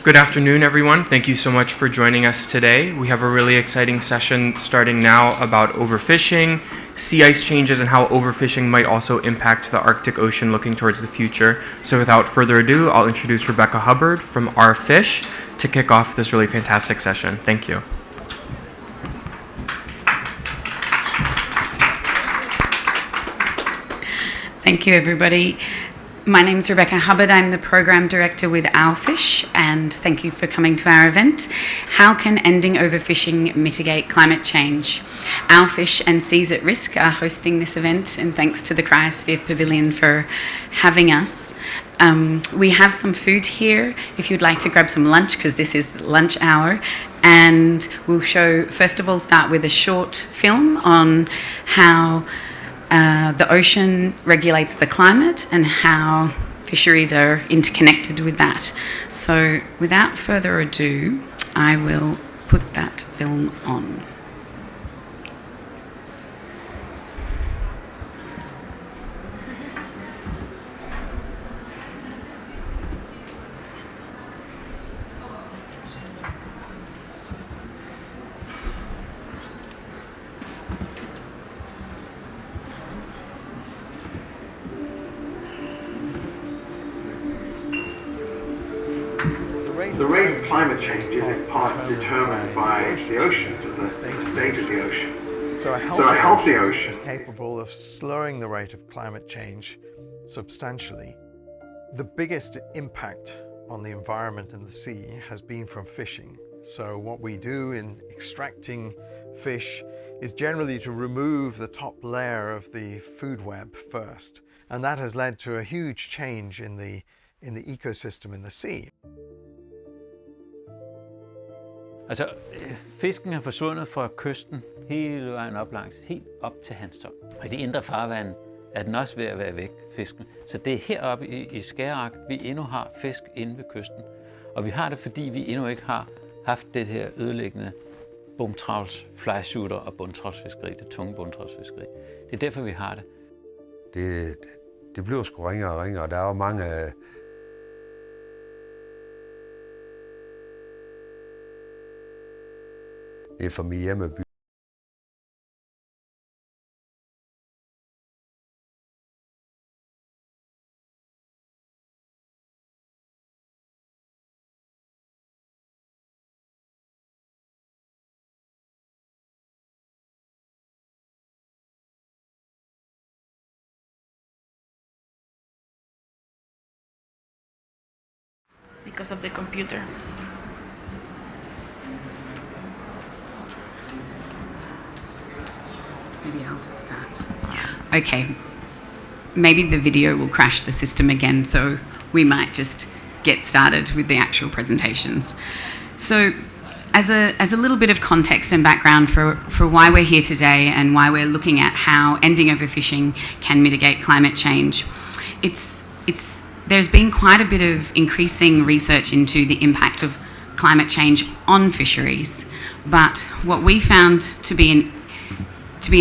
Good afternoon, everyone. Thank you so much for joining us today. We have a really exciting session starting now about overfishing, sea ice changes, and how overfishing might also impact the Arctic Ocean looking towards the future. So without further ado, I'll introduce Rebecca Hubbard from Our Fish to kick off this really fantastic session. Thank you. Thank you, everybody. My name's Rebecca Hubbard. I'm the Program Director with Our Fish, and thank you for coming to our event. How can ending overfishing mitigate climate change? Our Fish and Seas at Risk are hosting this event, and thanks to the Cryosphere Pavilion for having us. We have some food here if you'd like to grab some lunch, because this is lunch hour. And we'll first of all, start with a short film on how the ocean regulates the climate and how fisheries are interconnected with that. So without further ado, I will put that film on. The rate of climate change is in part determined by the oceans and the state of the ocean. So a healthy ocean is capable of slowing the rate of climate change substantially. The biggest impact on the environment in the sea has been from fishing. So what we do in extracting fish is generally to remove the top layer of the food web first. And that has led to a huge change in the ecosystem in the sea. Altså, fisken er forsvundet fra kysten hele vejen helt op til Hanstholm. Og i de indre farvande er den også ved at være væk, fisken. Så det er heroppe i Skagerrak, vi endnu har fisk inde ved kysten. Og vi har det, fordi vi endnu ikke har haft det her ødelæggende bomtravls, flyshooter og bundtravlsfiskeri, det tunge bundtravlsfiskeri. Det er derfor, vi har det. Det bliver sgu ringere og ringere, og der er jo mange. Det er for min hjemmeby. Because of the computer. Maybe I'll just start. Okay. Maybe the video will crash the system again, so we might just get started with the actual presentations. So as a little bit of context and background for why we're here today and why we're looking at how ending overfishing can mitigate climate change, there's been quite a bit of increasing research into the impact of climate change on fisheries. But what we found to be an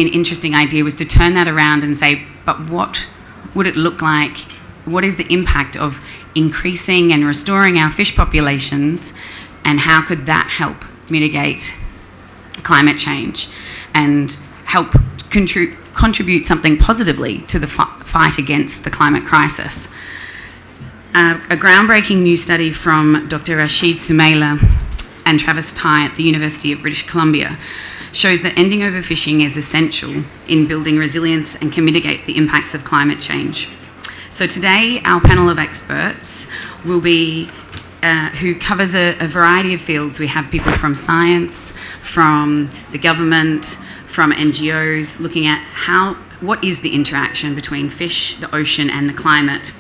interesting idea was to turn that around and say, but what would it look like? What is the impact of increasing and restoring our fish populations, and how could that help mitigate climate change and help contribute something positively to the fight against the climate crisis? A groundbreaking new study from Dr. Rashid Sumalla and Travis Ty at the University of British Columbia shows that ending overfishing is essential in building resilience and can mitigate the impacts of climate change. So today, our panel of experts will be who covers a variety of fields. We have people from science, from the government, from NGOs, looking at what is the interaction between fish, the ocean, and the climate.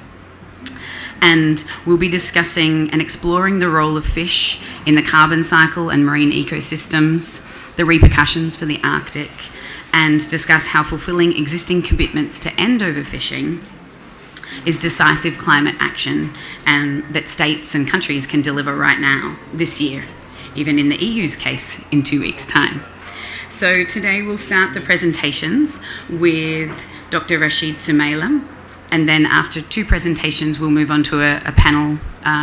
And we'll be discussing and exploring the role of fish in the carbon cycle and marine ecosystems, the repercussions for the Arctic, and discuss how fulfilling existing commitments to end overfishing is decisive climate action and that states and countries can deliver right now, this year, even in the EU's case, in 2 weeks' time. So today we'll start the presentations with Dr. Rashid Sumalla, and then after 2 presentations we'll move on to a panel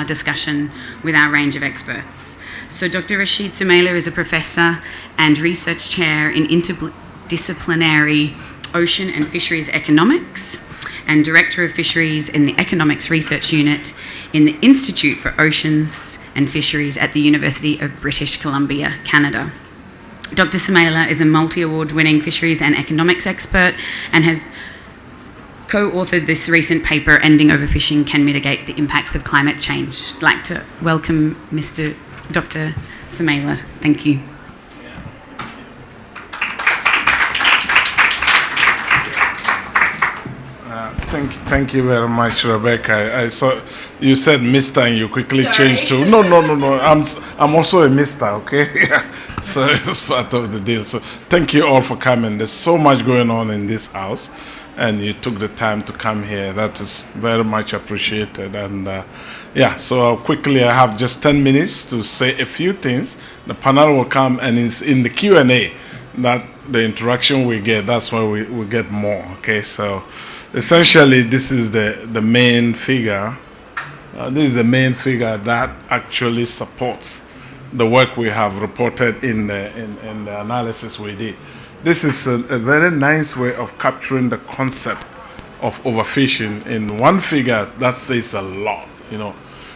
discussion with our range of experts. So Dr. Rashid Sumalla is a professor and research chair in interdisciplinary ocean and fisheries economics, and Director of Fisheries in the Economics Research Unit in the Institute for Oceans and Fisheries at the University of British Columbia, Canada. Dr. Sumalla is a multi-award winning fisheries and economics expert and has co-authored this recent paper, Ending Overfishing Can Mitigate the Impacts of Climate Change. I'd like to welcome Dr. Sumalla. Thank you. Thank you very much, Rebecca. I saw you said Mr. and you quickly changed to no. I'm also a Mr. Okay, so it's part of the deal. So thank you all for coming. There's so much going on in this house, and you took the time to come here. That is very much appreciated. And so I have just 10 minutes to say a few things. The panel will come, and it's in the Q&A that the interaction we get. That's why we get more. Okay, so. Essentially, this is the main figure. This is the main figure that actually supports the work we have reported in the analysis we did. This is a very nice way of capturing the concept of overfishing in one figure. That says a lot,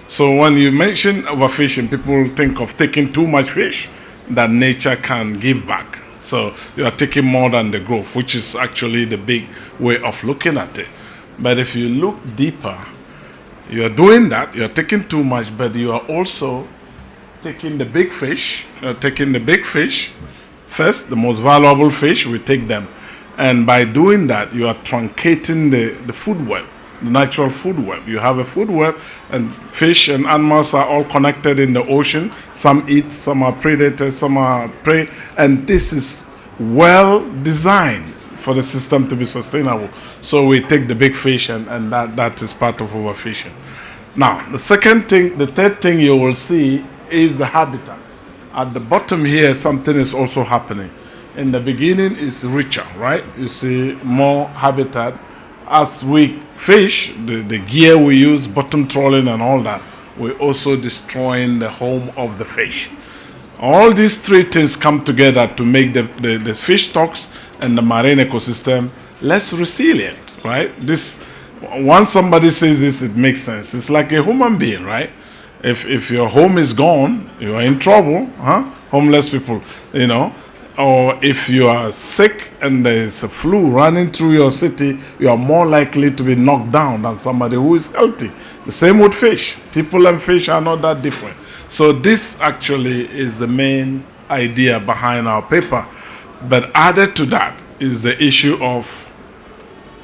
So when you mention overfishing, people think of taking too much fish that nature can give back. So you are taking more than the growth, which is actually the big way of looking at it. But if you look deeper, you are doing that, you are taking too much, but you are also taking the big fish. You are taking the big fish first, the most valuable fish, we take them. And by doing that, you are truncating the food web, the natural food web. You have a food web, and fish and animals are all connected in the ocean. Some eat, some are predators, some are prey, and this is well designed for the system to be sustainable. So we take the big fish, and that is part of overfishing. Now, the third thing you will see is the habitat. At the bottom here, something is also happening. In the beginning, it's richer, right? You see more habitat. As we fish, the gear we use, bottom trawling and all that, we're also destroying the home of the fish. All these 3 things come together to make the fish stocks and the marine ecosystem less resilient, right? Once somebody says this, it makes sense. It's like a human being, right? If your home is gone, you are in trouble, homeless people, Or if you are sick and there is a flu running through your city, you are more likely to be knocked down than somebody who is healthy. The same with fish. People and fish are not that different. So this actually is the main idea behind our paper. But added to that is the issue of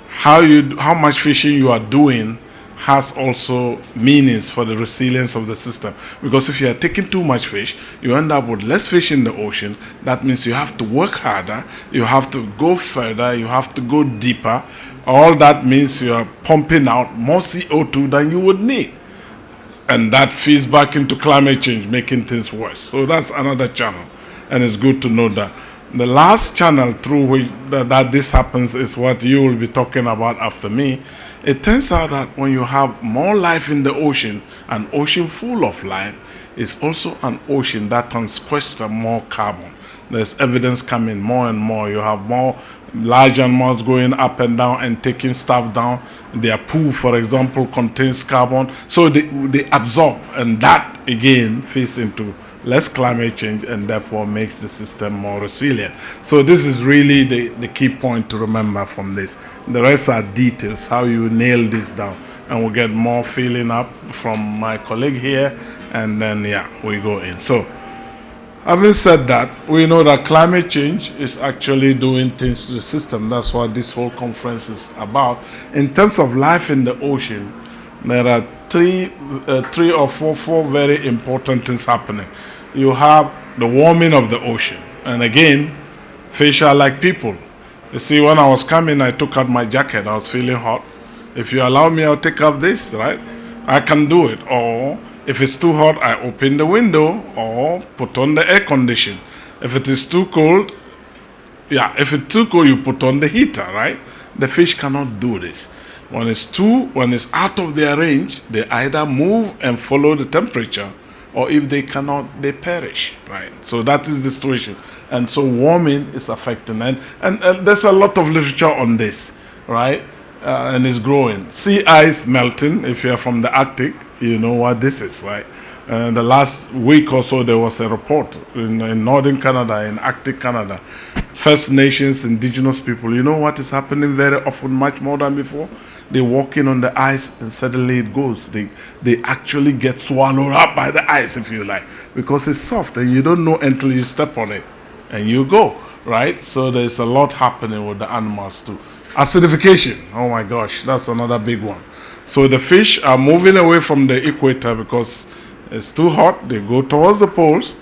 how much fishing you are doing has also meanings for the resilience of the system. Because if you are taking too much fish, you end up with less fish in the ocean. That means you have to work harder, you have to go further, you have to go deeper. All that means you are pumping out more CO2 than you would need. And that feeds back into climate change, making things worse. So that's another channel, and it's good to know that. The last channel through which that this happens is what you will be talking about after me. It turns out that when you have more life in the ocean, an ocean full of life is also an ocean that can sequester more carbon. There's evidence coming more and more. You have more large animals going up and down and taking stuff down. Their poo, for example, contains carbon, so they absorb, and that again feeds into less climate change and therefore makes the system more resilient. So this is really the key point to remember from this. The rest are details, how you nail this down, and we'll get more filling up from my colleague here, and then we go in. So having said that, we know that climate change is actually doing things to the system. That's what this whole conference is about. In terms of life in the ocean, there are three or four very important things happening. You have the warming of the ocean. And again, fish are like people. You see, when I was coming, I took out my jacket. I was feeling hot. If you allow me, I'll take off this, right? I can do it. Or if it's too hot, I open the window or put on the air condition. If it is too cold, if it's too cold, you put on the heater, right? The fish cannot do this. When it's out of their range, they either move and follow the temperature, or if they cannot, they perish, right? So that is the situation. And so warming is affecting. And there's a lot of literature on this, right? And it's growing. Sea ice melting, if you're from the Arctic, you know what this is, right? The last week or so, there was a report in northern Canada, in Arctic Canada. First Nations, indigenous people, you know what is happening very often, much more than before? They're walking on the ice and suddenly it goes. They actually get swallowed up by the ice, if you like, because it's soft and you don't know until you step on it and you go, right? So there's a lot happening with the animals too. Acidification, oh my gosh, that's another big one. So the fish are moving away from the equator because it's too hot. They go towards the poles.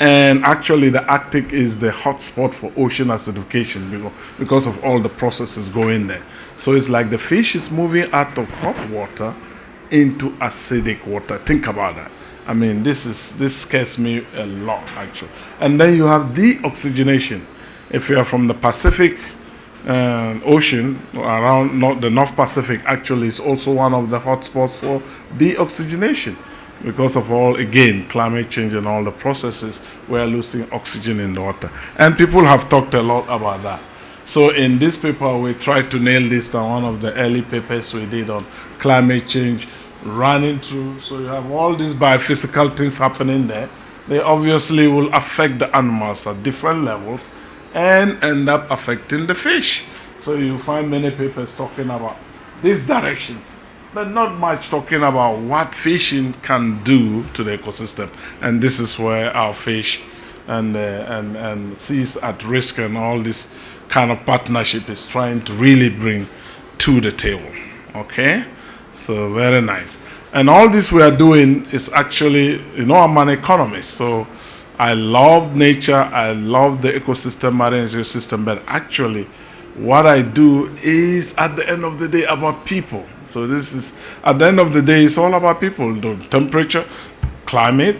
And actually, the Arctic is the hot spot for ocean acidification because of all the processes going there. So it's like the fish is moving out of hot water into acidic water. Think about that. I mean, this scares me a lot, actually. And then you have deoxygenation. If you are from the Pacific Ocean, around the North Pacific, actually is also one of the hot spots for deoxygenation. Because of all, again, climate change and all the processes, we are losing oxygen in the water. And people have talked a lot about that. So in this paper, we tried to nail this down, one of the early papers we did on climate change running through. So you have all these biophysical things happening there. They obviously will affect the animals at different levels and end up affecting the fish. So you find many papers talking about this direction, but not much talking about what fishing can do to the ecosystem. And this is where our fish and seas at risk and all this kind of partnership is trying to really bring to the table. Okay? So very nice. And all this we are doing is actually, I'm an economist, so I love nature, I love the ecosystem, marine ecosystem, but actually what I do is at the end of the day about people. So this is, at the end of the day, it's all about people. The temperature, climate,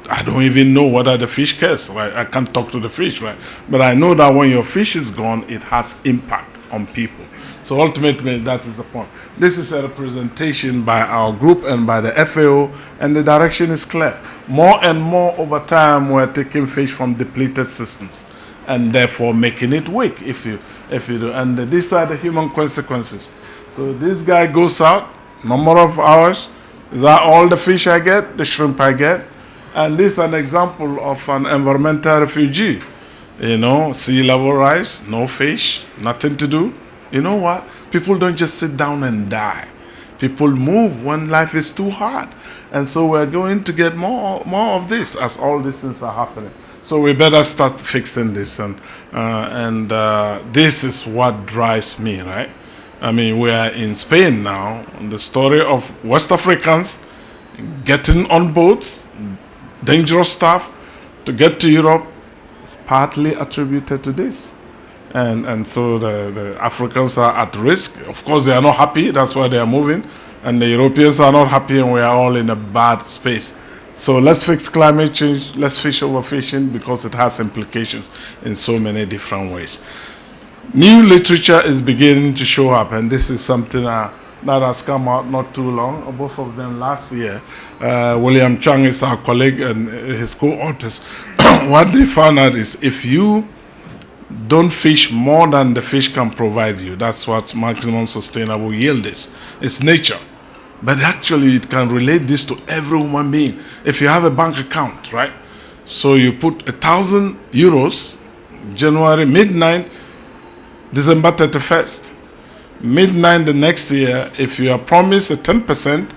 I don't even know whether the fish cares, right? I can't talk to the fish, right? But I know that when your fish is gone, it has impact on people. So ultimately, that is the point. This is a representation by our group and by the FAO, and the direction is clear. More and more over time, we're taking fish from depleted systems, and therefore making it weak if you do. And these are the human consequences. So this guy goes out, number of hours, is that all the fish I get, the shrimp I get? And this is an example of an environmental refugee. Sea level rise, no fish, nothing to do. You know what? People don't just sit down and die. People move when life is too hard. And so we're going to get more of this as all these things are happening. So we better start fixing this. And this is what drives me, right? I mean, we are in Spain now. The story of West Africans getting on boats, dangerous stuff, to get to Europe is partly attributed to this. And so the Africans are at risk. Of course, they are not happy. That's why they are moving. And the Europeans are not happy, and we are all in a bad space. So let's fix climate change. Let's fish overfishing, because it has implications in so many different ways. New literature is beginning to show up, and this is something that has come out not too long, both of them last year. William Chang is our colleague and his co-authors. What they found out is if you don't fish more than the fish can provide you. That's what maximum sustainable yield is. It's nature. But actually, it can relate this to every human being. If you have a bank account, right? So you put 1,000 euros, January, midnight, December 31st. Midnight the next year, if you are promised a 10%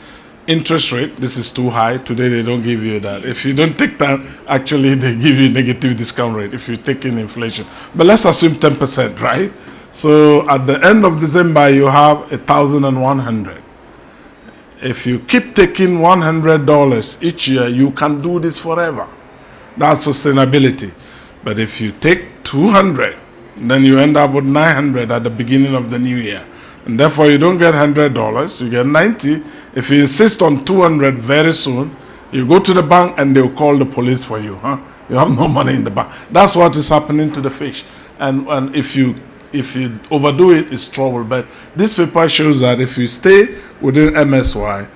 interest rate, this is too high. Today they don't give you that. If you don't take time, actually they give you negative discount rate if you take in inflation. But let's assume 10%, right? So at the end of December, you have 1,100. If you keep taking $100 each year, you can do this forever. That's sustainability. But if you take 200, then you end up with 900 at the beginning of the new year. And therefore, you don't get $100, you get 90. If you insist on 200 very soon, you go to the bank and they'll call the police for you. You have no money in the bank. That's what is happening to the fish. And if you overdo it, it's trouble. But this paper shows that if you stay within MSY,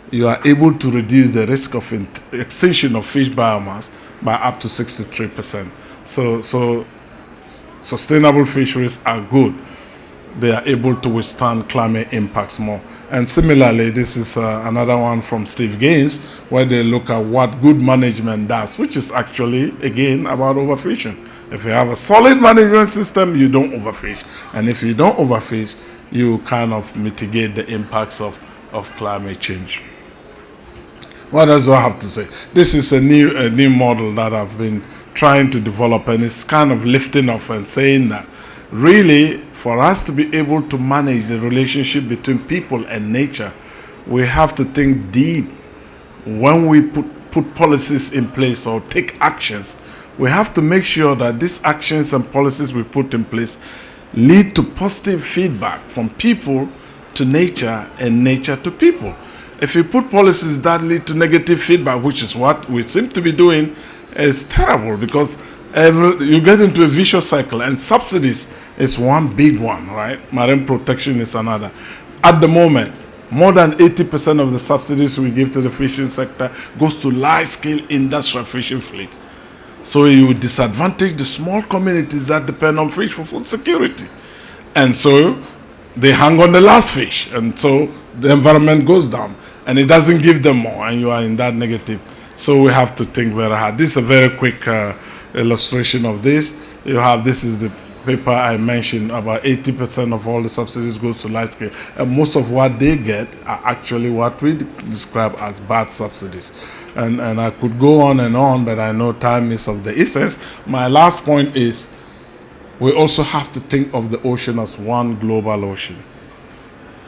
you are able to reduce the risk of extinction of fish biomass by up to 63%. So sustainable fisheries are good. They are able to withstand climate impacts more. And similarly, this is another one from Steve Gaines, where they look at what good management does, which is actually, again, about overfishing. If you have a solid management system, you don't overfish. And if you don't overfish, you kind of mitigate the impacts of climate change. What else do I have to say? This is a new model that I've been trying to develop, and it's kind of lifting off and saying that really, for us to be able to manage the relationship between people and nature, we have to think deep. When we put policies in place or take actions, we have to make sure that these actions and policies we put in place lead to positive feedback from people to nature and nature to people. If you put policies that lead to negative feedback, which is what we seem to be doing, it's terrible, because you get into a vicious cycle, and subsidies is one big one, right? Marine protection is another. At the moment, more than 80% of the subsidies we give to the fishing sector goes to large-scale industrial fishing fleets. So you disadvantage the small communities that depend on fish for food security. And so they hang on the last fish, and so the environment goes down, and it doesn't give them more, and you are in that negative. So we have to think very hard. This is a very quick illustration of this. This is the paper I mentioned. About 80% of all the subsidies goes to large scale, and most of what they get are actually what we describe as bad subsidies. And I could go on, but I know time is of the essence. My last point is, we also have to think of the ocean as one global ocean.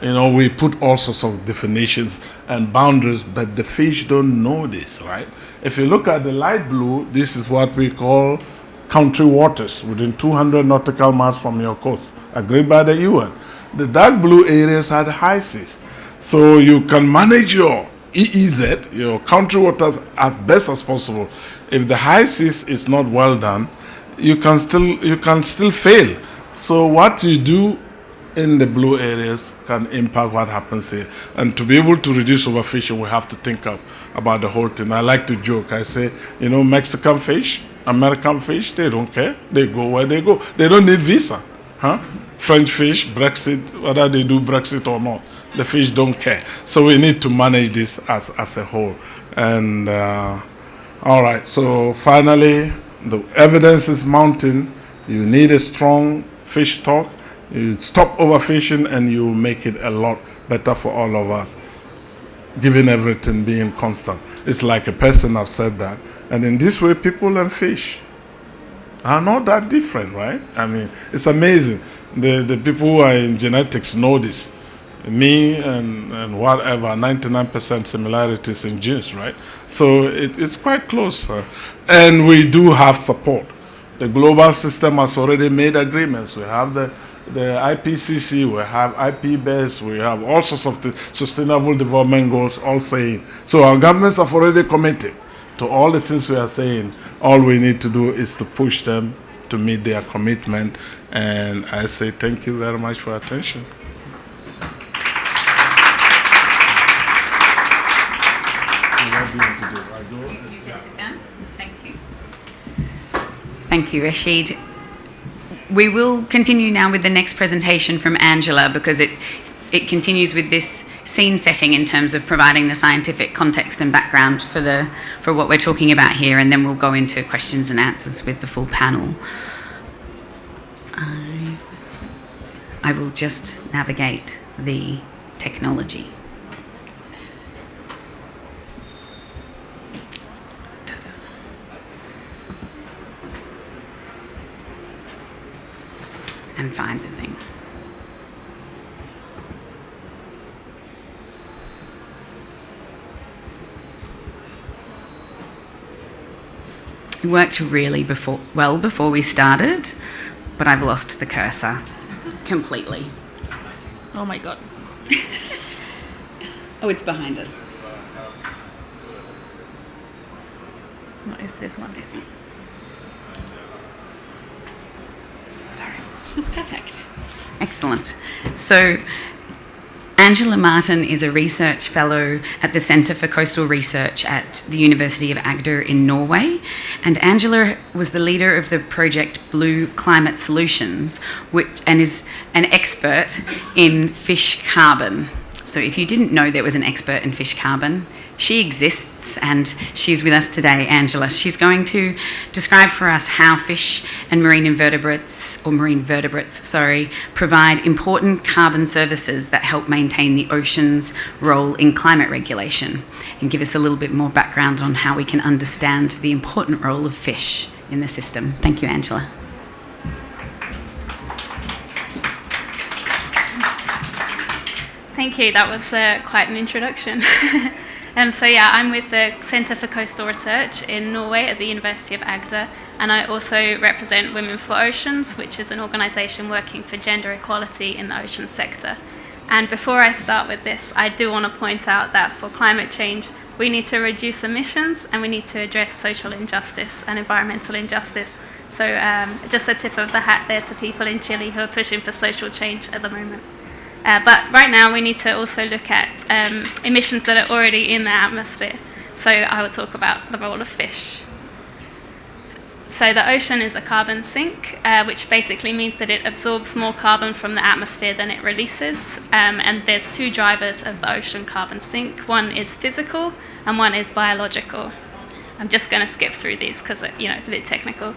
We put all sorts of definitions and boundaries, but the fish don't know this, right? If you look at the light blue, this is what we call country waters, within 200 nautical miles from your coast, agreed by the UN. The dark blue areas are the high seas. So you can manage your EEZ, your country waters, as best as possible. If the high seas is not well done, you can still fail. So what you do in the blue areas can impact what happens here. And to be able to reduce overfishing, we have to think about the whole thing. I like to joke. I say, Mexican fish, American fish, they don't care. They go where they go. They don't need visa. French fish, Brexit, whether they do Brexit or not, the fish don't care. So we need to manage this as a whole. And all right, so finally, the evidence is mounting. You need a strong fish stock. You stop overfishing, and you make it a lot better for all of us, given everything being constant. It's like a person, I've said that. And in this way, people and fish are not that different, right? I mean, it's amazing. The people who are in genetics know this. Me and whatever, 99% similarities in genes, right? So it's quite close. And we do have support. The global system has already made agreements. We have the IPCC, we have IP-BES, we have all sorts of the sustainable development goals all saying. So our governments have already committed to all the things we are saying. All we need to do is to push them to meet their commitment. And I say thank you very much for your attention. Thank you, Rashid. we will continue now with the next presentation from Angela, because it continues with this scene setting in terms of providing the scientific context and background for what we're talking about here, and then we'll go into questions and answers with the full panel. I will just navigate the technology. And find the thing. It worked really well before we started, but I've lost the cursor completely. Oh my god. Oh, it's behind us. No, it's this one. This one. Sorry. Perfect. Excellent. So, Angela Martin is a research fellow at the Centre for Coastal Research at the University of Agder in Norway, and Angela was the leader of the project Blue Climate Solutions, and is an expert in fish carbon. So if you didn't know there was an expert in fish carbon, she exists, and she's with us today, Angela. She's going to describe for us how fish and marine vertebrates, provide important carbon services that help maintain the ocean's role in climate regulation, and give us a little bit more background on how we can understand the important role of fish in the system. Thank you, Angela. Thank you. That was quite an introduction. I'm with the Centre for Coastal Research in Norway at the University of Agder, and I also represent Women for Oceans, which is an organisation working for gender equality in the ocean sector. And before I start with this, I do want to point out that for climate change, we need to reduce emissions and we need to address social injustice and environmental injustice. So just a tip of the hat there to people in Chile who are pushing for social change at the moment. But right now we need to also look at emissions that are already in the atmosphere. So I will talk about the role of fish. So the ocean is a carbon sink, which basically means that it absorbs more carbon from the atmosphere than it releases. And there's two drivers of the ocean carbon sink. One is physical and one is biological. I'm just going to skip through these because it's a bit technical.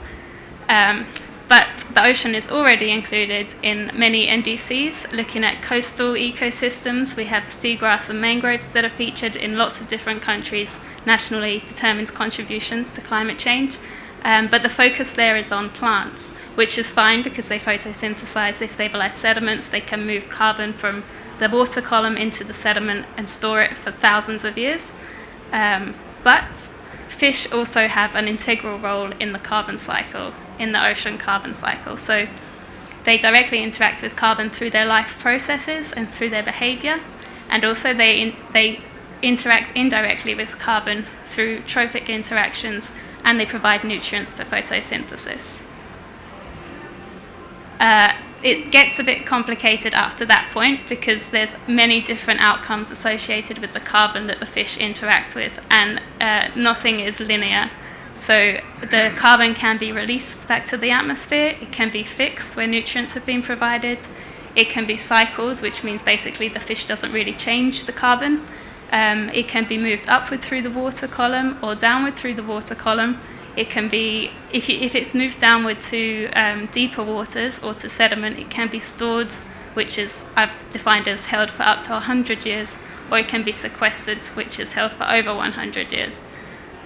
But the ocean is already included in many NDCs. Looking at coastal ecosystems, we have seagrass and mangroves that are featured in lots of different countries, nationally determined contributions to climate change. But the focus there is on plants, which is fine because they photosynthesize, they stabilize sediments, they can move carbon from the water column into the sediment and store it for thousands of years. But fish also have an integral role in the carbon cycle, in the ocean carbon cycle. So they directly interact with carbon through their life processes and through their behavior. And also they interact indirectly with carbon through trophic interactions, and they provide nutrients for photosynthesis. It gets a bit complicated after that point because there's many different outcomes associated with the carbon that the fish interact with, and nothing is linear. So the carbon can be released back to the atmosphere, it can be fixed where nutrients have been provided, it can be cycled, which means basically the fish doesn't really change the carbon. It can be moved upward through the water column or downward through the water column. It can be, if it's moved downward to deeper waters or to sediment, it can be stored, which is I've defined as held for up to 100 years, or it can be sequestered, which is held for over 100 years.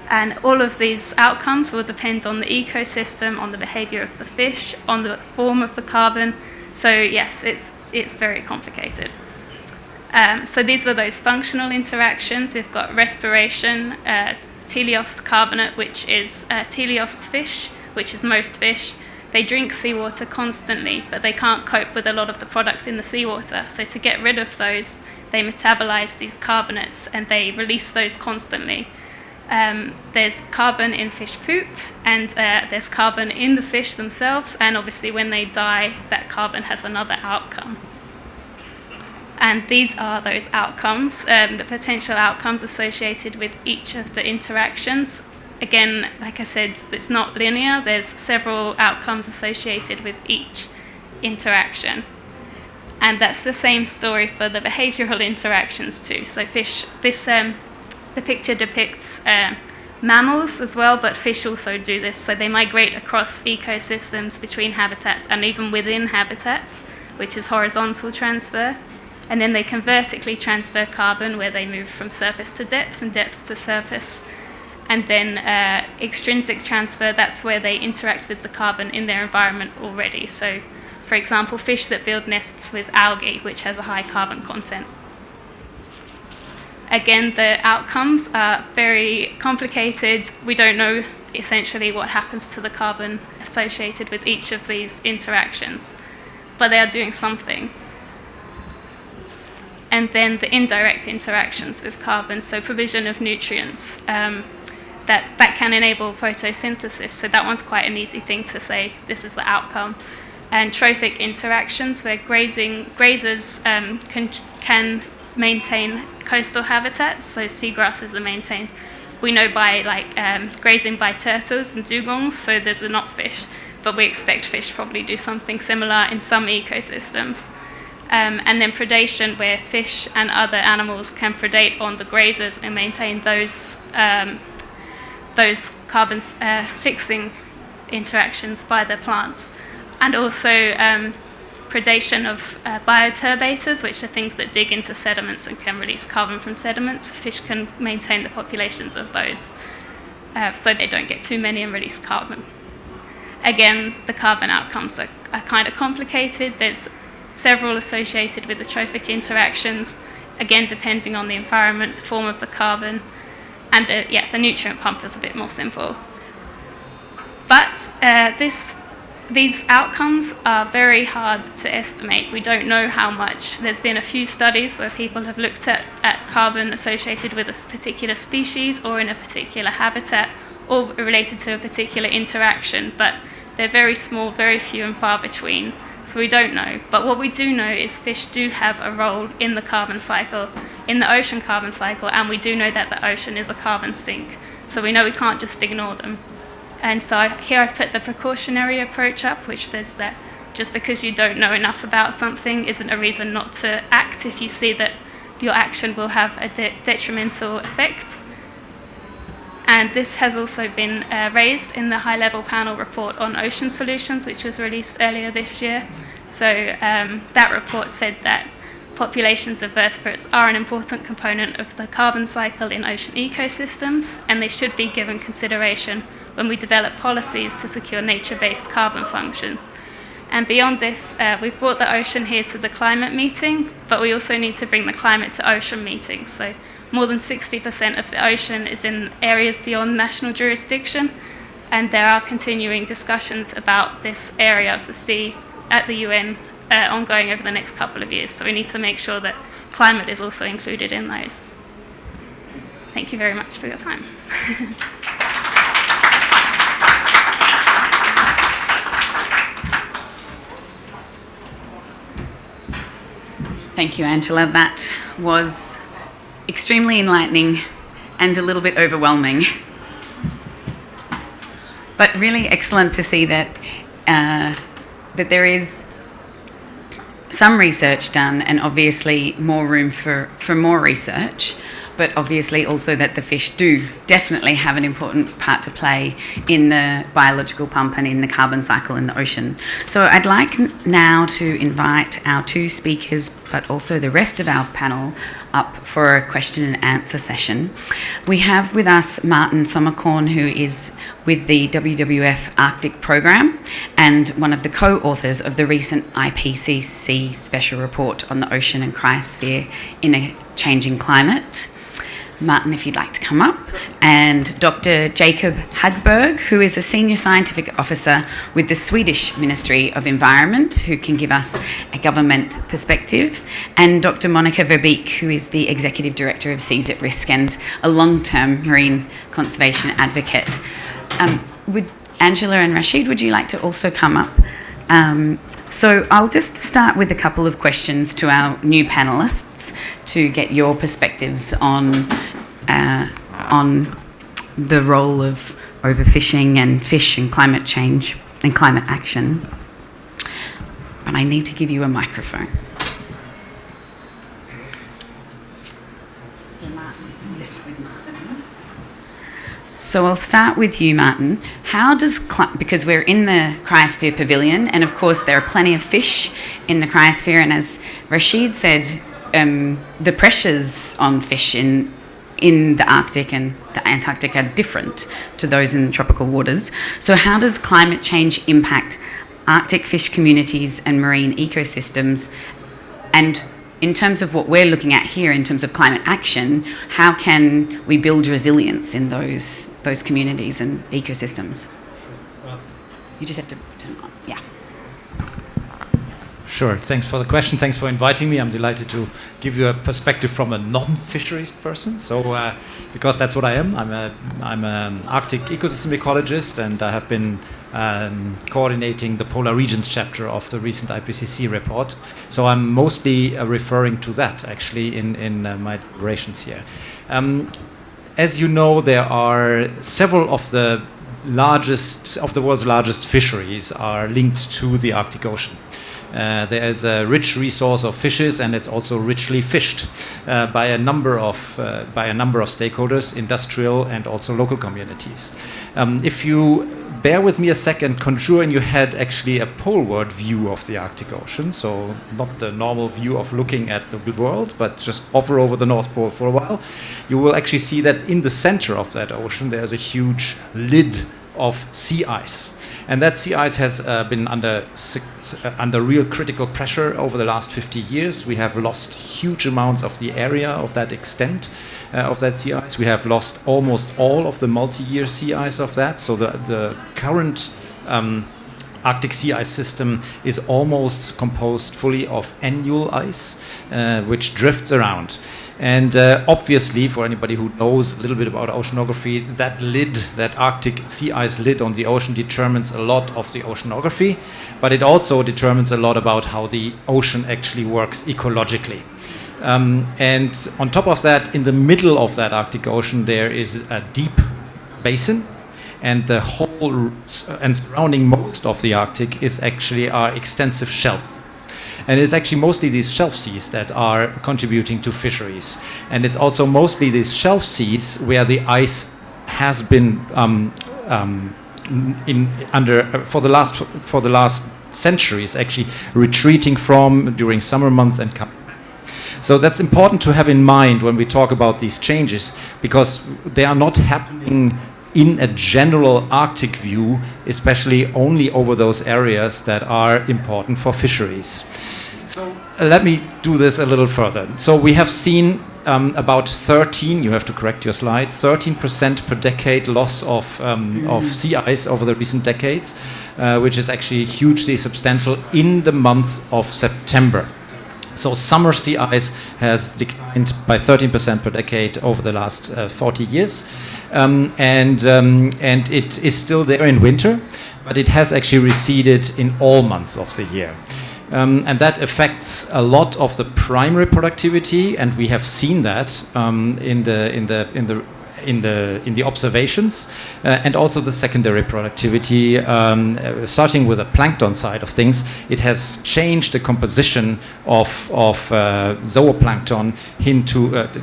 And all of these outcomes will depend on the ecosystem, on the behavior of the fish, on the form of the carbon. So yes, it's very complicated. So these were those functional interactions. We've got respiration, teleost carbonate, which is teleost fish, which is most fish. They drink seawater constantly, but they can't cope with a lot of the products in the seawater. So to get rid of those, they metabolize these carbonates and they release those constantly. There's carbon in fish poop, and there's carbon in the fish themselves, and obviously when they die, that carbon has another outcome. And these are those outcomes, the potential outcomes associated with each of the interactions. again, like I said, it's not linear. There's several outcomes associated with each interaction. And that's the same story for the behavioral interactions too. So fish, the picture depicts mammals as well, but fish also do this. So they migrate across ecosystems between habitats and even within habitats, which is horizontal transfer. And then they can vertically transfer carbon, where they move from surface to depth and depth to surface. And then extrinsic transfer, that's where they interact with the carbon in their environment already. So, for example, fish that build nests with algae, which has a high carbon content. Again, the outcomes are very complicated. We don't know essentially what happens to the carbon associated with each of these interactions, but they are doing something. And then the indirect interactions with carbon, so provision of nutrients, that can enable photosynthesis. So that one's quite an easy thing to say, this is the outcome. And trophic interactions, where grazers can maintain coastal habitats, so seagrasses are maintained. We know by grazing by turtles and dugongs, so there's not fish, but we expect fish probably do something similar in some ecosystems. And then predation, where fish and other animals can predate on the grazers and maintain those carbon fixing interactions by the plants. And also predation of bioturbators, which are things that dig into sediments and can release carbon from sediments. Fish can maintain the populations of those so they don't get too many and release carbon. Again, the carbon outcomes are kind of complicated. There's several associated with the trophic interactions, again depending on the environment, the form of the carbon, and the nutrient pump is a bit more simple. But these outcomes are very hard to estimate. We don't know how much. There's been a few studies where people have looked at carbon associated with a particular species or in a particular habitat or related to a particular interaction, but they're very small, very few and far between. So we don't know. But what we do know is fish do have a role in the carbon cycle, in the ocean carbon cycle, and we do know that the ocean is a carbon sink. So we know we can't just ignore them. And so here I've put the precautionary approach up, which says that just because you don't know enough about something isn't a reason not to act if you see that your action will have a detrimental effect. And this has also been raised in the high-level panel report on ocean solutions, which was released earlier this year. So that report said that populations of vertebrates are an important component of the carbon cycle in ocean ecosystems, and they should be given consideration when we develop policies to secure nature-based carbon function. And beyond this, we've brought the ocean here to the climate meeting, but we also need to bring the climate to ocean meetings. So more than 60% of the ocean is in areas beyond national jurisdiction, and there are continuing discussions about this area of the sea at the UN ongoing over the next couple of years. So we need to make sure that climate is also included in those. Thank you very much for your time. Thank you, Angela. That was extremely enlightening and a little bit overwhelming. But really excellent to see that that there is some research done and obviously more room for more research, but obviously also that the fish do definitely have an important part to play in the biological pump and in the carbon cycle in the ocean. So I'd like now to invite our two speakers, but also the rest of our panel, up for a question and answer session. We have with us Martin Sommerkorn, who is with the WWF Arctic Program and one of the co-authors of the recent IPCC special report on the ocean and cryosphere in a changing climate. Martin, if you'd like to come up, and Dr. Jacob Hagberg, who is a Senior Scientific Officer with the Swedish Ministry of Environment, who can give us a government perspective, and Dr. Monica Verbeek, who is the Executive Director of Seas at Risk and a long-term marine conservation advocate. Would Angela and Rashid, would you like to also come up? So I'll just start with a couple of questions to our new panellists to get your perspectives on the role of overfishing and fish and climate change and climate action. But I need to give you a microphone. So I'll start with you, Martin. How does, because we're in the cryosphere pavilion, and of course there are plenty of fish in the cryosphere, and as Rashid said, the pressures on fish in the Arctic and the Antarctic are different to those in tropical waters. So how does climate change impact Arctic fish communities and marine ecosystems? And in terms of what we're looking at here, in terms of climate action, how can we build resilience in those communities and ecosystems? You just have to turn it on. Yeah. Sure. Thanks for the question. Thanks for inviting me. I'm delighted to give you a perspective from a non-fisheries person. So, because that's what I am. I'm an Arctic ecosystem ecologist, and I have been coordinating the polar regions chapter of the recent IPCC report. So I'm mostly referring to that actually in my deliberations here. As you know, there are several of the world's largest fisheries are linked to the Arctic Ocean. There is a rich resource of fishes, and it's also richly fished by a number of stakeholders, industrial and also local communities. If you bear with me a second, conjure in your head actually a poleward view of the Arctic Ocean, so not the normal view of looking at the world, but just hover over the North Pole for a while, you will actually see that in the center of that ocean there's a huge lid of sea ice. And that sea ice has been under real critical pressure over the last 50 years. We have lost huge amounts of the area of that extent of that sea ice. We have lost almost all of the multi-year sea ice of that. So the current Arctic sea ice system is almost composed fully of annual ice, which drifts around. And obviously, for anybody who knows a little bit about oceanography, that lid, that Arctic sea ice lid on the ocean determines a lot of the oceanography, but it also determines a lot about how the ocean actually works ecologically. And on top of that, in the middle of that Arctic Ocean, there is a deep basin, and the whole and surrounding most of the Arctic is actually our extensive shelf. And it's actually mostly these shelf seas that are contributing to fisheries. And it's also mostly these shelf seas where the ice has been for the last centuries actually retreating from during summer months and coming back. So that's important to have in mind when we talk about these changes, because they are not happening in a general Arctic view, especially only over those areas that are important for fisheries. So let me do this a little further. So we have seen about 13, you have to correct your slide, 13% per decade loss of sea ice over the recent decades, which is actually hugely substantial in the month of September. So summer sea ice has declined by 13% per decade over the last 40 years. And it is still there in winter, but it has actually receded in all months of the year. And that affects a lot of the primary productivity, and we have seen that in the observations, and also the secondary productivity. Starting with the plankton side of things, it has changed the composition of zooplankton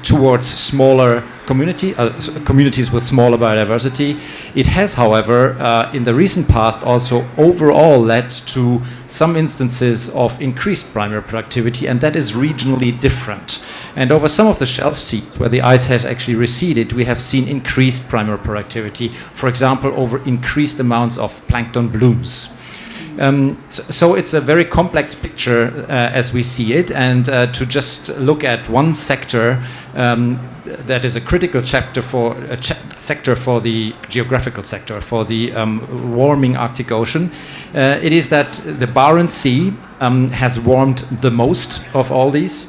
towards smaller communities with smaller biodiversity. It has, however, in the recent past also overall led to some instances of increased primary productivity, and that is regionally different. And over some of the shelf seas where the ice has actually receded, we have seen increased primary productivity, for example, over increased amounts of plankton blooms. So it's a very complex picture as we see it, and to just look at one sector that is a critical sector for the geographical sector for the warming Arctic Ocean, it is that the Barents Sea has warmed the most of all these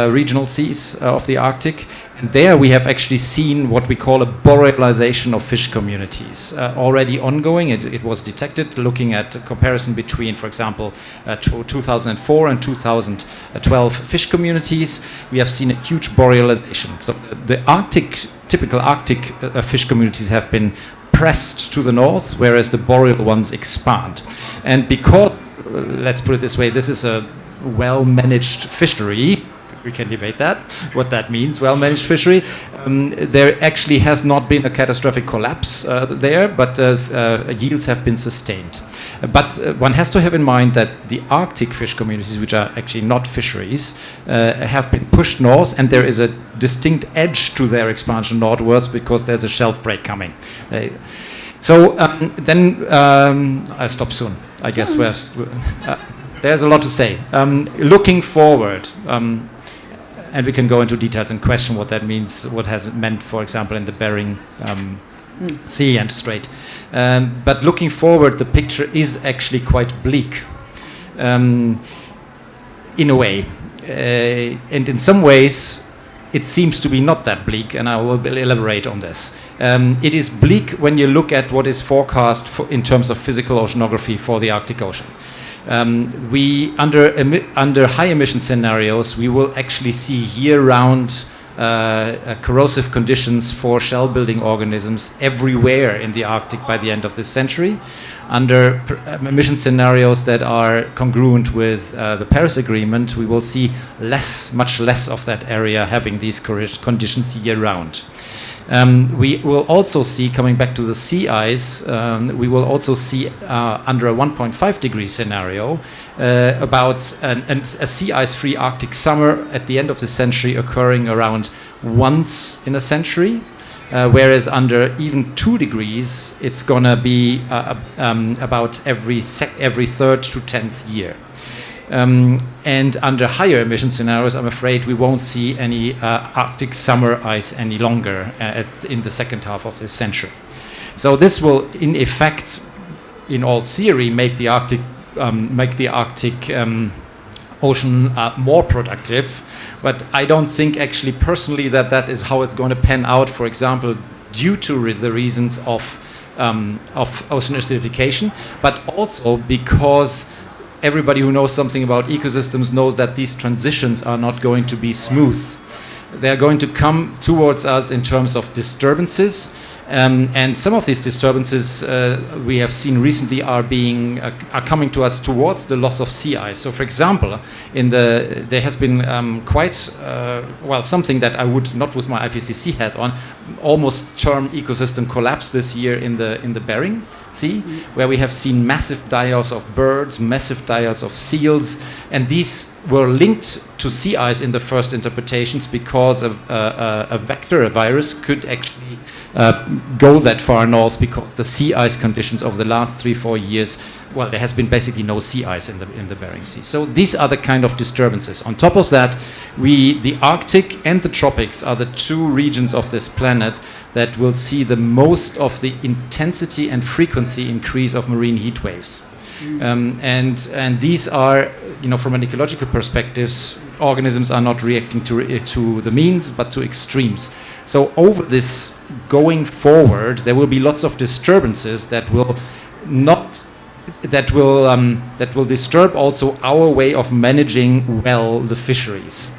regional seas of the Arctic. And there we have actually seen what we call a borealization of fish communities already ongoing. It was detected looking at a comparison between, for example, 2004 and 2012 fish communities. We have seen a huge borealization. So the Arctic typical Arctic fish communities have been pressed to the north, whereas the boreal ones expand. And because, let's put it this way, this is a well-managed fishery, we can debate that, what that means, well-managed fishery. There actually has not been a catastrophic collapse there, but yields have been sustained. But one has to have in mind that the Arctic fish communities, which are actually not fisheries, have been pushed north, and there is a distinct edge to their expansion northwards because there's a shelf break coming. Then I'll stop soon, I guess. There's a lot to say. Looking forward, and we can go into details and question what that means, what has it meant, for example, in the Bering Sea and Strait. But looking forward, the picture is actually quite bleak, in a way. And in some ways, it seems to be not that bleak, and I will elaborate on this. It is bleak when you look at what is forecast in terms of physical oceanography for the Arctic Ocean. Under high emission scenarios, we will actually see year-round corrosive conditions for shell-building organisms everywhere in the Arctic by the end of this century. Under emission scenarios that are congruent with the Paris Agreement, we will see much less of that area having these conditions year-round. We will also see, coming back to the sea ice, we will also see under a 1.5 degree scenario about a sea ice-free Arctic summer at the end of the century occurring around once in a century, whereas under even 2 degrees, it's going to be about every 3rd to 10th year. And under higher emission scenarios, I'm afraid we won't see any Arctic summer ice any longer in the second half of this century. So this will, in effect, in all theory, make the Arctic Ocean more productive. But I don't think actually personally that is how it's going to pan out, for example, due to the reasons of ocean acidification, but also because everybody who knows something about ecosystems knows that these transitions are not going to be smooth. They're going to come towards us in terms of disturbances, and some of these disturbances we have seen recently are coming to us towards the loss of sea ice. So, for example, there has been something that I would, not with my IPCC hat on, almost term ecosystem collapse this year in the Bering Sea, where we have seen massive die-offs of birds, massive die-offs of seals, and these were linked to sea ice in the first interpretations because a vector, a virus, could actually go that far north because the sea ice conditions over the last 3-4 years, well, there has been basically no sea ice in the Bering Sea. So these are the kind of disturbances. On top of that, the Arctic and the tropics are the 2 regions of this planet that will see the most of the intensity and frequency increase of marine heat waves. And these are, from an ecological perspective, organisms are not reacting to the means, but to extremes. So over this going forward, there will be lots of disturbances that will disturb also our way of managing well the fisheries.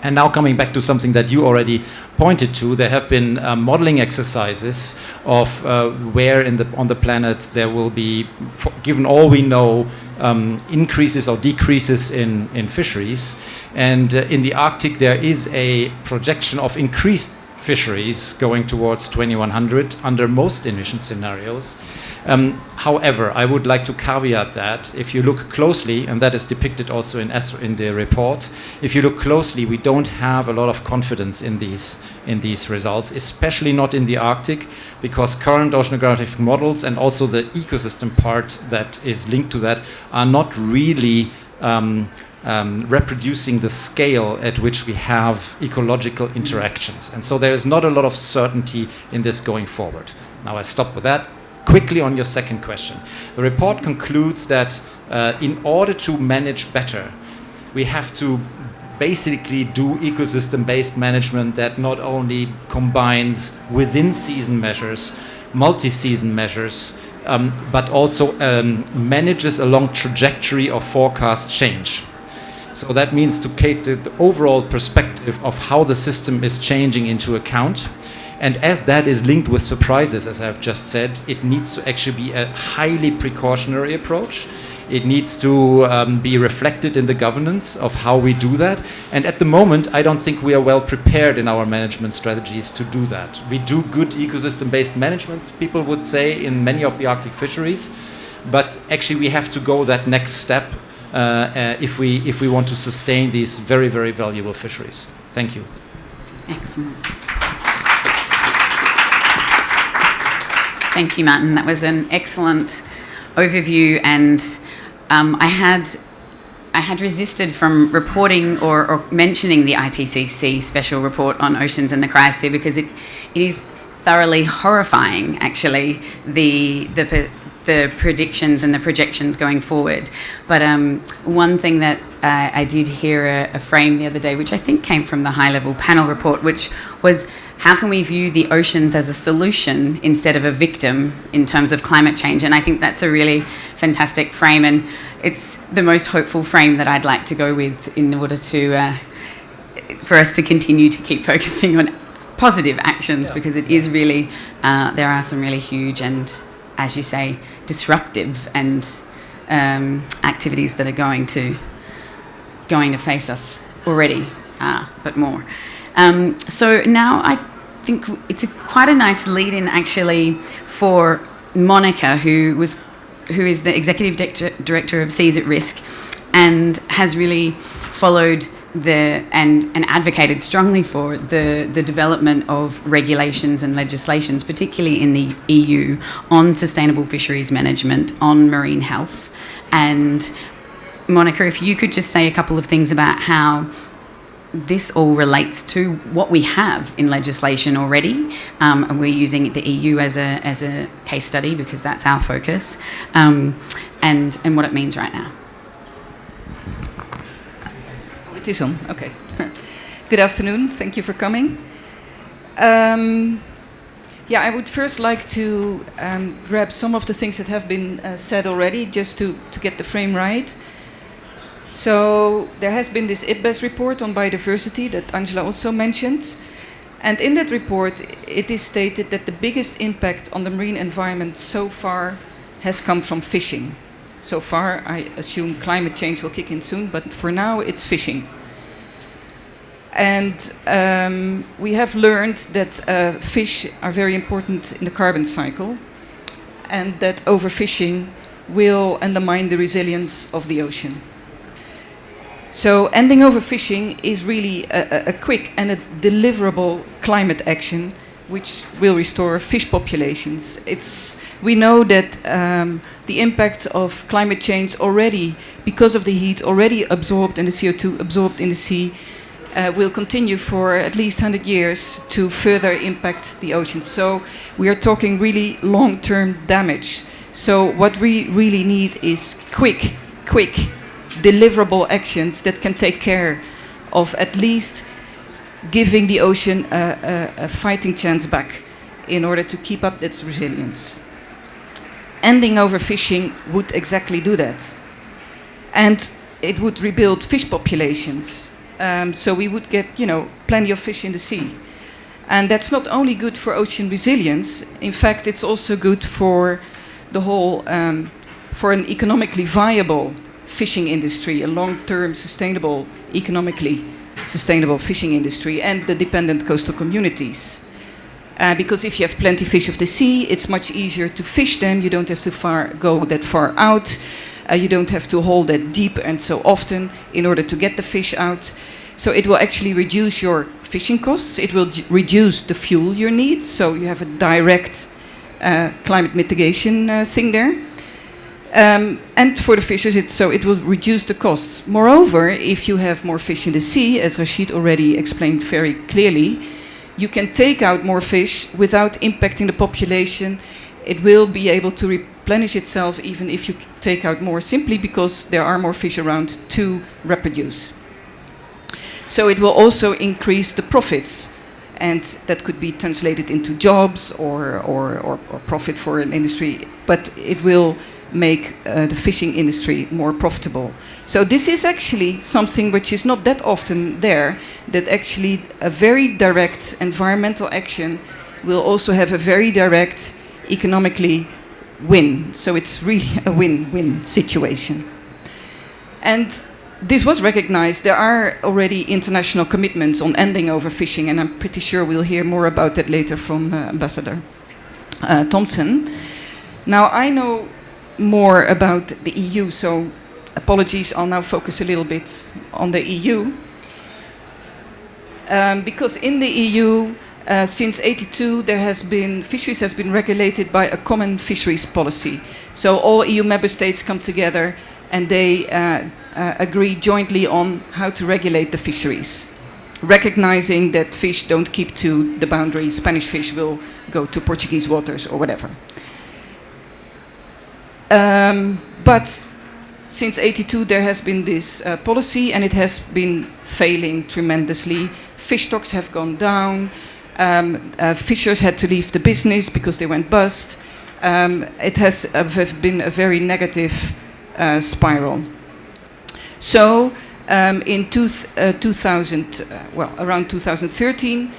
And now coming back to something that you already pointed to, there have been modeling exercises of where on the planet there will be, given all we know, increases or decreases in fisheries. And in the Arctic there is a projection of increased fisheries going towards 2100 under most emission scenarios. However, I would like to caveat that if you look closely, and that is depicted also in the report, if you look closely, we don't have a lot of confidence in these results, especially not in the Arctic, because current oceanographic models and also the ecosystem part that is linked to that are not really reproducing the scale at which we have ecological interactions. And so there is not a lot of certainty in this going forward. Now I stop with that. Quickly on your second question. The report concludes that in order to manage better, we have to basically do ecosystem-based management that not only combines within-season measures, multi-season measures, but also manages along trajectory of forecast change. So that means to take the overall perspective of how the system is changing into account. And as that is linked with surprises, as I've just said, it needs to actually be a highly precautionary approach. It needs to be reflected in the governance of how we do that. And at the moment, I don't think we are well prepared in our management strategies to do that. We do good ecosystem-based management, people would say, in many of the Arctic fisheries. But actually, we have to go that next step if we want to sustain these very, very valuable fisheries. Thank you. Excellent. Thank you, Martin. That was an excellent overview, and I had resisted from reporting or mentioning the IPCC special report on oceans and the cryosphere because it is thoroughly horrifying, actually, the predictions and the projections going forward. But one thing that I did hear a frame the other day, which I think came from the high-level panel report, which was, how can we view the oceans as a solution instead of a victim in terms of climate change? And I think that's a really fantastic frame, and it's the most hopeful frame that I'd like to go with in order to for us to continue to keep focusing on positive actions, because it is really, there are some really huge and, as you say, disruptive and activities that are going to face us already, but more. So now I think it's quite a nice lead-in, actually, for Monica, who is the executive director of Seas at Risk, and has really followed and advocated strongly for the development of regulations and legislations, particularly in the EU, on sustainable fisheries management, on marine health. And Monica, if you could just say a couple of things about how this all relates to what we have in legislation already, and we're using the EU as a case study because that's our focus, and what it means right now. It is on, okay. Good afternoon, thank you for coming. I would first like to grab some of the things that have been said already, just to get the frame right. So there has been this IPBES report on biodiversity that Angela also mentioned. And in that report, it is stated that the biggest impact on the marine environment so far has come from fishing. So far, I assume climate change will kick in soon, but for now, it's fishing. And we have learned that fish are very important in the carbon cycle, and that overfishing will undermine the resilience of the ocean. So ending overfishing is really a quick and a deliverable climate action which will restore fish populations. We know that the impact of climate change already, because of the heat already absorbed and the CO2 absorbed in the sea, will continue for at least 100 years to further impact the ocean. So we are talking really long-term damage. So what we really need is quick deliverable actions that can take care of at least giving the ocean a fighting chance back in order to keep up its resilience. Ending overfishing would exactly do that. And it would rebuild fish populations. So we would get, plenty of fish in the sea. And that's not only good for ocean resilience, in fact, it's also good for the whole, for an economically viable fishing industry, a long-term economically sustainable fishing industry, and the dependent coastal communities. Because if you have plenty of fish of the sea, it's much easier to fish them. You don't have to go that far out. You don't have to haul that deep and so often in order to get the fish out. So it will actually reduce your fishing costs. It will reduce the fuel you need. So you have a direct climate mitigation thing there. And for the fishers, it will reduce the costs. Moreover, if you have more fish in the sea, as Rashid already explained very clearly, you can take out more fish without impacting the population. It will be able to replenish itself even if you take out more, simply because there are more fish around to reproduce. So it will also increase the profits, and that could be translated into jobs or profit for an industry, but it will make the fishing industry more profitable. So this is actually something which is not that often there, that actually a very direct environmental action will also have a very direct economically win. So it's really a win-win situation. And this was recognized. There are already international commitments on ending overfishing, and I'm pretty sure we'll hear more about that later from Ambassador Thompson. Now, I know more about the EU, so apologies, I'll now focus a little bit on the EU. Because in the EU, since '82, fisheries has been regulated by a common fisheries policy. So all EU member states come together and they agree jointly on how to regulate the fisheries, recognizing that fish don't keep to the boundaries. Spanish fish will go to Portuguese waters or whatever. But since '82, there has been this policy, and it has been failing tremendously. Fish stocks have gone down. Fishers had to leave the business because they went bust. It has been a very negative spiral. So in 2000, around 2013,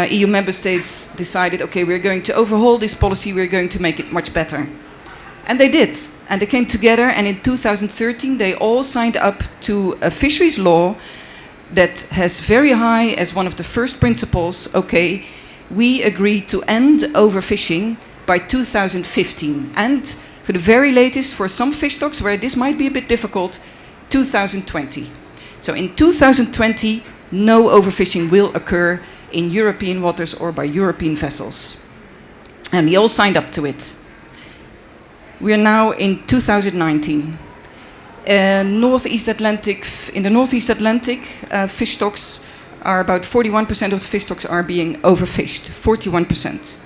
EU member states decided, okay, we're going to overhaul this policy, we're going to make it much better. And they did. And they came together, and in 2013 they all signed up to a fisheries law that has very high as one of the first principles, okay, we agree to end overfishing by 2015. And for the very latest, for some fish stocks where this might be a bit difficult, 2020. So in 2020, no overfishing will occur in European waters or by European vessels. And we all signed up to it. We are now in 2019. In the Northeast Atlantic, fish stocks are about 41% of the fish stocks are being overfished, 41%.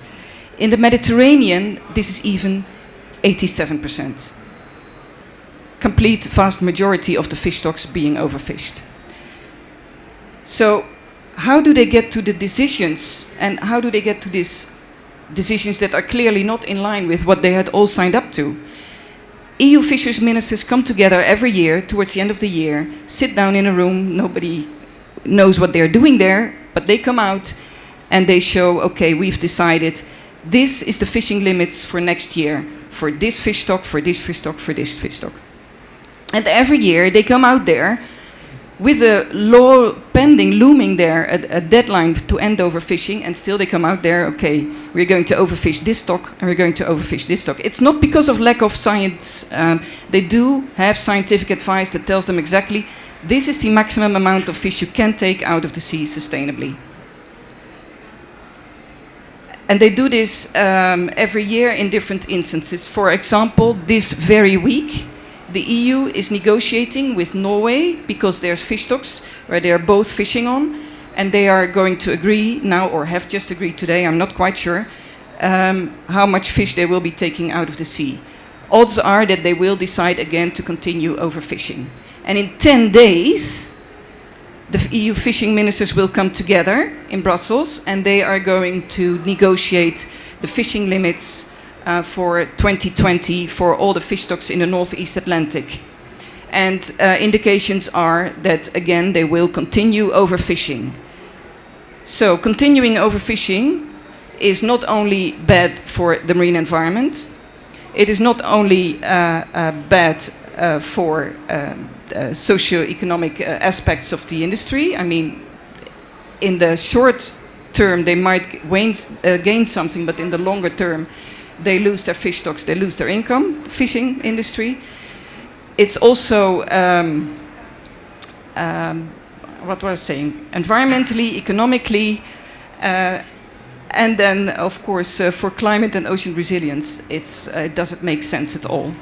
In the Mediterranean, this is even 87%. Complete vast majority of the fish stocks being overfished. So how do they get to the decisions, and how do they get to these decisions that are clearly not in line with what they had all signed up to? EU fisheries ministers come together every year, towards the end of the year, sit down in a room, nobody knows what they're doing there, but they come out and they show, okay, we've decided this is the fishing limits for next year, for this fish stock, for this fish stock, for this fish stock. And every year they come out there with a law pending, looming there, a deadline to end overfishing, and still they come out there, okay, we're going to overfish this stock, and we're going to overfish this stock. It's not because of lack of science. They do have scientific advice that tells them exactly, this is the maximum amount of fish you can take out of the sea sustainably. And they do this every year in different instances. For example, this very week, the EU is negotiating with Norway because there's fish stocks where they are both fishing on, and they are going to agree now, or have just agreed today, I'm not quite sure, how much fish they will be taking out of the sea. Odds are that they will decide again to continue overfishing. And in 10 days, the EU fishing ministers will come together in Brussels, and they are going to negotiate the fishing limits for 2020 for all the fish stocks in the Northeast Atlantic. And indications are that, again, they will continue overfishing. So continuing overfishing is not only bad for the marine environment, it is not only bad for socio-economic aspects of the industry. I mean, in the short term they might gain something, but in the longer term they lose their fish stocks, they lose their income, fishing industry. It's also, what was I saying, environmentally, economically, and then, of course, for climate and ocean resilience, it doesn't make sense at all.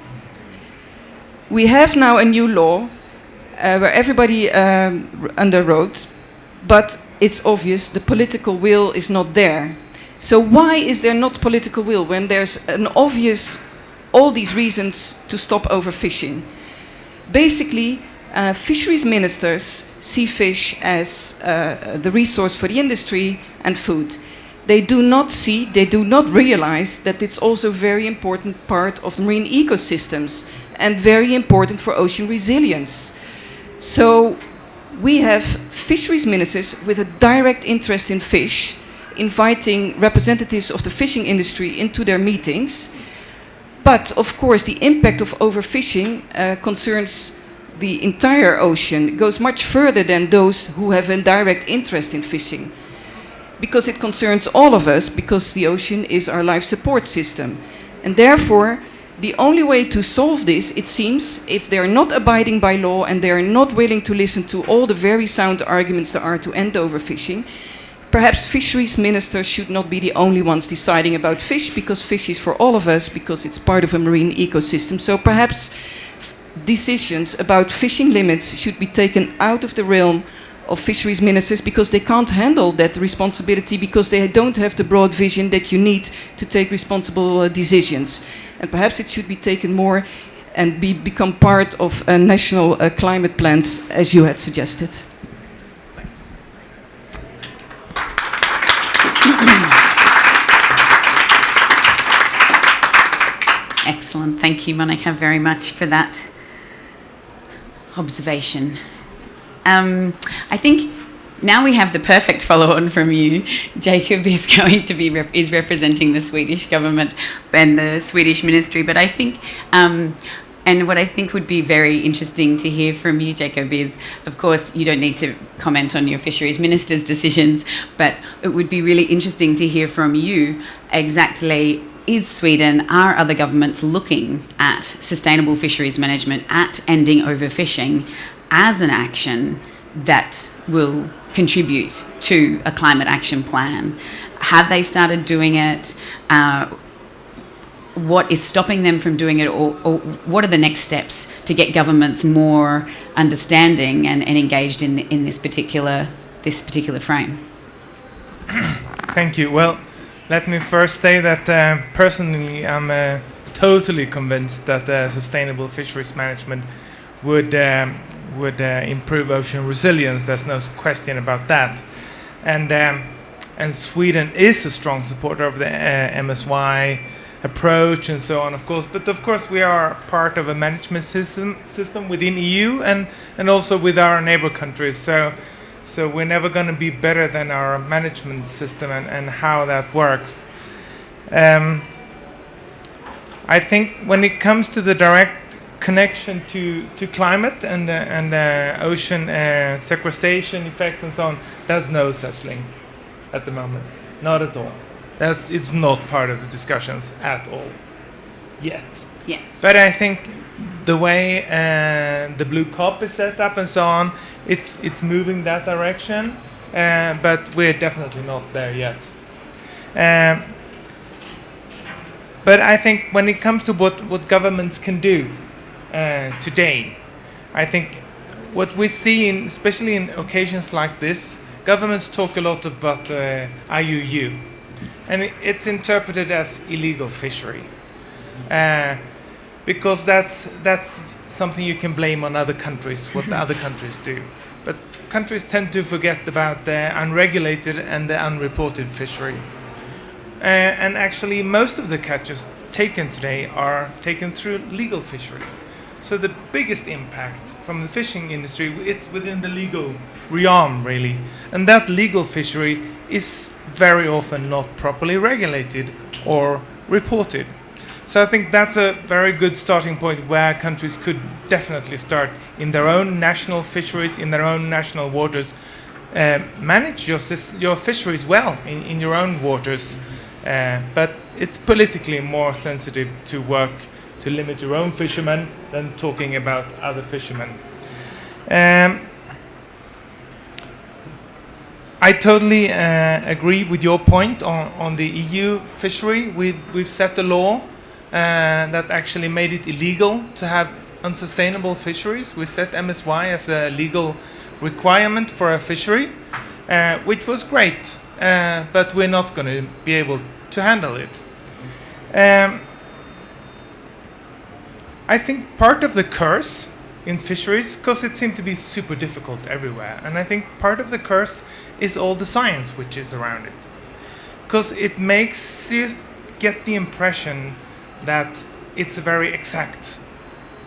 We have now a new law where everybody underwrote, but it's obvious the political will is not there. So why is there not political will when there's an obvious, all these reasons to stop overfishing? Basically, fisheries ministers see fish as the resource for the industry and food. They do not see, they do not realize that it's also a very important part of the marine ecosystems and very important for ocean resilience. So we have fisheries ministers with a direct interest in fish, inviting representatives of the fishing industry into their meetings. But of course, the impact of overfishing concerns the entire ocean. It goes much further than those who have a direct interest in fishing, because it concerns all of us, because the ocean is our life support system. And therefore, the only way to solve this, it seems, if they are not abiding by law and they are not willing to listen to all the very sound arguments there are to end overfishing, perhaps fisheries ministers should not be the only ones deciding about fish, because fish is for all of us, because it's part of a marine ecosystem. So perhaps decisions about fishing limits should be taken out of the realm of fisheries ministers, because they can't handle that responsibility, because they don't have the broad vision that you need to take responsible decisions. And perhaps it should be taken more and become part of national climate plans, as you had suggested. Excellent. Thank you, Monica, very much for that observation. I think now we have the perfect follow-on from you. Jacob is going to be is representing the Swedish government and the Swedish ministry. But I think, and what I think would be very interesting to hear from you, Jacob, is, of course, you don't need to comment on your fisheries minister's decisions, but it would be really interesting to hear from you exactly, is Sweden, are other governments looking at sustainable fisheries management, at ending overfishing as an action that will contribute to a climate action plan? Have they started doing it? What is stopping them from doing it, or what are the next steps to get governments more understanding and engaged in this particular frame? Thank you. Well, let me first say that personally I'm totally convinced that sustainable fisheries management would improve ocean resilience. There's no question about that. And Sweden is a strong supporter of the MSY approach and so on, of course. But of course we are part of a management system within EU and also with our neighbor countries. So we're never going to be better than our management system and how that works. I think when it comes to the direct connection to climate and ocean sequestration effects and so on, there's no such link at the moment. Not at all. It's not part of the discussions at all yet. Yeah. But I think the way the Blue COP is set up and so on, it's moving that direction, but we're definitely not there yet. But I think when it comes to what governments can do today, I think what we see, especially in occasions like this, governments talk a lot about IUU, and it's interpreted as illegal fishery, because that's something you can blame on other countries, what the other countries do. But countries tend to forget about the unregulated and the unreported fishery. And actually most of the catches taken today are taken through legal fishery. So the biggest impact from the fishing industry, it's within the legal realm, really. And that legal fishery is very often not properly regulated or reported. So I think that's a very good starting point where countries could definitely start in their own national fisheries, in their own national waters. Manage your fisheries well in your own waters. But it's politically more sensitive to work to limit your own fishermen than talking about other fishermen. I totally agree with your point on the EU fishery. We've set a law that actually made it illegal to have unsustainable fisheries. We set MSY as a legal requirement for a fishery, which was great, but we're not going to be able to handle it. I think part of the curse in fisheries, because it seemed to be super difficult everywhere, and I think part of the curse is all the science which is around it, because it makes you get the impression that it's a very exact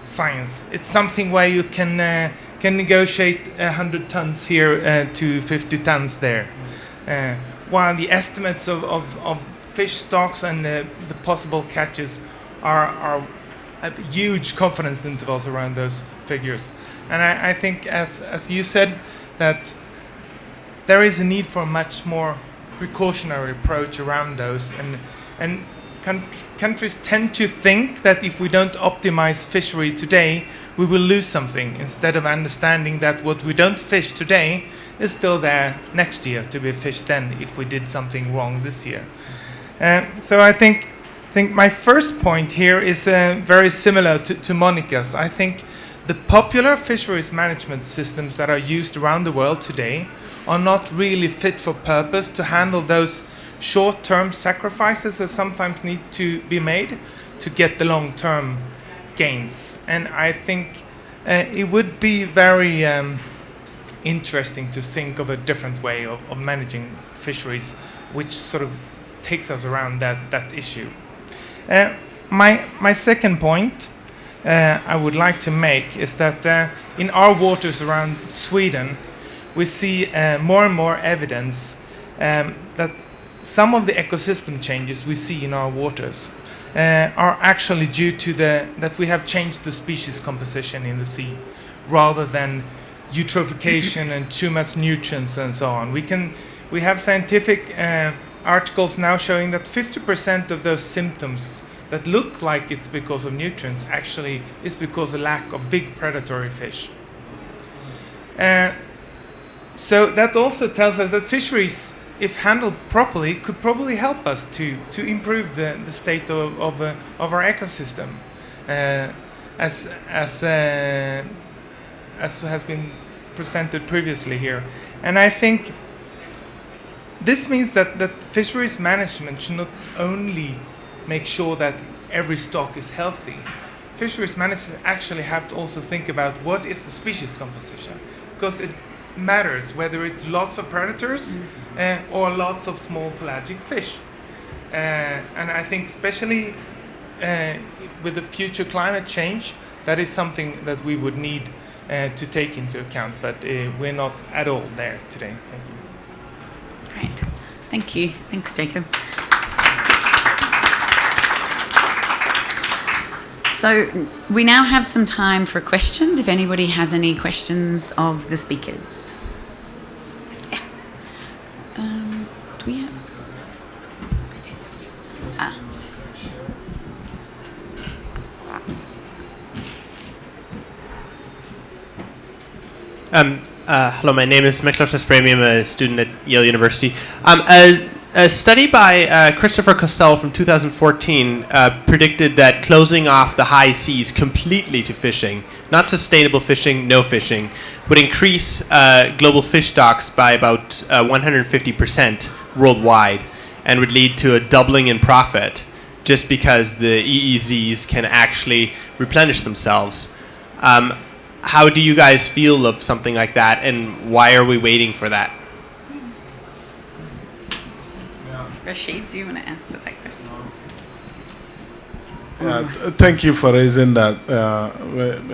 science. It's something where you can negotiate 100 tons here to 50 tons there. while the estimates of fish stocks and the possible catches are have huge confidence intervals around those figures. And I think, as you said, that there is a need for a much more precautionary approach around those. And countries tend to think that if we don't optimize fishery today, we will lose something, instead of understanding that what we don't fish today is still there next year to be fished then if we did something wrong this year. So I think my first point here is very similar to Monica's. I think the popular fisheries management systems that are used around the world today are not really fit for purpose to handle those short-term sacrifices that sometimes need to be made to get the long-term gains. And I think it would be very interesting to think of a different way of managing fisheries, which sort of takes us around that issue. My second point I would like to make is that in our waters around Sweden, we see more and more evidence that some of the ecosystem changes we see in our waters are actually due to that we have changed the species composition in the sea, rather than eutrophication and too much nutrients and so on. We have scientific articles now showing that 50% of those symptoms that look like it's because of nutrients actually is because of lack of big predatory fish. So that also tells us that fisheries, if handled properly, could probably help us to improve the state of our ecosystem, as has been presented previously here. And I think this means that fisheries management should not only make sure that every stock is healthy. Fisheries managers actually have to also think about what is the species composition, because it matters whether it's lots of predators or lots of small pelagic fish. And I think especially with the future climate change, that is something that we would need to take into account, but we're not at all there today. Thank you. Great. Thank you. Thanks, Jacob. So we now have some time for questions, if anybody has any questions of the speakers. Yes. Do we have? Hello, my name is Miklos Espremi. I'm a student at Yale University. A study by Christopher Costello from 2014 predicted that closing off the high seas completely to fishing, not sustainable fishing, no fishing, would increase global fish stocks by about 150% worldwide, and would lead to a doubling in profit, just because the EEZs can actually replenish themselves. How do you guys feel of something like that, and why are we waiting for that? Rashid, do you want to answer that question? Thank you for raising that.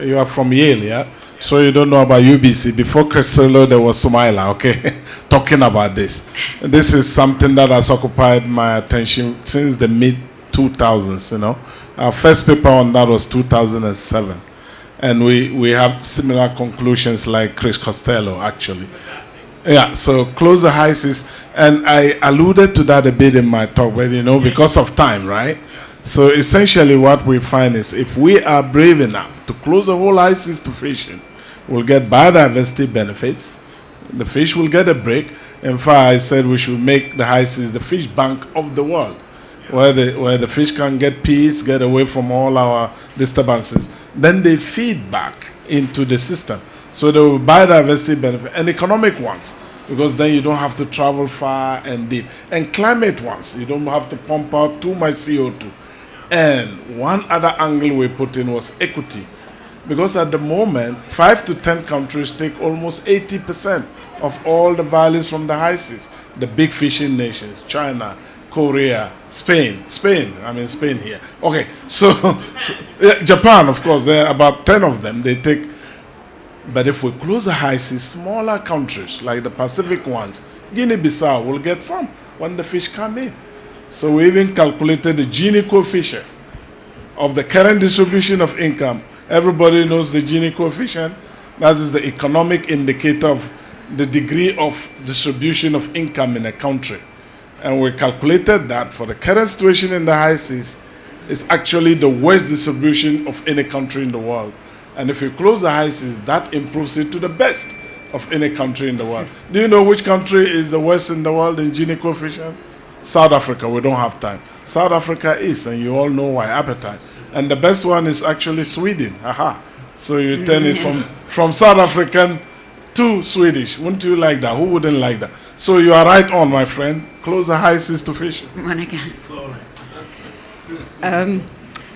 You are from Yale, yeah? So you don't know about UBC. Before Costello, there was Sumalla, okay? Talking about this. This is something that has occupied my attention since the mid-2000s, you know. Our first paper on that was 2007. And we have similar conclusions like Chris Costello, actually. Yeah, so close the high seas. And I alluded to that a bit in my talk, but you know, because of time, right? So essentially what we find is if we are brave enough to close the whole high seas to fishing, we'll get biodiversity benefits. The fish will get a break. In fact, I said we should make the high seas the fish bank of the world, where the fish can get peace, get away from all our disturbances. Then they feed back into the system. So there will be biodiversity benefit and economic ones, because then you don't have to travel far and deep. And climate ones, you don't have to pump out too much CO2. And one other angle we put in was equity. Because at the moment, 5 to 10 countries take almost 80% of all the values from the high seas. The big fishing nations, China, Korea, Spain here. Okay, so Japan, of course, there are about 10 of them. They take. But if we close the high seas, smaller countries like the Pacific ones, Guinea-Bissau will get some. when the fish come in. So we even calculated the Gini coefficient of the current distribution of income. Everybody knows the Gini coefficient. That is the economic indicator of the degree of distribution of income in a country. And we calculated that for the current situation in the high seas, it's actually the worst distribution of any country in the world. And if you close the high seas, that improves it to the best of any country in the world. Do you know which country is the worst in the world in Gini coefficient? South Africa. We don't have time. South Africa is, and you all know why, appetite. And the best one is actually Sweden. Aha. So you turn it from South African to Swedish. Wouldn't you like that? Who wouldn't like that? So you are right on, my friend. Close the high seas to fishing.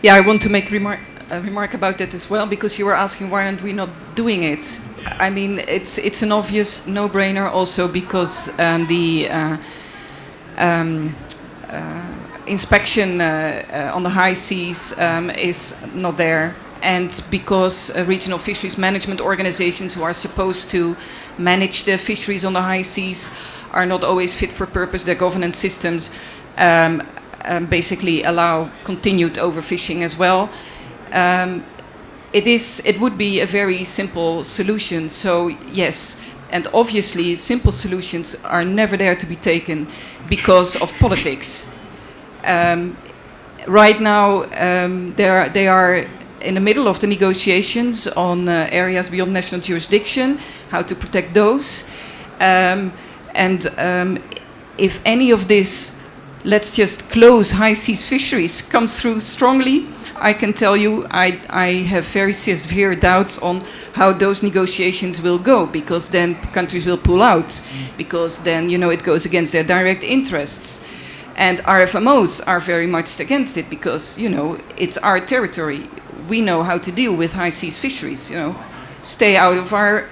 Yeah, I want to make a remark about that as well, because you were asking why aren't we not doing it. I mean, it's an obvious no-brainer also because the inspection on the high seas is not there, and because regional fisheries management organizations who are supposed to manage the fisheries on the high seas are not always fit for purpose. Their governance systems basically allow continued overfishing as well. It would be a very simple solution. So yes, and obviously simple solutions are never there to be taken because of politics. Right now, they are in the middle of the negotiations on areas beyond national jurisdiction, how to protect those. If any of this, let's just close high seas fisheries, comes through strongly, I can tell you I have very severe doubts on how those negotiations will go, because then countries will pull out, because then, you know, it goes against their direct interests. And RFMOs are very much against it because, you know, it's our territory. We know how to deal with high seas fisheries, you know, stay out of our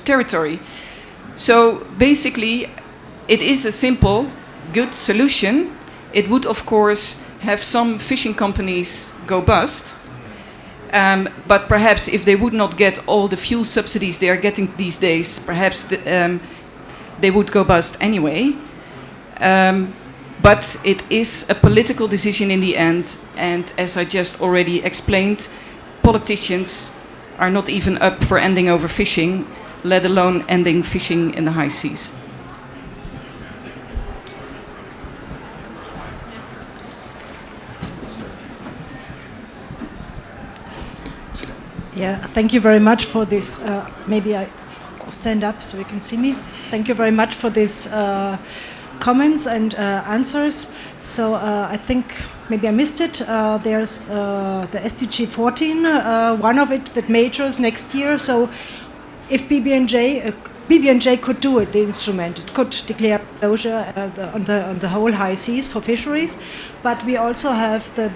territory. So basically, it is a simple, good solution. It would, of course, have some fishing companies go bust. But perhaps if they would not get all the fuel subsidies they are getting these days, perhaps they would go bust anyway. But it is a political decision in the end, and as I just already explained, politicians are not even up for ending overfishing, let alone ending fishing in the high seas. Yeah, thank you very much for this. Maybe I stand up so you can see me. Thank you very much for this comments and answers. So I think maybe I missed it. There's the SDG 14, one of it that matures next year. So if BBNJ could do it, the instrument, it could declare closure on the whole high seas for fisheries, but we also have the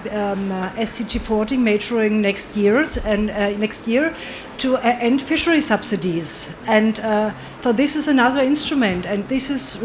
SDG 14 maturing next year to end fishery subsidies, and so this is another instrument, and this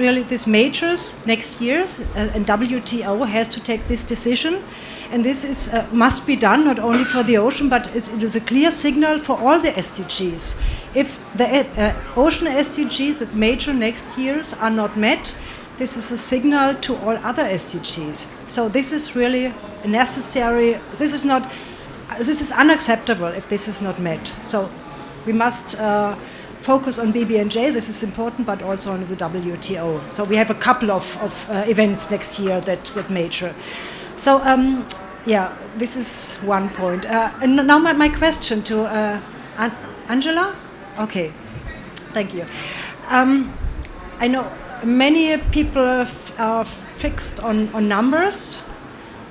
matures next year, and WTO has to take this decision. And this must be done not only for the ocean, but it is a clear signal for all the SDGs. If the ocean SDGs that mature next years are not met, this is a signal to all other SDGs. So this is really necessary. This is unacceptable if this is not met. So we must focus on BBNJ. This is important, but also on the WTO. So we have a couple of events next year that mature. So, yeah, this is one point. And now my question to Angela. Okay, thank you. I know many people are fixed on numbers,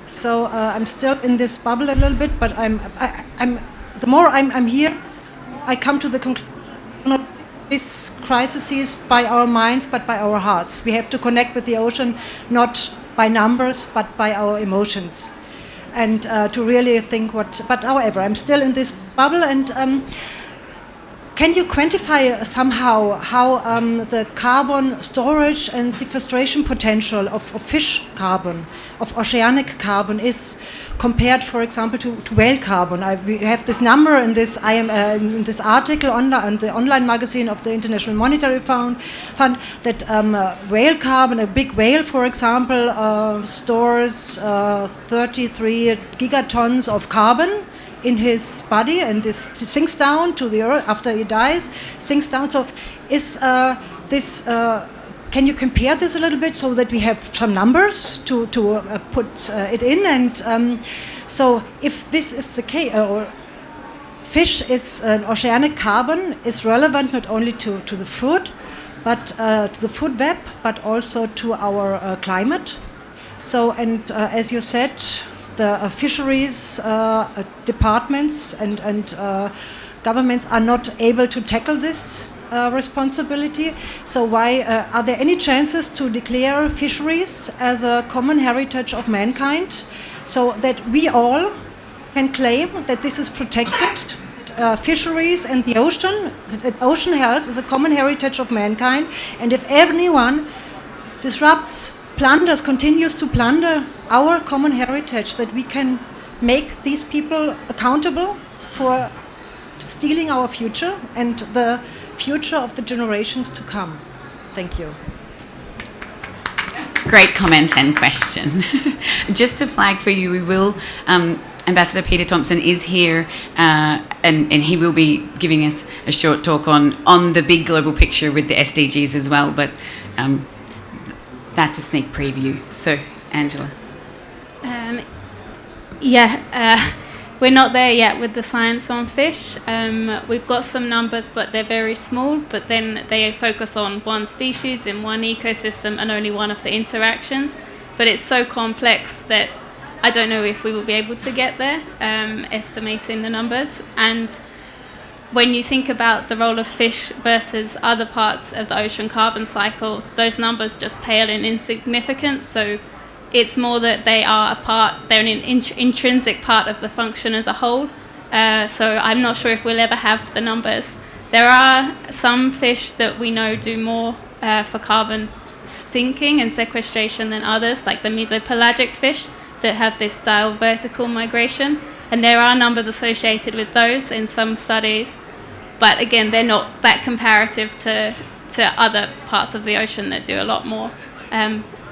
so I'm still in this bubble a little bit. But the more I'm here, I come to the conclusion this crisis is by our minds, but by our hearts. We have to connect with the ocean, not by numbers, but by our emotions, and to really think but however, I'm still in this bubble, and can you quantify somehow how the carbon storage and sequestration potential of fish carbon, of oceanic carbon, is compared, for example, to whale carbon? We have this number in this in this article on the online magazine of the International Monetary Fund that whale carbon, a big whale, for example, stores 33 gigatons of carbon in his body, and this sinks down to the earth after he dies, sinks down. So is this, can you compare this a little bit so that we have some numbers to put it in? And so if this is the case, or fish is an oceanic carbon is relevant not only to the food, but to the food web, but also to our climate. So, and as you said, the fisheries departments and governments are not able to tackle this responsibility. So why are there any chances to declare fisheries as a common heritage of mankind, so that we all can claim that this is protected? Fisheries and the ocean health is a common heritage of mankind, and if anyone disrupts, plunders, continues to plunder our common heritage, that we can make these people accountable for stealing our future and the future of the generations to come. Thank you. Great comment and question. Just to flag for you, we will, Ambassador Peter Thompson is here, and he will be giving us a short talk on the big global picture with the SDGs as well, but that's a sneak preview. So, Angela. We're not there yet with the science on fish. We've got some numbers, but they're very small, but then they focus on one species in one ecosystem and only one of the interactions. But it's so complex that I don't know if we will be able to get there, estimating the numbers. And when you think about the role of fish versus other parts of the ocean carbon cycle, those numbers just pale in insignificance. So it's more that they are they're an intrinsic part of the function as a whole. So I'm not sure if we'll ever have the numbers. There are some fish that we know do more for carbon sinking and sequestration than others, like the mesopelagic fish that have this style vertical migration. And there are numbers associated with those in some studies. But again, they're not that comparative to other parts of the ocean that do a lot more.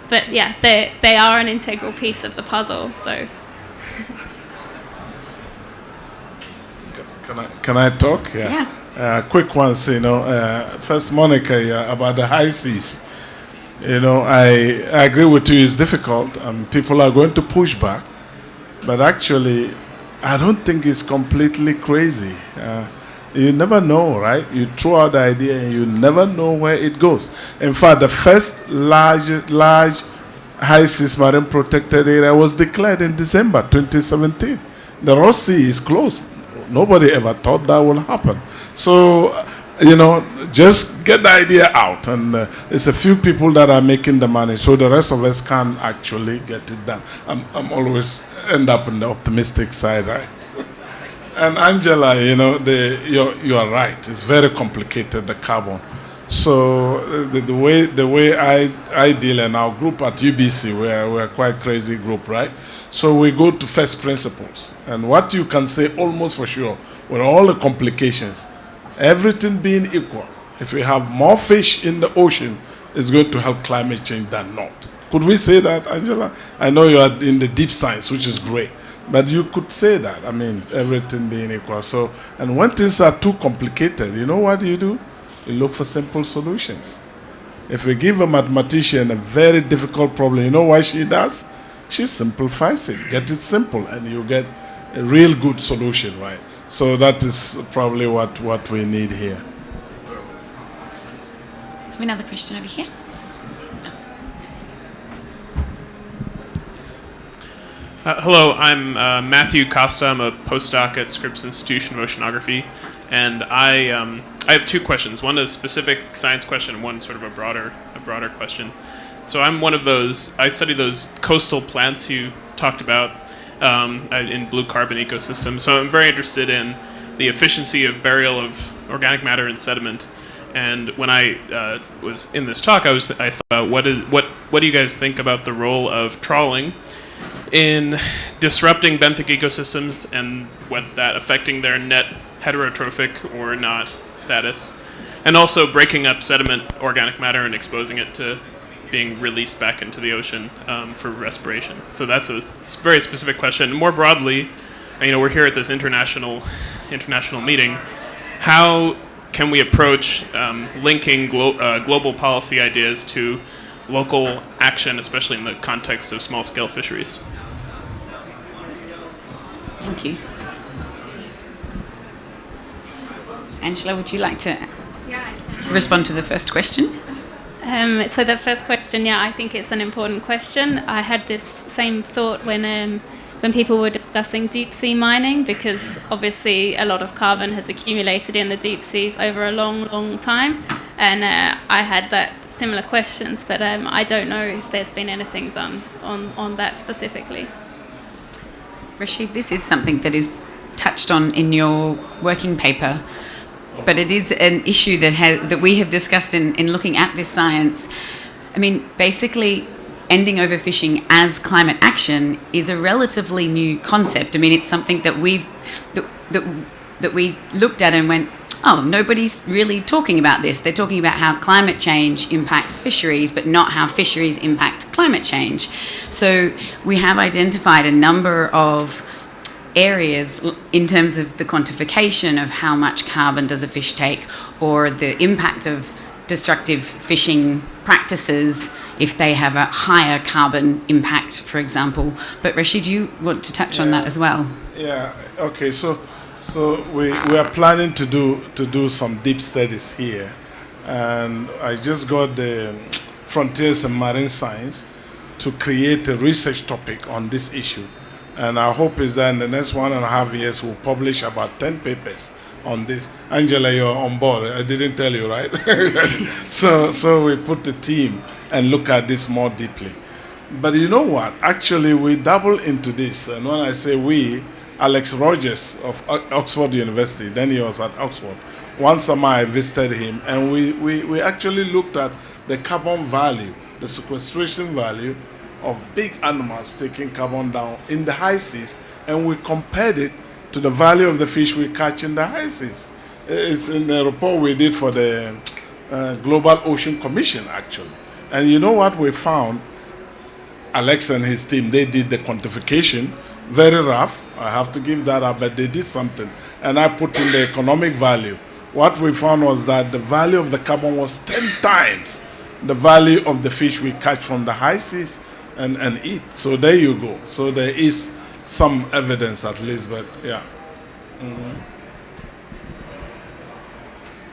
But yeah, they are an integral piece of the puzzle. So, can I talk? Yeah. Quick ones, first, Monica, about the high seas. I agree with you. It's difficult. People are going to push back, but actually, I don't think it's completely crazy. You never know, right? You throw out the idea and you never know where it goes. In fact, the first large high seas marine protected area was declared in December 2017. The Ross Sea is closed. Nobody ever thought that would happen. So, just get the idea out. And it's a few people that are making the money, so the rest of us can actually get it done. I'm always end up on the optimistic side, right? And Angela, you are right. It's very complicated, the carbon. So the way I deal in our group at UBC, we're quite crazy group, right? So we go to first principles. And what you can say almost for sure, with all the complications, everything being equal, if we have more fish in the ocean, it's going to help climate change than not. Could we say that, Angela? I know you are in the deep science, which is great. But you could say that, everything being equal. So, and when things are too complicated, you know what you do? You look for simple solutions. If we give a mathematician a very difficult problem, you know what she does? She simplifies it, get it simple, and you get a real good solution, right? So that is probably what we need here. Have another question over here. Hello, I'm Matthew Costa. I'm a postdoc at Scripps Institution of Oceanography, and I have two questions. One a specific science question, and one sort of a broader question. So I'm one of those. I study those coastal plants you talked about in blue carbon ecosystems. So I'm very interested in the efficiency of burial of organic matter and sediment. And when I was in this talk, I thought, what do you guys think about the role of trawling in disrupting benthic ecosystems and what that affecting their net heterotrophic or not status, and also breaking up sediment organic matter and exposing it to being released back into the ocean for respiration. So that's a very specific question. More broadly, we're here at this international meeting. How can we approach linking global policy ideas to local action, especially in the context of small-scale fisheries? Thank you. Angela, would you like to respond to the first question? So the first question, I think it's an important question. I had this same thought when people were discussing deep sea mining, because obviously a lot of carbon has accumulated in the deep seas over a long, long time. And I had that similar questions, but I don't know if there's been anything done on that specifically. Rashid, this is something that is touched on in your working paper, but it is an issue that we have discussed in looking at this science. I mean, basically, ending overfishing as climate action is a relatively new concept. I mean, it's something that we looked at and went, oh, nobody's really talking about this. They're talking about how climate change impacts fisheries, but not how fisheries impact climate change. So we have identified a number of areas in terms of the quantification of how much carbon does a fish take, or the impact of destructive fishing practices if they have a higher carbon impact, for example. But Rashid, you want to touch on that as well? Yeah. Okay. So we are planning to do some deep studies here, and I just got the Frontiers in Marine Science to create a research topic on this issue. And our hope is that in the next 1.5 years, we'll publish about 10 papers on this. Angela, you're on board. I didn't tell you, right? So we put the team and look at this more deeply. But you know what? Actually, we double into this. And when I say we, Alex Rogers of Oxford University, then he was at Oxford. One summer I visited him, and we actually looked at the carbon value, the sequestration value of big animals taking carbon down in the high seas, and we compared it to the value of the fish we catch in the high seas. It's in the report we did for the Global Ocean Commission, actually. And you know what we found? Alex and his team, they did the quantification, very rough, I have to give that up, but they did something. And I put in the economic value. What we found was that the value of the carbon was 10 times the value of the fish we catch from the high seas and eat. So there you go. So there is some evidence at least, but yeah. Mm-hmm.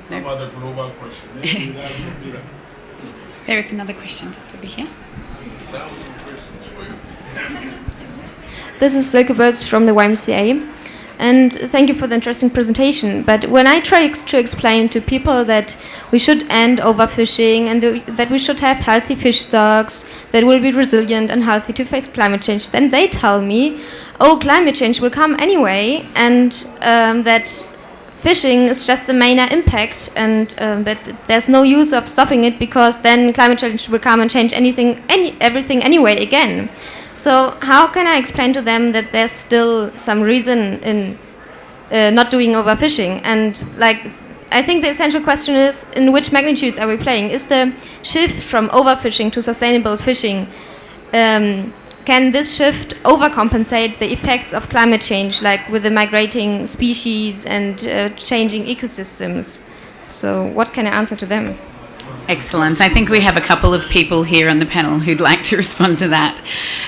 How about the global question? There is another question just over here. This is Silke Bölz from the YMCA, and thank you for the interesting presentation. But when I try to explain to people that we should end overfishing and that we should have healthy fish stocks that will be resilient and healthy to face climate change, then they tell me, oh, climate change will come anyway, and that fishing is just a minor impact, and that there's no use of stopping it because then climate change will come and change everything anyway again. So how can I explain to them that there's still some reason in not doing overfishing? And I think the essential question is, in which magnitudes are we playing? Is the shift from overfishing to sustainable fishing, can this shift overcompensate the effects of climate change, like with the migrating species and changing ecosystems? So what can I answer to them? Excellent. I think we have a couple of people here on the panel who'd like to respond to that.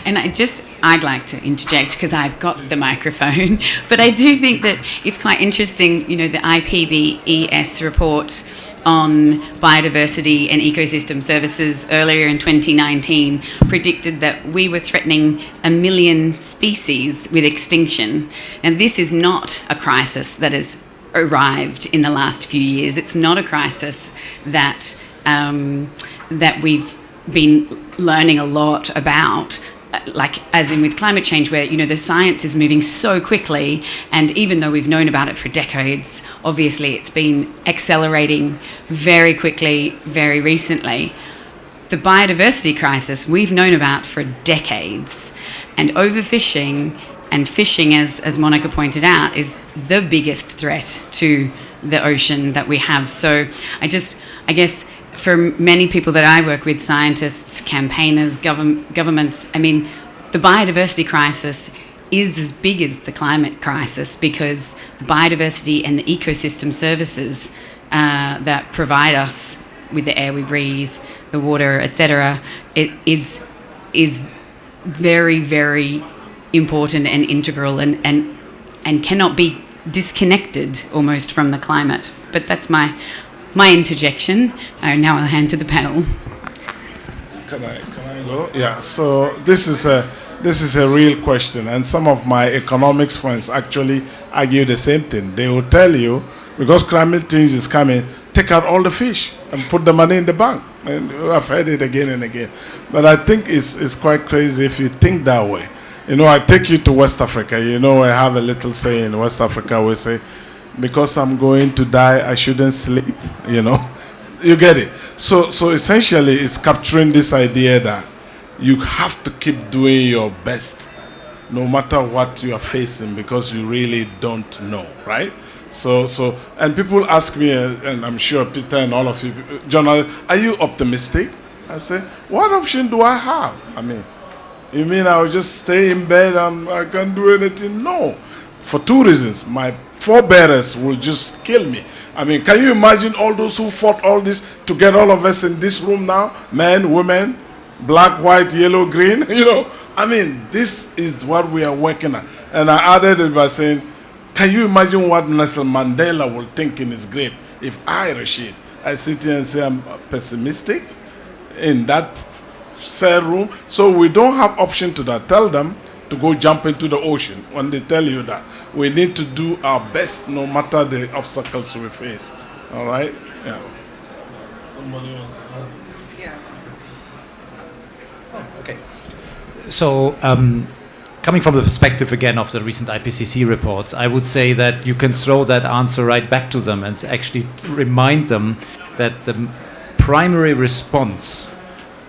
And I'd like to interject because I've got the microphone. But I do think that it's quite interesting, the IPBES report on biodiversity and ecosystem services earlier in 2019 predicted that we were threatening 1 million species with extinction. And this is not a crisis that has arrived in the last few years. It's not a crisis that we've been learning a lot about like as in with climate change, where the science is moving so quickly, and even though we've known about it for decades, obviously it's been accelerating very quickly, very recently. The biodiversity crisis we've known about for decades, and overfishing and fishing, as Monica pointed out, is the biggest threat to the ocean that we have. So I guess for many people that I work with, scientists, campaigners, governments, I mean, the biodiversity crisis is as big as the climate crisis, because the biodiversity and the ecosystem services that provide us with the air we breathe, the water, etc., it is very, very important and integral, and cannot be disconnected almost from the climate. But that's my interjection. Now I'll hand to the panel. Can I go? Yeah. So this is a real question, and some of my economics friends actually argue the same thing. They will tell you, because climate change is coming, take out all the fish and put the money in the bank. And I've heard it again and again. But I think it's quite crazy if you think that way. I take you to West Africa. I have a little saying in West Africa. We say, because I'm going to die, I shouldn't sleep. You get it. So essentially, it's capturing this idea that you have to keep doing your best, no matter what you are facing, because you really don't know, right? So, and people ask me, and I'm sure Peter and all of you, journalists, are you optimistic? I say, what option do I have? I mean, you mean I'll just stay in bed and I can't do anything? No. For two reasons. My forebearers will just kill me. I mean, can you imagine all those who fought all this to get all of us in this room now? Men, women, black, white, yellow, green, I mean, this is what we are working at. And I added it by saying, can you imagine what Nelson Mandela will think in his grave if I, Rashid, I sit here and say I'm pessimistic in that cell room? So we don't have option to that. Tell them to go jump into the ocean when they tell you that. We need to do our best no matter the obstacles we face. All right? Yeah. Somebody wants to go? Yeah. Oh, okay. So, coming from the perspective again of the recent IPCC reports, I would say that you can throw that answer right back to them and actually remind them that the primary response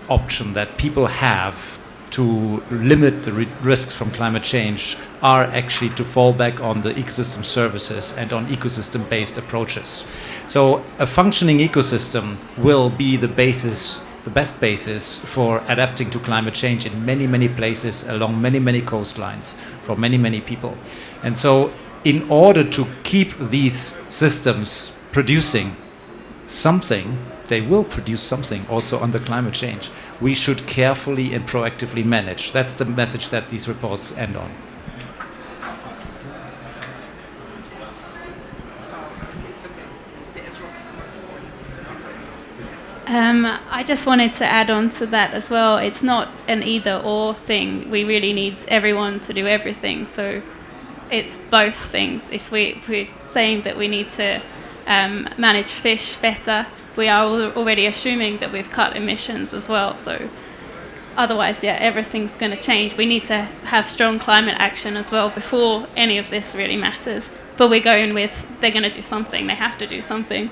option that people have to limit the risks from climate change are actually to fall back on the ecosystem services and on ecosystem-based approaches. So a functioning ecosystem will be the best basis for adapting to climate change in many, many places along many, many coastlines for many, many people. And so in order to keep these systems producing something, they will produce something also under climate change. We should carefully and proactively manage. That's the message that these reports end on. I just wanted to add on to that as well. It's not an either or thing. We really need everyone to do everything. So it's both things. If we're saying that we need to manage fish better, we are already assuming that we've cut emissions as well. So otherwise, everything's going to change. We need to have strong climate action as well before any of this really matters. But we're going with, they're going to do something. They have to do something.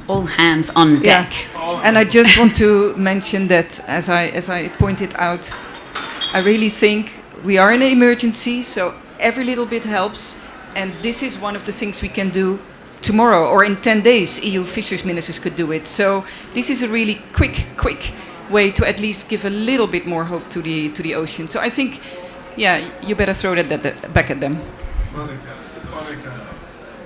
All hands on deck. Yeah. And I just want to mention that, as I pointed out, I really think we are in an emergency, so every little bit helps. And this is one of the things we can do tomorrow, or in 10 days, EU fisheries ministers could do it. So this is a really quick way to at least give a little bit more hope to the ocean. So I think, you better throw that back at them. Monica,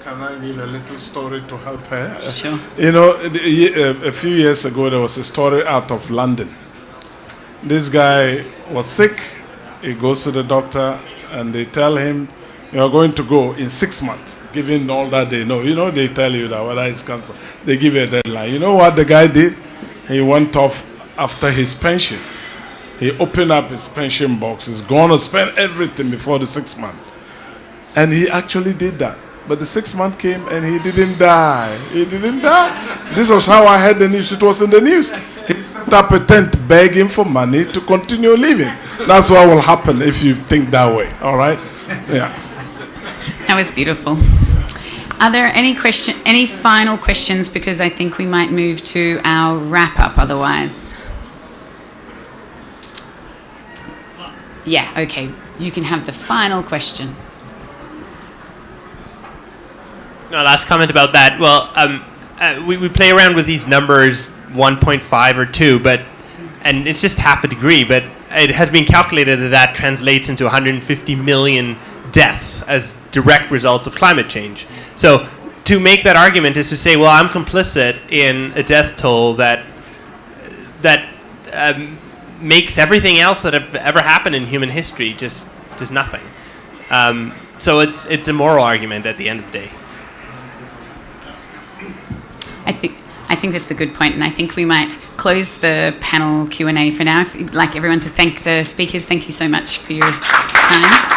can I give a little story to help her? Sure. A few years ago, there was a story out of London. This guy was sick. He goes to the doctor, and they tell him, you are going to go in 6 months, given all that they know. They tell you that whether it's cancer. They give you a deadline. You know what the guy did? He went off after his pension. He opened up his pension box. He's going to spend everything before the 6 months. And he actually did that. But the 6 month came and he didn't die. He didn't die. This was how I heard the news. It was in the news. he set up a tent begging for money to continue living. That's what will happen if you think that way. All right? Yeah. That was beautiful. Are there any final questions? Because I think we might move to our wrap up otherwise. Yeah, okay. You can have the final question. No, last comment about that. Well, we play around with these numbers, 1.5 or 2, and it's just half a degree, but it has been calculated that translates into 150 million deaths as direct results of climate change. So to make that argument is to say, well, I'm complicit in a death toll that makes everything else that have ever happened in human history just nothing. So it's a moral argument at the end of the day. I think that's a good point, and I think we might close the panel Q&A for now. If you'd like everyone to thank the speakers, thank you so much for your time.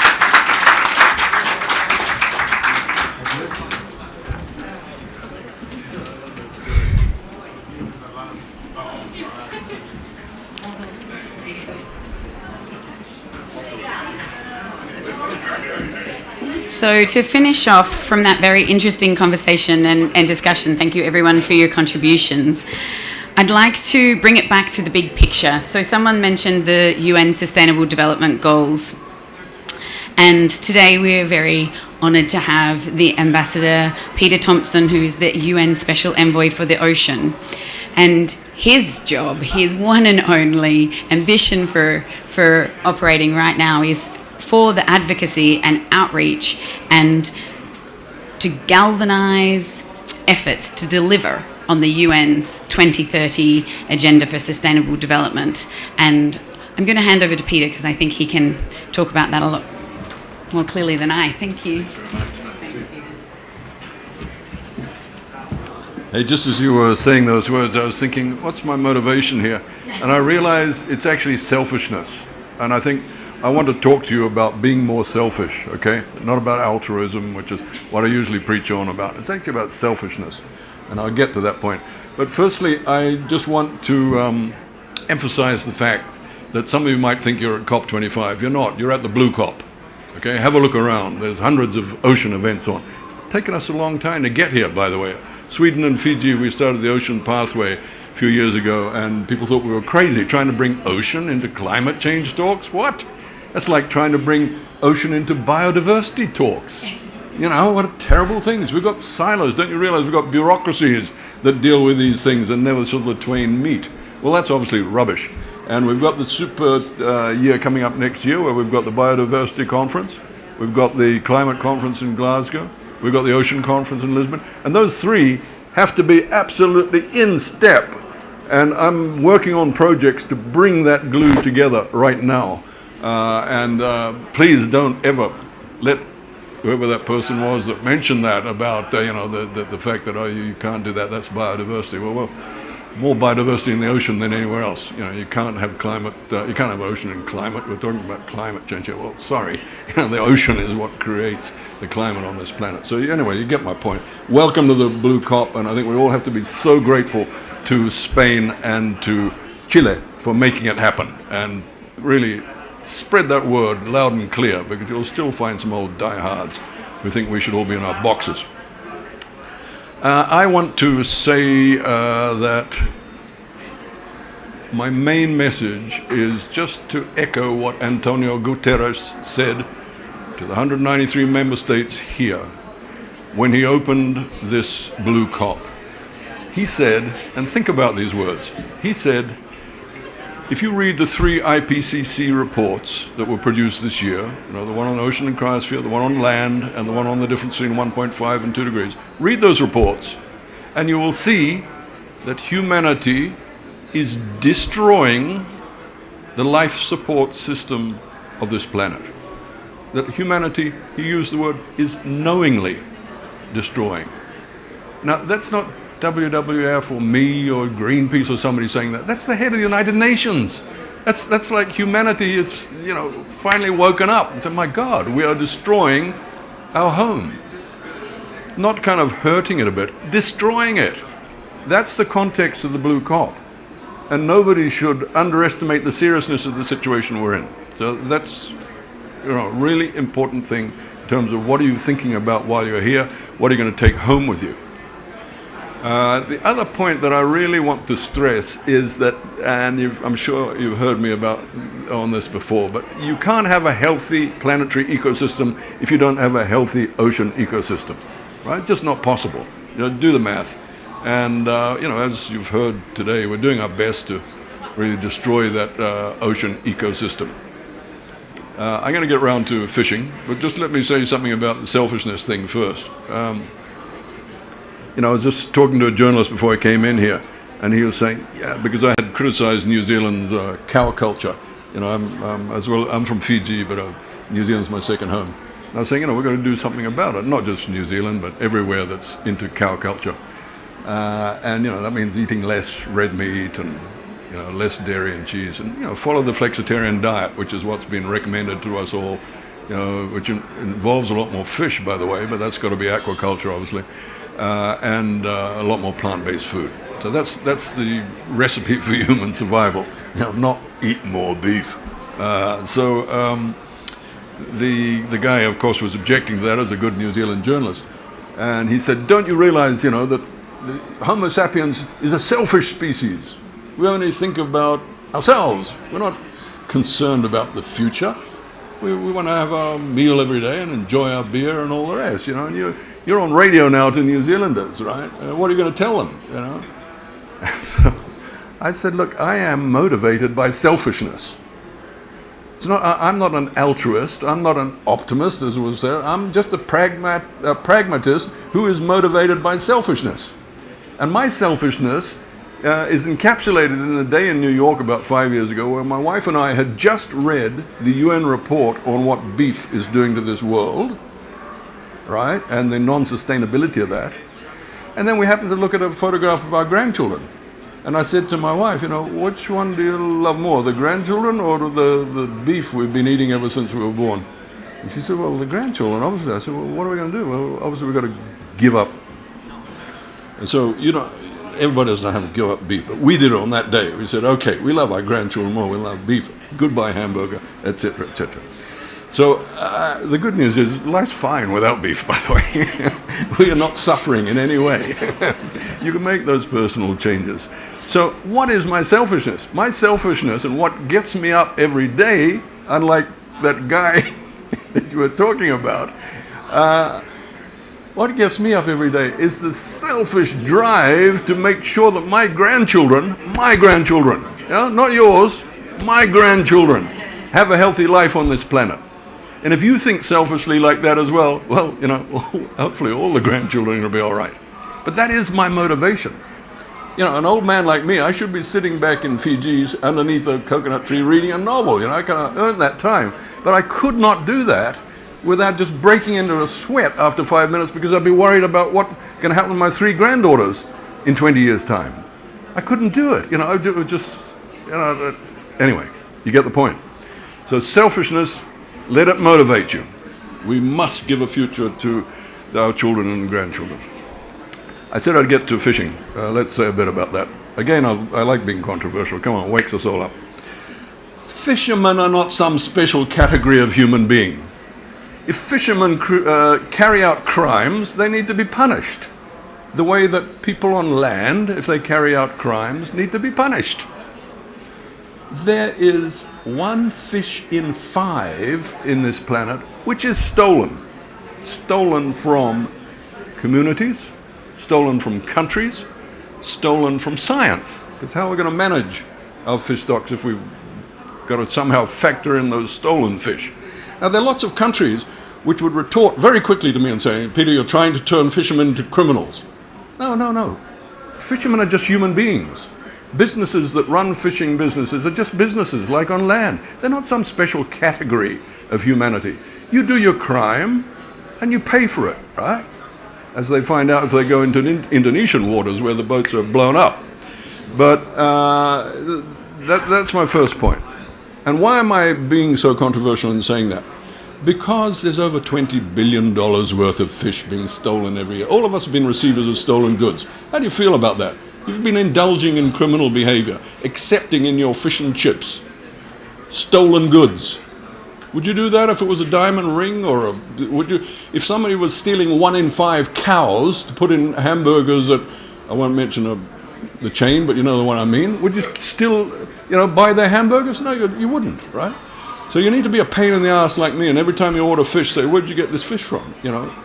So to finish off from that very interesting conversation and discussion, thank you everyone for your contributions. I'd like to bring it back to the big picture. So someone mentioned the UN Sustainable Development Goals. And today we're very honoured to have the Ambassador Peter Thompson, who is the UN Special Envoy for the Ocean. And his job, his one and only ambition for operating right now is for the advocacy and outreach and to galvanise efforts to deliver on the UN's 2030 Agenda for Sustainable Development. And I'm going to hand over to Peter because I think he can talk about that a lot more clearly than I. Thank you. Hey, just as you were saying those words, I was thinking, what's my motivation here? And I realized it's actually selfishness. And I think I want to talk to you about being more selfish, okay? Not about altruism, which is what I usually preach on about. It's actually about selfishness, and I'll get to that point. But firstly, I just want to emphasize the fact that some of you might think you're at COP25. You're not. You're at the Blue COP, okay? Have a look around. There's hundreds of ocean events on. It's taken us a long time to get here, by the way. Sweden and Fiji, we started the Ocean Pathway a few years ago, and people thought we were crazy trying to bring ocean into climate change talks. What? That's like trying to bring ocean into biodiversity talks. You know, what terrible things. We've got silos. Don't you realize we've got bureaucracies that deal with these things and never sort of the twain meet? Well, that's obviously rubbish. And we've got the super year coming up next year where we've got the biodiversity conference. We've got the climate conference in Glasgow. We've got the ocean conference in Lisbon. And those three have to be absolutely in step. And I'm working on projects to bring that glue together right now. Please don't ever let whoever that person was that mentioned that about the fact that you can't do that. That's biodiversity. Well, more biodiversity in the ocean than anywhere else. You know, you can't have climate. You can't have ocean and climate. We're talking about climate change here. Well, sorry, the ocean is what creates the climate on this planet. So anyway, you get my point. Welcome to the Blue COP, and I think we all have to be so grateful to Spain and to Chile for making it happen, and really spread that word loud and clear, because you'll still find some old diehards who think we should all be in our boxes. I want to say that my main message is just to echo what Antonio Guterres said to the 193 member states here when he opened this Blue COP. He said, and think about these words, he said, if you read the 3 IPCC reports that were produced this year, the one on ocean and cryosphere, the one on land, and the one on the difference between 1.5 and 2 degrees, read those reports, and you will see that humanity is destroying the life support system of this planet. That humanity, he used the word, is knowingly destroying. Now, that's not WWF or me or Greenpeace or somebody saying that. That's the head of the United Nations. That's like humanity is, finally woken up and said, my God, we are destroying our home. Not kind of hurting it a bit, destroying it. That's the context of the Blue COP. and nobody should underestimate the seriousness of the situation we're in. So that's, a really important thing in terms of what are you thinking about while you're here, what are you going to take home with you. The other point that I really want to stress is that, and I'm sure you've heard me on this before, but you can't have a healthy planetary ecosystem if you don't have a healthy ocean ecosystem, right? It's just not possible. Do the math. And, as you've heard today, we're doing our best to really destroy that ocean ecosystem. I'm going to get around to fishing, but just let me say something about the selfishness thing first. I was just talking to a journalist before I came in here, and he was saying, yeah, because I had criticized New Zealand's cow culture. I'm from Fiji, but New Zealand's my second home. And I was saying, we're going to do something about it, not just New Zealand, but everywhere that's into cow culture. And that means eating less red meat and less dairy and cheese, and follow the flexitarian diet, which is what's been recommended to us all, which involves a lot more fish, by the way, but that's got to be aquaculture, obviously. And a lot more plant-based food. So that's the recipe for human survival. Not eat more beef. The guy, of course, was objecting to that as a good New Zealand journalist, and he said, "Don't you realise, that the Homo sapiens is a selfish species? We only think about ourselves. We're not concerned about the future. We want to have our meal every day and enjoy our beer and all the rest. And you're on radio now to New Zealanders, right? What are you going to tell them, I said, look, I am motivated by selfishness. I'm not an altruist. I'm not an optimist, as was there. I'm just a pragmatist who is motivated by selfishness. And my selfishness is encapsulated in a day in New York about 5 years ago where my wife and I had just read the UN report on what beef is doing to this world, right, and the non-sustainability of that. And then we happened to look at a photograph of our grandchildren. And I said to my wife, which one do you love more, the grandchildren or the beef we've been eating ever since we were born? And she said, well, the grandchildren, obviously. I said, well, what are we going to do? Well, obviously we've got to give up. And so, everybody doesn't have to give up beef, but we did it on that day. We said, okay, we love our grandchildren more, we love beef, goodbye hamburger, etc., etc. So the good news is life's fine without beef, by the way. We are not suffering in any way. You can make those personal changes. So what is my selfishness? My selfishness and what gets me up every day, unlike that guy that you were talking about, what gets me up every day is the selfish drive to make sure that my grandchildren, not yours, my grandchildren, have a healthy life on this planet. And if you think selfishly like that as well, hopefully all the grandchildren will be all right. But that is my motivation. An old man like me, I should be sitting back in Fiji's underneath a coconut tree reading a novel. I kind of earned that time. But I could not do that without just breaking into a sweat after 5 minutes because I'd be worried about what's going to happen to my 3 granddaughters in 20 years' time. I couldn't do it. Anyway, you get the point. So selfishness, let it motivate you. We must give a future to our children and grandchildren. I said I'd get to fishing. Let's say a bit about that. Again, I like being controversial. Come on, wakes us all up. Fishermen are not some special category of human being. If fishermen carry out crimes, they need to be punished. The way that people on land, if they carry out crimes, need to be punished. There is 1 fish in 5 in this planet which is stolen. Stolen from communities, stolen from countries, stolen from science. Because how are we going to manage our fish stocks if we've got to somehow factor in those stolen fish? Now, there are lots of countries which would retort very quickly to me and say, Peter, you're trying to turn fishermen into criminals. No. Fishermen are just human beings. Businesses that run fishing businesses are just businesses, like on land. They're not some special category of humanity. You do your crime, and you pay for it, right? As they find out if they go into Indonesian waters where the boats are blown up. But that's my first point. And why am I being so controversial in saying that? Because there's over $20 billion worth of fish being stolen every year. All of us have been receivers of stolen goods. How do you feel about that? You've been indulging in criminal behavior, accepting in your fish and chips stolen goods. Would you do that if it was a diamond ring, or would you, if somebody was stealing 1 in 5 cows to put in hamburgers at, I won't mention the chain, but you know the one I mean, would you still, buy their hamburgers? No, you wouldn't, right? So you need to be a pain in the ass like me, and every time you order fish, say, where'd you get this fish from?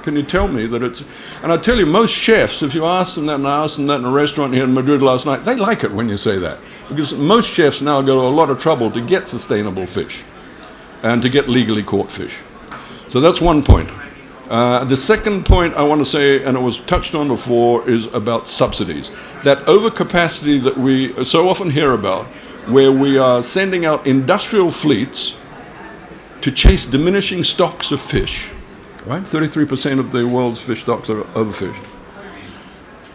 Can you tell me that it's... And I tell you, most chefs, if you ask them that, and I asked them that in a restaurant here in Madrid last night, they like it when you say that. Because most chefs now go to a lot of trouble to get sustainable fish and to get legally caught fish. So that's one point. The second point I want to say, and it was touched on before, is about subsidies. That overcapacity that we so often hear about, where we are sending out industrial fleets to chase diminishing stocks of fish, right? 33% of the world's fish stocks are overfished.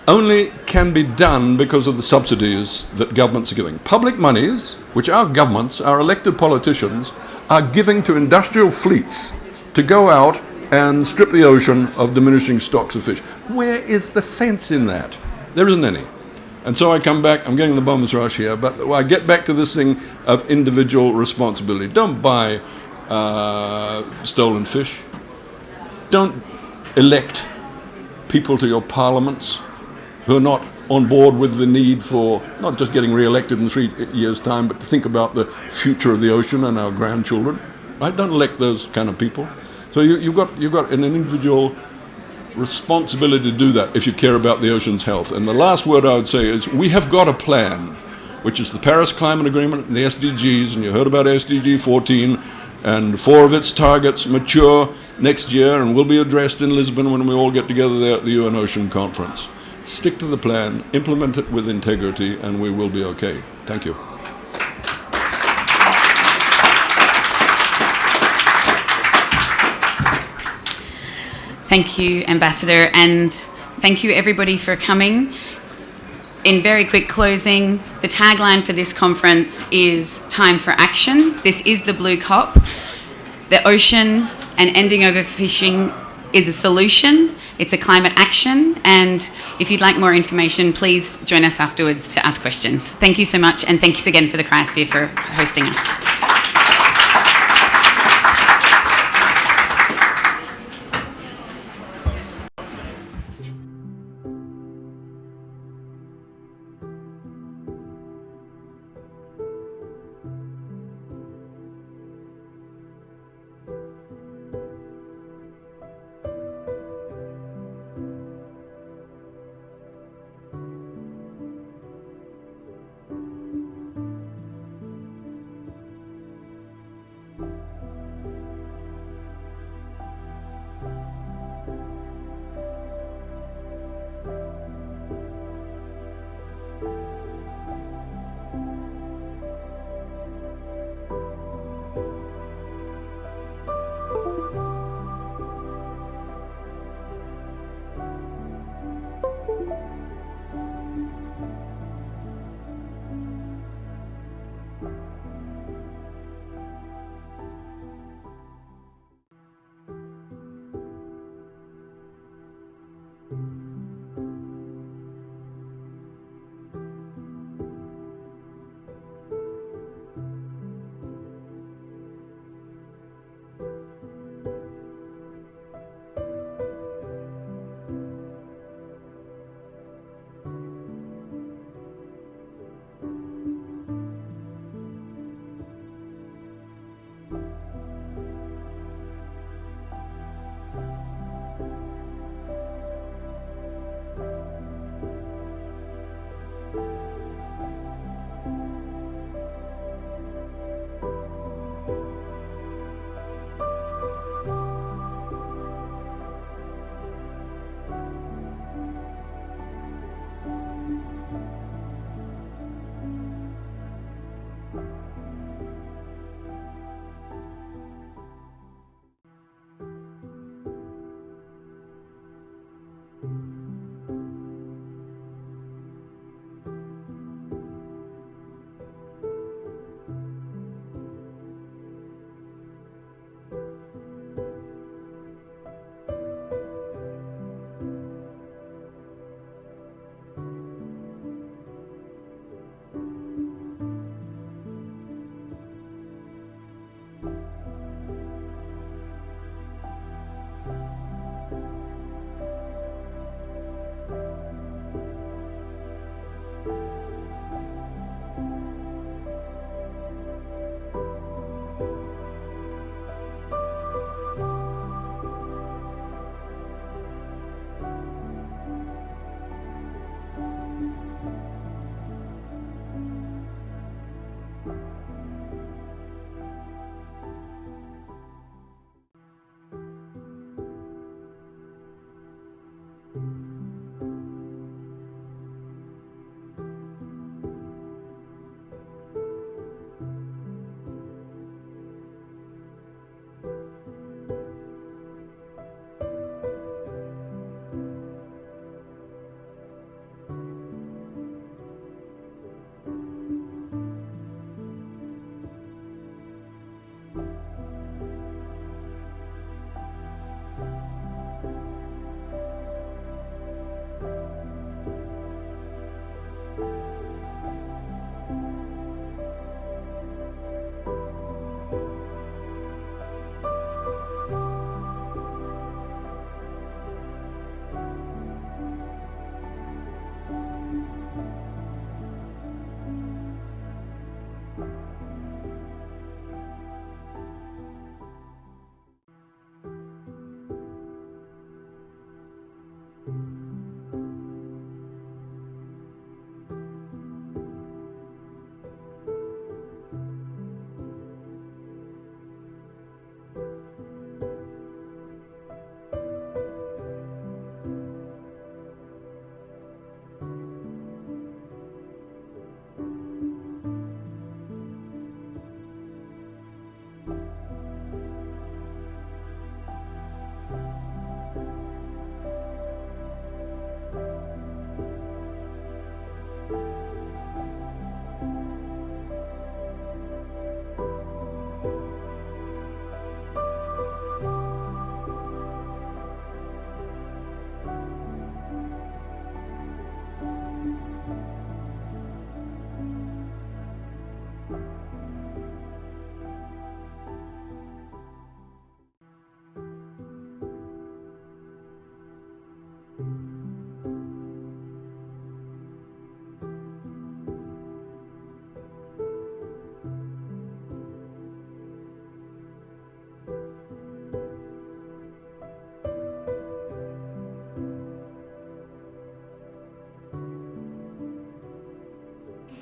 Only can be done because of the subsidies that governments are giving. Public monies, which our governments, our elected politicians, are giving to industrial fleets to go out and strip the ocean of diminishing stocks of fish. Where is the sense in that? There isn't any. And so I come back, I'm getting the bomber's rush here, but I get back to this thing of individual responsibility. Don't buy stolen fish. Don't elect people to your parliaments who are not on board with the need for not just getting re-elected in 3 years' time, but to think about the future of the ocean and our grandchildren. Right? Don't elect those kind of people. So you've got an individual responsibility to do that if you care about the ocean's health. And the last word I would say is we have got a plan, which is the Paris Climate Agreement and the SDGs, and you heard about SDG 14, and 4 of its targets mature next year and will be addressed in Lisbon when we all get together there at the UN Ocean Conference. Stick to the plan, implement it with integrity, and we will be okay. Thank you. Thank you, Ambassador, and thank you everybody for coming. In very quick closing, the tagline for this conference is Time for Action. This is the Blue COP. The ocean and ending overfishing is a solution. It's a climate action, and if you'd like more information, please join us afterwards to ask questions. Thank you so much, and thanks again for the Cryosphere for hosting us.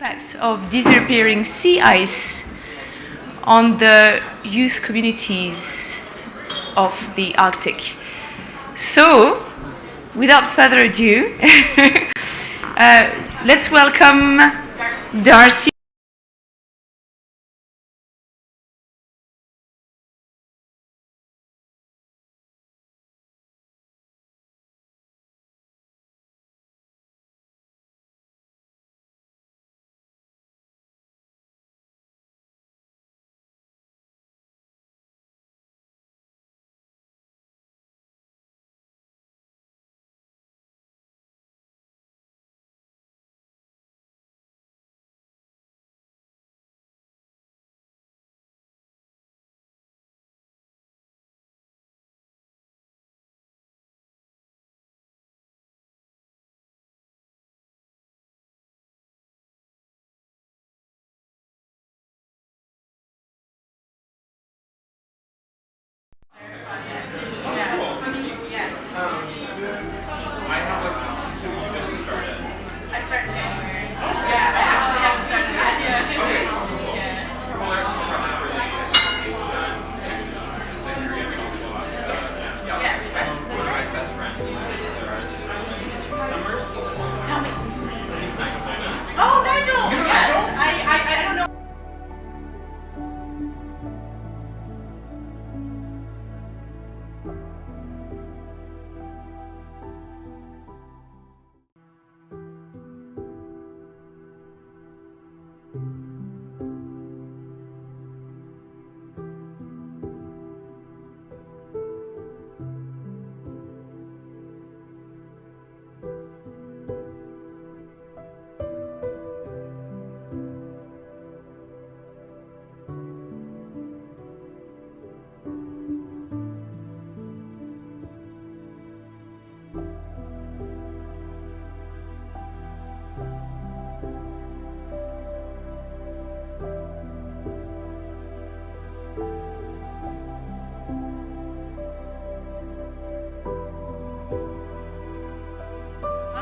impact of disappearing sea ice on the youth communities of the Arctic. So, without further ado, let's welcome Darcy.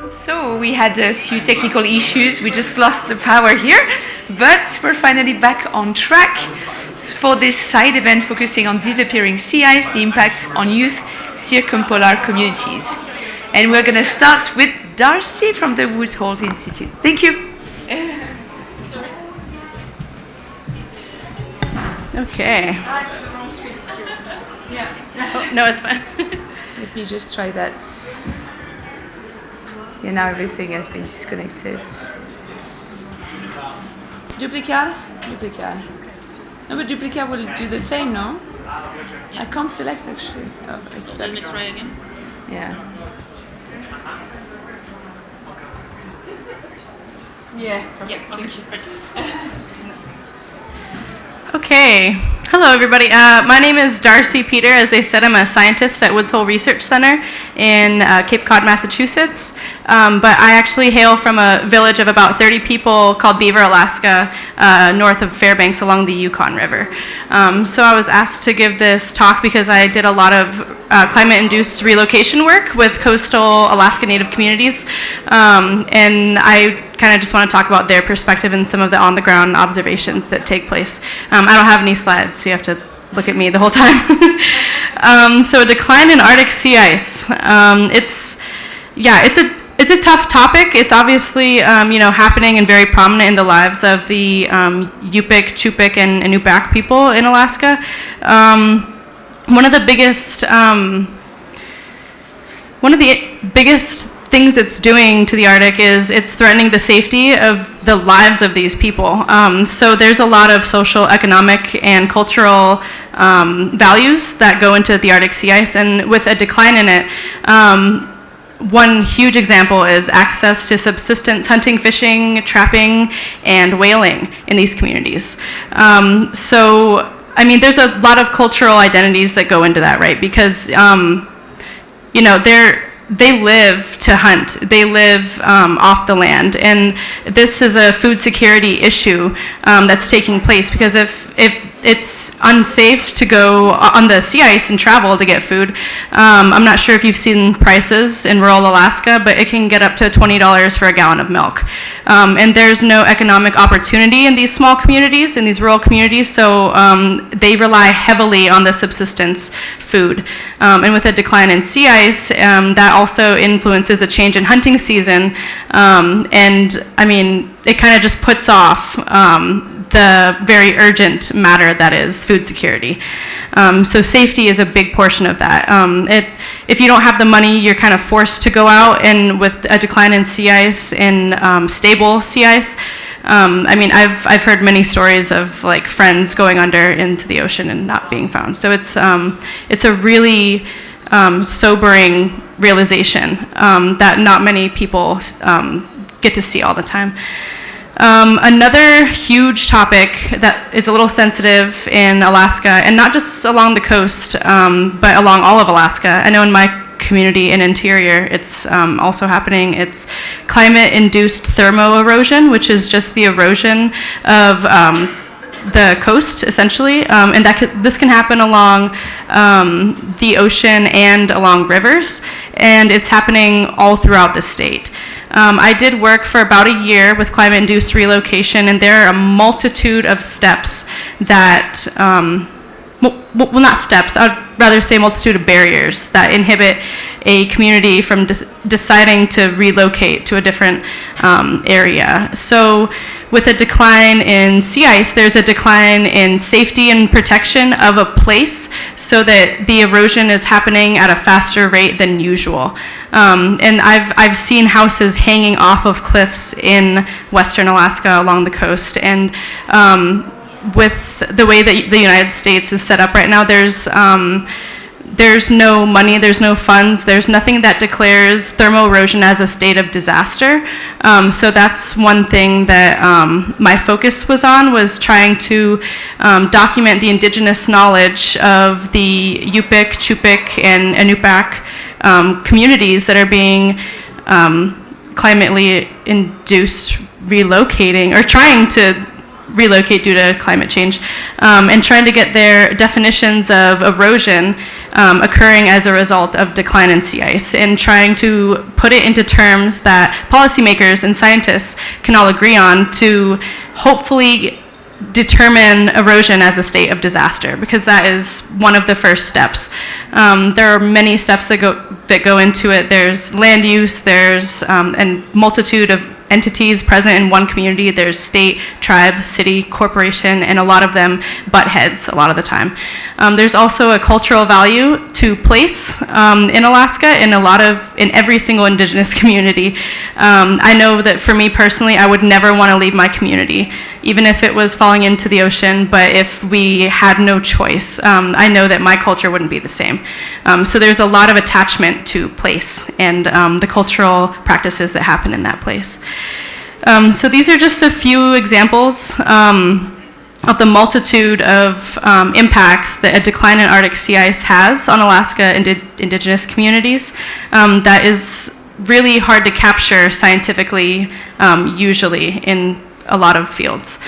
So we had a few technical issues, we just lost the power here, but we're finally back on track for this side event focusing on disappearing sea ice, the impact on youth circumpolar communities. And we're going to start with Darcy from the Woods Hole Institute. Thank you. Okay. Oh, no, it's fine. Let me just try that. Yeah, now everything has been disconnected. Duplicate? Duplicate. No, but duplicate will do the same, no? I can't select actually. Oh, it's stuck. Let me try again. Yeah. Yeah. Thank you. Okay. Hello, everybody. My name is Darcy Peter. As they said, I'm a scientist at Woods Hole Research Center in Cape Cod, Massachusetts. But I actually hail from a village of about 30 people called Beaver, Alaska, north of Fairbanks along the Yukon River. So I was asked to give this talk because I did a lot of climate-induced relocation work with coastal Alaska Native communities. And I kind of just want to talk about their perspective and some of the on-the-ground observations that take place. I don't have any slides, so you have to look at me the whole time. So a decline in Arctic sea ice. It's a tough topic. It's obviously happening and very prominent in the lives of the Yupik, Chupik, and Inupiaq people in Alaska. One of the biggest things it's doing to the Arctic is it's threatening the safety of the lives of these people. So there's a lot of social, economic, and cultural values that go into the Arctic sea ice, and with a decline in it, one huge example is access to subsistence hunting, fishing, trapping, and whaling in these communities. So, I mean, there's a lot of cultural identities that go into that, right? Because, they live to hunt. They live off the land, and this is a food security issue that's taking place, because if it's unsafe to go on the sea ice and travel to get food. I'm not sure if you've seen prices in rural Alaska, but it can get up to $20 for a gallon of milk. And there's no economic opportunity in these small communities, in these rural communities, so they rely heavily on the subsistence food. And with a decline in sea ice, that also influences a change in hunting season. And I mean, it kind of just puts off the very urgent matter that is food security. So safety is a big portion of that. If you don't have the money, you're kind of forced to go out, and with a decline in sea ice, in stable sea ice, I mean, I've heard many stories of like friends going under into the ocean and not being found. So it's a really sobering realization that not many people get to see all the time. Another huge topic that is a little sensitive in Alaska, and not just along the coast, but along all of Alaska. I know in my community in Interior, it's also happening. It's climate-induced thermo-erosion, which is just the erosion of the coast, essentially, and this can happen along the ocean and along rivers, and it's happening all throughout the state. I did work for about a year with climate-induced relocation, and there are a multitude of steps that, well, not steps, I'd rather say multitude of barriers that inhibit a community from deciding to relocate to a different area. So with a decline in sea ice, there's a decline in safety and protection of a place, so that the erosion is happening at a faster rate than usual. And I've seen houses hanging off of cliffs in Western Alaska along the coast, and with the way that the United States is set up right now, there's no money, there's no funds, there's nothing that declares thermal erosion as a state of disaster. So that's one thing that my focus was trying to document the indigenous knowledge of the Yupik, Chupik, and Inupiaq communities that are being climately induced relocating, or trying to relocate due to climate change, and trying to get their definitions of erosion occurring as a result of decline in sea ice, and trying to put it into terms that policymakers and scientists can all agree on to hopefully determine erosion as a state of disaster, because that is one of the first steps. There are many steps that go into it. There's land use, there's a multitude of entities present in one community. There's state, tribe, city, corporation, and a lot of them butt heads a lot of the time. There's also a cultural value to place in Alaska, in every single indigenous community. I know that for me personally, I would never want to leave my community, even if it was falling into the ocean, but if we had no choice, I know that my culture wouldn't be the same. So there's a lot of attachment to place and the cultural practices that happen in that place. So these are just a few examples of the multitude of impacts that a decline in Arctic sea ice has on Alaska and indigenous communities that is really hard to capture scientifically, usually in a lot of fields.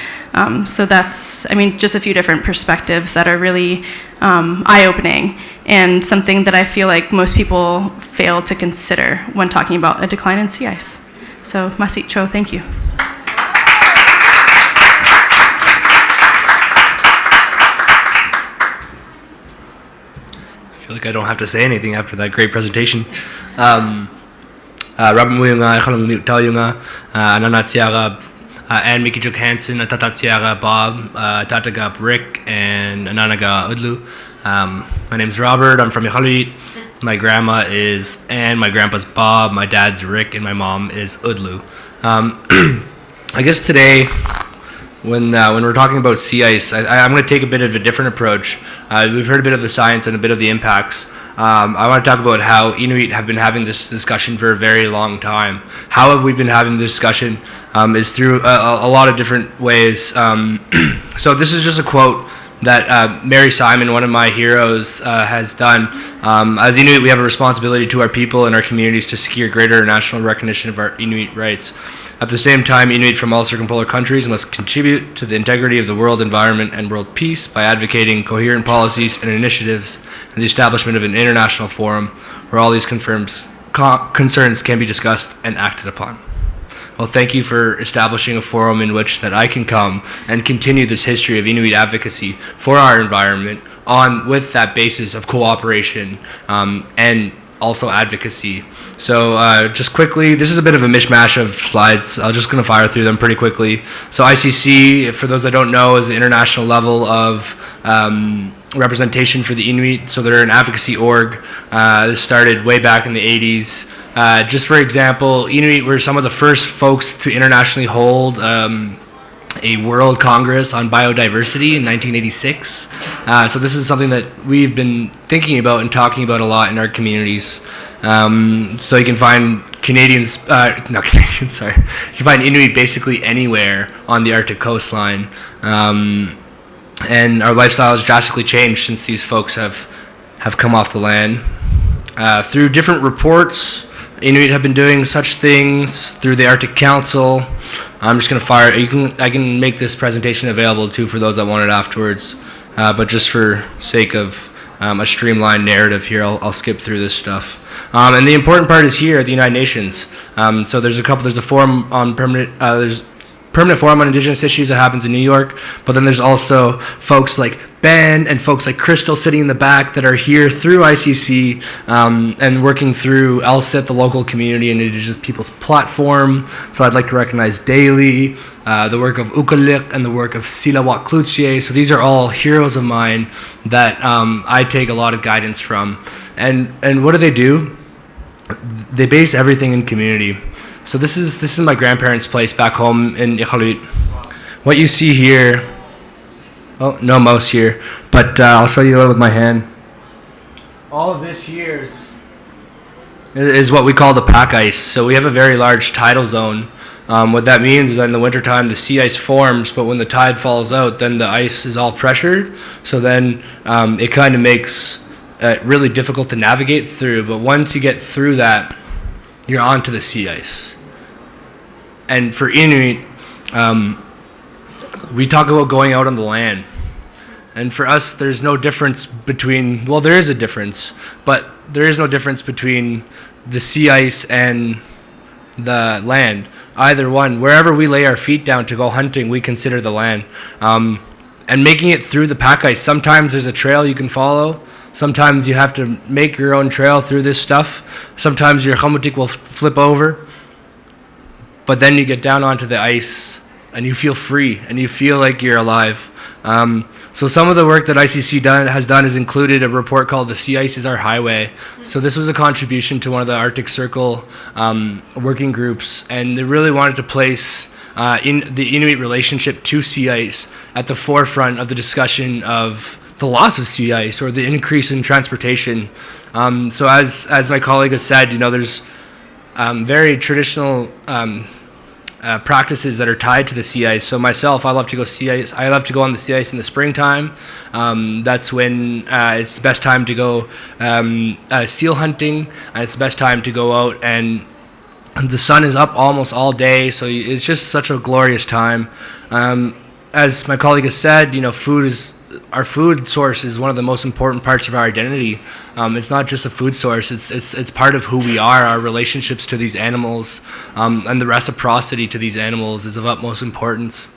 So that's, I mean, just a few different perspectives that are really eye-opening, and something that I feel like most people fail to consider when talking about a decline in sea ice. So, Masit Cho, thank you. I feel like I don't have to say anything after that great presentation. Robert Muyunga, Khalung Talyunga, Ananatsiaga, and Miki Johansen, Tatatiaga Bob, Tatagap Rick, and Ananaga Udlu. My name's Robert, I'm from Iqaluit. My grandma is Anne, my grandpa's Bob, my dad's Rick, and my mom is Udlu. I guess today, when we're talking about sea ice, I'm going to take a bit of a different approach. We've heard a bit of the science and a bit of the impacts. I want to talk about how Inuit have been having this discussion for a very long time. How have we been having this discussion is through a lot of different ways. So this is just a quote that Mary Simon, one of my heroes, has done. As Inuit, we have a responsibility to our people and our communities to secure greater national recognition of our Inuit rights. At the same time, Inuit from all circumpolar countries must contribute to the integrity of the world environment and world peace by advocating coherent policies and initiatives and the establishment of an international forum where all these concerns can be discussed and acted upon. Well, thank you for establishing a forum in which that I can come and continue this history of Inuit advocacy for our environment with that basis of cooperation and also advocacy. So just quickly, this is a bit of a mishmash of slides. I'm just going to fire through them pretty quickly. So ICC, for those that don't know, is the international level of representation for the Inuit. So they're an advocacy org. This started way back in the 80s. Just for example, Inuit were some of the first folks to internationally hold a World Congress on Biodiversity in 1986. So this is something that we've been thinking about and talking about a lot in our communities. So you can find You can find Inuit basically anywhere on the Arctic coastline. And our lifestyle has drastically changed since these folks have come off the land. Through different reports, Inuit have been doing such things through the Arctic Council. I'm just going to fire. I can make this presentation available too for those that want it afterwards. But just for sake of a streamlined narrative here, I'll skip through this stuff. And the important part is here at the United Nations. So there's a forum on permanent forum on Indigenous issues that happens in New York, but then there's also folks like Ben and folks like Crystal sitting in the back that are here through ICC and working through LSIP, the local community and Indigenous peoples platform. So I'd like to recognize Daly, the work of Ukalik, and the work of Silawat Kluche. So these are all heroes of mine that I take a lot of guidance from. And what do? They base everything in community. So this is my grandparents' place back home in Iqaluit. What you see here, oh, no mouse here, but I'll show you with my hand. All of this here is what we call the pack ice. So we have a very large tidal zone. What that means is that in the wintertime the sea ice forms, but when the tide falls out, then the ice is all pressured. So then it kind of makes it really difficult to navigate through. But once you get through that, you're onto the sea ice. And for Inuit, we talk about going out on the land. And for us, there's no difference between, well, there is a difference, but there is no difference between the sea ice and the land. Either one, wherever we lay our feet down to go hunting, we consider the land. And making it through the pack ice, sometimes there's a trail you can follow. Sometimes you have to make your own trail through this stuff. Sometimes your chamutik will flip over. But then you get down onto the ice and you feel free and you feel like you're alive. So some of the work that ICC has done is included a report called The Sea Ice is Our Highway. So this was a contribution to one of the Arctic Circle working groups, and they really wanted to place in the Inuit relationship to sea ice at the forefront of the discussion of the loss of sea ice or the increase in transportation. So as my colleague has said, there's very traditional practices that are tied to the sea ice. So myself, I love to go sea ice. I love to go on the sea ice in the springtime. That's when it's the best time to go seal hunting, and it's the best time to go out, and the sun is up almost all day. So it's just such a glorious time. As my colleague has said, our food source is one of the most important parts of our identity. It's not just a food source, it's part of who we are. Our relationships to these animals and the reciprocity to these animals is of utmost importance.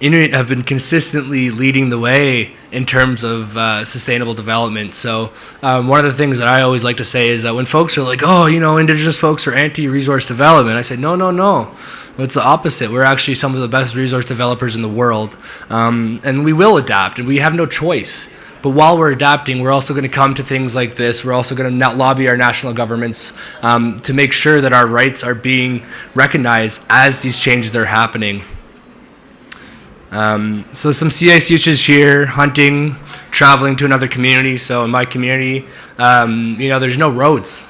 Inuit have been consistently leading the way in terms of sustainable development. So one of the things that I always like to say is that when folks are like, Indigenous folks are anti-resource development, I say, no. It's the opposite. We're actually some of the best resource developers in the world. And we will adapt, and we have no choice. But while we're adapting, we're also going to come to things like this. We're also going to lobby our national governments to make sure that our rights are being recognized as these changes are happening. So some sea ice usage here, hunting, traveling to another community. So in my community, there's no roads.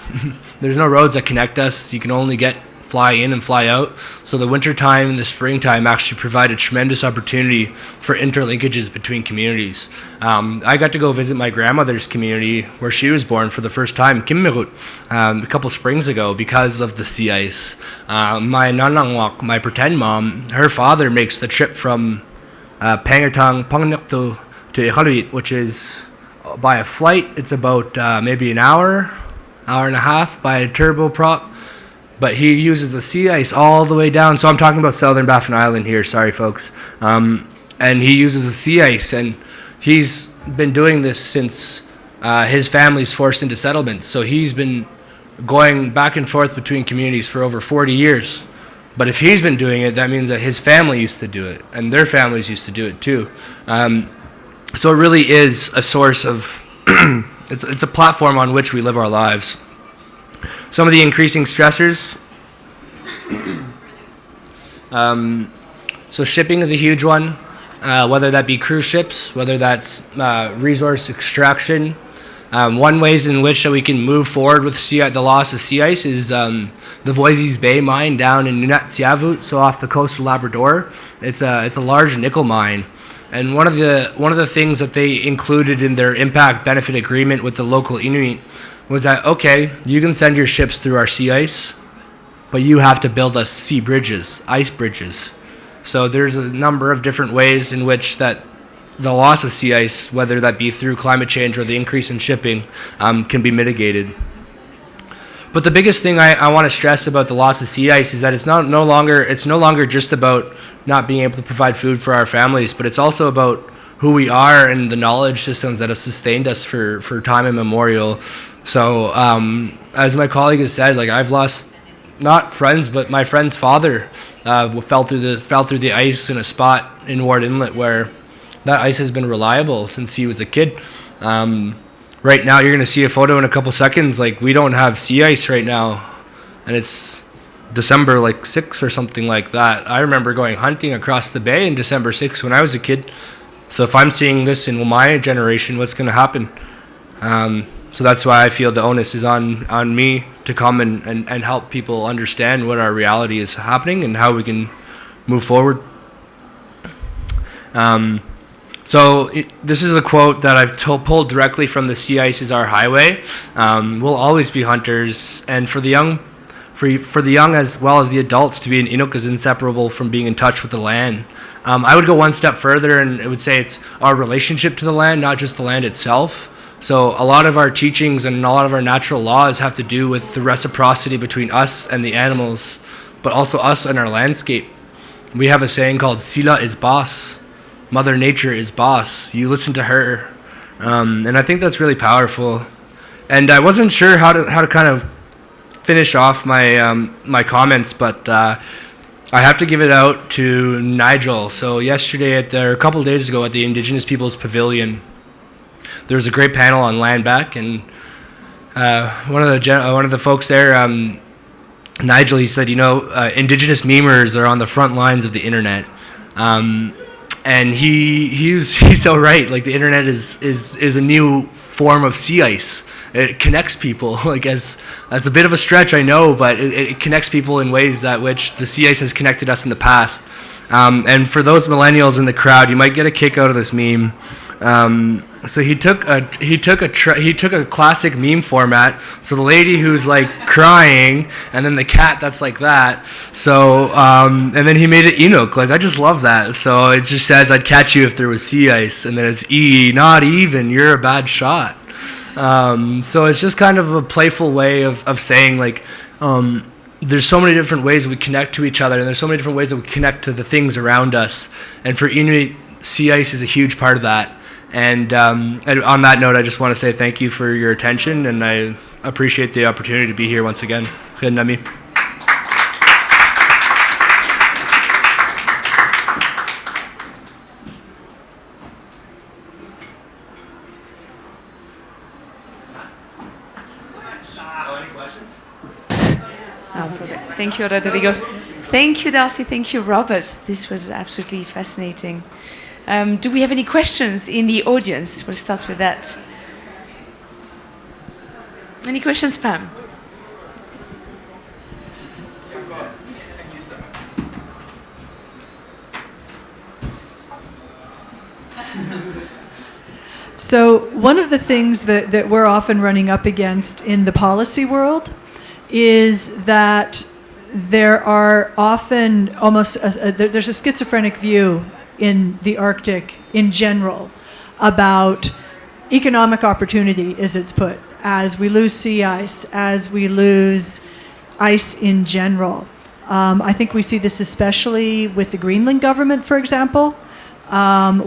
There's no roads that connect us. You can only get fly in and fly out. So the wintertime and the springtime actually provide a tremendous opportunity for interlinkages between communities. I got to go visit my grandmother's community where she was born for the first time, Kimmerut, a couple springs ago because of the sea ice. My nanangwak, my pretend mom, her father makes the trip from Pangatang, Panganyak to Iqaluit, which is by a flight. It's about maybe an hour and a half by a turboprop. But he uses the sea ice all the way down. So I'm talking about southern Baffin Island here. Sorry, folks. And he uses the sea ice, and he's been doing this since his family's forced into settlements. So he's been going back and forth between communities for over 40 years. But if he's been doing it, that means that his family used to do it, and their families used to do it too. So it really is a source of, it's a platform on which we live our lives. Some of the increasing stressors. So shipping is a huge one, whether that be cruise ships, whether that's resource extraction. One ways in which we can move forward with the loss of sea ice is the Voisey's Bay mine down in Nunatsiavut, so off the coast of Labrador. It's a large nickel mine. And one of the things that they included in their impact benefit agreement with the local Inuit was that, okay, you can send your ships through our sea ice, but you have to build us sea bridges, ice bridges. So there's a number of different ways in which that the loss of sea ice, whether that be through climate change or the increase in shipping, can be mitigated. But the biggest thing I want to stress about the loss of sea ice is that it's no longer just about not being able to provide food for our families, but it's also about who we are and the knowledge systems that have sustained us for time immemorial. So as my colleague has said, like, I've lost not friends, but my friend's father fell through the ice in a spot in Ward Inlet where that ice has been reliable since he was a kid. Right now, you're going to see a photo in a couple seconds. Like, we don't have sea ice right now, and it's December 6th or something like that. I remember going hunting across the bay in December 6th when I was a kid. So if I'm seeing this in my generation, what's going to happen? So that's why I feel the onus is on me to come and help people understand what our reality is happening and how we can move forward. This is a quote that I've pulled directly from The Sea Ice is Our Highway. We'll always be hunters, and for the young as well as the adults, to be an Inuk is inseparable from being in touch with the land. I would go one step further, and it would say it's our relationship to the land, not just the land itself. So a lot of our teachings and a lot of our natural laws have to do with the reciprocity between us and the animals, but also us and our landscape. We have a saying called Sila is boss. Mother Nature is boss. You listen to her. And I think that's really powerful. And I wasn't sure how to kind of finish off my comments, but I have to give it out to Nigel. So yesterday, a couple days ago at the Indigenous Peoples Pavilion, there was a great panel on land back, and one of the folks there, Nigel, he said, Indigenous memers are on the front lines of the internet. And he's so right. Like, the internet is a new form of sea ice. It connects people. That's a bit of a stretch, I know, but it connects people in ways that which the sea ice has connected us in the past. And for those millennials in the crowd, you might get a kick out of this meme. So he took a classic meme format. So the lady who's crying, and then the cat that's like that. So and then he made it Inuk. I just love that. So it just says, "I'd catch you if there was sea ice," and then it's not even. You're a bad shot. So it's just kind of a playful way of saying there's so many different ways we connect to each other, and there's so many different ways that we connect to the things around us. And for Inuit, sea ice is a huge part of that. And on that note, I just want to say thank you for your attention, and I appreciate the opportunity to be here once again. Thank you, Rodrigo. Thank you, Darcy. Thank you, Robert. This was absolutely fascinating. Do we have any questions in the audience? We'll start with that. Any questions, Pam? So one of the things that we're often running up against in the policy world is that there are often there's a schizophrenic view in the Arctic in general about economic opportunity, as it's put, as we lose sea ice, as we lose ice in general. I think we see this especially with the Greenland government, for example,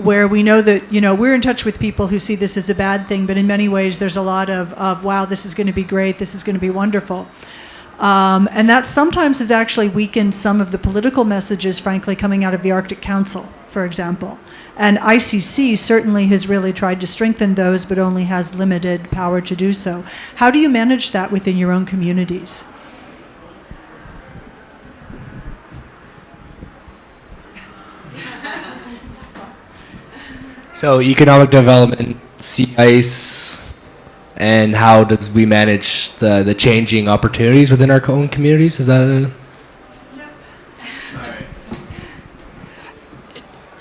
where we know that, we're in touch with people who see this as a bad thing, but in many ways there's a lot of wow, this is going to be great, this is going to be wonderful. And that sometimes has actually weakened some of the political messages, frankly, coming out of the Arctic Council, for example. And ICC certainly has really tried to strengthen those, but only has limited power to do so. How do you manage that within your own communities? So economic development, sea ice, and how does we manage the changing opportunities within our own communities? Is that a...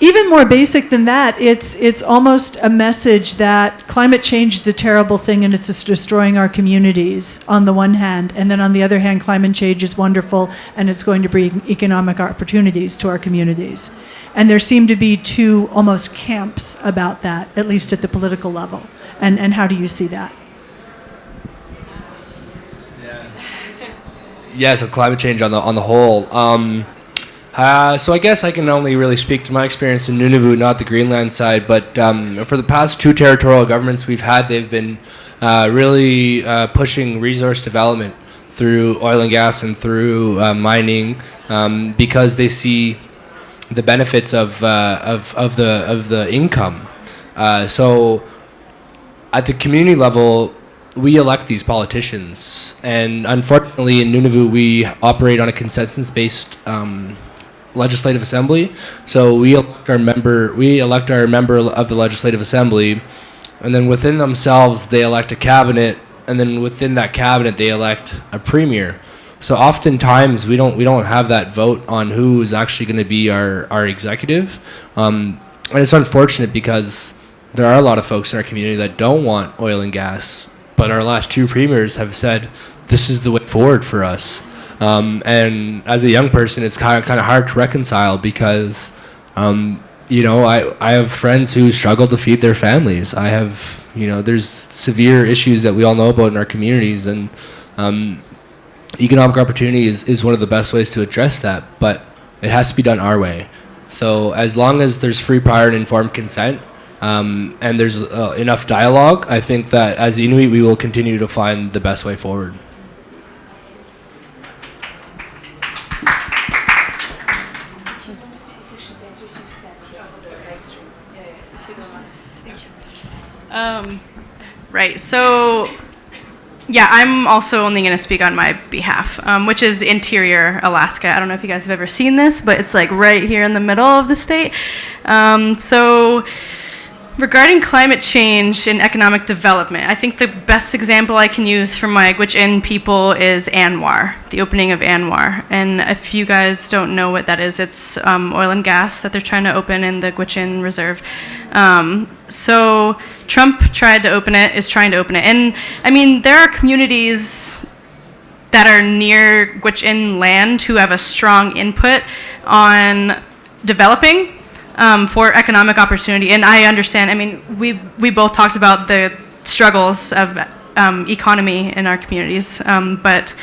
Even more basic than that, it's almost a message that climate change is a terrible thing and it's just destroying our communities on the one hand, and then on the other hand, climate change is wonderful and it's going to bring economic opportunities to our communities. And there seem to be two almost camps about that, at least at the political level. And how do you see that? Yeah, so climate change on the whole. So I guess I can only really speak to my experience in Nunavut, not the Greenland side. But for the past two territorial governments we've had, they've been really pushing resource development through oil and gas and through mining because they see the benefits of the income. So at the community level, we elect these politicians, and unfortunately in Nunavut we operate on a consensus-based legislative assembly. So we elect our member of the legislative assembly, and then within themselves they elect a cabinet, and then within that cabinet they elect a premier. So oftentimes we don't have that vote on who is actually going to be our executive, and it's unfortunate because there are a lot of folks in our community that don't want oil and gas, but our last two premiers have said this is the way forward for us. And as a young person, it's kind of hard to reconcile because, I have friends who struggle to feed their families. I have, there's severe issues that we all know about in our communities, and economic opportunity is one of the best ways to address that, but it has to be done our way. So as long as there's free, prior, and informed consent, and there's enough dialogue, I think that as Inuit we will continue to find the best way forward. Right, so yeah, I'm also only going to speak on my behalf, which is interior Alaska. I don't know if you guys have ever seen this, but it's like right here in the middle of the state. So regarding climate change and economic development, I think the best example I can use for my Gwich'in people is ANWR, the opening of ANWR. And if you guys don't know what that is, it's oil and gas that they're trying to open in the Gwich'in Reserve. So Trump is trying to open it. And I mean, there are communities that are near Gwich'in land who have a strong input on developing for economic opportunity. And I understand, I mean, we both talked about the struggles of economy in our communities. But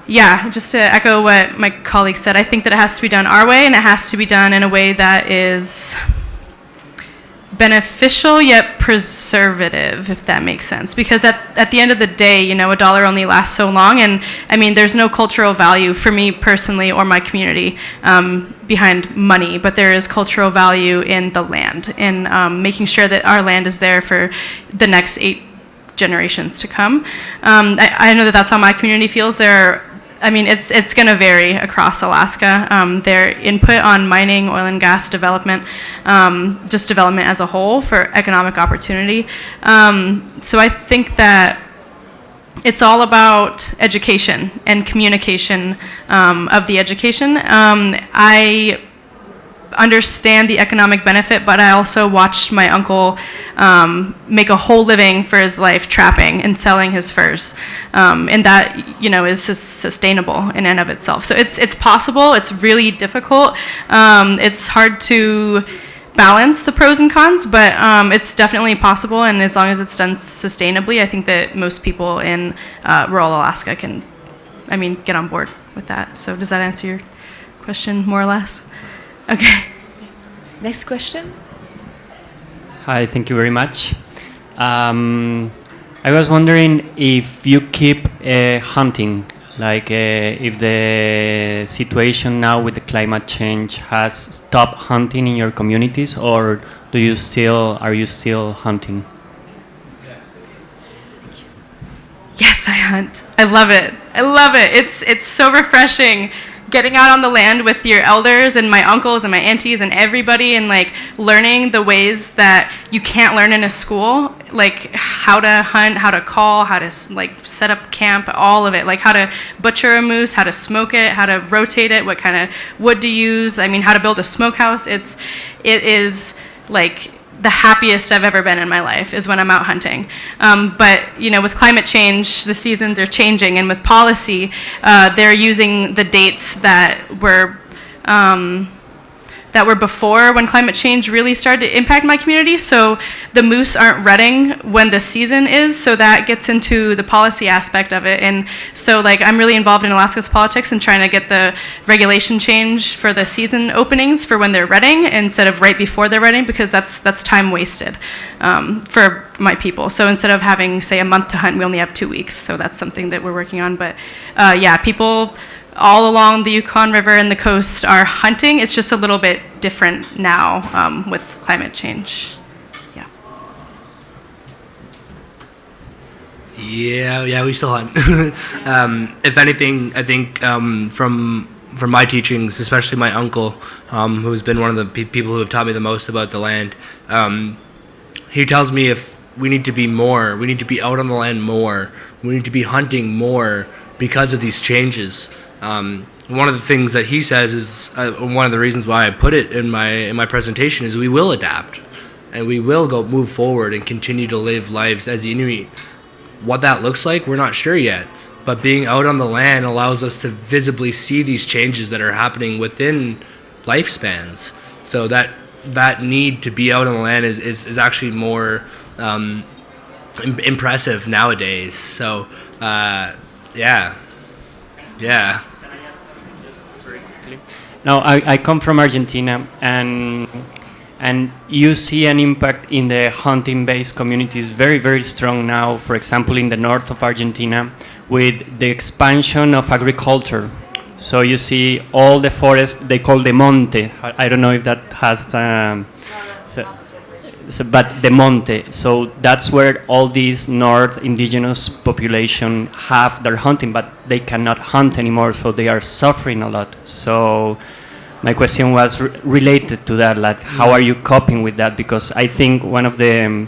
yeah, just to echo what my colleague said, I think that it has to be done our way, and it has to be done in a way that is beneficial yet preservative, if that makes sense. Because at the end of the day, a dollar only lasts so long, and I mean, there's no cultural value for me personally or my community behind money, but there is cultural value in the land, in making sure that our land is there for the next 8 generations to come. I know that that's how my community feels. It's going to vary across Alaska. Their input on mining, oil and gas development, just development as a whole for economic opportunity. So I think that it's all about education and communication of the education. understand the economic benefit, but I also watched my uncle make a whole living for his life trapping and selling his furs, and that is sustainable in and of itself. So it's possible. It's really difficult. It's hard to balance the pros and cons, but it's definitely possible, and as long as it's done sustainably, I think that most people in rural Alaska can, get on board with that. So does that answer your question, more or less? Okay. Next question. Hi, thank you very much. I was wondering if you keep hunting, like if the situation now with the climate change has stopped hunting in your communities, or are you still hunting? Yes, I hunt. I love it. It's so refreshing getting out on the land with your elders and my uncles and my aunties and everybody, and like learning the ways that you can't learn in a school, like how to hunt, how to call, how to like set up camp, all of it, like how to butcher a moose, how to smoke it, how to rotate it, what kind of wood to use, how to build a smokehouse. It is like the happiest I've ever been in my life is when I'm out hunting. But with climate change, the seasons are changing, and with policy, they're using the dates that were before when climate change really started to impact my community. So the moose aren't rutting when the season is, so that gets into the policy aspect of it. And so I'm really involved in Alaska's politics and trying to get the regulation change for the season openings for when they're rutting instead of right before they're rutting, because that's time wasted for my people. So instead of having, say, a month to hunt, we only have 2 weeks. So that's something that we're working on. But people all along the Yukon River and the coast are hunting. It's just a little bit different now with climate change. Yeah, we still hunt. If anything, I think from my teachings, especially my uncle, who's been one of the people who have taught me the most about the land, he tells me if we need to be more, we need to be out on the land more, we need to be hunting more because of these changes. One of the things that he says is one of the reasons why I put it in my presentation is we will adapt, and we will move forward and continue to live lives as Inuit. What that looks like, we're not sure yet, but being out on the land allows us to visibly see these changes that are happening within lifespans. So that need to be out on the land is actually more impressive nowadays. So yeah. Now, I come from Argentina, and you see an impact in the hunting-based communities very, very strong now, for example, in the north of Argentina, with the expansion of agriculture. So you see all the forest they call the monte. I don't know if that has... but the monte, so that's where all these north indigenous population have their hunting, but they cannot hunt anymore, so they are suffering a lot. So my question was related to that, like how are you coping with that? Because I think one of the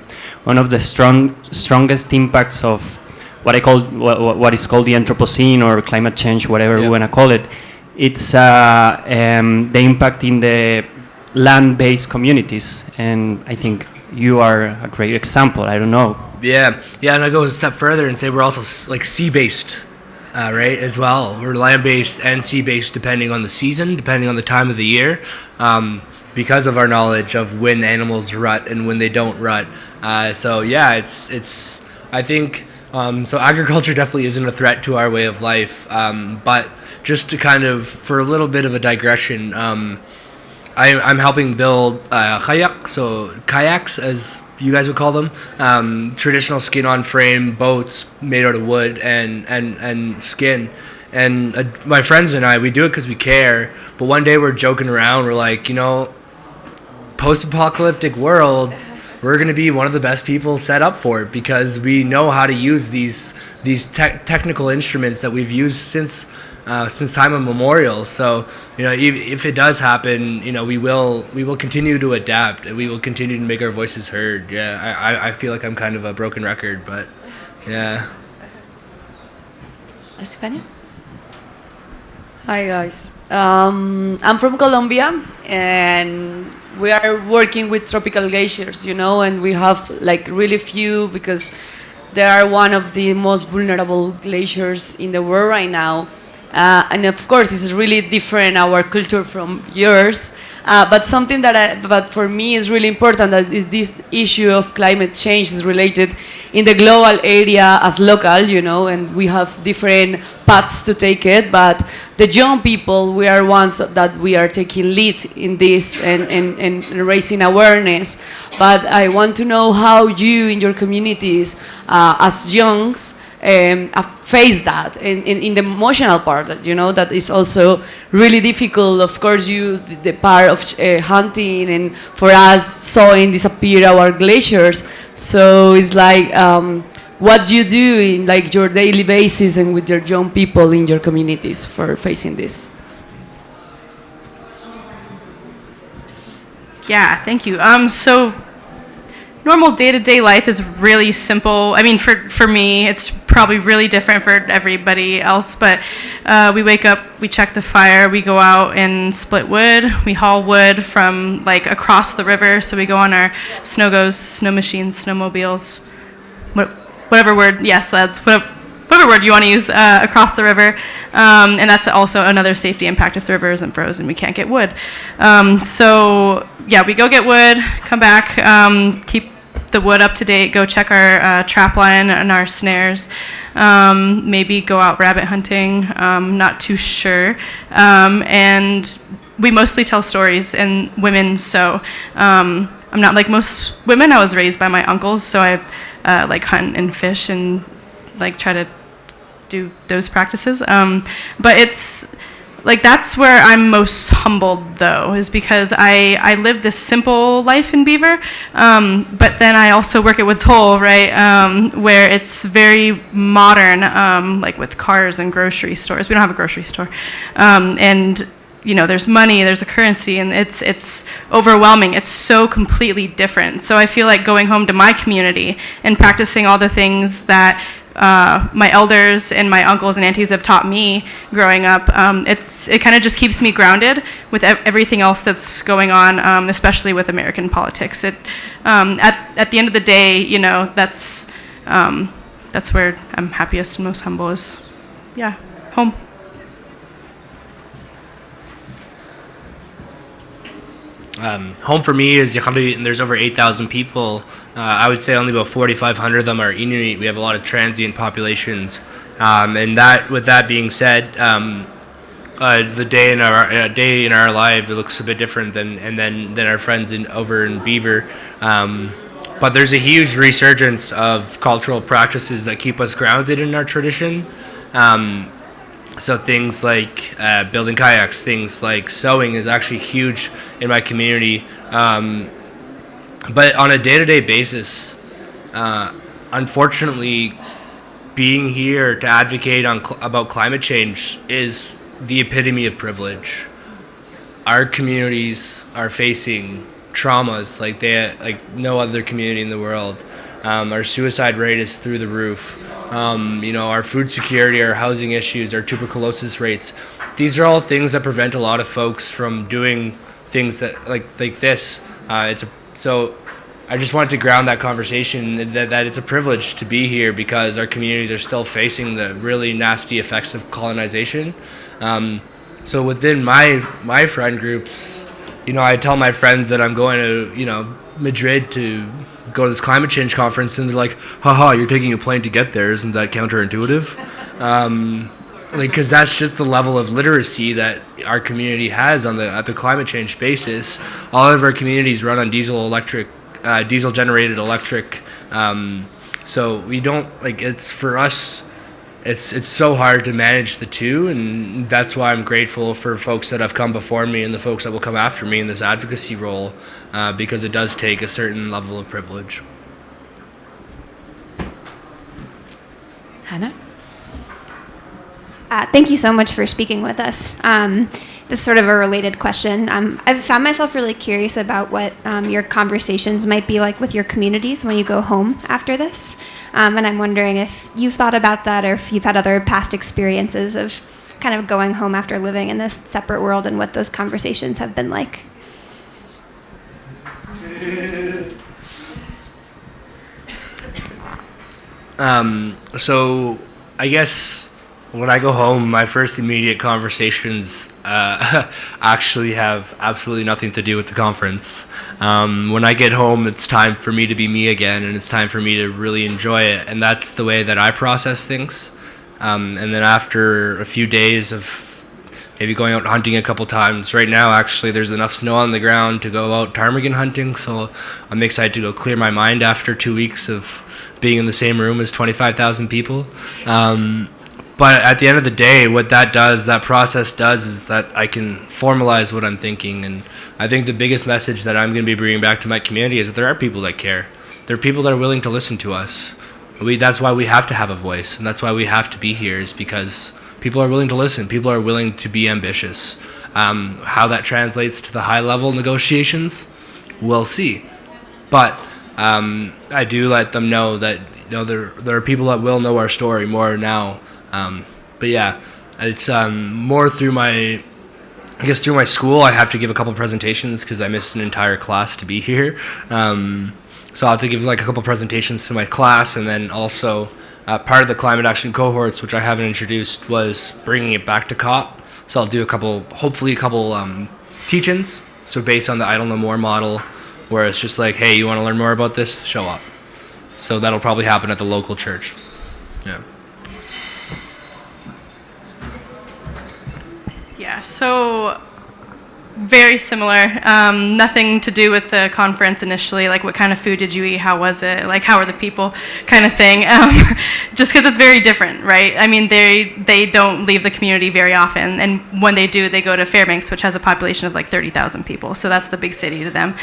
strongest impacts of what is called the Anthropocene or climate change, whatever we want to call it, it's the impact in the land-based communities, and I think you are a great example. I don't know. Yeah, and I go a step further and say we're also sea-based, right, as well. We're land-based and sea-based depending on the season, depending on the time of the year, because of our knowledge of when animals rut and when they don't rut. So yeah, it's I think, so agriculture definitely isn't a threat to our way of life, but just to kind of, for a little bit of a digression, I'm helping build kayaks, as you guys would call them, traditional skin-on frame boats made out of wood and skin. And my friends and I, we do it because we care. But one day we're joking around. We're like, post-apocalyptic world, we're going to be one of the best people set up for it because we know how to use these technical instruments that we've used since time immemorial. So if it does happen, we will continue to adapt, and we will continue to make our voices heard. I feel like I'm kind of a broken record, but yeah. Estefania? Hi guys. I'm from Colombia, and we are working with tropical glaciers, you know, and we have like really few because they are one of the most vulnerable glaciers in the world right now. And of course, it's really different our culture from yours. But something but for me is really important is this issue of climate change is related in the global area as local, you know, and we have different paths to take it. But the young people, we are ones that we are taking lead in this and raising awareness. But I want to know how you in your communities as youngs face that in the emotional part, that, you know, that is also really difficult. Of course, the part of hunting and for us sowing disappear our glaciers. So it's like what you do in like your daily basis and with your young people in your communities for facing this. Yeah, thank you. So normal day-to-day life is really simple. I mean, for me, it's probably really different for everybody else, but we wake up, we check the fire, we go out and split wood, we haul wood from like across the river, so we go on our snow machines, snowmobiles, whatever word, yes, that's whatever word you want to use, across the river, and that's also another safety impact if the river isn't frozen, we can't get wood. So yeah, we go get wood, come back, keep the wood up to date, go check our trap line and our snares, maybe go out rabbit hunting, not too sure, and we mostly tell stories, and women sew. I'm not like most women. I was raised by my uncles, so I like hunt and fish and like try to do those practices, but it's like that's where I'm most humbled, though, is because I live this simple life in Beaver, but then I also work at Woods Hole, right, where it's very modern, like with cars and grocery stores. We don't have a grocery store, and you know, there's money, there's a currency, and it's overwhelming. It's so completely different. So I feel like going home to my community and practicing all the things that my elders and my uncles and aunties have taught me growing up. It kind of just keeps me grounded with everything else that's going on, especially with American politics. At the end of the day, you know, that's where I'm happiest and most humble is, yeah, home. Home for me is Yakambi, and there's over 8,000 people. I would say only about 4,500 of them are Inuit. We have a lot of transient populations, and with that being said, the day in our life, it looks a bit different than our friends over in Beaver. But there's a huge resurgence of cultural practices that keep us grounded in our tradition. So things like building kayaks, things like sewing is actually huge in my community. But on a day-to-day basis, unfortunately, being here to advocate about climate change is the epitome of privilege. Our communities are facing traumas like no other community in the world. Our suicide rate is through the roof. You know, our food security, our housing issues, our tuberculosis rates. These are all things that prevent a lot of folks from doing things that like this. So I just wanted to ground that conversation that it's a privilege to be here because our communities are still facing the really nasty effects of colonization. So within my friend groups, you know, I tell my friends that I'm going to, you know, Madrid to go to this climate change conference, and they're like, haha, you're taking a plane to get there, isn't that counterintuitive? Because that's just the level of literacy that our community has at the climate change basis. All of our communities run on diesel generated electric, so we don't, it's for us, it's so hard to manage the two, and that's why I'm grateful for folks that have come before me and the folks that will come after me in this advocacy role, because it does take a certain level of privilege. Hannah? Thank you so much for speaking with us. This is sort of a related question. I've found myself really curious about what your conversations might be like with your communities when you go home after this. And I'm wondering if you've thought about that or if you've had other past experiences of kind of going home after living in this separate world and what those conversations have been like. So I guess when I go home, my first immediate conversations actually have absolutely nothing to do with the conference. When I get home, it's time for me to be me again, and it's time for me to really enjoy it, and that's the way that I process things. And then after a few days of maybe going out hunting a couple times, right now actually there's enough snow on the ground to go out ptarmigan hunting, so I'm excited to go clear my mind after 2 weeks of being in the same room as 25,000 people. But at the end of the day, what that process does is that I can formalize what I'm thinking. And I think the biggest message that I'm going to be bringing back to my community is that there are people that care. There are people that are willing to listen to us. That's why we have to have a voice, and that's why we have to be here, is because people are willing to listen. People are willing to be ambitious. How that translates to the high-level negotiations, we'll see. But I do let them know that there are people that will know our story more now. But yeah, it's more through my school. I have to give a couple presentations because I missed an entire class to be here. So I'll have to give a couple presentations to my class, and then also part of the climate action cohorts, which I haven't introduced, was bringing it back to COP. So I'll do hopefully a couple teach-ins. So based on the I Don't Know More model, where it's just like, hey, you want to learn more about this? Show up. So that'll probably happen at the local church. Yeah. Yeah, so very similar. Nothing to do with the conference initially, like what kind of food did you eat, how was it, like how are the people, kind of thing. Just because it's very different, right? I mean, they don't leave the community very often, and when they do, they go to Fairbanks, which has a population of like 30,000 people, so that's the big city to them.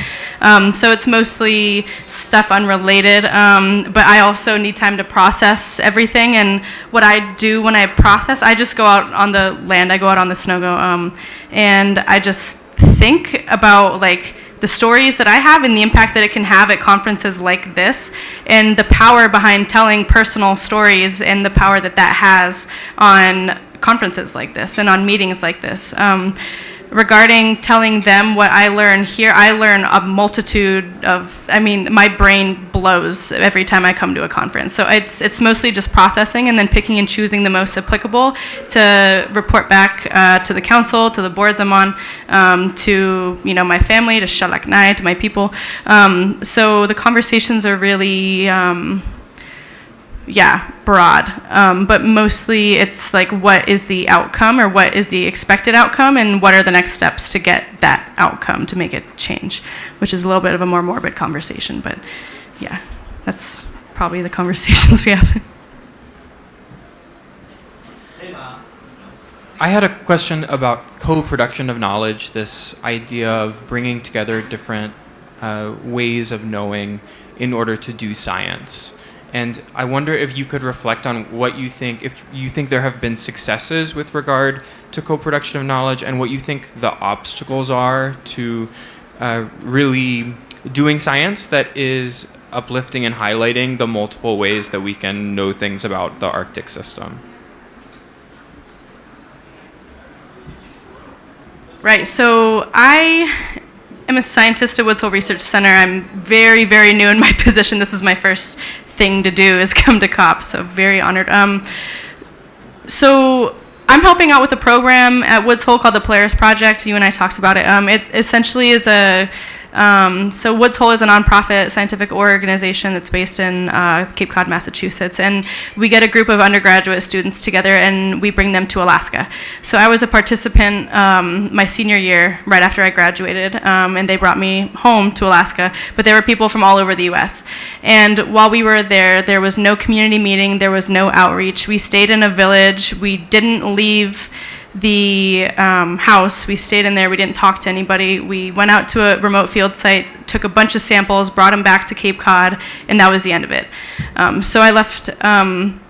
So it's mostly stuff unrelated, but I also need time to process everything, and what I do when I process, I just go out on the land, I go out on the snow-go, and I just think about like the stories that I have and the impact that it can have at conferences like this, and the power behind telling personal stories, and the power that has on conferences like this and on meetings like this. Regarding telling them what I learn here, I learn a multitude of, my brain blows every time I come to a conference. So it's mostly just processing and then picking and choosing the most applicable to report back to the council, to the boards I'm on, to my family, to Shalaknai, to my people. So the conversations are really broad, but mostly it's like, what is the outcome, or what is the expected outcome, and what are the next steps to get that outcome, to make it change, which is a little bit of a more morbid conversation, but yeah, that's probably the conversations we have. I had a question about co-production of knowledge, this idea of bringing together different ways of knowing in order to do science. And I wonder if you could reflect on what you think, if you think there have been successes with regard to co-production of knowledge, and what you think the obstacles are to really doing science that is uplifting and highlighting the multiple ways that we can know things about the Arctic system. Right, so I am a scientist at Woods Hole Research Center. I'm very, very new in my position. This is my first thing to do, is come to COP, so very honored. So I'm helping out with a program at Woods Hole called the Polaris Project. You and I talked about it. It essentially is so Woods Hole is a nonprofit scientific organization that's based in Cape Cod, Massachusetts, and we get a group of undergraduate students together and we bring them to Alaska. So I was a participant my senior year, right after I graduated, and they brought me home to Alaska, but there were people from all over the US. And while we were there, there was no community meeting, there was no outreach. We stayed in a village, we didn't leave the house. We stayed in there. We didn't talk to anybody. We went out to a remote field site, took a bunch of samples, brought them back to Cape Cod, and that was the end of it. So I left an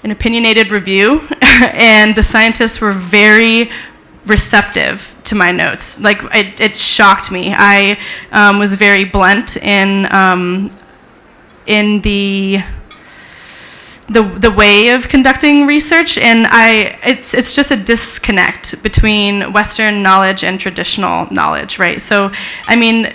opinionated review, and the scientists were very receptive to my notes. Like, it shocked me. I was very blunt in the the way of conducting research, and it's just a disconnect between Western knowledge and traditional knowledge, right? So, I mean,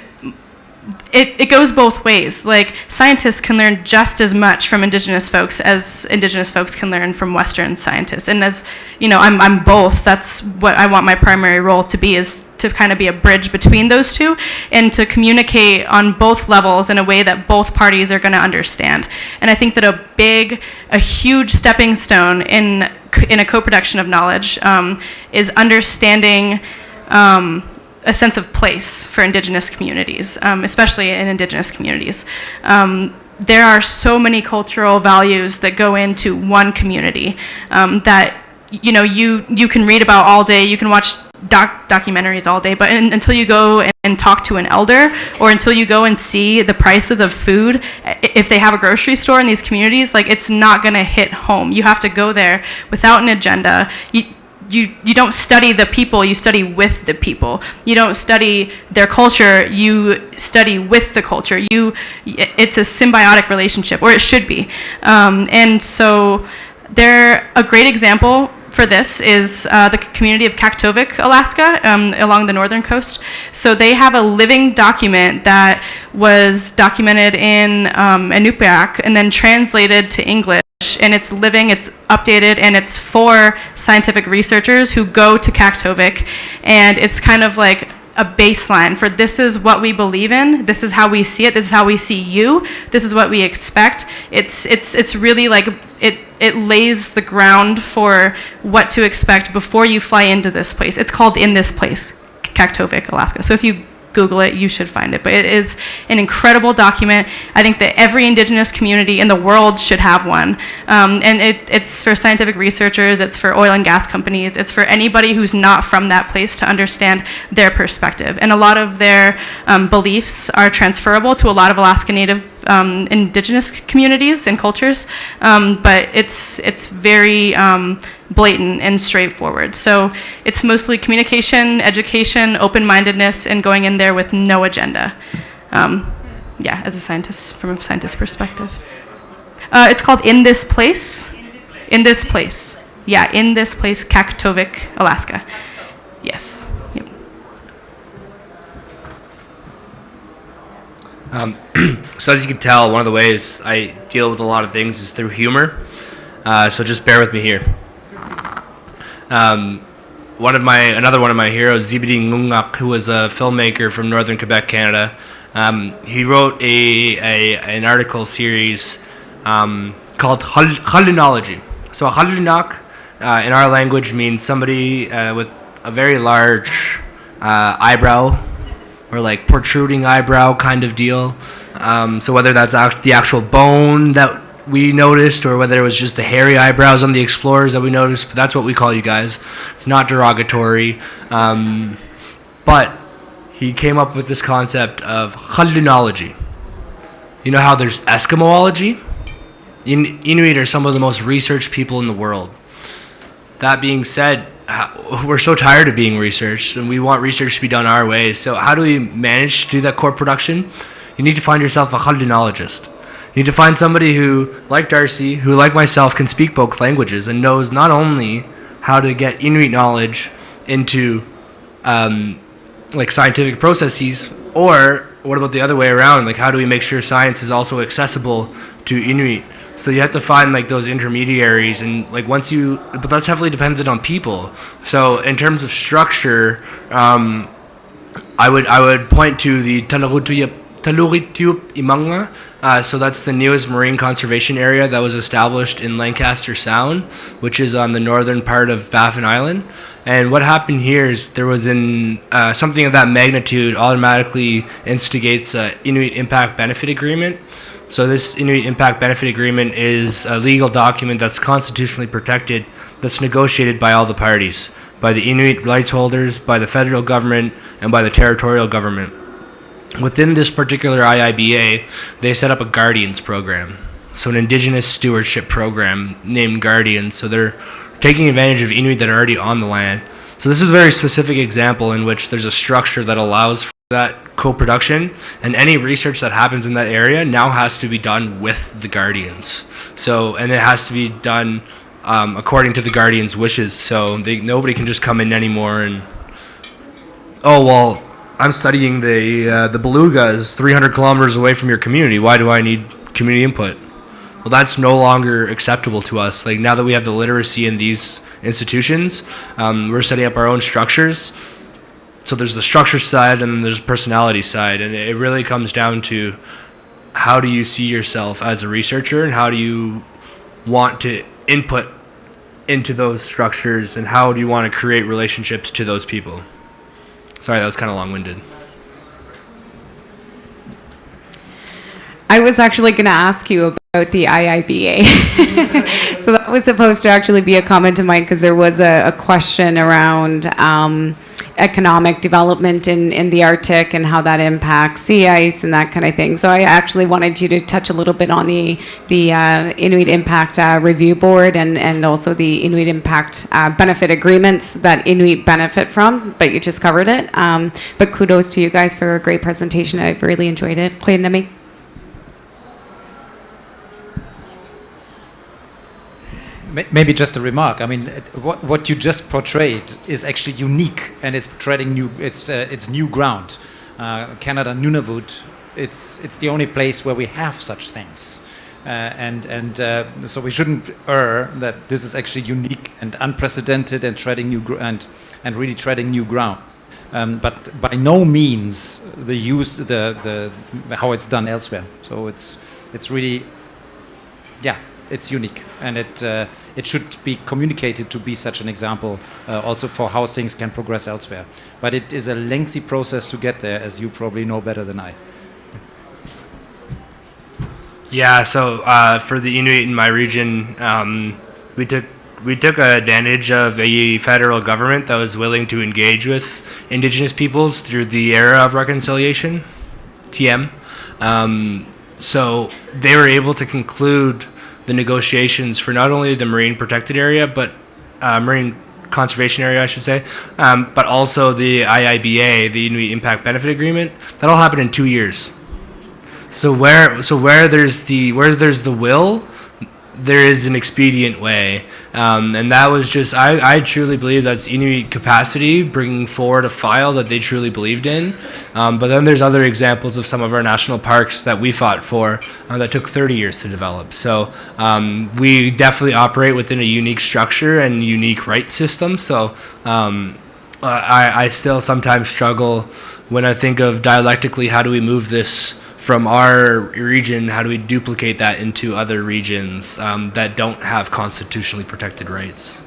it goes both ways. Like, scientists can learn just as much from indigenous folks as indigenous folks can learn from Western scientists. And as you know, I'm both. That's what I want my primary role to be, is to kind of be a bridge between those two and to communicate on both levels in a way that both parties are going to understand. And I think that a huge stepping stone in a co-production of knowledge is understanding a sense of place for indigenous communities, especially in indigenous communities. There are so many cultural values that go into one community that you can read about all day, you can watch documentaries all day, but until you go and talk to an elder, or until you go and see the prices of food, if they have a grocery store in these communities, like, it's not going to hit home. You have to go there without an agenda. You don't study the people, you study with the people. You don't study their culture, you study with the culture. It's a symbiotic relationship, or it should be. And so a great example for this is the community of Kaktovik, Alaska, along the northern coast. So they have a living document that was documented in Inupiaq and then translated to English. And it's living, it's updated, and it's for scientific researchers who go to Kaktovik. And it's kind of like a baseline for, this is what we believe in, this is how we see it, this is how we see you, this is what we expect. It's really like, it lays the ground for what to expect before you fly into this place. It's called In This Place, Kaktovik, Alaska. So if you Google it, you should find it. But it is an incredible document. I think that every indigenous community in the world should have one. And it's for scientific researchers, it's for oil and gas companies, it's for anybody who's not from that place to understand their perspective. And a lot of their beliefs are transferable to a lot of Alaska Native indigenous communities and cultures, but it's very blatant and straightforward. So it's mostly communication, education, open-mindedness, and going in there with no agenda. As a scientist, from a scientist perspective. It's called In This Place. In This Place. Yeah, In This Place, Kaktovik, Alaska. Yes. Yep. So as you can tell, one of the ways I deal with a lot of things is through humor. So just bear with me here. Another one of my heroes, Zibidi Ngungak, who was a filmmaker from northern Quebec, Canada. He wrote an article series called Halunology. So a halunak in our language means somebody with a very large eyebrow, or like protruding eyebrow kind of deal. So whether that's the actual bone that we noticed, or whether it was just the hairy eyebrows on the explorers that we noticed, but that's what we call you guys. It's not derogatory. But he came up with this concept of halunology. You know how there's Eskimoology? Inuit are some of the most researched people in the world. That being said, we're so tired of being researched, and we want research to be done our way. So how do we manage to do that core production? You need to find yourself a halunologist. You need to find somebody who, like Darcy, who like myself, can speak both languages and knows not only how to get Inuit knowledge into like scientific processes, or what about the other way around? Like, how do we make sure science is also accessible to Inuit? So you have to find like those intermediaries, and like but that's heavily dependent on people. So in terms of structure, I would point to the Taluritiup Imanga. So that's the newest marine conservation area that was established in Lancaster Sound, which is on the northern part of Baffin Island. And what happened here is there was something of that magnitude automatically instigates an Inuit Impact Benefit Agreement. So this Inuit Impact Benefit Agreement is a legal document that's constitutionally protected, that's negotiated by all the parties, by the Inuit rights holders, by the federal government, and by the territorial government. Within this particular IIBA, they set up a Guardians program, so an Indigenous stewardship program named Guardians. So they're taking advantage of Inuit that are already on the land. So this is a very specific example in which there's a structure that allows for that co-production, and any research that happens in that area now has to be done with the guardians. So, and it has to be done according to the guardians' wishes. So nobody can just come in anymore and, oh well, I'm studying the belugas 300 kilometers away from your community. Why do I need community input? Well, that's no longer acceptable to us. Like, now that we have the literacy in these institutions, we're setting up our own structures. So there's the structure side and then there's the personality side, and it really comes down to how do you see yourself as a researcher, and how do you want to input into those structures, and how do you want to create relationships to those people. Sorry, that was kind of long-winded. I was actually going to ask you about the IIBA. So that was supposed to actually be a comment of mine, because there was a question around economic development in the Arctic and how that impacts sea ice and that kind of thing. So I actually wanted you to touch a little bit on the Inuit Impact Review Board and also the Inuit Impact benefit agreements that Inuit benefit from, but you just covered it. But kudos to you guys for a great presentation. I've really enjoyed it. Maybe just a remark. I mean, what you just portrayed is actually unique, and it's treading new. It's new ground. Canada, Nunavut. It's the only place where we have such things, so we shouldn't err that this is actually unique and unprecedented and treading new and really treading new ground. But by no means the how it's done elsewhere. So it's really, yeah. It's unique, and it should be communicated to be such an example also for how things can progress elsewhere. But it is a lengthy process to get there, as you probably know better than I. Yeah, so for the Inuit in my region, we took advantage of a federal government that was willing to engage with Indigenous peoples through the era of reconciliation, TM. So they were able to conclude the negotiations for not only the marine protected area, but marine conservation area, I should say, but also the IIBA, the Inuit Impact Benefit Agreement. That all happened in 2 years. So where there's the will, there is an expedient way, and that was just I truly believe that's Inuit capacity bringing forward a file that they truly believed in. But then there's other examples of some of our national parks that we fought for that took 30 years to develop. So we definitely operate within a unique structure and unique rights system. So I still sometimes struggle when I think of dialectically, how do we move this from our region, how do we duplicate that into other regions that don't have constitutionally protected rights?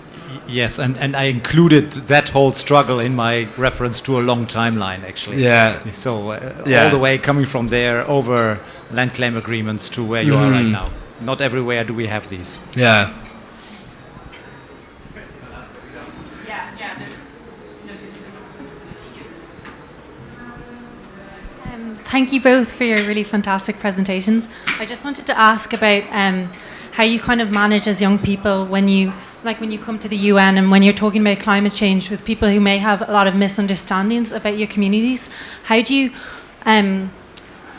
Yes, and I included that whole struggle in my reference to a long timeline, actually. Yeah. So all the way coming from there over land claim agreements to where you are right now. Not everywhere do we have these. Yeah. Thank you both for your really fantastic presentations. I just wanted to ask about how you kind of manage as young people when you come to the UN and when you're talking about climate change with people who may have a lot of misunderstandings about your communities. How do you,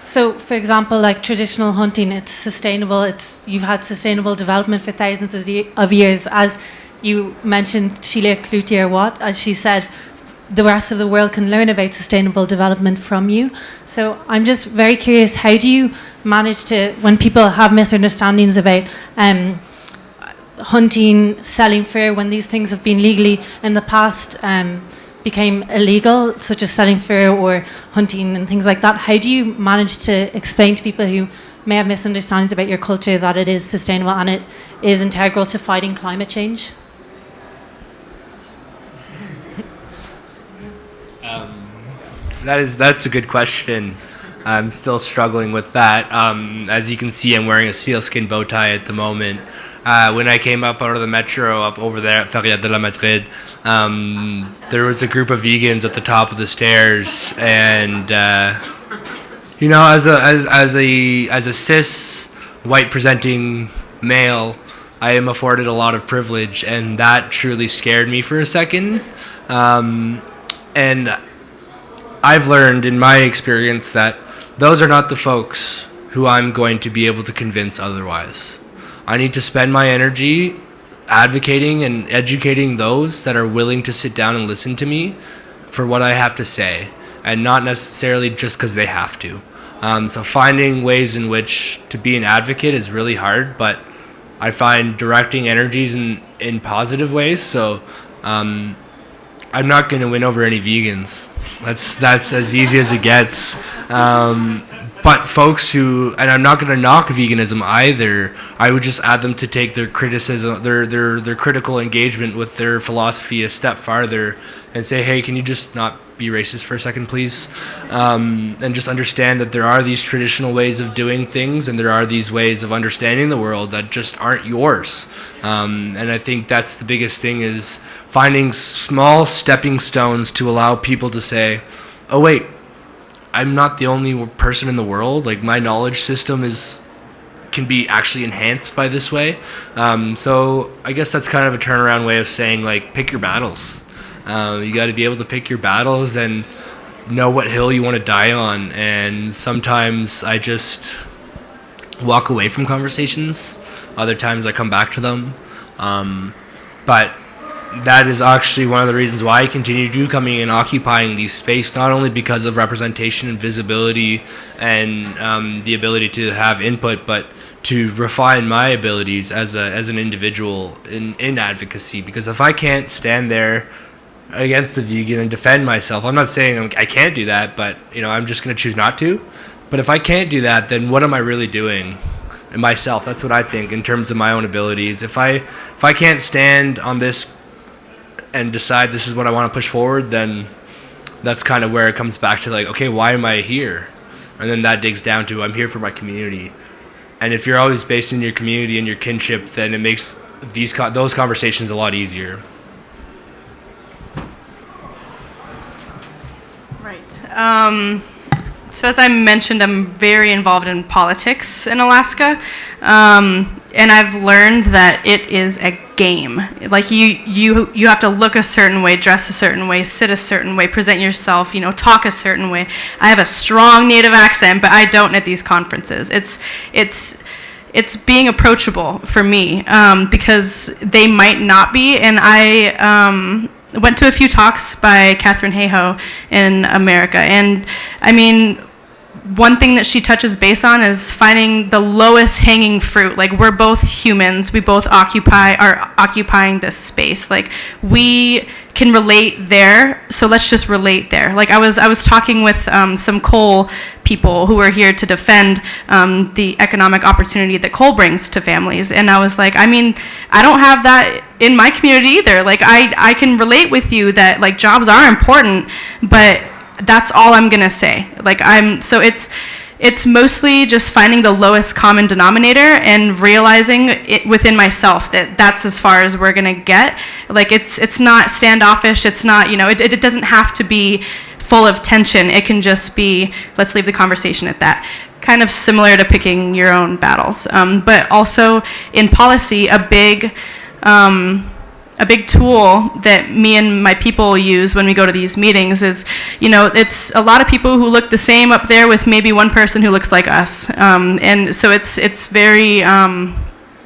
so for example, like traditional hunting, it's sustainable, you've had sustainable development for thousands of years. As you mentioned, Sheila Cloutier-Watt, as she said, the rest of the world can learn about sustainable development from you. So I'm just very curious, how do you manage to, when people have misunderstandings about hunting, selling fur, when these things have been legally in the past became illegal, such as selling fur or hunting and things like that, how do you manage to explain to people who may have misunderstandings about your culture that it is sustainable and it is integral to fighting climate change? That's a good question. I'm still struggling with that. As you can see, I'm wearing a sealskin bow tie at the moment. When I came up out of the metro up over there at Feria de la Madrid, there was a group of vegans at the top of the stairs, and you know, as a cis white presenting male, I am afforded a lot of privilege, and that truly scared me for a second. And I've learned in my experience that those are not the folks who I'm going to be able to convince otherwise. I need to spend my energy advocating and educating those that are willing to sit down and listen to me for what I have to say, and not necessarily just because they have to. So finding ways in which to be an advocate is really hard, but I find directing energies in positive ways. So I'm not going to win over any vegans. That's as easy as it gets. But folks who, and I'm not going to knock veganism either, I would just add them to take their criticism, their critical engagement with their philosophy a step farther and say, hey, can you just not be racist for a second, please? And just understand that there are these traditional ways of doing things, and there are these ways of understanding the world that just aren't yours. And I think that's the biggest thing, is finding small stepping stones to allow people to say, oh wait, I'm not the only person in the world. Like, my knowledge system can be actually enhanced by this way. So I guess that's kind of a turnaround way of saying, like, pick your battles. You got to be able to pick your battles and know what hill you want to die on. And sometimes I just walk away from conversations. Other times I come back to them. But that is actually one of the reasons why I continue to coming and occupying these space, not only because of representation and visibility and the ability to have input, but to refine my abilities as an individual in advocacy. Because if I can't stand there against the vegan and defend myself, I'm not saying I can't do that, but I'm just going to choose not to. But if I can't do that, then what am I really doing? And myself, that's what I think in terms of my own abilities. If I can't stand on this and decide this is what I want to push forward, then that's kind of where it comes back to, like, okay, why am I here? And then that digs down to, I'm here for my community. And if you're always based in your community and your kinship, then it makes those conversations a lot easier. Right. So as I mentioned, I'm very involved in politics in Alaska, and I've learned that it is a game. Like, you have to look a certain way, dress a certain way, sit a certain way, present yourself, talk a certain way. I have a strong native accent, but I don't at these conferences. It's being approachable for me, because they might not be, and I went to a few talks by Catherine Hayhoe in America, and I mean, one thing that she touches base on is finding the lowest hanging fruit. Like, we're both humans, we both are occupying this space. Like, we can relate there, so let's just relate there. Like, I was talking with some coal people who were here to defend the economic opportunity that coal brings to families, and I was like, I mean, I don't have that in my community either. Like, I can relate with you that, like, jobs are important, but that's all I'm gonna say. Like, so it's mostly just finding the lowest common denominator and realizing it within myself that that's as far as we're gonna get. Like, it's not standoffish. It's not, it doesn't have to be full of tension. It can just be, let's leave the conversation at that. Kind of similar to picking your own battles. But also in policy, a big tool that me and my people use when we go to these meetings is, it's a lot of people who look the same up there with maybe one person who looks like us. And so it's very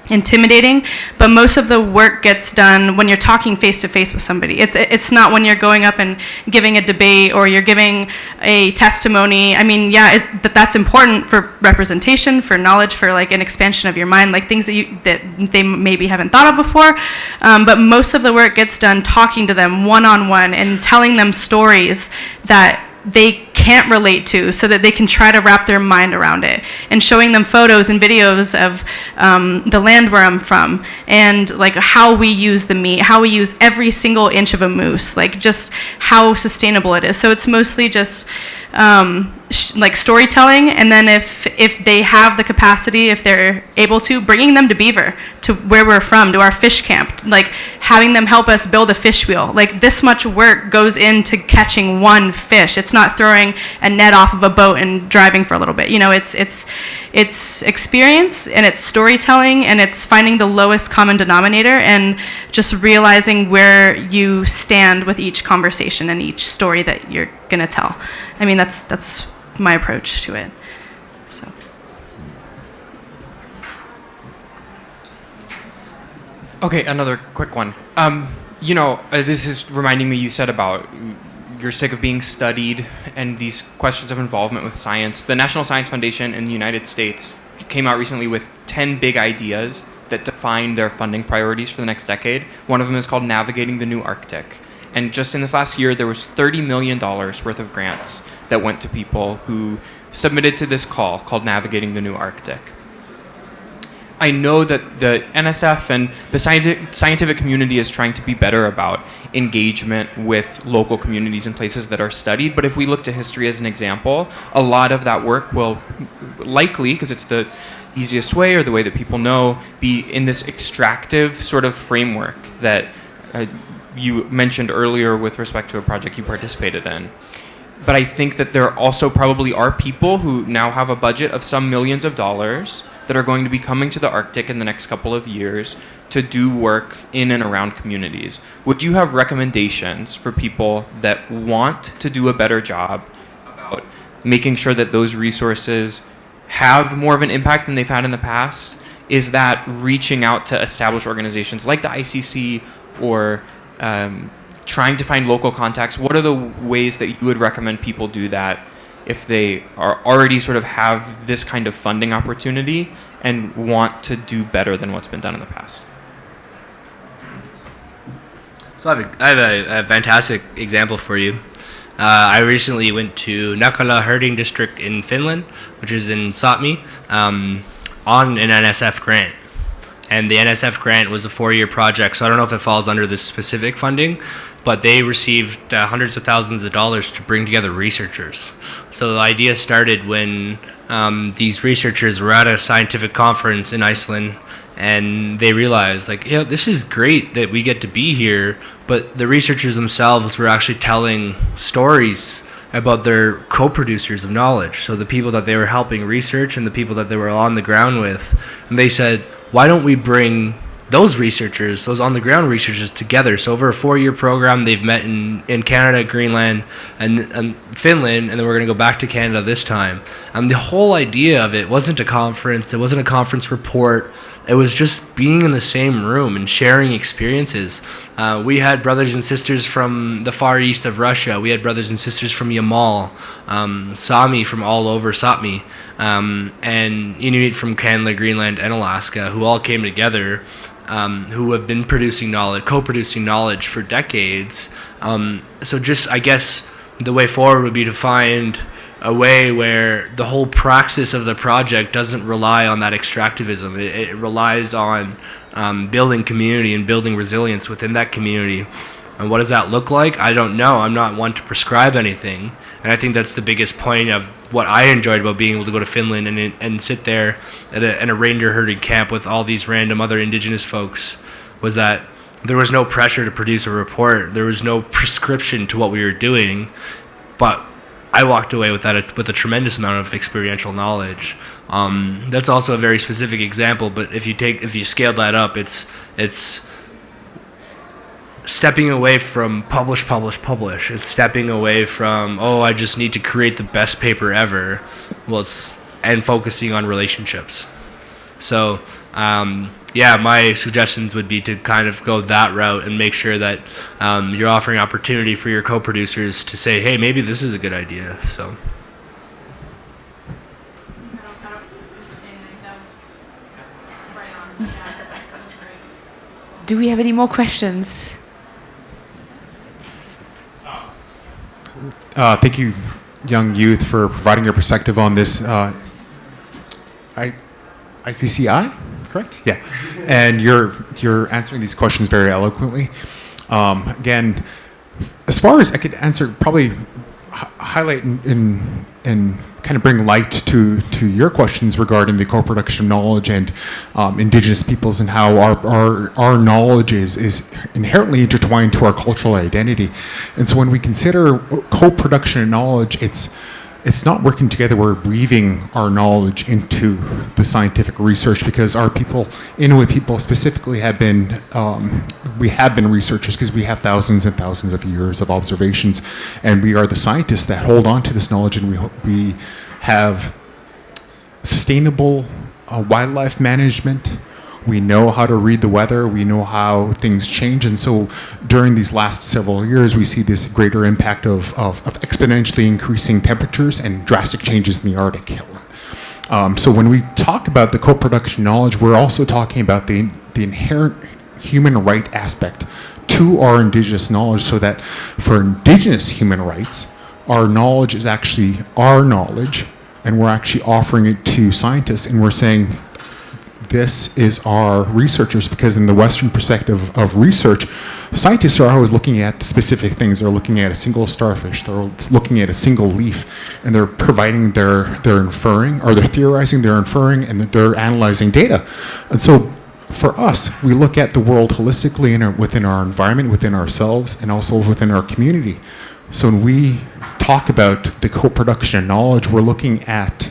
intimidating, but most of the work gets done when you're talking face to face with somebody. It's not when you're going up and giving a debate or you're giving a testimony. I mean, yeah, that's important for representation, for knowledge, for like an expansion of your mind, like things that they maybe haven't thought of before. But most of the work gets done talking to them one-on-one and telling them stories that they can't relate to, so that they can try to wrap their mind around it, and showing them photos and videos of the land where I'm from, and like how we use the meat, how we use every single inch of a moose, like just how sustainable it is. So it's mostly just like storytelling, and then if they have the capacity, if they're able to, bringing them to Beaver, to where we're from, to our fish camp, like having them help us build a fish wheel. Like, this much work goes into catching one fish. It's not throwing a net off of a boat and driving for a little bit. It's experience, and it's storytelling, and it's finding the lowest common denominator, and just realizing where you stand with each conversation and each story that you're gonna tell. I mean, that's my approach to it. So. Okay, another quick one. This is reminding me, you said about you're sick of being studied and these questions of involvement with science. The National Science Foundation in the United States came out recently with 10 big ideas that define their funding priorities for the next decade. One of them is called Navigating the New Arctic. And just in this last year, there was $30 million worth of grants that went to people who submitted to this call called Navigating the New Arctic. I know that the NSF and the scientific community is trying to be better about engagement with local communities and places that are studied, but if we look to history as an example, a lot of that work will likely, because it's the easiest way or the way that people know, be in this extractive sort of framework that you mentioned earlier with respect to a project you participated in. But I think that there also probably are people who now have a budget of some millions of dollars that are going to be coming to the Arctic in the next couple of years to do work in and around communities. Would you have recommendations for people that want to do a better job about making sure that those resources have more of an impact than they've had in the past? Is that reaching out to established organizations like the ICC or trying to find local contacts? What are the ways that you would recommend people do that if they are already sort of have this kind of funding opportunity and want to do better than what's been done in the past? So I have a fantastic example for you. I recently went to Nakala herding district in Finland, which is in Sapmi, on an NSF grant. And the NSF grant was a 4-year project, so I don't know if it falls under this specific funding, but they received hundreds of thousands of dollars to bring together researchers. So the idea started when these researchers were at a scientific conference in Iceland, and they realized, this is great that we get to be here, but the researchers themselves were actually telling stories about their co-producers of knowledge, so the people that they were helping research and the people that they were on the ground with. And they said, why don't we bring those researchers, those on-the-ground researchers, together? So over a 4-year program, they've met in Canada, Greenland, and Finland, and then we're going to go back to Canada this time. And the whole idea of it wasn't a conference. It wasn't a conference report. It was just being in the same room and sharing experiences. We had brothers and sisters from the far east of Russia. We had brothers and sisters from Yamal, Sami from all over Sapmi, and Inuit from Canada, Greenland, and Alaska, who all came together, who have been producing knowledge, co-producing knowledge for decades. So just, I guess, the way forward would be to find a way where the whole praxis of the project doesn't rely on that extractivism. It relies on building community and building resilience within that community. And what does that look like? I don't know. I'm not one to prescribe anything. And I think that's the biggest point of what I enjoyed about being able to go to Finland and sit there at a reindeer herding camp with all these random other indigenous folks, was that there was no pressure to produce a report. There was no prescription to what we were doing. But I walked away with that with a tremendous amount of experiential knowledge. That's also a very specific example, but if you scale that up, it's stepping away from publish. It's stepping away from, I just need to create the best paper ever. And focusing on relationships. So, my suggestions would be to kind of go that route and make sure that you're offering opportunity for your co-producers to say, hey, maybe this is a good idea. So. Do we have any more questions? Thank you, young youth, for providing your perspective on this ICCI, correct? Yeah. And you're answering these questions very eloquently. Again, as far as I could answer, probably highlight and kind of bring light to your questions regarding the co-production of knowledge and indigenous peoples and how our knowledge is inherently intertwined to our cultural identity. And so when we consider co-production of knowledge, it's it's not working together. We're weaving our knowledge into the scientific research because our people, Inuit people specifically, have been we have been researchers because we have thousands and thousands of years of observations, and we are the scientists that hold on to this knowledge, and we have sustainable wildlife management. We know how to read the weather. We know how things change. And so during these last several years, we see this greater impact of exponentially increasing temperatures and drastic changes in the Arctic. So when we talk about the co-production knowledge, we're also talking about the inherent human right aspect to our indigenous knowledge, so that for indigenous human rights, our knowledge is actually our knowledge, and we're actually offering it to scientists, and we're saying, this is our researchers, because in the Western perspective of research, scientists are always looking at specific things. They're looking at a single starfish, they're looking at a single leaf, and they're providing their inferring, or they're theorizing, they're inferring, and they're analyzing data. And so for us, we look at the world holistically within our environment, within ourselves, and also within our community. So when we talk about the co-production of knowledge, we're looking at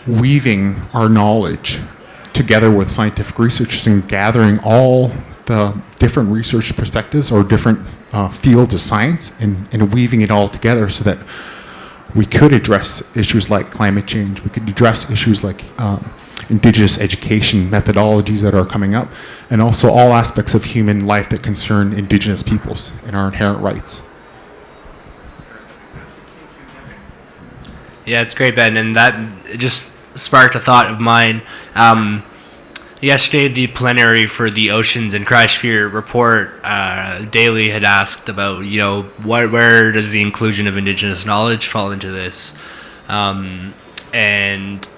weaving our knowledge together with scientific researchers and gathering all the different research perspectives or different fields of science and weaving it all together so that we could address issues like climate change, we could address issues like indigenous education methodologies that are coming up, and also all aspects of human life that concern indigenous peoples and our inherent rights. Yeah, it's great, Ben, and that just sparked a thought of mine. Yesterday, the plenary for the Oceans and Cryosphere report, Daly had asked about, where does the inclusion of Indigenous knowledge fall into this? And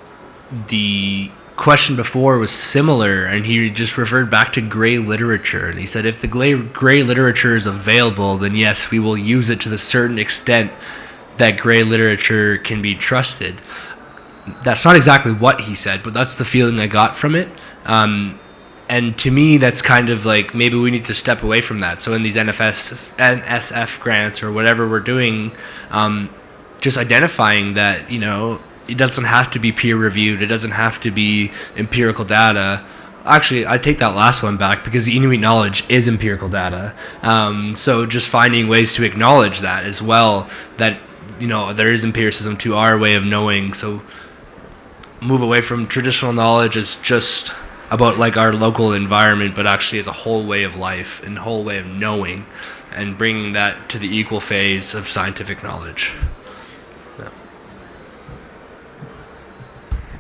the question before was similar, and he just referred back to gray literature. And he said, if the gray literature is available, then yes, we will use it to the certain extent that gray literature can be trusted. That's not exactly what he said, but that's the feeling I got from it. And to me, that's kind of like, maybe we need to step away from that. So in these NSF grants or whatever we're doing, just identifying that, it doesn't have to be peer reviewed. It doesn't have to be empirical data. Actually, I take that last one back, because the Inuit knowledge is empirical data. So just finding ways to acknowledge that as well, that, there is empiricism to our way of knowing. So move away from traditional knowledge as just about like our local environment, but actually as a whole way of life and whole way of knowing, and bringing that to the equal phase of scientific knowledge. Yeah.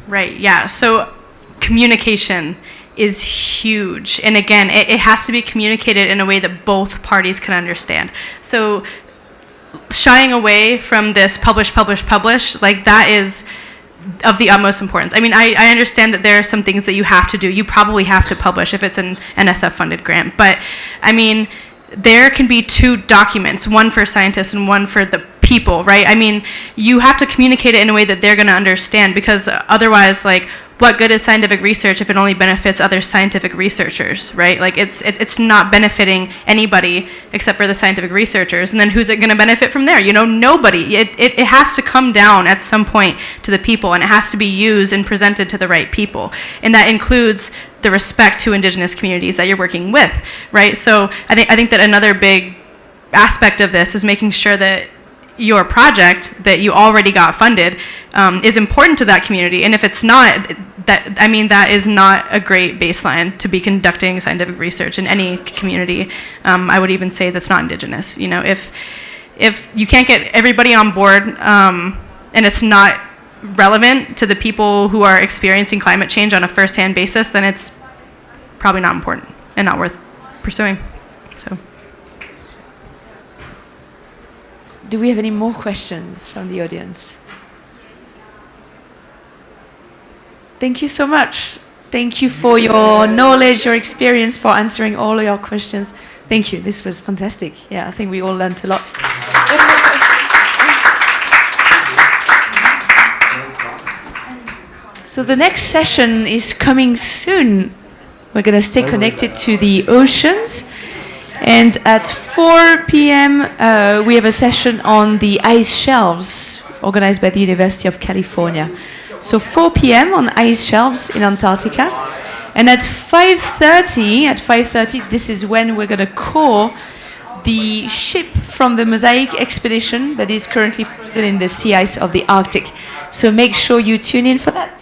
Right, yeah. So communication is huge. And again, it has to be communicated in a way that both parties can understand. So shying away from this publish, like that is of the utmost importance. I mean, I understand that there are some things that you have to do. You probably have to publish if it's an NSF-funded grant. But, I mean, there can be two documents, one for scientists and one for the people, right? I mean, you have to communicate it in a way that they're going to understand, because otherwise, like, what good is scientific research if it only benefits other scientific researchers, right? Like, it's not benefiting anybody except for the scientific researchers. And then who's it going to benefit from there? Nobody. It has to come down at some point to the people, and it has to be used and presented to the right people. And that includes the respect to Indigenous communities that you're working with, right? So I think that another big aspect of this is making sure that your project that you already got funded is important to that community. And if it's not, that is not a great baseline to be conducting scientific research in any community. I would even say that's not Indigenous. If you can't get everybody on board and it's not relevant to the people who are experiencing climate change on a first-hand basis, then it's probably not important and not worth pursuing. So. Do we have any more questions from the audience? Thank you so much. Thank you for your knowledge, your experience, for answering all of your questions. Thank you. This was fantastic. Yeah, I think we all learned a lot. So the next session is coming soon. We're going to stay connected to the oceans. And at 4 p.m., we have a session on the ice shelves organized by the University of California. So 4 p.m. on ice shelves in Antarctica. And at 5:30, this is when we're going to call the ship from the MOSAiC expedition that is currently in the sea ice of the Arctic. So make sure you tune in for that.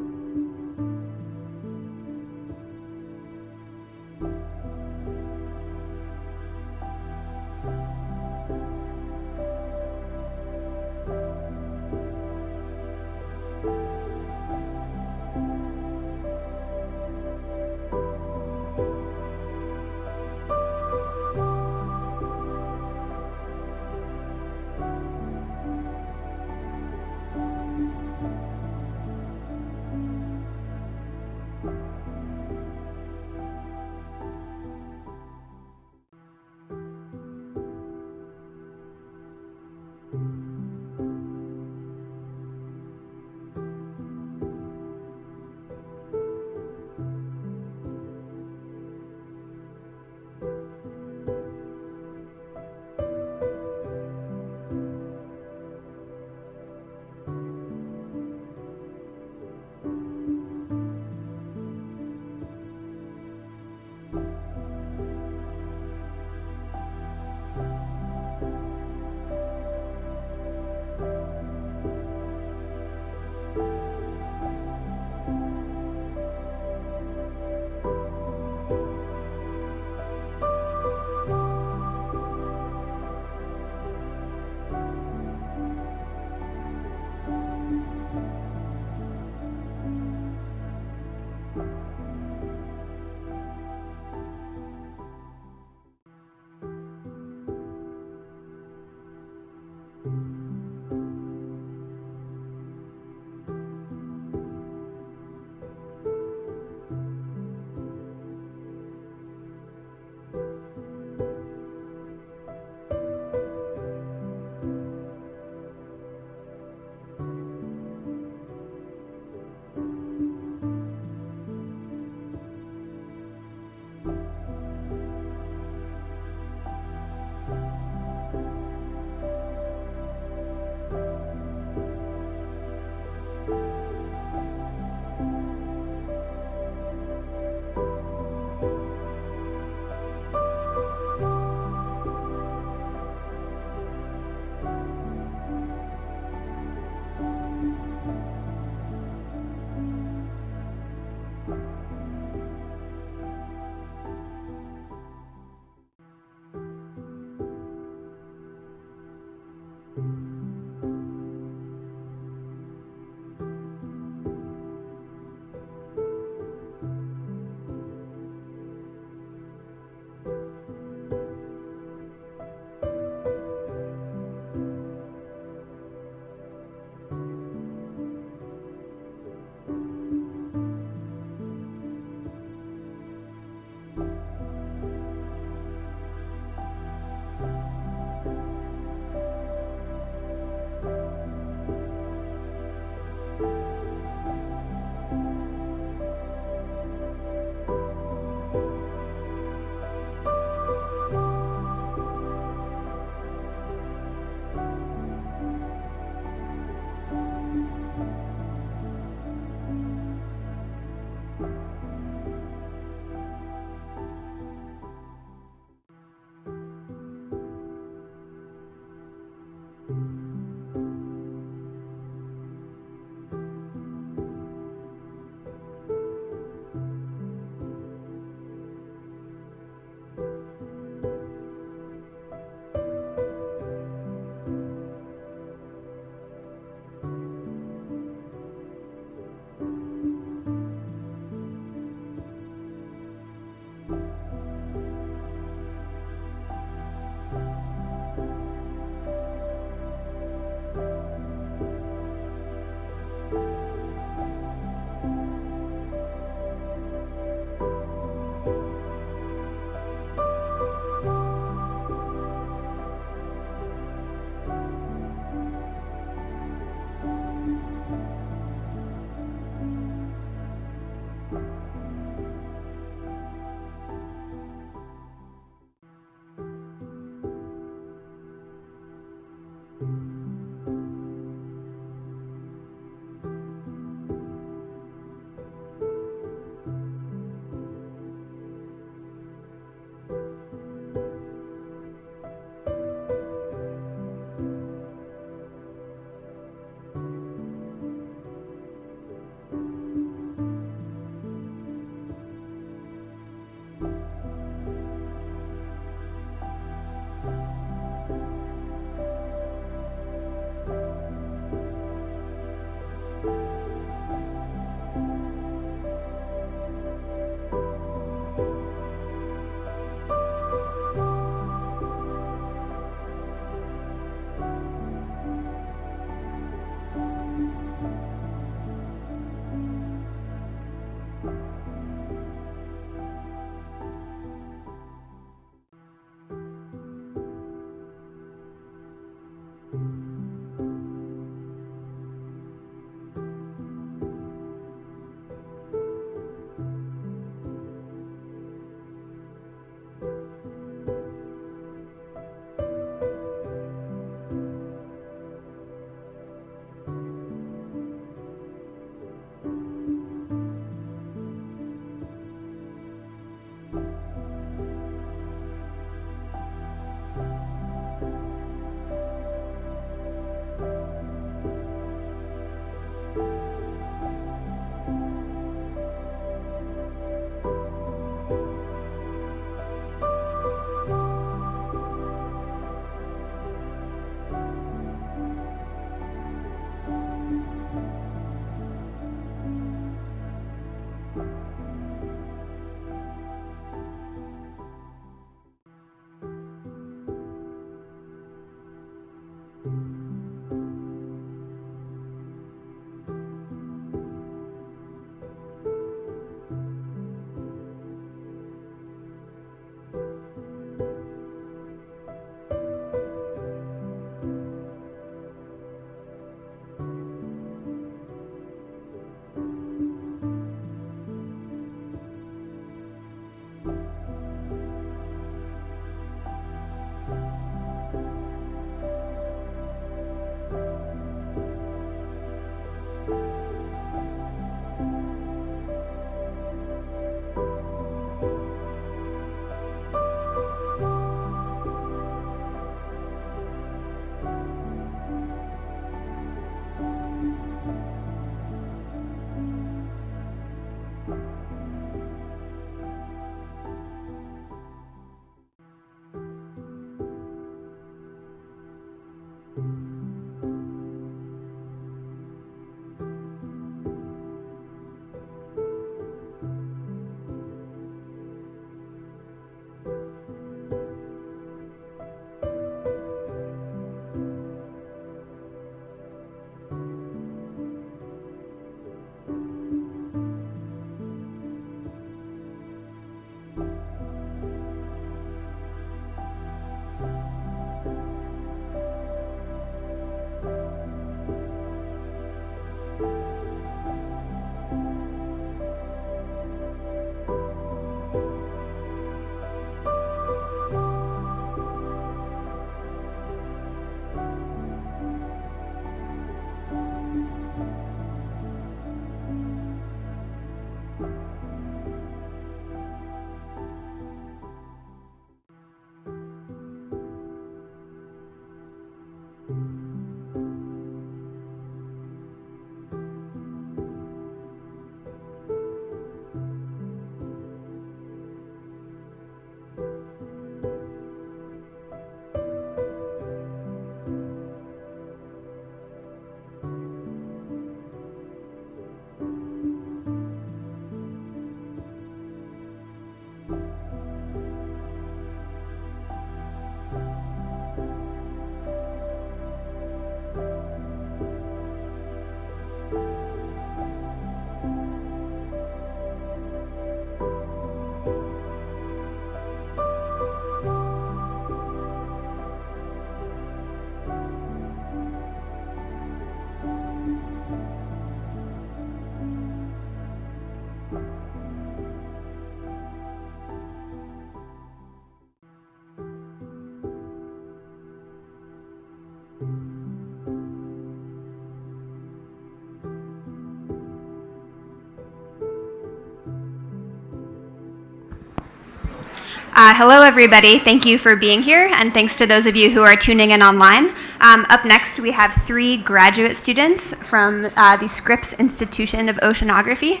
Hello, everybody. Thank you for being here, and thanks to those of you who are tuning in online. Up next, we have 3 graduate students from the Scripps Institution of Oceanography.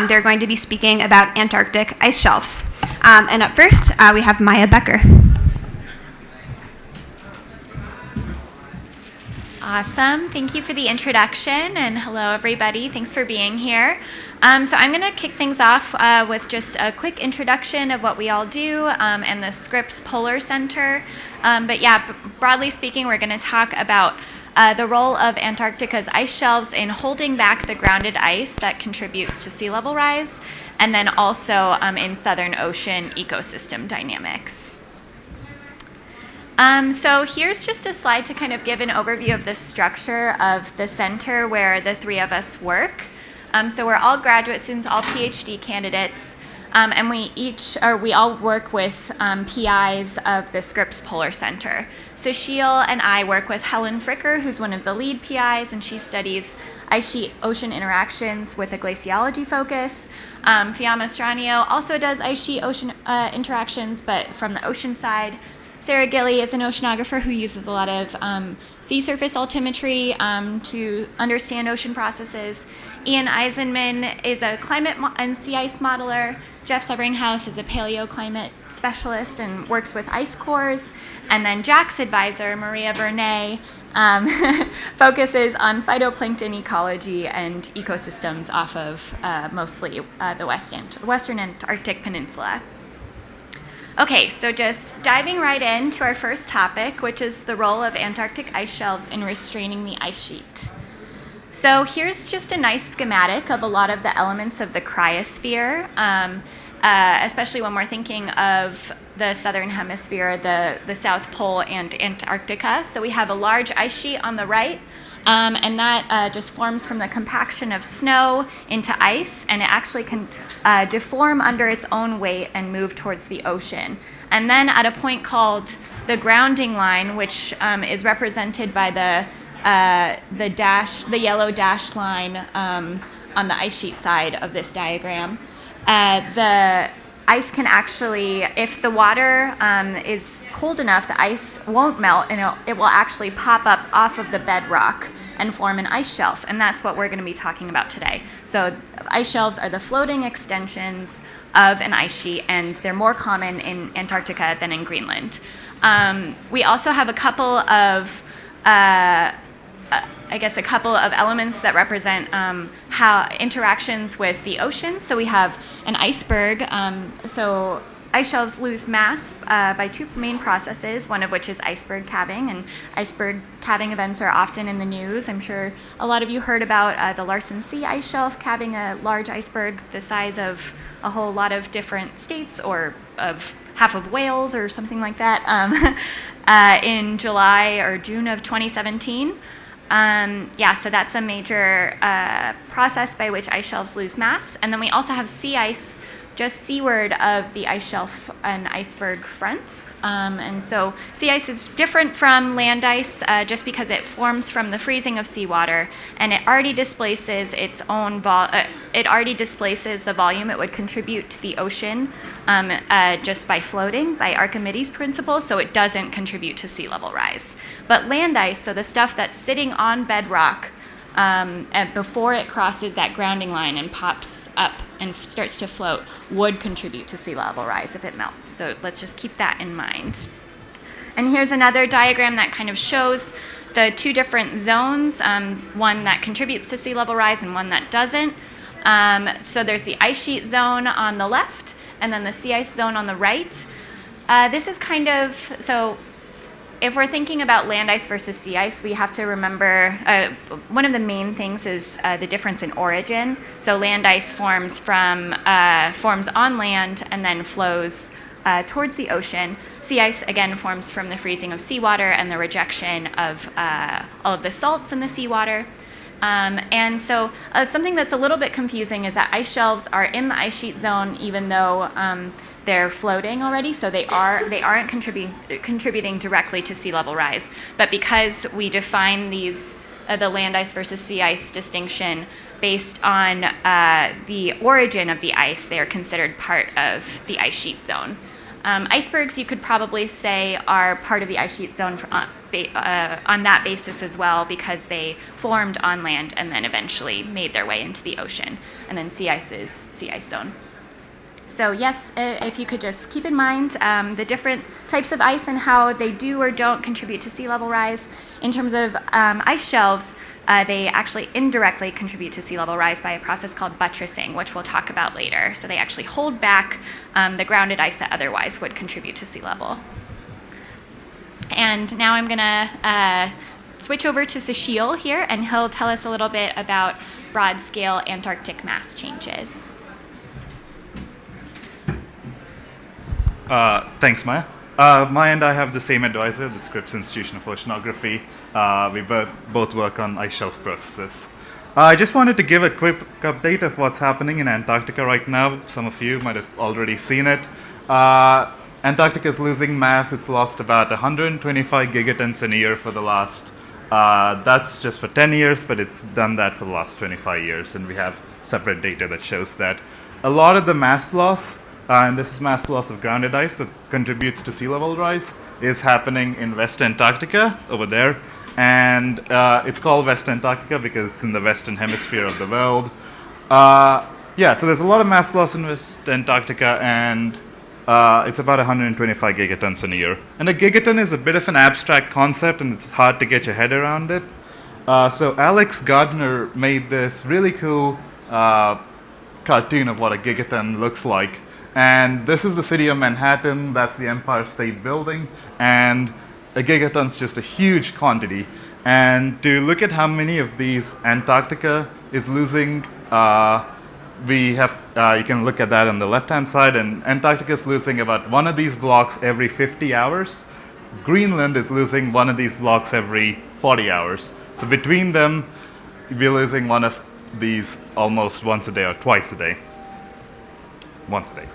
They're going to be speaking about Antarctic ice shelves. And up first, we have Maya Becker. Awesome. Thank you for the introduction, and hello, everybody. Thanks for being here. So I'm going to kick things off with just a quick introduction of what we all do and the Scripps Polar Center. But yeah, broadly speaking, we're going to talk about the role of Antarctica's ice shelves in holding back the grounded ice that contributes to sea level rise, and then also in Southern Ocean ecosystem dynamics. So here's just a slide to kind of give an overview of the structure of the center where the 3 of us work. So we're all graduate students, all PhD candidates, and we all work with PIs of the Scripps Polar Center. So Sheil and I work with Helen Fricker, who's one of the lead PIs, and she studies ice sheet ocean interactions with a glaciology focus. Fiamma Stranio also does ice sheet ocean interactions, but from the ocean side. Sarah Gilly is an oceanographer who uses a lot of sea surface altimetry to understand ocean processes. Ian Eisenman is a climate and sea ice modeler. Jeff Sebringhaus is a paleoclimate specialist and works with ice cores. And then Jack's advisor, Maria Vernet, focuses on phytoplankton ecology and ecosystems off of mostly the Western Antarctic Peninsula. Okay, so just diving right into our first topic, which is the role of Antarctic ice shelves in restraining the ice sheet. So here's just a nice schematic of a lot of the elements of the cryosphere, especially when we're thinking of the southern hemisphere, the South Pole and Antarctica. So we have a large ice sheet on the right, and that just forms from the compaction of snow into ice, and it actually can deform under its own weight and move towards the ocean. And then at a point called the grounding line, which is represented by the yellow dashed line on the ice sheet side of this diagram, the ice can actually, if the water is cold enough, the ice won't melt and it will actually pop up off of the bedrock and form an ice shelf. And that's what we're going to be talking about today. So ice shelves are the floating extensions of an ice sheet, and they're more common in Antarctica than in Greenland. We also have a couple of I guess, a couple of elements that represent how interactions with the ocean. So we have an iceberg. So ice shelves lose mass by two main processes, one of which is iceberg calving. And iceberg calving events are often in the news. I'm sure a lot of you heard about the Larsen C ice shelf calving a large iceberg the size of a whole lot of different states, or of half of Wales or something like that, in July or June of 2017. So that's a major process by which ice shelves lose mass. And then we also have sea ice just seaward of the ice shelf and iceberg fronts. And so sea ice is different from land ice just because it forms from the freezing of seawater, and it already displaces its own it already displaces the volume it would contribute to the ocean just by floating, by Archimedes' principle, so it doesn't contribute to sea level rise. But land ice, so the stuff that's sitting on bedrock and before it crosses that grounding line and pops up and starts to float, would contribute to sea level rise if it melts. So let's just keep that in mind. And here's another diagram that kind of shows the two different zones, one that contributes to sea level rise and one that doesn't. So there's the ice sheet zone on the left, and then the sea ice zone on the right. This is kind of, so if we're thinking about land ice versus sea ice, we have to remember one of the main things is the difference in origin. So land ice forms on land and then flows towards the ocean. Sea ice, again, forms from the freezing of seawater and the rejection of all of the salts in the seawater. And so something that's a little bit confusing is that ice shelves are in the ice sheet zone even though they're floating already, so they aren't contributing directly to sea level rise. But because we define these the land ice versus sea ice distinction based on the origin of the ice, they are considered part of the ice sheet zone. Icebergs, you could probably say, are part of the ice sheet zone on that basis as well, because they formed on land and then eventually made their way into the ocean. And then sea ice is sea ice zone. So yes, if you could just keep in mind the different types of ice and how they do or don't contribute to sea level rise. In terms of ice shelves, they actually indirectly contribute to sea level rise by a process called buttressing, which we'll talk about later. So they actually hold back the grounded ice that otherwise would contribute to sea level. And now I'm going to switch over to Sushil here, and he'll tell us a little bit about broad-scale Antarctic mass changes. Thanks, Maya. My end, I have the same advisor, the Scripps Institution of Oceanography. We both work on ice shelf processes. I just wanted to give a quick update of what's happening in Antarctica right now. Some of you might have already seen it. Antarctica is losing mass. It's lost about 125 gigatons in a year for the last, that's just for 10 years, but it's done that for the last 25 years. And we have separate data that shows that a lot of the mass loss, and this is mass loss of grounded ice that contributes to sea level rise, is happening in West Antarctica over there. And it's called West Antarctica because it's in the western hemisphere of the world. So there's a lot of mass loss in West Antarctica, and it's about 125 gigatons in a year. And a gigaton is a bit of an abstract concept, and it's hard to get your head around it. So Alex Gardner made this really cool cartoon of what a gigaton looks like. And this is the city of Manhattan, that's the Empire State Building, and a gigaton's just a huge quantity. And to look at how many of these Antarctica is losing, we have, you can look at that on the left-hand side, and Antarctica is losing about one of these blocks every 50 hours. Greenland is losing one of these blocks every 40 hours. So between them, we're losing one of these almost once a day or twice a day. Once a day.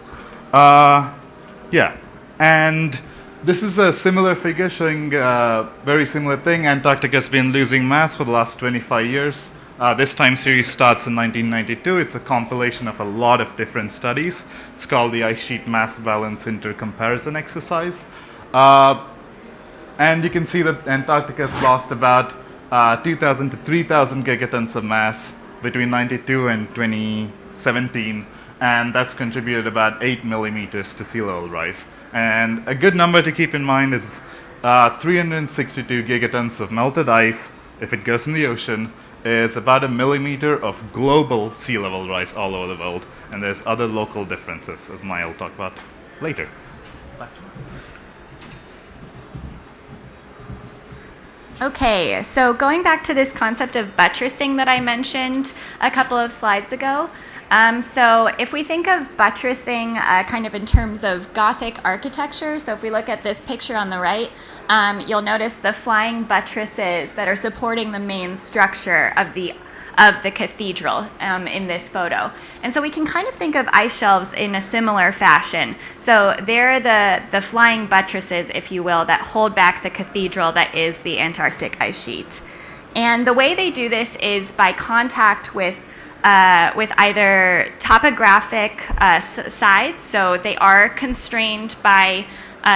And this is a similar figure showing a very similar thing. Antarctica has been losing mass for the last 25 years. This time series starts in 1992. It's a compilation of a lot of different studies. It's called the Ice Sheet Mass Balance Intercomparison Exercise. And you can see that Antarctica has lost about 2,000 to 3,000 gigatons of mass between 92 and 2017. And that's contributed about 8 millimeters to sea level rise. And a good number to keep in mind is 362 gigatons of melted ice, if it goes in the ocean, is about a millimeter of global sea level rise all over the world. And there's other local differences, as Maya will talk about later. Okay, so going back to this concept of buttressing that I mentioned a couple of slides ago. So if we think of buttressing kind of in terms of Gothic architecture, so if we look at this picture on the right, you'll notice the flying buttresses that are supporting the main structure of the cathedral in this photo. And so we can kind of think of ice shelves in a similar fashion. So they're the flying buttresses, if you will, that hold back the cathedral that is the Antarctic ice sheet. And the way they do this is by contact with either topographic sides, so they are constrained by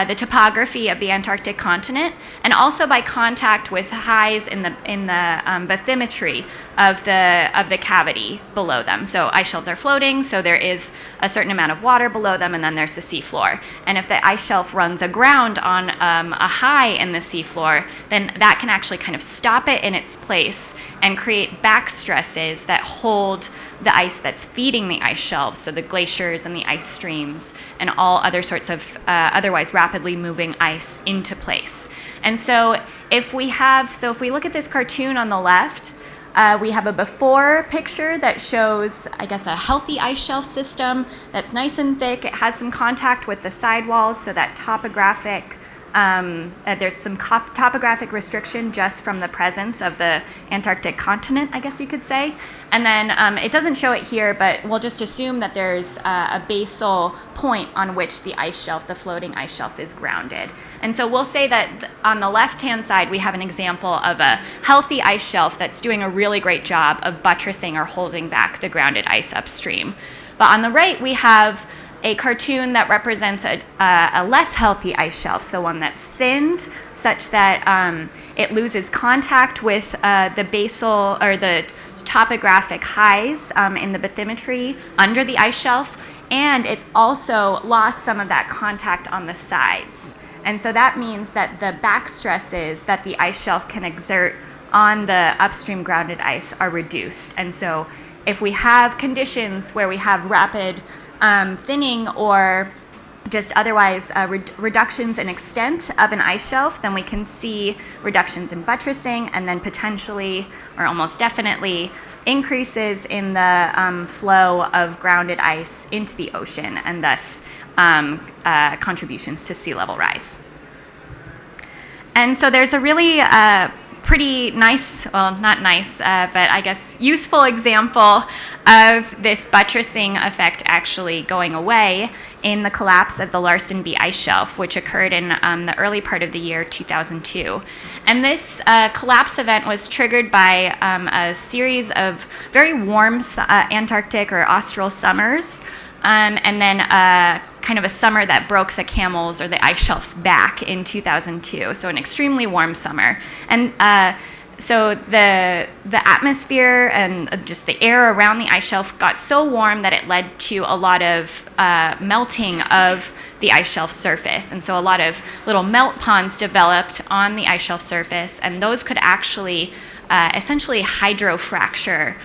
the topography of the Antarctic continent, and also by contact with highs in the bathymetry of the cavity below them. So ice shelves are floating, so there is a certain amount of water below them, and then there's the seafloor. And if the ice shelf runs aground on a high in the seafloor, then that can actually kind of stop it in its place and create back stresses that hold the ice that's feeding the ice shelves, so the glaciers and the ice streams and all other sorts of otherwise rapidly moving ice into place. And so if we look at this cartoon on the left, we have a before picture that shows, I guess, a healthy ice shelf system that's nice and thick. It has some contact with the sidewalls, so that topographic there's some topographic restriction just from the presence of the Antarctic continent, I guess you could say. And then it doesn't show it here, but we'll just assume that there's a basal point on which the ice shelf, the floating ice shelf, is grounded. And so we'll say that on the left-hand side, we have an example of a healthy ice shelf that's doing a really great job of buttressing or holding back the grounded ice upstream. But on the right, we have a cartoon that represents a less healthy ice shelf, so one that's thinned such that it loses contact with the basal or the topographic highs in the bathymetry under the ice shelf, and it's also lost some of that contact on the sides. And so that means that the back stresses that the ice shelf can exert on the upstream grounded ice are reduced. And so if we have conditions where we have rapid thinning or just otherwise reductions in extent of an ice shelf, then we can see reductions in buttressing and then potentially or almost definitely increases in the flow of grounded ice into the ocean and thus contributions to sea level rise. And so there's a really pretty nice, well, not nice, but I guess useful example of this buttressing effect actually going away in the collapse of the Larsen B ice shelf, which occurred in the early part of the year 2002. And this collapse event was triggered by a series of very warm Antarctic or austral summers, and then kind of a summer that broke the camels or the ice shelf's back in 2002, so an extremely warm summer. And so the atmosphere and just the air around the ice shelf got so warm that it led to a lot of melting of the ice shelf surface. And so a lot of little melt ponds developed on the ice shelf surface, and those could actually essentially hydrofracture,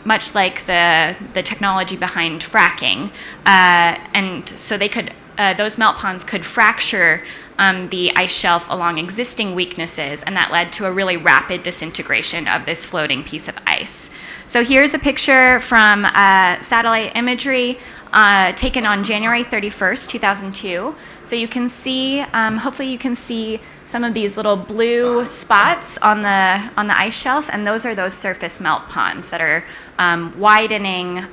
much like the technology behind fracking. And so they could, those melt ponds could fracture the ice shelf along existing weaknesses, and that led to a really rapid disintegration of this floating piece of ice. So here's a picture from satellite imagery taken on January 31st, 2002. So you can see, hopefully you can see some of these little blue spots on the ice shelf, and those are those surface melt ponds that are widening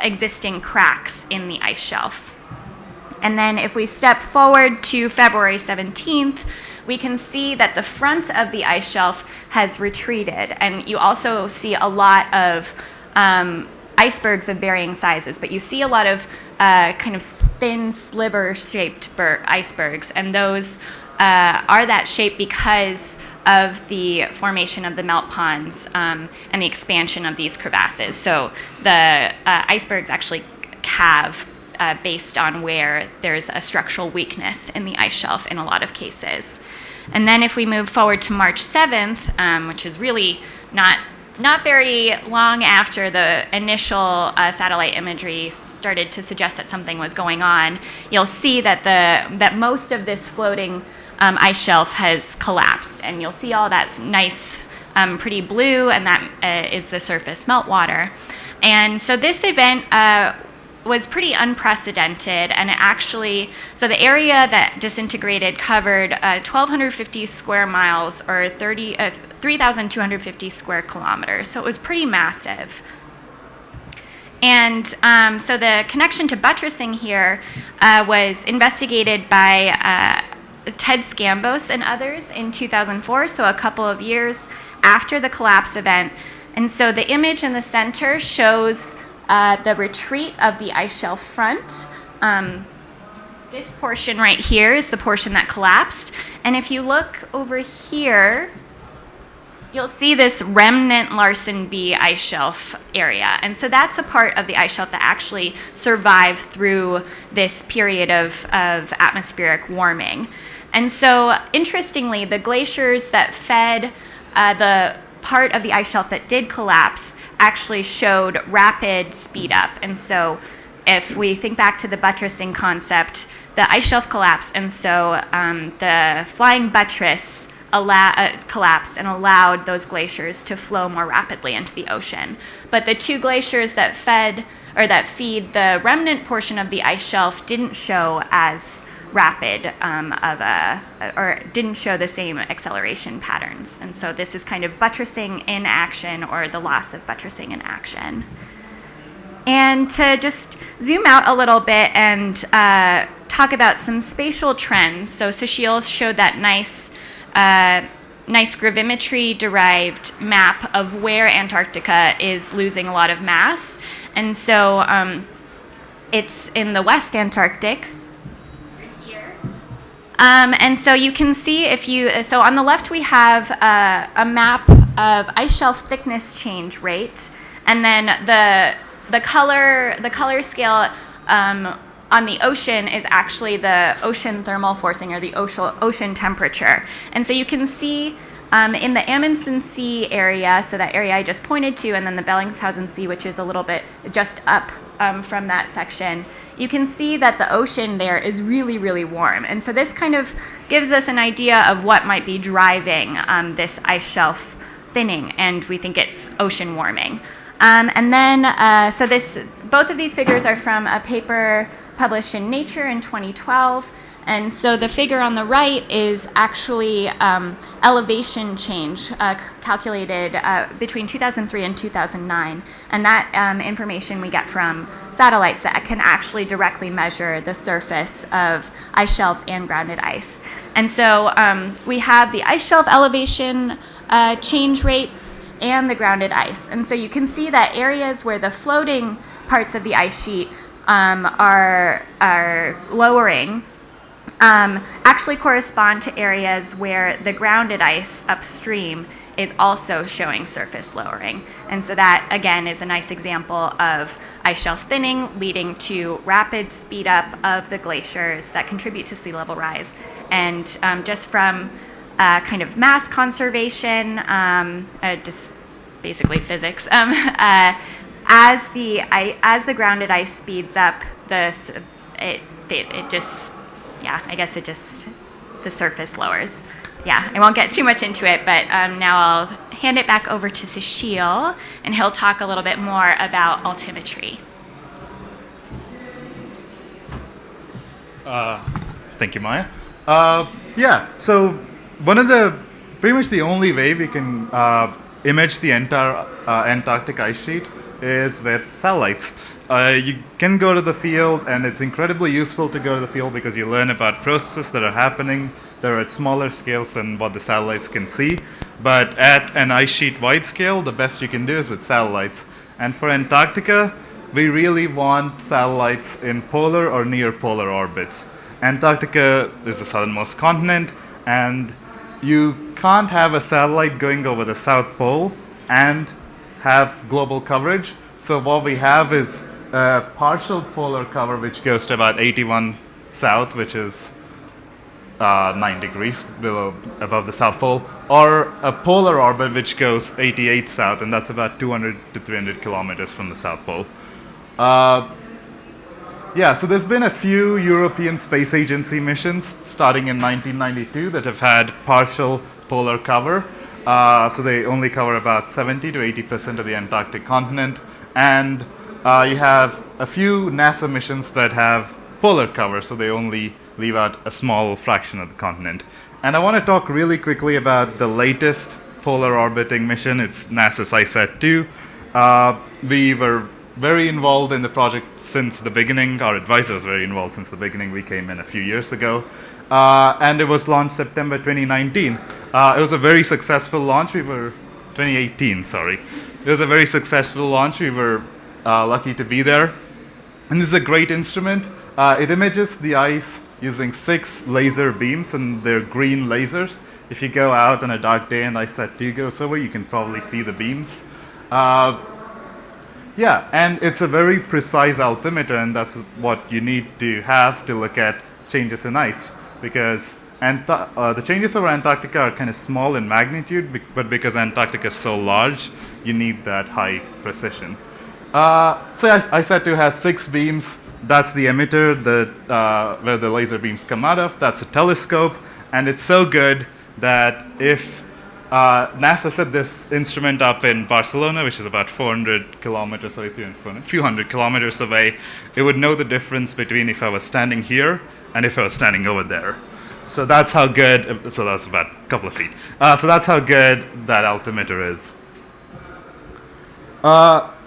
existing cracks in the ice shelf. And then if we step forward to February 17th, we can see that the front of the ice shelf has retreated, and you also see a lot of icebergs of varying sizes, but you see a lot of kind of thin sliver-shaped icebergs, and those are that shape because of the formation of the melt ponds and the expansion of these crevasses. So the icebergs actually calve based on where there's a structural weakness in the ice shelf in a lot of cases. And then if we move forward to March 7th, which is really not very long after the initial satellite imagery started to suggest that something was going on, you'll see that that most of this floating ice shelf has collapsed, and you'll see all that nice, pretty blue, and that is the surface meltwater. And so this event was pretty unprecedented, and it actually, so the area that disintegrated covered 1,250 square miles, or 3,250 square kilometers, so it was pretty massive. And so the connection to buttressing here was investigated by Ted Scambos and others in 2004, so a couple of years after the collapse event. And so the image in the center shows the retreat of the ice shelf front. This portion right here is the portion that collapsed. And if you look over here, you'll see this remnant Larsen B ice shelf area. And so that's a part of the ice shelf that actually survived through this period of atmospheric warming. And so interestingly, the glaciers that fed the part of the ice shelf that did collapse actually showed rapid speed up. And so if we think back to the buttressing concept, the ice shelf collapsed, and so the flying buttress collapsed and allowed those glaciers to flow more rapidly into the ocean. But the two glaciers that feed the remnant portion of the ice shelf didn't show as rapid or didn't show the same acceleration patterns. And so this is kind of buttressing in action, or the loss of buttressing in action. And to just zoom out a little bit and talk about some spatial trends. So Sushil showed that nice gravimetry-derived map of where Antarctica is losing a lot of mass. And so it's in the West Antarctic. And so you can see so on the left we have a map of ice shelf thickness change rate, and then the color scale on the ocean is actually the ocean thermal forcing, or the ocean temperature. And so you can see in the Amundsen Sea area, so that area I just pointed to, and then the Bellingshausen Sea, which is a little bit just up from that section, you can see that the ocean there is really, really warm. And so this kind of gives us an idea of what might be driving this ice shelf thinning, and we think it's ocean warming. And then, so both of these figures are from a paper published in Nature in 2012. And so the figure on the right is actually elevation change calculated between 2003 and 2009. And that information we get from satellites that can actually directly measure the surface of ice shelves and grounded ice. And so we have the ice shelf elevation change rates and the grounded ice. And so you can see that areas where the floating parts of the ice sheet are lowering actually correspond to areas where the grounded ice upstream is also showing surface lowering. And so that, again, is a nice example of ice shelf thinning leading to rapid speed up of the glaciers that contribute to sea level rise. And just from kind of mass conservation, just basically physics, as the grounded ice speeds up, the surface lowers. Yeah, I won't get too much into it, but now I'll hand it back over to Sushil, and he'll talk a little bit more about altimetry. Thank you, Maya. So pretty much the only way we can image the entire Antarctic ice sheet is with satellites. You can go to the field, and it's incredibly useful to go to the field because you learn about processes that are happening that are at smaller scales than what the satellites can see. But at an ice sheet wide scale, the best you can do is with satellites. And for Antarctica, we really want satellites in polar or near polar orbits. Antarctica is the southernmost continent, and you can't have a satellite going over the South Pole and have global coverage. So what we have is a partial polar cover which goes to about 81 south, which is 9 degrees above the South Pole, or a polar orbit which goes 88 south, and that's about 200 to 300 kilometers from the South Pole. Yeah, so there's been a few European Space Agency missions starting in 1992 that have had partial polar cover. So they only cover about 70 to 80% of the Antarctic continent. And you have a few NASA missions that have polar cover, so they only leave out a small fraction of the continent. And I want to talk really quickly about the latest polar orbiting mission. It's NASA's ICET-2. We were very involved in the project since the beginning. Our advisor was very involved since the beginning. We came in a few years ago. And it was launched September 2019. It was a very successful launch. 2018, sorry. It was a very successful launch. We were lucky to be there. And this is a great instrument. It images the ice using 6 laser beams, and they're green lasers. If you go out on a dark day and ICET-2 goes over, you can probably see the beams. Yeah, and it's a very precise altimeter, and that's what you need to have to look at changes in ice, because the changes over Antarctica are kind of small in magnitude, but because Antarctica is so large, you need that high precision. So ICET-2 has 6 beams. That's the emitter where the laser beams come out of. That's a telescope, and it's so good that if NASA set this instrument up in Barcelona, which is about 400 kilometers away, a few hundred kilometers away, it would know the difference between if I was standing here and if I was standing over there. So that's how good, so that's about a couple of feet. So that's how good that altimeter is.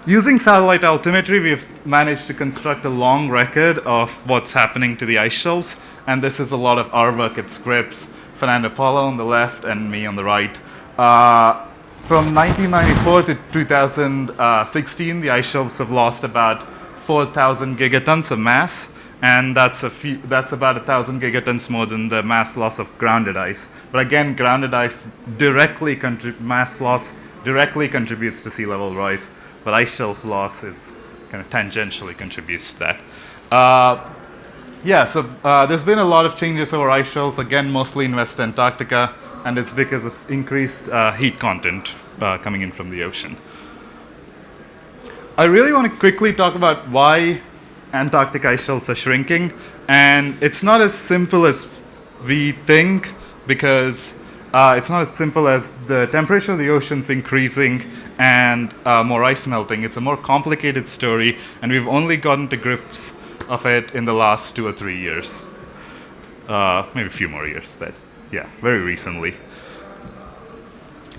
Using satellite altimetry, we've managed to construct a long record of what's happening to the ice shelves, and this is a lot of our work at Scripps, Fernando Paulo on the left and me on the right. From 1994 to 2016, the ice shelves have lost about 4,000 gigatons of mass, and that's about 1,000 gigatons more than the mass loss of grounded ice. But again, grounded ice mass loss directly contributes to sea level rise, but ice shelf loss is kind of tangentially contributes to that. Yeah, so there's been a lot of changes over ice shelves, again, mostly in West Antarctica, and it's because of increased heat content coming in from the ocean. I really want to quickly talk about why Antarctic ice shelves are shrinking, and it's not as simple as we think, because it's not as simple as the temperature of the ocean's increasing and more ice melting. It's a more complicated story, and we've only gotten to grips of it in the last 2 or 3 years. Maybe a few more years, but yeah, very recently.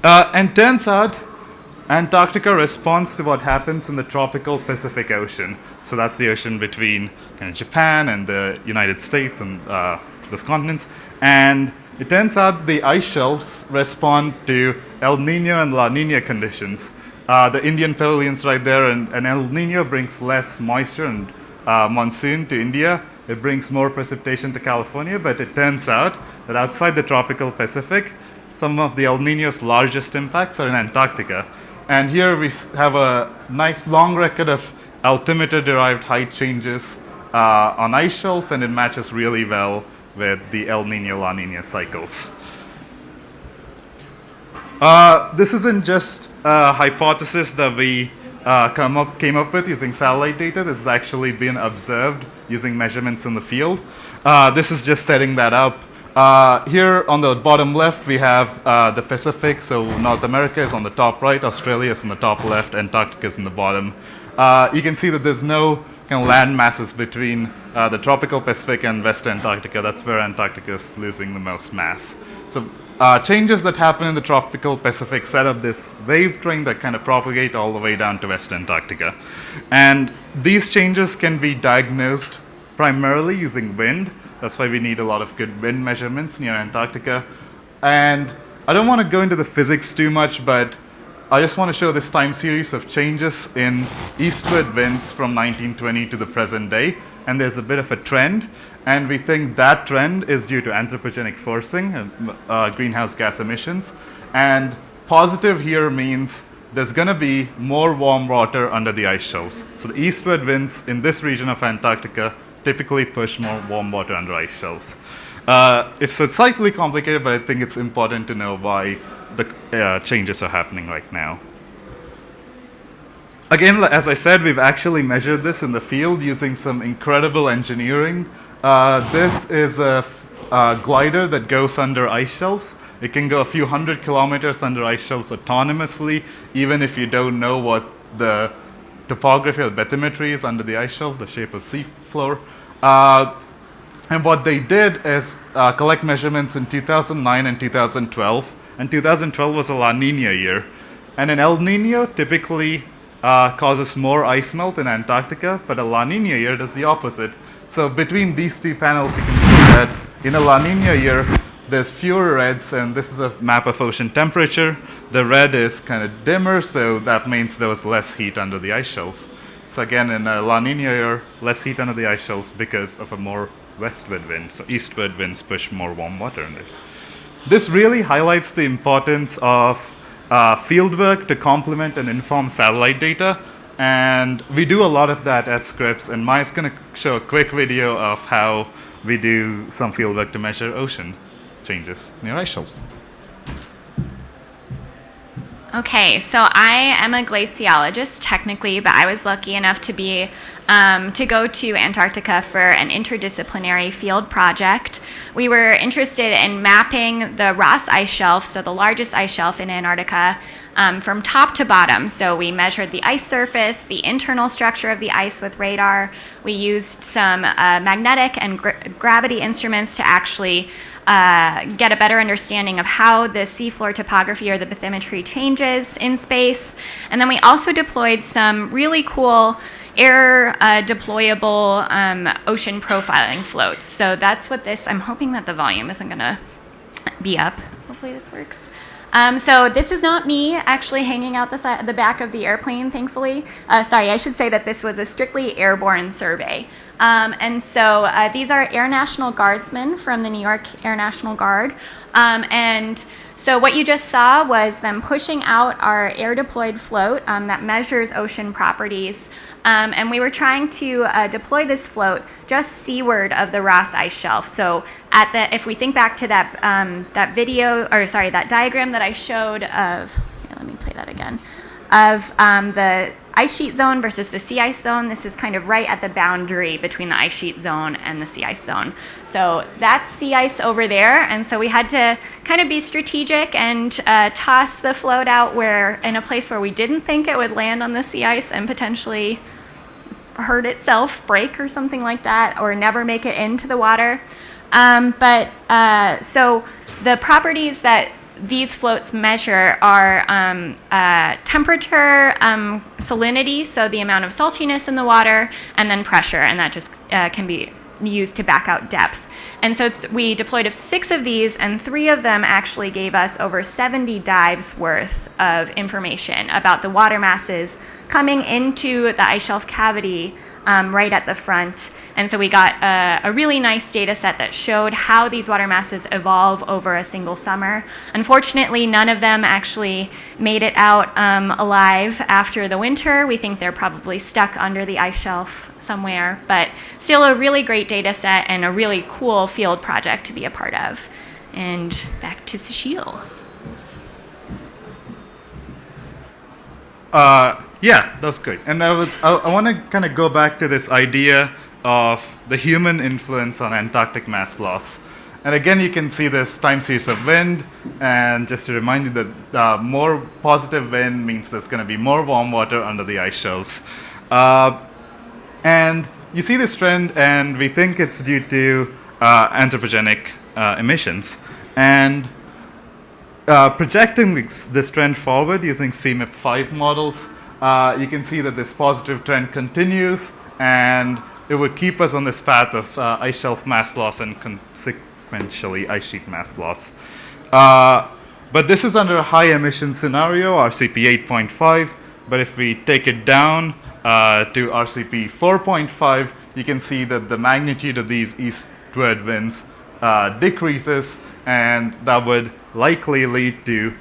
And turns out Antarctica responds to what happens in the tropical Pacific Ocean. So that's the ocean between kind of Japan and the United States and those continents. And it turns out the ice shelves respond to El Nino and La Nina conditions. The Indian pavilion's right there, and El Nino brings less moisture and monsoon to India. It brings more precipitation to California, but it turns out that outside the tropical Pacific, some of the El Nino's largest impacts are in Antarctica. And here we have a nice long record of altimeter-derived height changes on ice shelves, and it matches really well with the El Nino-La Nina cycles. This isn't just a hypothesis that we came up with using satellite data. This has actually been observed using measurements in the field. This is just setting that up. Here on the bottom left, we have the Pacific, so North America is on the top right, Australia is on the top left, Antarctica is in the bottom. You can see that there's no kind of land masses between the tropical Pacific and West Antarctica. That's where Antarctica is losing the most mass. So changes that happen in the tropical Pacific set up this wave train that kind of propagate all the way down to West Antarctica. And these changes can be diagnosed primarily using wind. That's why we need a lot of good wind measurements near Antarctica. And I don't want to go into the physics too much, but I just want to show this time series of changes in eastward winds from 1920 to the present day. And there's a bit of a trend, and we think that trend is due to anthropogenic forcing, greenhouse gas emissions. And positive here means there's going to be more warm water under the ice shelves. So the eastward winds in this region of Antarctica typically push more warm water under ice shelves. It's slightly complicated, but I think it's important to know why the changes are happening right now. Again, as I said, we've actually measured this in the field using some incredible engineering. This is a glider that goes under ice shelves. It can go a few hundred kilometers under ice shelves autonomously, even if you don't know what the topography or bathymetry is under the ice shelf, the shape of seafloor. And what they did is collect measurements in 2009 and 2012. And 2012 was a La Nina year. And an El Nino typically causes more ice melt in Antarctica, but a La Nina year does the opposite. So between these two panels, you can see that in a La Nina year, there's fewer reds, and this is a map of ocean temperature. The red is kind of dimmer, so that means there was less heat under the ice shelves. So again, in a La Nina year, less heat under the ice shelves because of a more westward wind. So eastward winds push more warm water in there. This really highlights the importance of fieldwork to complement and inform satellite data. And we do a lot of that at Scripps, and Maya's going to show a quick video of how we do some fieldwork to measure ocean changes near ice shelves. Okay, so I am a glaciologist technically, but I was lucky enough to be to go to Antarctica for an interdisciplinary field project. We were interested in mapping the Ross Ice Shelf, so the largest ice shelf in Antarctica, from top to bottom. So we measured the ice surface, the internal structure of the ice with radar. We used some magnetic and gravity instruments to actually get a better understanding of how the seafloor topography or the bathymetry changes in space. And then we also deployed some really cool air deployable ocean profiling floats. So that's what this, I'm hoping that the volume isn't going to be up. Hopefully this works. So this is not me actually hanging out the back of the airplane, thankfully. Sorry, I should say that this was a strictly airborne survey. And so these are Air National Guardsmen from the New York Air National Guard. And so what you just saw was them pushing out our air-deployed float that measures ocean properties. And we were trying to deploy this float just seaward of the Ross Ice Shelf. So if we think back to that that diagram that I showed of, here, let me play that again, of the ice sheet zone versus the sea ice zone. This is kind of right at the boundary between the ice sheet zone and the sea ice zone. So that's sea ice over there, and so we had to kind of be strategic and toss the float out in a place where we didn't think it would land on the sea ice and potentially hurt itself, break or something like that, or never make it into the water. So the properties that these floats measure are temperature, salinity, so the amount of saltiness in the water, and then pressure, and that just can be used to back out depth. And so we deployed 6 of these, and 3 of them actually gave us over 70 dives worth of information about the water masses coming into the ice shelf cavity right at the front. And so we got a really nice data set that showed how these water masses evolve over a single summer. Unfortunately, none of them actually made it out alive after the winter. We think they're probably stuck under the ice shelf somewhere, but still a really great data set and a really cool field project to be a part of. And back to Cecile. Yeah, that's great. And I want to kind of go back to this idea of the human influence on Antarctic mass loss. And again, you can see this time series of wind. And just to remind you that more positive wind means there's going to be more warm water under the ice shelves. And you see this trend, and we think it's due to anthropogenic emissions. And projecting this trend forward using CMIP5 models, you can see that this positive trend continues, and it would keep us on this path of ice shelf mass loss and consequentially ice sheet mass loss. But this is under a high emission scenario, RCP 8.5, but if we take it down to RCP 4.5, you can see that the magnitude of these eastward winds decreases, and that would likely lead to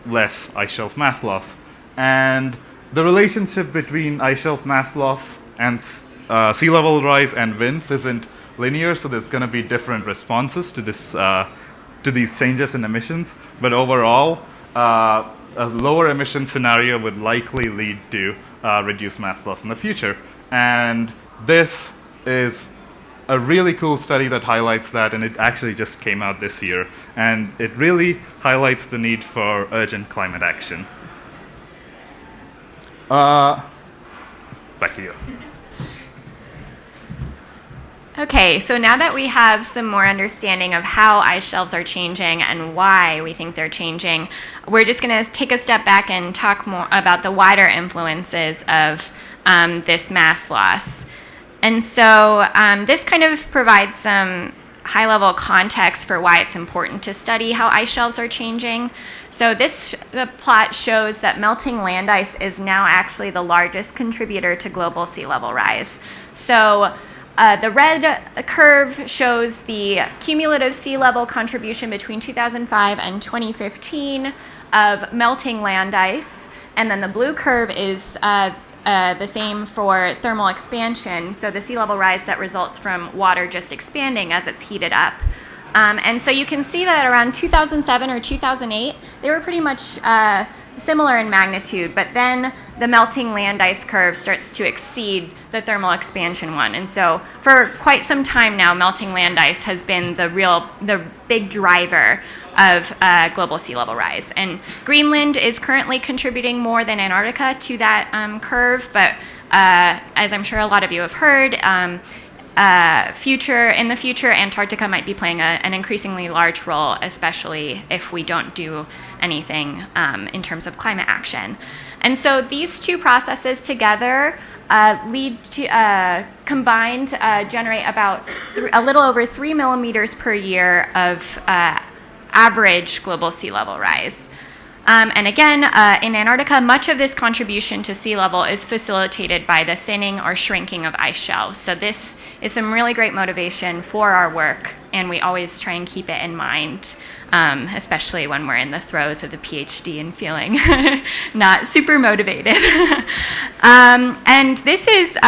less ice shelf mass loss. And the relationship between ice shelf mass loss and sea level rise and winds isn't linear, so there's going to be different responses to this to these changes in emissions. But overall, a lower emission scenario would likely lead to reduced mass loss in the future. And this is a really cool study that highlights that, and it actually just came out this year. And it really highlights the need for urgent climate action. Back to you. Okay, so now that we have some more understanding of how ice shelves are changing and why we think they're changing, we're just going to take a step back and talk more about the wider influences of this mass loss. And so this kind of provides some high-level context for why it's important to study how ice shelves are changing. So the plot shows that melting land ice is now actually the largest contributor to global sea level rise. So the red curve shows the cumulative sea level contribution between 2005 and 2015 of melting land ice, and then the blue curve is the same for thermal expansion, so the sea level rise that results from water just expanding as it's heated up. And so you can see that around 2007 or 2008, they were pretty much similar in magnitude, but then the melting land ice curve starts to exceed the thermal expansion one. And so for quite some time now, melting land ice has been the big driver of global sea level rise. And Greenland is currently contributing more than Antarctica to that curve, but as I'm sure a lot of you have heard, in the future, Antarctica might be playing an increasingly large role, especially if we don't do anything in terms of climate action. And so these two processes together lead to combined generate about a little over 3 millimeters per year of average global sea level rise. And again, in Antarctica, much of this contribution to sea level is facilitated by the thinning or shrinking of ice shelves. So this is some really great motivation for our work, and we always try and keep it in mind, especially when we're in the throes of the PhD and feeling not super motivated. And this is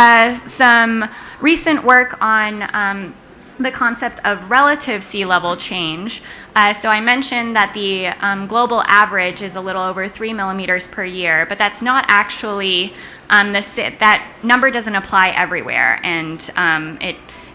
some recent work on the concept of relative sea level change. So I mentioned that the global average is a little over 3 millimeters per year, but that's not actually, that number doesn't apply everywhere, and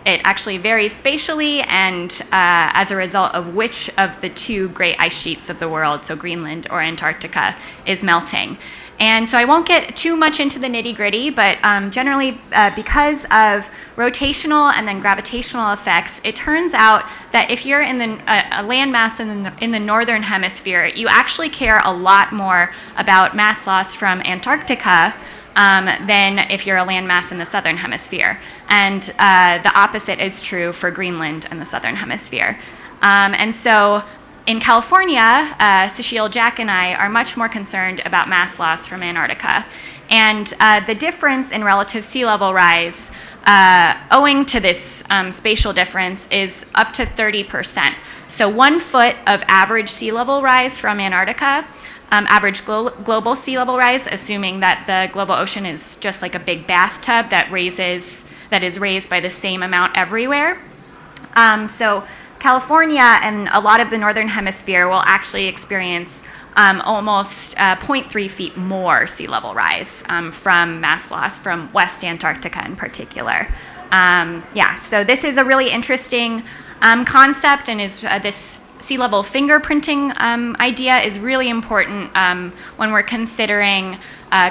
it actually varies spatially and as a result of which of the two great ice sheets of the world, so Greenland or Antarctica, is melting. And so I won't get too much into the nitty-gritty, but generally because of rotational and then gravitational effects, it turns out that if you're in a landmass in the northern hemisphere, you actually care a lot more about mass loss from Antarctica than if you're a landmass in the southern hemisphere. And the opposite is true for Greenland and the southern hemisphere. And so in California, Cecile, Jack, and I are much more concerned about mass loss from Antarctica. And the difference in relative sea level rise, owing to this spatial difference, is up to 30%. So 1 foot of average sea level rise from Antarctica, average global sea level rise, assuming that the global ocean is just like a big bathtub that is raised by the same amount everywhere. So California and a lot of the northern hemisphere will actually experience almost 0.3 feet more sea level rise from mass loss from West Antarctica in particular. So this is a really interesting concept, and is this sea level fingerprinting idea is really important when we're considering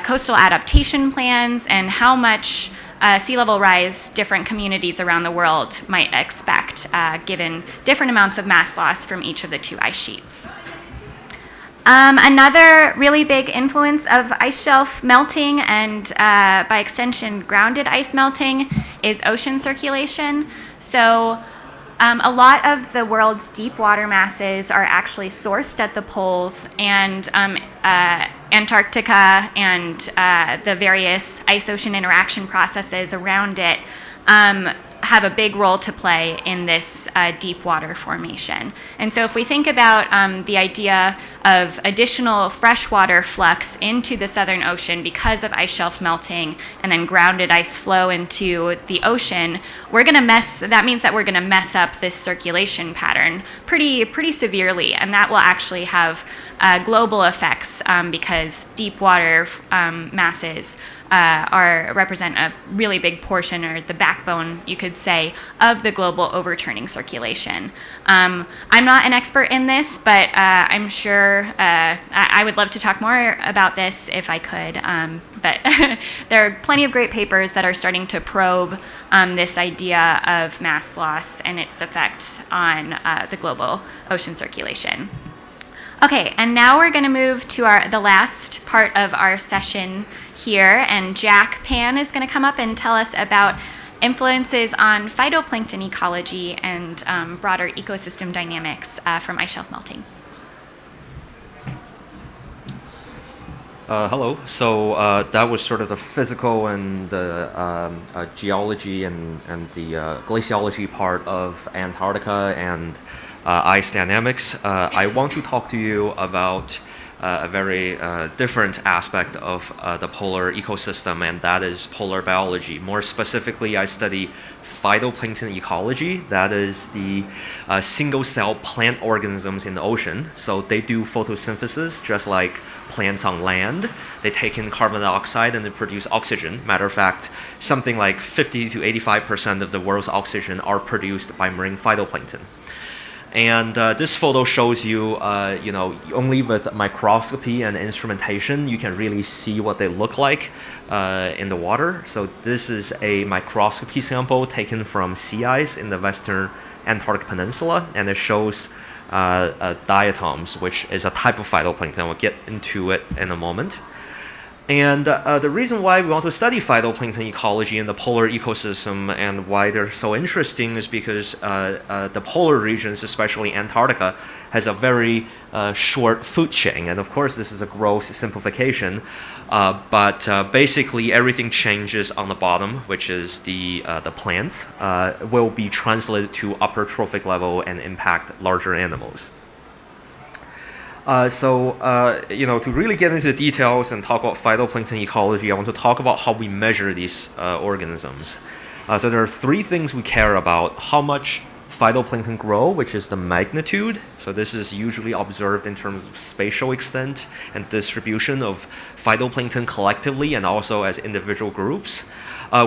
coastal adaptation plans and how much sea level rise different communities around the world might expect given different amounts of mass loss from each of the two ice sheets. Another really big influence of ice shelf melting and by extension grounded ice melting is ocean circulation. So a lot of the world's deep water masses are actually sourced at the poles, and Antarctica and the various ice-ocean interaction processes around it have a big role to play in this deep water formation. And so if we think about the idea of additional freshwater flux into the Southern Ocean because of ice shelf melting and then grounded ice flow into the ocean, that means that we're going to mess up this circulation pattern pretty severely, and that will actually have global effects because deep water masses represent a really big portion, or the backbone, you could say, of the global overturning circulation. I'm not an expert in this, but I'm sure I would love to talk more about this if I could. But there are plenty of great papers that are starting to probe this idea of mass loss and its effect on the global ocean circulation. Okay, and now we're going to move to the last part of our session here, and Jack Pan is going to come up and tell us about influences on phytoplankton ecology and broader ecosystem dynamics from ice shelf melting. Hello. So that was sort of the physical and the geology and the glaciology part of Antarctica and ice dynamics. I want to talk to you about a very different aspect of the polar ecosystem, and that is polar biology. More specifically, I study phytoplankton ecology. That is the single-cell plant organisms in the ocean. So they do photosynthesis just like plants on land. They take in carbon dioxide and they produce oxygen. Matter of fact, something like 50 to 85% of the world's oxygen are produced by marine phytoplankton. And this photo shows you, only with microscopy and instrumentation, you can really see what they look like in the water. So this is a microscopy sample taken from sea ice in the western Antarctic Peninsula, and it shows diatoms, which is a type of phytoplankton. We'll get into it in a moment. And the reason why we want to study phytoplankton ecology in the polar ecosystem and why they're so interesting is because the polar regions, especially Antarctica, has a very short food chain. And of course, this is a gross simplification, but basically everything changes on the bottom, which is the plants, will be translated to upper trophic level and impact larger animals. To really get into the details and talk about phytoplankton ecology, I want to talk about how we measure these organisms. So there are three things we care about: how much phytoplankton grow, which is the magnitude. So this is usually observed in terms of spatial extent and distribution of phytoplankton collectively and also as individual groups.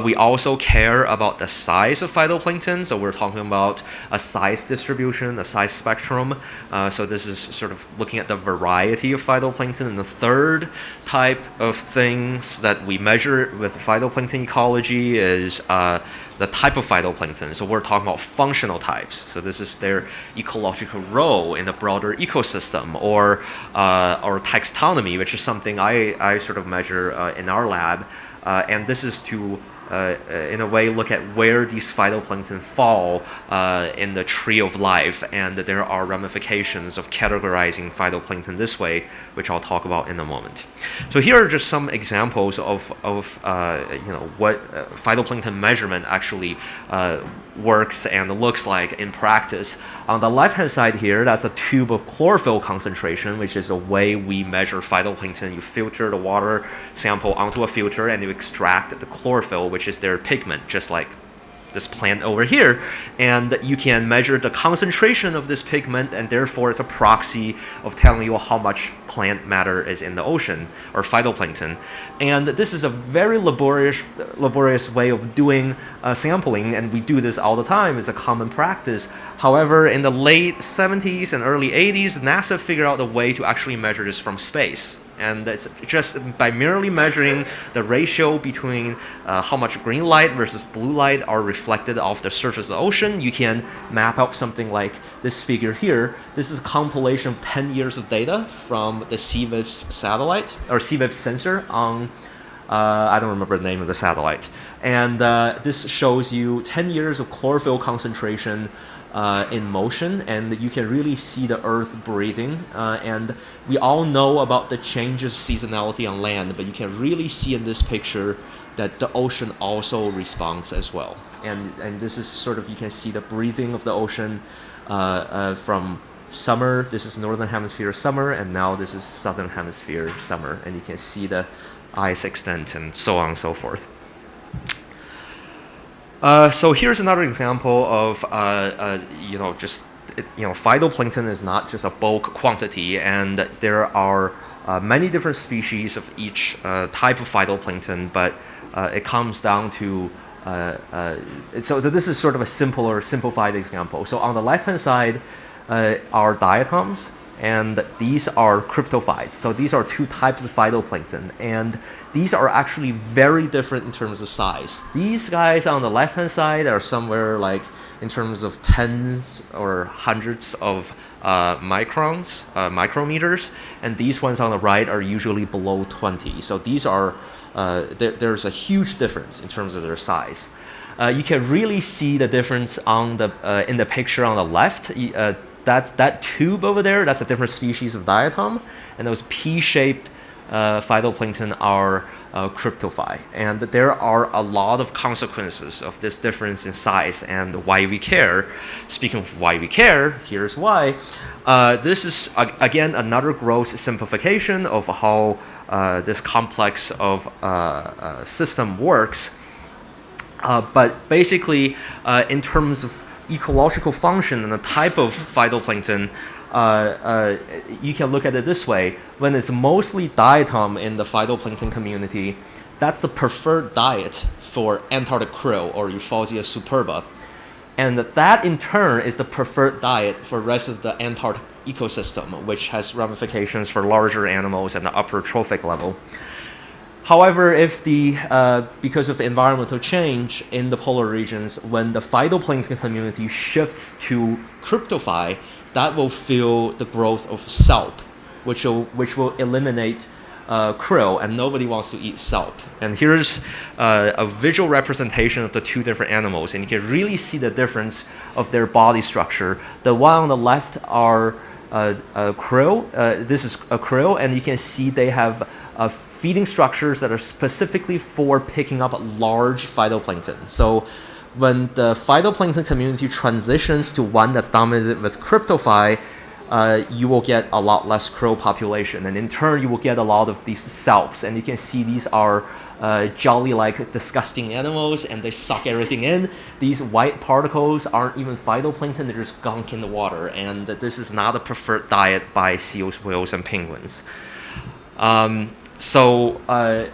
We also care about the size of phytoplankton, so we're talking about a size distribution, a size spectrum. So this is sort of looking at the variety of phytoplankton. And the third type of things that we measure with phytoplankton ecology is the type of phytoplankton. So we're talking about functional types. So this is their ecological role in the broader ecosystem, or taxonomy, which is something I sort of measure in our lab. And this is to in a way look at where these phytoplankton fall in the tree of life, and there are ramifications of categorizing phytoplankton this way, which I'll talk about in a moment. So here are just some examples of what phytoplankton measurement actually works and looks like in practice. On the left-hand side here, that's a tube of chlorophyll concentration, which is a way we measure phytoplankton. You filter the water sample onto a filter and you extract the chlorophyll, which is their pigment, just like this plant over here, and you can measure the concentration of this pigment, and therefore it's a proxy of telling you how much plant matter is in the ocean, or phytoplankton. And this is a very laborious way of doing sampling, and we do this all the time. It's a common practice. However, in the late 70s and early 80s, NASA figured out a way to actually measure this from space. And it's just by merely measuring the ratio between how much green light versus blue light are reflected off the surface of the ocean, you can map out something like this figure here. This is a compilation of 10 years of data from the CVIVS satellite, or CVIVS sensor on, I don't remember the name of the satellite. And this shows you 10 years of chlorophyll concentration in motion, and you can really see the earth breathing. And we all know about the changes of seasonality on land, but you can really see in this picture that the ocean also responds as well. And this is sort of, you can see the breathing of the ocean from summer. This is northern hemisphere summer, and now this is southern hemisphere summer, and you can see the ice extent and so on and so forth. So here's another example of phytoplankton is not just a bulk quantity, and there are many different species of each type of phytoplankton, but it comes down to so this is sort of a simpler, simplified example. So on the left-hand side are diatoms, and these are cryptophytes. So these are two types of phytoplankton, and these are actually very different in terms of size. These guys on the left-hand side are somewhere like in terms of tens or hundreds of micrometers, and these ones on the right are usually below 20. So these are there's a huge difference in terms of their size. You can really see the difference on the in the picture on the left. That tube over there, that's a different species of diatom, and those P-shaped phytoplankton are cryptophyte. And there are a lot of consequences of this difference in size and why we care. Speaking of why we care, here's why. This is, again, another gross simplification of how this complex of system works. But basically, in terms of ecological function and the type of phytoplankton, you can look at it this way. When it's mostly diatom in the phytoplankton community, that's the preferred diet for Antarctic krill or Euphausia superba. And that in turn is the preferred diet for the rest of the Antarctic ecosystem, which has ramifications for larger animals at the upper trophic level. However, if because of environmental change in the polar regions, when the phytoplankton community shifts to cryptophyte, that will fuel the growth of kelp, which will eliminate krill, and nobody wants to eat kelp. And here's a visual representation of the two different animals, and you can really see the difference of their body structure. The one on the left are krill. This is a krill, and you can see they have feeding structures that are specifically for picking up large phytoplankton. So when the phytoplankton community transitions to one that's dominated with cryptophyte, you will get a lot less krill population, and in turn you will get a lot of these kelps. And you can see these are jelly-like disgusting animals, and they suck everything in. These white particles aren't even phytoplankton, they're just gunk in the water, and this is not a preferred diet by seals, whales, and penguins. So in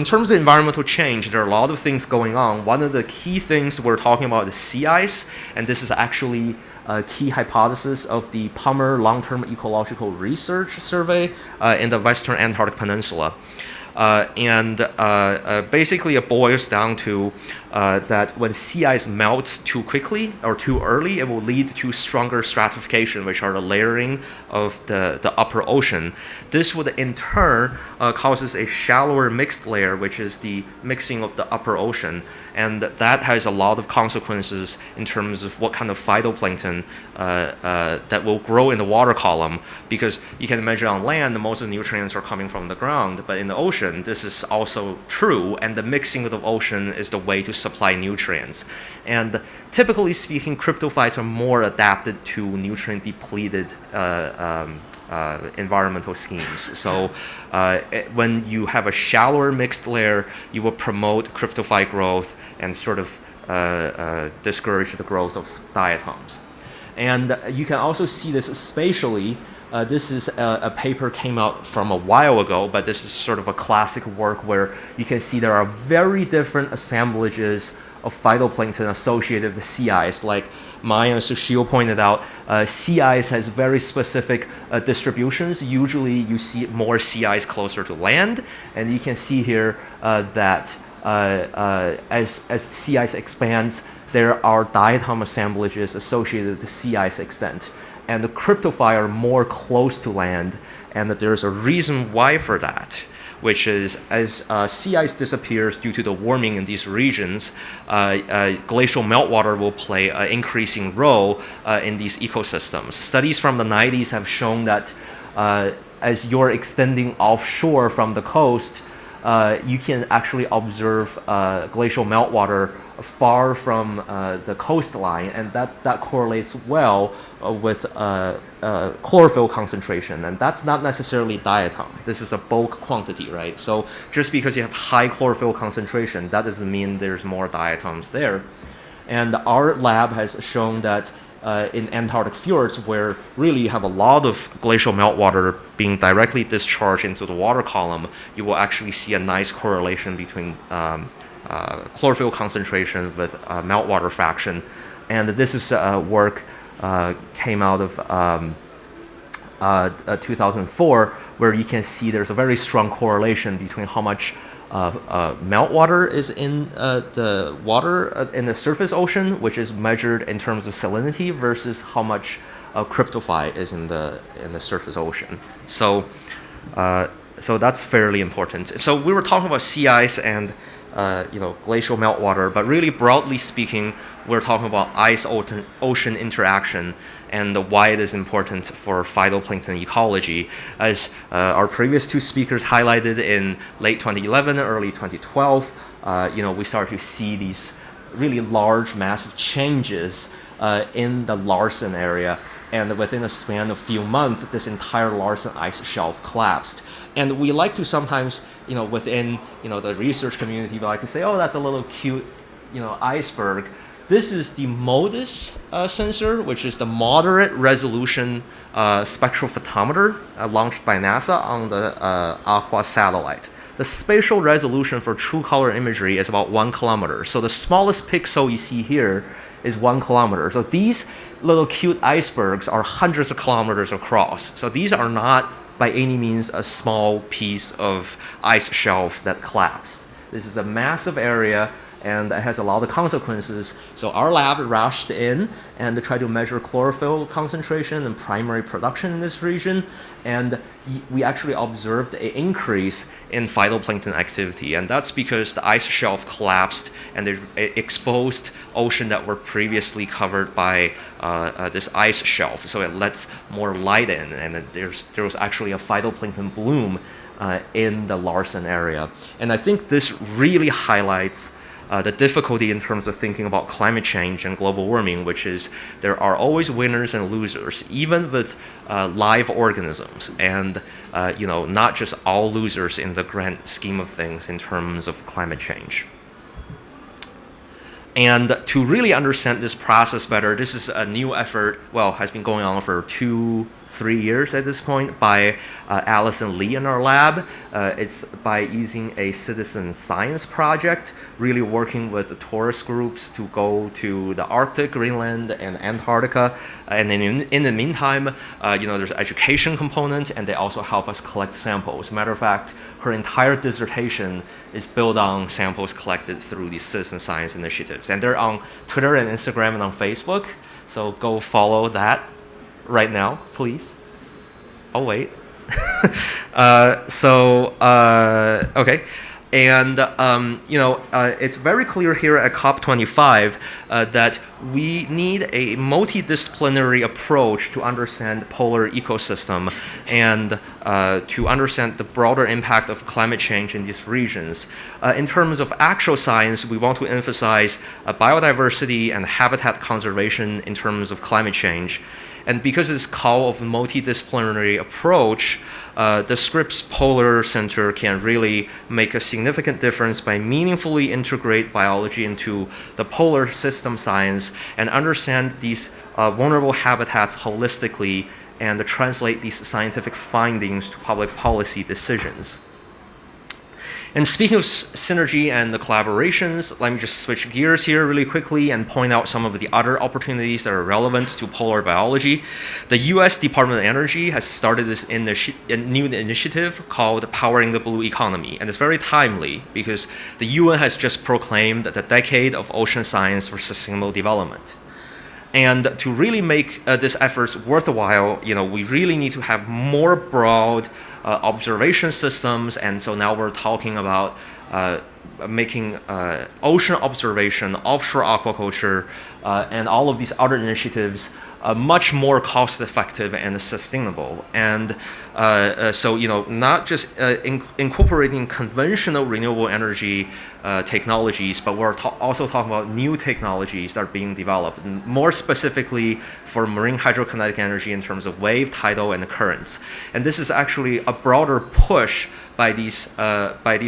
terms of environmental change, there are a lot of things going on. One of the key things we're talking about is sea ice, and this is actually a key hypothesis of the Palmer Long-Term Ecological Research Survey in the Western Antarctic Peninsula. Basically it boils down to that when sea ice melts too quickly or too early, it will lead to stronger stratification, which are the layering of the upper ocean. This would in turn causes a shallower mixed layer, which is the mixing of the upper ocean, and that has a lot of consequences in terms of what kind of phytoplankton that will grow in the water column, because you can imagine on land most of the nutrients are coming from the ground, but in the ocean this is also true, and the mixing of the ocean is the way to supply nutrients. And typically speaking, cryptophytes are more adapted to nutrient depleted environmental schemes. So when you have a shallower mixed layer, you will promote cryptophyte growth and sort of discourage the growth of diatoms. And you can also see this spatially. This is a paper came out from a while ago, but this is sort of a classic work where you can see there are very different assemblages of phytoplankton associated with sea ice. Like Maya and Sushil pointed out, sea ice has very specific distributions. Usually you see more sea ice closer to land, and you can see here that as sea ice expands, there are diatom assemblages associated with the sea ice extent. And the cryptophyte are more close to land, and that there's a reason why for that, which is as sea ice disappears due to the warming in these regions, glacial meltwater will play an increasing role in these ecosystems. Studies from the 90s have shown that as you're extending offshore from the coast, you can actually observe glacial meltwater far from the coastline, and that correlates well with chlorophyll concentration, and that's not necessarily diatom. This is a bulk quantity, right? So just because you have high chlorophyll concentration, that doesn't mean there's more diatoms there. And our lab has shown that in Antarctic fjords, where really you have a lot of glacial meltwater being directly discharged into the water column, you will actually see a nice correlation between chlorophyll concentration with meltwater fraction. And this is work came out of 2004, where you can see there's a very strong correlation between how much meltwater is in the water in the surface ocean, which is measured in terms of salinity, versus how much cryptophyte is in the surface ocean. So so that's fairly important. So we were talking about sea ice and glacial meltwater, but really broadly speaking, we're talking about ice-ocean interaction and why it is important for phytoplankton ecology. As our previous two speakers highlighted in late 2011, early 2012, we started to see these really large, massive changes in the Larsen area. And within a span of few months, this entire Larsen ice shelf collapsed. And we like to sometimes, within, the research community, we like to say, oh, that's a little cute, iceberg. This is the MODIS sensor, which is the moderate resolution spectrophotometer launched by NASA on the Aqua satellite. The spatial resolution for true color imagery is about 1 kilometer. So the smallest pixel you see here is 1 kilometer. So these little cute icebergs are hundreds of kilometers across. So these are not by any means a small piece of ice shelf that collapsed. This is a massive area, and it has a lot of consequences. So our lab rushed in and tried to measure chlorophyll concentration and primary production in this region, and we actually observed an increase in phytoplankton activity, and that's because the ice shelf collapsed and it exposed ocean that were previously covered by this ice shelf, so it lets more light in, and there was actually a phytoplankton bloom in the Larsen area. And I think this really highlights the difficulty in terms of thinking about climate change and global warming, which is there are always winners and losers, even with live organisms, and not just all losers in the grand scheme of things in terms of climate change. And to really understand this process better, this is a new effort, has been going on for 2-3 years at this point by Allison Lee in our lab. It's by using a citizen science project, really working with the tourist groups to go to the Arctic, Greenland, and Antarctica. And then in the meantime, there's an education component, and they also help us collect samples. Matter of fact, her entire dissertation is built on samples collected through these citizen science initiatives. And they're on Twitter and Instagram and on Facebook. So go follow that right now, please. Oh, wait. Okay. And, it's very clear here at COP25 that we need a multidisciplinary approach to understand polar ecosystem and to understand the broader impact of climate change in these regions. In terms of actual science, we want to emphasize biodiversity and habitat conservation in terms of climate change. And because of this call of a multidisciplinary approach, the Scripps Polar Center can really make a significant difference by meaningfully integrate biology into the polar system science and understand these vulnerable habitats holistically and translate these scientific findings to public policy decisions. And speaking of synergy and the collaborations, let me just switch gears here really quickly and point out some of the other opportunities that are relevant to polar biology. The US Department of Energy has started this new initiative called Powering the Blue Economy. And it's very timely because the UN has just proclaimed the decade of ocean science for sustainable development. And to really make this effort worthwhile, we really need to have more broad observation systems. And so now we're talking about making ocean observation, offshore aquaculture, and all of these other initiatives much more cost-effective and sustainable. And so, not just incorporating conventional renewable energy technologies, but we're also talking about new technologies that are being developed, and more specifically for marine hydrokinetic energy in terms of wave, tidal, and currents. And this is actually a broader push by these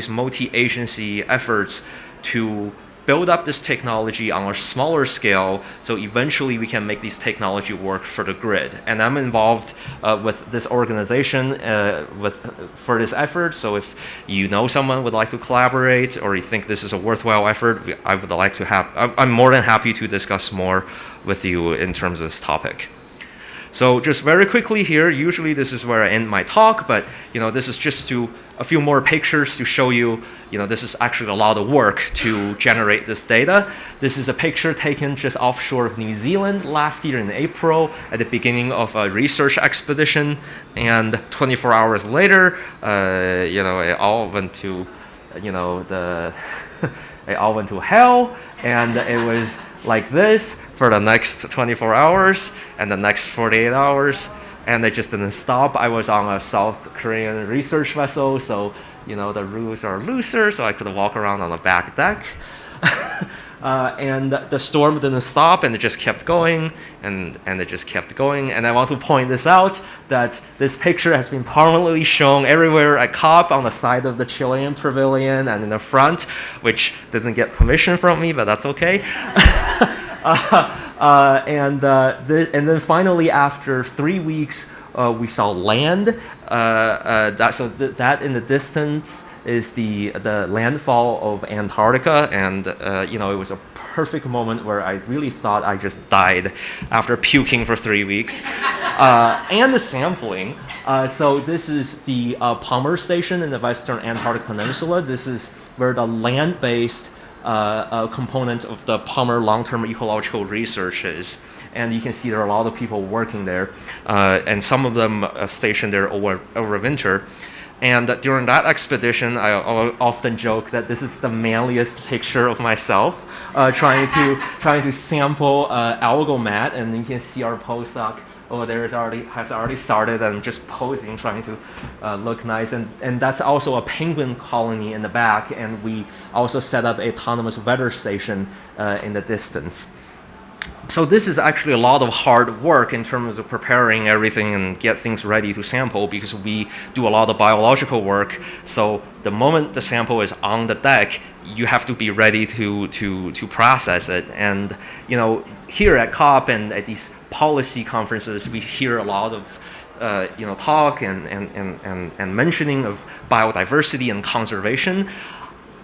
multi-agency efforts to build up this technology on a smaller scale, so eventually we can make this technology work for the grid. And I'm involved with this organization for this effort. So if you know someone would like to collaborate, or you think this is a worthwhile effort, I'm more than happy to discuss more with you in terms of this topic. So just very quickly here, usually this is where I end my talk, but this is just a few more pictures to show you, this is actually a lot of work to generate this data. This is a picture taken just offshore of New Zealand last year in April at the beginning of a research expedition, and 24 hours later, it all went to, it all went to hell, and it was like this for the next 24 hours and the next 48 hours, and they just didn't stop. I was on a South Korean research vessel, so the rules are looser, so I could walk around on the back deck. And the storm didn't stop, and it just kept going, and it just kept going. And I want to point this out, that this picture has been permanently shown everywhere at COP, on the side of the Chilean pavilion and in the front, which didn't get permission from me, but that's okay. And then finally, after 3 weeks, we saw land. That in the distance is the landfall of Antarctica, and it was a perfect moment where I really thought I just died after puking for 3 weeks, and the sampling. So this is the Palmer Station in the Western Antarctic Peninsula. This is where the land-based component of the Palmer long-term ecological research is. And you can see there are a lot of people working there, and some of them stationed there over winter. And during that expedition, I often joke that this is the manliest picture of myself, trying to sample algal mat, and you can see our postdoc over there has already started and just posing, trying to look nice. And that's also a penguin colony in the back, and we also set up an autonomous weather station in the distance. So this is actually a lot of hard work in terms of preparing everything and get things ready to sample, because we do a lot of biological work. So the moment the sample is on the deck, you have to be ready to process it. And here at COP and at these policy conferences, we hear a lot of talk and mentioning of biodiversity and conservation.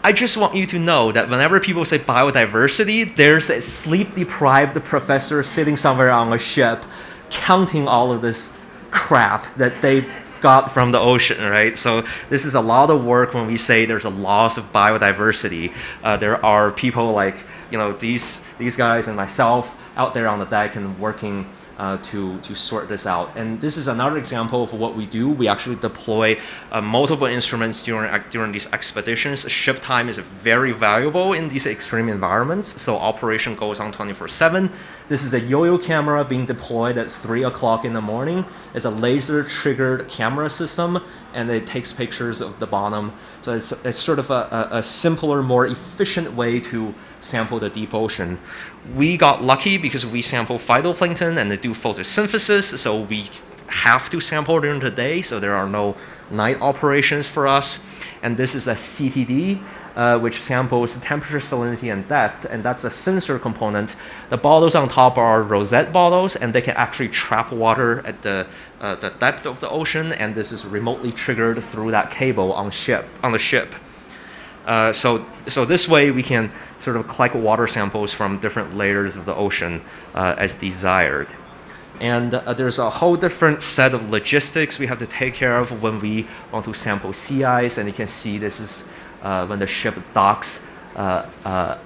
I just want you to know that whenever people say biodiversity, there's a sleep-deprived professor sitting somewhere on a ship counting all of this crap that they got from the ocean, right? So this is a lot of work when we say there's a loss of biodiversity. There are people like these guys and myself out there on the deck and working to sort this out. And this is another example of what we do. We actually deploy multiple instruments during these expeditions. Ship time is very valuable in these extreme environments, so operation goes on 24/7. This is a yo-yo camera being deployed at 3 o'clock in the morning. It's a laser-triggered camera system, and it takes pictures of the bottom. So it's sort of a simpler, more efficient way to sample the deep ocean. We got lucky because we sample phytoplankton and they do photosynthesis, so we have to sample during the day, so there are no night operations for us. And this is a CTD, which samples temperature, salinity, and depth, and that's a sensor component. The bottles on top are rosette bottles, and they can actually trap water at the depth of the ocean, and this is remotely triggered through that cable on the ship. So this way we can sort of collect water samples from different layers of the ocean as desired. And there's a whole different set of logistics we have to take care of when we want to sample sea ice. And you can see this is when the ship docks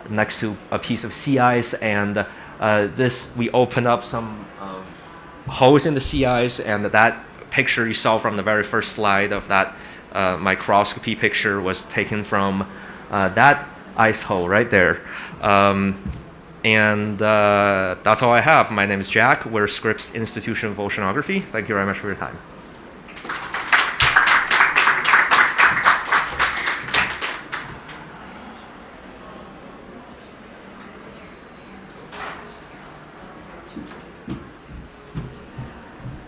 next to a piece of sea ice. And we open up some holes in the sea ice, and that picture you saw from the very first slide of that microscopy picture was taken from That ice hole right there. And that's all I have. My name is Jack. We're Scripps Institution of Oceanography. Thank you very much for your time.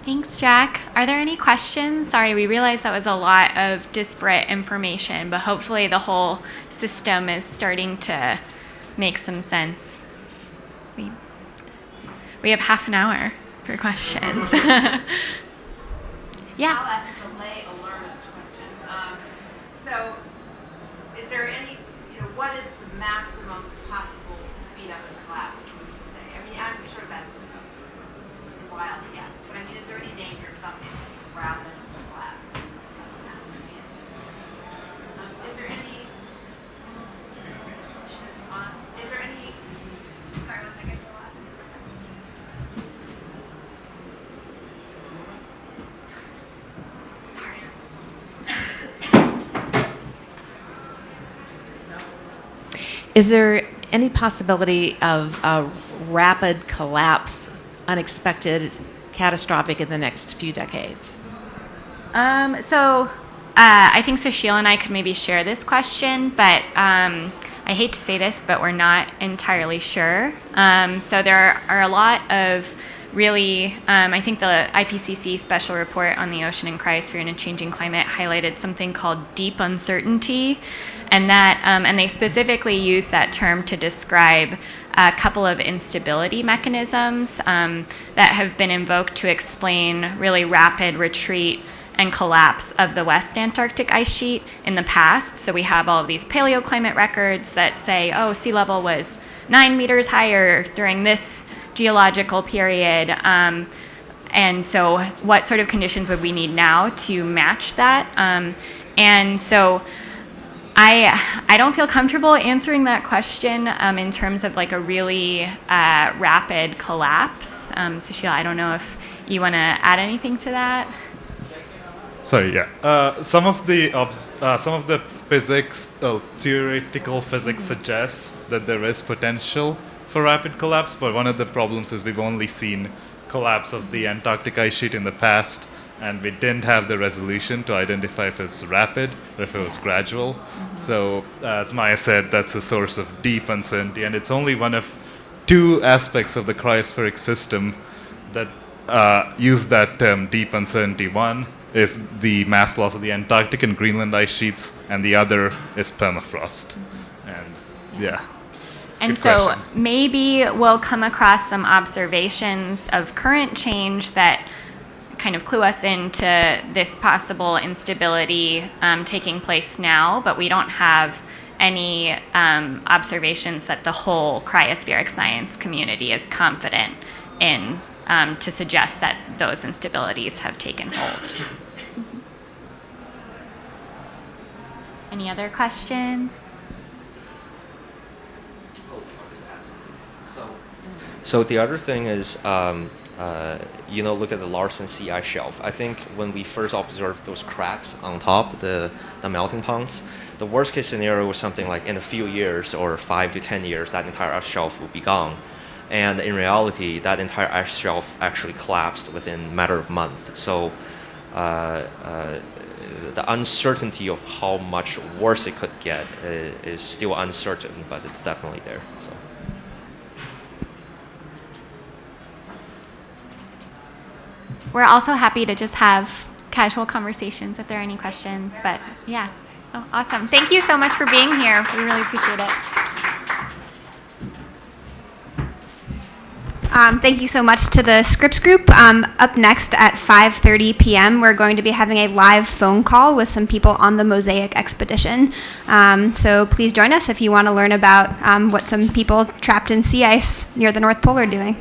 Thanks, Jack. Are there any questions? Sorry, we realized that was a lot of disparate information, but hopefully the whole system is starting to make some sense. We have half an hour for questions. Yeah. I'll ask the lay alarmist question. So, is there any, what is the maximum possible speed up and collapse, would you say? I mean, I'm sure that's just a wild guess, but I mean, is there any danger of something rapid collapse? Is there any, sorry, one second. Is there any possibility of a rapid collapse, unexpected, catastrophic in the next few decades? I think Sushil and I could maybe share this question, but I hate to say this, but we're not entirely sure. So there are a lot of really, I think the IPCC special report on the ocean and cryosphere in a changing climate highlighted something called deep uncertainty, and that, and they specifically use that term to describe a couple of instability mechanisms that have been invoked to explain really rapid retreat and collapse of the West Antarctic ice sheet in the past. So we have all of these paleoclimate records that say, oh, sea level was 9 meters higher during this geological period. And so what sort of conditions would we need now to match that? And so I don't feel comfortable answering that question in terms of like a really rapid collapse. Sushil, I don't know if you want to add anything to that. Sorry, yeah. Some of the physics, theoretical physics suggests that there is potential for rapid collapse, but one of the problems is we've only seen collapse of the Antarctic ice sheet in the past, and we didn't have the resolution to identify if it's rapid or if it was gradual. Mm-hmm. So, as Maya said, that's a source of deep uncertainty, and it's only one of two aspects of the cryospheric system that use that term, deep uncertainty. One is the mass loss of the Antarctic and Greenland ice sheets, and the other is permafrost. Mm-hmm. And yeah. And so maybe we'll come across some observations of current change that kind of clue us into this possible instability taking place now, but we don't have any observations that the whole cryospheric science community is confident in to suggest that those instabilities have taken hold. Any other questions? So the other thing is, look at the Larsen Sea ice shelf. I think when we first observed those cracks on top, the melting ponds, the worst case scenario was something like in a few years or 5 to 10 years, that entire ice shelf will be gone. And in reality, that entire ice shelf actually collapsed within a matter of months. So the uncertainty of how much worse it could get is still uncertain, but it's definitely there. So. We're also happy to just have casual conversations if there are any questions, but yeah. Oh, awesome. Thank you so much for being here. We really appreciate it. Thank you so much to the Scripps group. Up next at 5:30 p.m., we're going to be having a live phone call with some people on the MOSAiC expedition. So please join us if you want to learn about what some people trapped in sea ice near the North Pole are doing.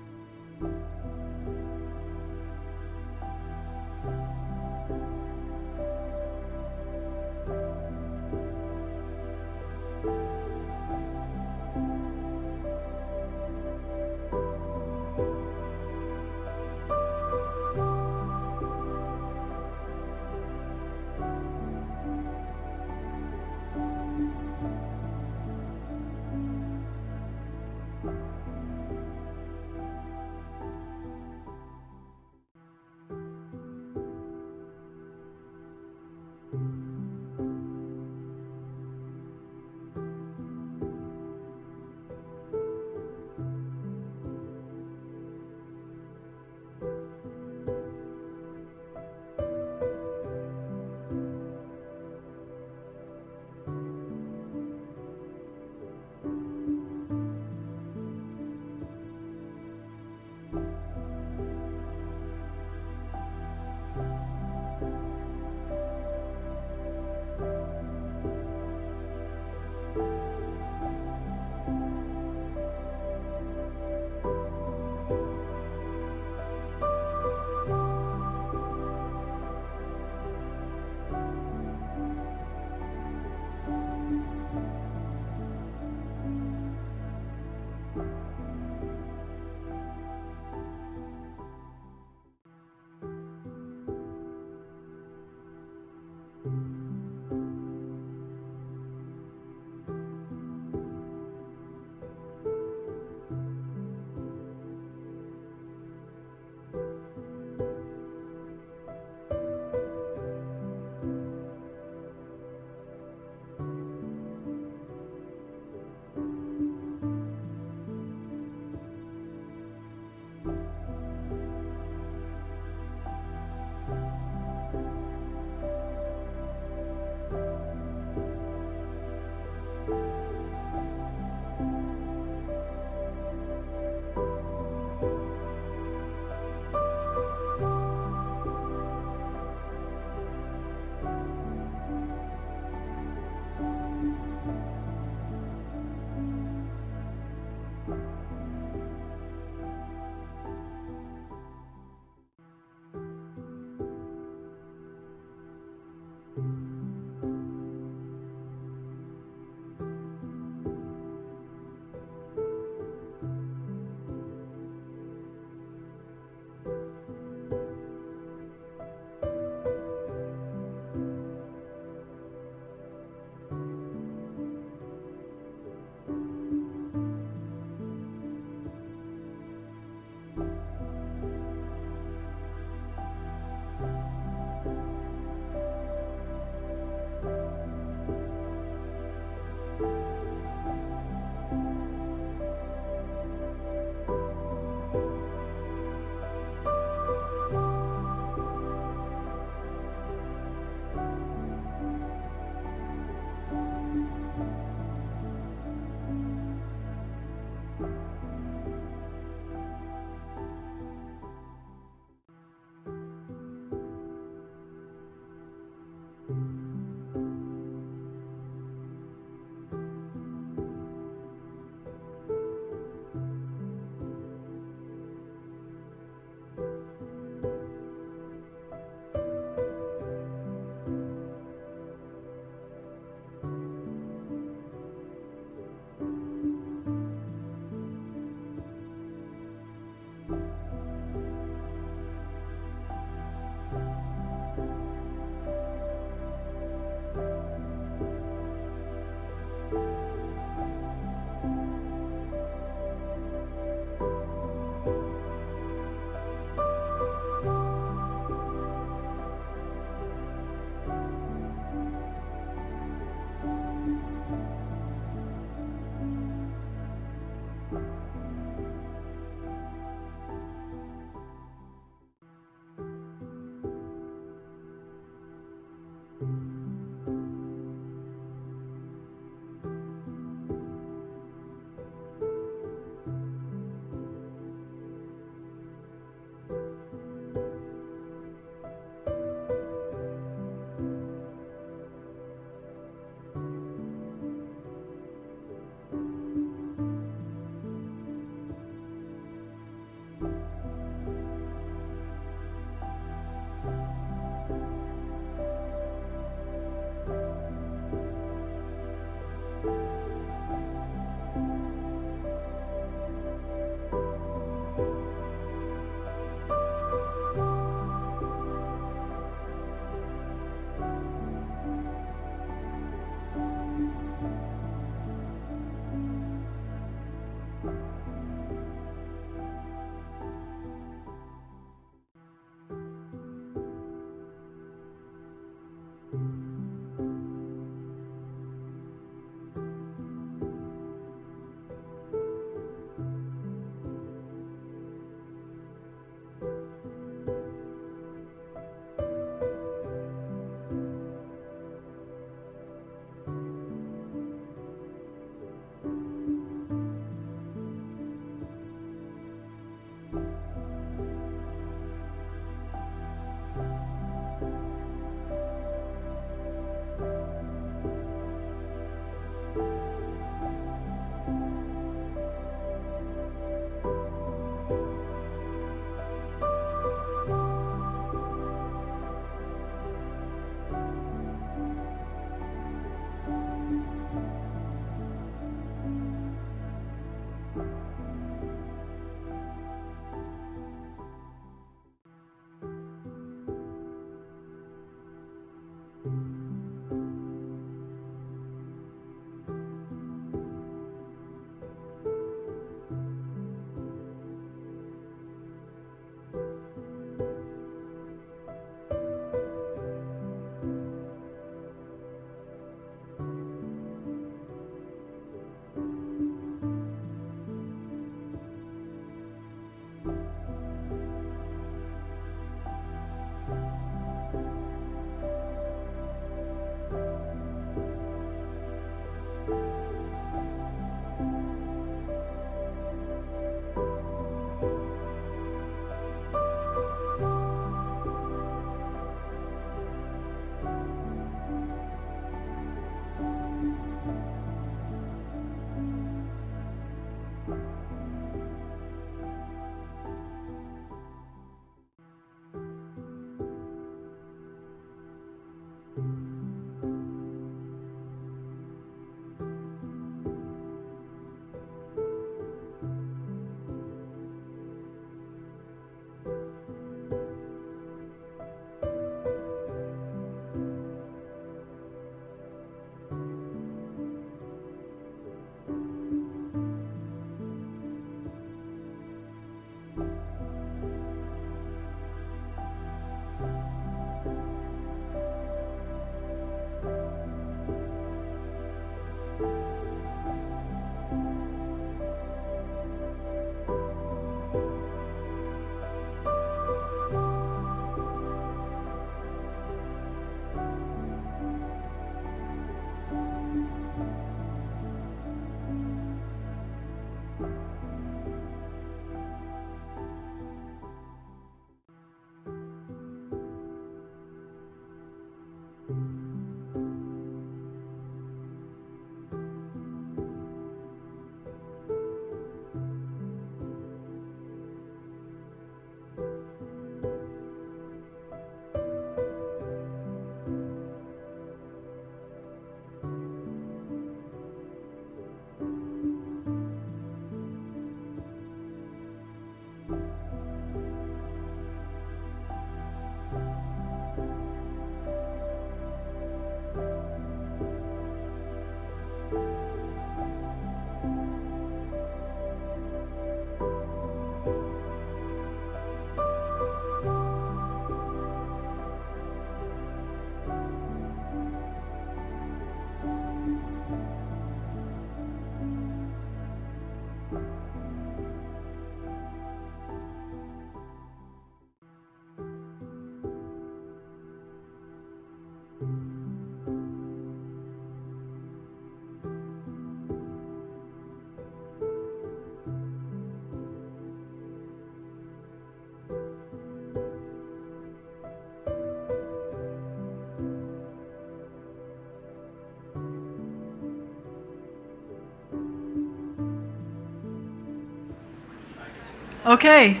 Okay.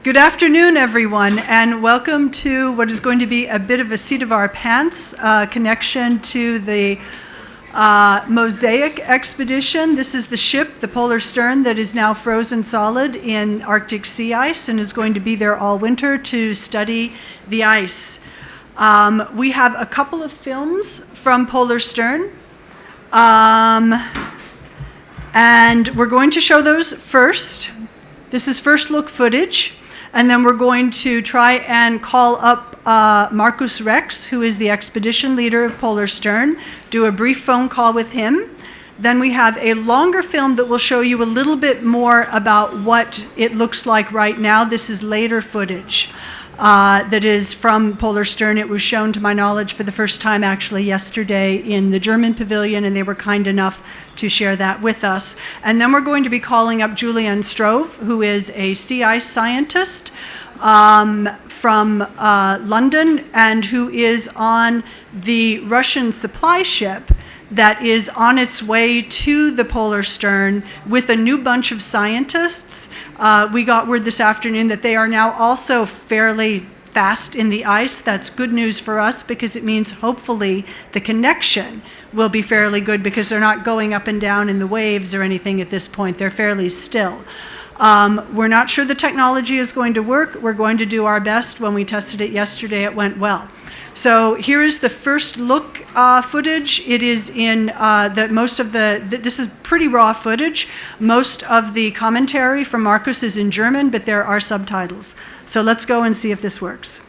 Good afternoon, everyone, and welcome to what is going to be a bit of a seat of our pants connection to the MOSAiC expedition. This is the ship, the Polar Stern, that is now frozen solid in Arctic sea ice and is going to be there all winter to study the ice. We have a couple of films from Polar Stern, and we're going to show those first. This is first look footage, and then we're going to try and call up Markus Rex, who is the expedition leader of Polar Stern, do a brief phone call with him. Then we have a longer film that will show you a little bit more about what it looks like right now. This is later footage that is from Polar Stern. It was shown, to my knowledge, for the first time actually yesterday in the German pavilion, and they were kind enough to share that with us. And then we're going to be calling up Julian Strove, who is a sea ice scientist from London, and who is on the Russian supply ship that is on its way to the Polar Stern with a new bunch of scientists. We got word this afternoon that they are now also fairly fast in the ice. That's good news for us because it means hopefully the connection will be fairly good because they're not going up and down in the waves or anything at this point. They're fairly still. We're not sure the technology is going to work. We're going to do our best. When we tested it yesterday, it went well. So here is the first look footage. It is in this is pretty raw footage. Most of the commentary from Markus is in German, but there are subtitles. So let's go and see if this works.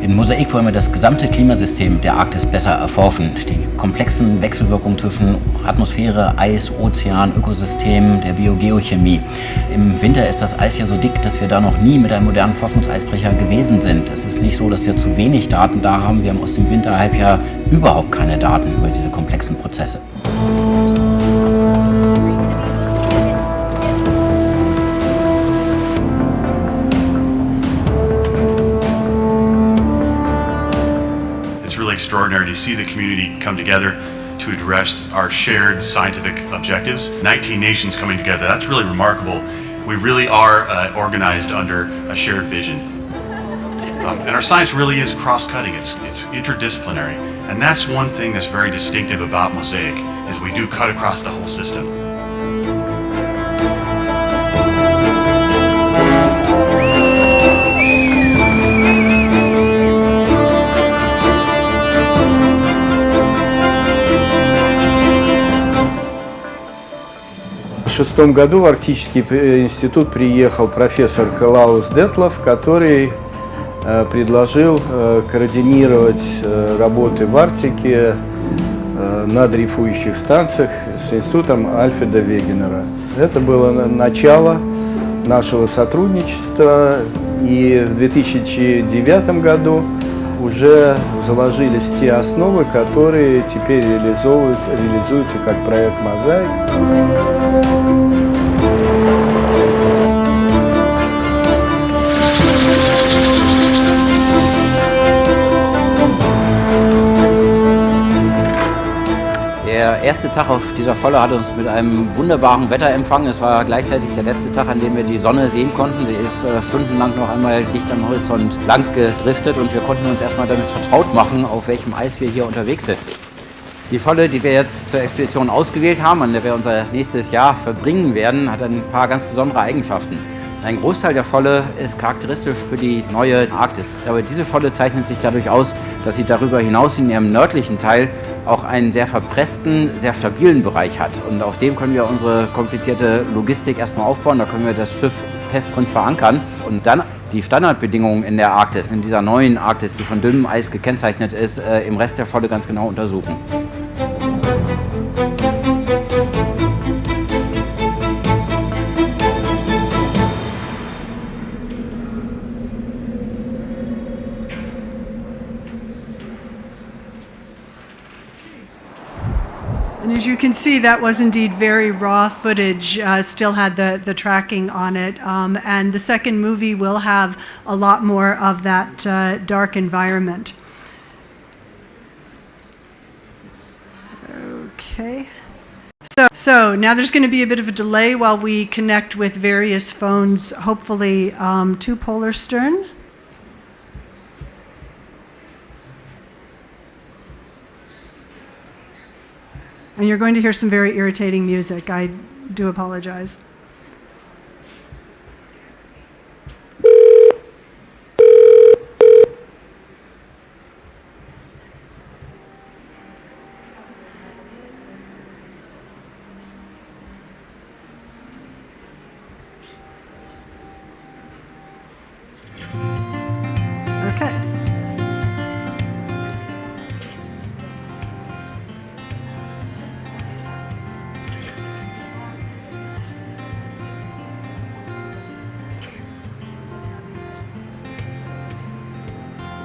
In MOSAiC wollen wir das gesamte Klimasystem der Arktis besser erforschen. Die komplexen Wechselwirkungen zwischen Atmosphäre, Eis, Ozean, Ökosystem, der Biogeochemie. Im Winter ist das Eis ja so dick, dass wir da noch nie mit einem modernen Forschungseisbrecher gewesen sind. Es ist nicht so, dass wir zu wenig Daten da haben. Wir haben aus dem Winterhalbjahr überhaupt keine Daten über diese komplexen Prozesse. Extraordinary to see the community come together to address our shared scientific objectives. 19 nations coming together, that's really remarkable. We really are organized under a shared vision. And our science really is cross-cutting, it's interdisciplinary. And that's one thing that's very distinctive about MOSAiC, is we do cut across the whole system. В 2006 году в Арктический институт приехал профессор Клаус Детлов, который предложил координировать работы в Арктике на дрейфующих станциях с институтом Альфреда Вегенера. Это было начало нашего сотрудничества, и в 2009 году уже заложились те основы, которые теперь реализуются как проект MOSAiC. Der erste Tag auf dieser Scholle hat uns mit einem wunderbaren Wetter empfangen. Es war gleichzeitig der letzte Tag, an dem wir die Sonne sehen konnten. Sie ist stundenlang noch einmal dicht am Horizont lang gedriftet und wir konnten uns erstmal damit vertraut machen, auf welchem Eis wir hier unterwegs sind. Die Scholle, die wir jetzt zur Expedition ausgewählt haben, an der wir unser nächstes Jahr verbringen werden, hat ein paar ganz besondere Eigenschaften. Ein Großteil der Scholle ist charakteristisch für die neue Arktis. Aber diese Scholle zeichnet sich dadurch aus, dass sie darüber hinaus in ihrem nördlichen Teil auch einen sehr verpressten, sehr stabilen Bereich hat. Und auf dem können wir unsere komplizierte Logistik erstmal aufbauen. Da können wir das Schiff fest drin verankern. Und dann die Standardbedingungen in der Arktis, in dieser neuen Arktis, die von dünnem Eis gekennzeichnet ist, im Rest der Scholle ganz genau untersuchen. can see that was indeed very raw footage, still had the tracking on it. And the second movie will have a lot more of that dark environment. Okay. So now there's going to be a bit of a delay while we connect with various phones, hopefully to Polarstern. And you're going to hear some very irritating music. I do apologize.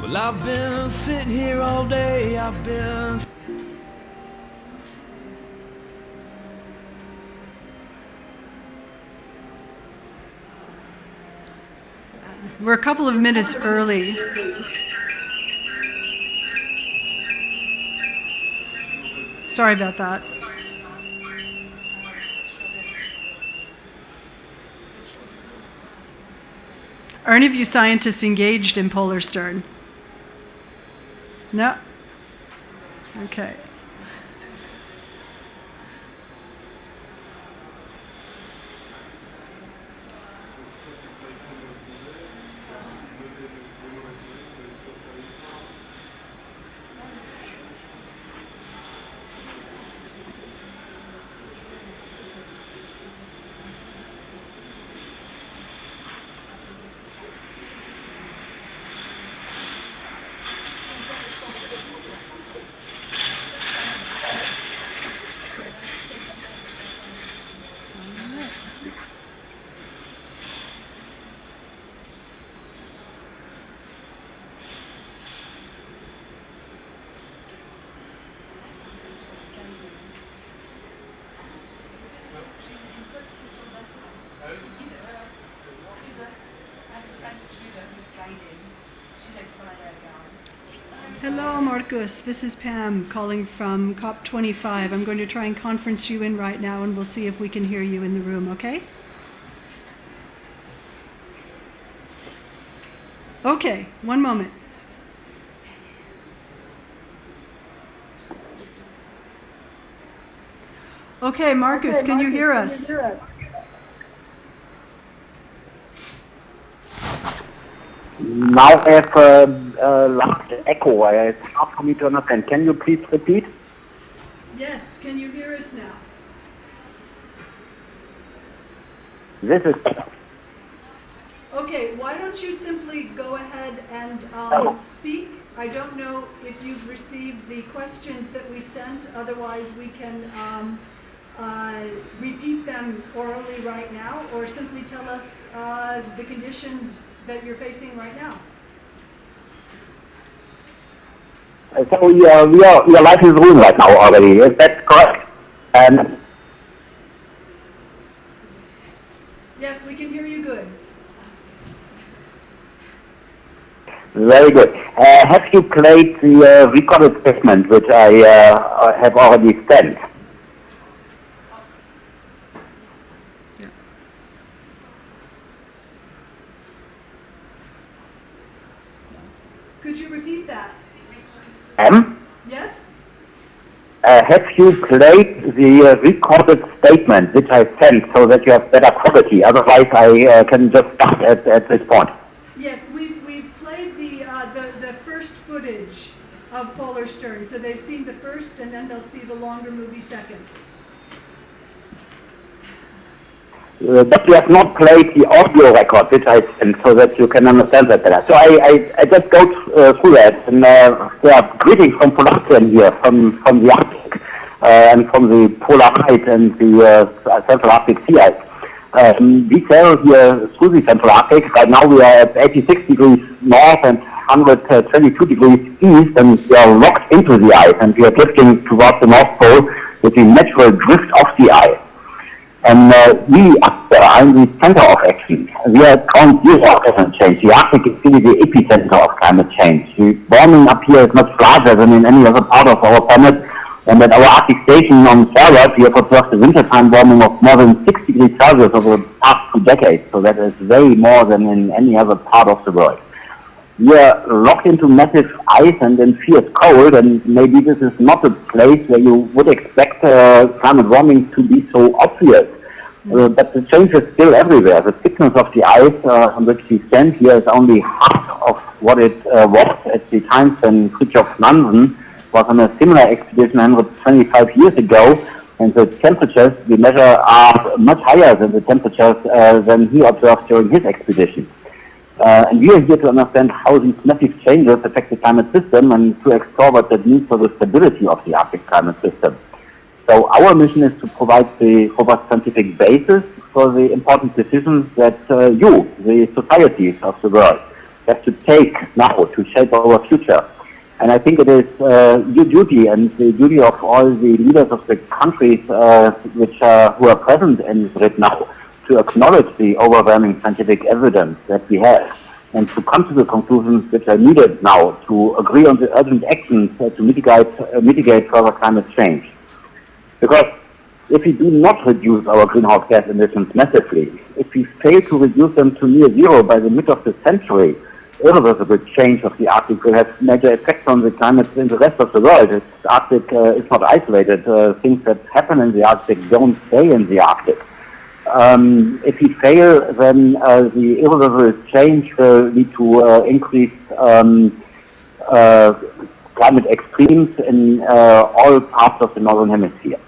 Well, I've been sitting here all day, I've been... We're a couple of minutes early. Sorry about that. Are any of you scientists engaged in Polarstern? No? Okay. Hello, Marcus. This is Pam calling from COP25. I'm going to try and conference you in right now, and we'll see if we can hear you in the room, okay? Okay, one moment. Okay, Marcus, can you hear us? Now I have a large echo. It's hard for me to understand. Can you please repeat? Yes, can you hear us now? This is better. Okay, why don't you simply go ahead and speak? I don't know if you've received the questions that we sent. Otherwise, we can repeat them orally right now, or simply tell us the conditions that you're facing right now. So we are live in the room right now already. Is that correct? Yes, we can hear you good. Very good. Have you played the recorded statement which I have already sent? Could you repeat that? Yes? Have you played the recorded statement which I sent so that you have better quality? Otherwise, I can just start at this point. Yes, we've played the first footage of Polarstern, so they've seen the first, and then they'll see the longer movie second. But you have not played the audio record which I sent so that you can understand that better. So I just go through that. And greetings from Polarstern here, from the Arctic, and from the polar ice and the Central Arctic sea ice. We sail here through the Central Arctic. Right now we are at 86 degrees north and 122 degrees east, and we are locked into the ice, and we are drifting towards the North Pole with the natural drift of the ice. And we are in the center of action. We are ground zero of climate change. The Arctic is really the epicenter of climate change. The warming up here is much larger than in any other part of our planet. And at our Arctic station on Forward, we have observed a wintertime warming of more than 6 degrees Celsius over the past 2 decades. So that is way more than in any other part of the world. We are locked into massive ice and in fierce cold, and maybe this is not a place where you would expect climate warming to be so obvious. But the change is still everywhere. The thickness of the ice on which we stand here is only half of what it was at the times when Fridtjof Nansen was on a similar expedition 125 years ago, and the temperatures we measure are much higher than the temperatures than he observed during his expedition. And we are here to understand how these massive changes affect the climate system and to explore what that means for the stability of the Arctic climate system. So our mission is to provide the robust scientific basis for the important decisions that you, the societies of the world, have to take now to shape our future. And I think it is your duty and the duty of all the leaders of the countries who are present in Madrid now to acknowledge the overwhelming scientific evidence that we have and to come to the conclusions which are needed now to agree on the urgent actions to mitigate further climate change. Because if we do not reduce our greenhouse gas emissions massively, if we fail to reduce them to near zero by the mid of the century, irreversible change of the Arctic will have major effects on the climate in the rest of the world. The Arctic is not isolated. Things that happen in the Arctic don't stay in the Arctic. If we fail, then the irreversible change will lead to increased climate extremes in all parts of the northern hemisphere.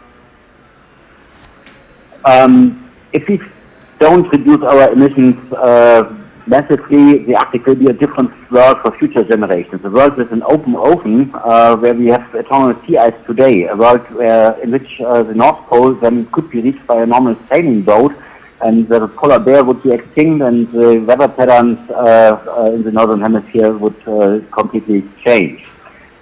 If we don't reduce our emissions massively, the Arctic will be a different world for future generations. A world with an open ocean where we have eternal sea ice today, a world in which the North Pole then could be reached by a normal sailing boat, and the polar bear would be extinct, and the weather patterns in the northern hemisphere would completely change.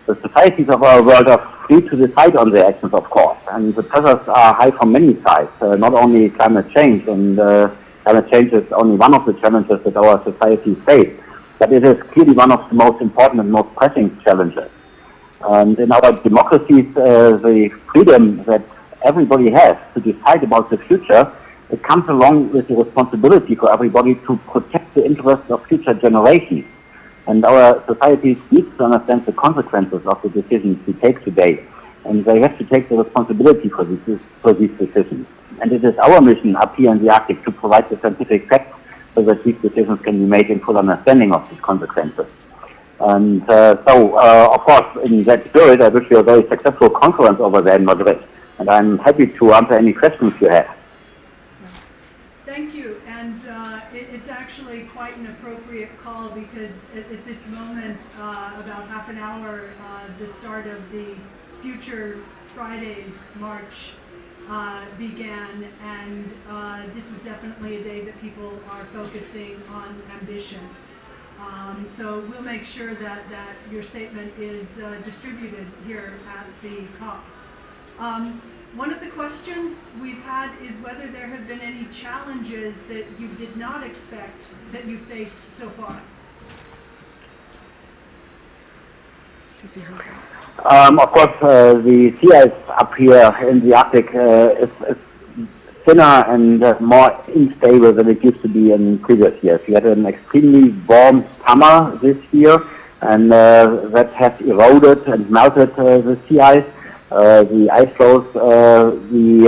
The societies of our world are free to decide on their actions, of course, and the pressures are high from many sides, not only climate change, and climate change is only one of the challenges that our societies face, but it is clearly one of the most important and most pressing challenges. And in our democracies, the freedom that everybody has to decide about the future, it comes along with the responsibility for everybody to protect the interests of future generations. And our societies need to understand the consequences of the decisions we take today. And they have to take the responsibility for these decisions. And it is our mission up here in the Arctic to provide the scientific facts so that these decisions can be made in full understanding of these consequences. And of course, in that spirit, I wish you a very successful conference over there in Madrid. And I'm happy to answer any questions you have. Thank you, and it's actually quite an appropriate call because at this moment, about half an hour, the start of the Future Fridays March began, and this is definitely a day that people are focusing on ambition. So we'll make sure that your statement is distributed here at the COP. One of the questions we've had is whether there have been any challenges that you did not expect that you faced so far. Of course, the sea ice up here in the Arctic is thinner and more unstable than it used to be in previous years. We had an extremely warm summer this year, and that has eroded and melted the sea ice. The ice flows we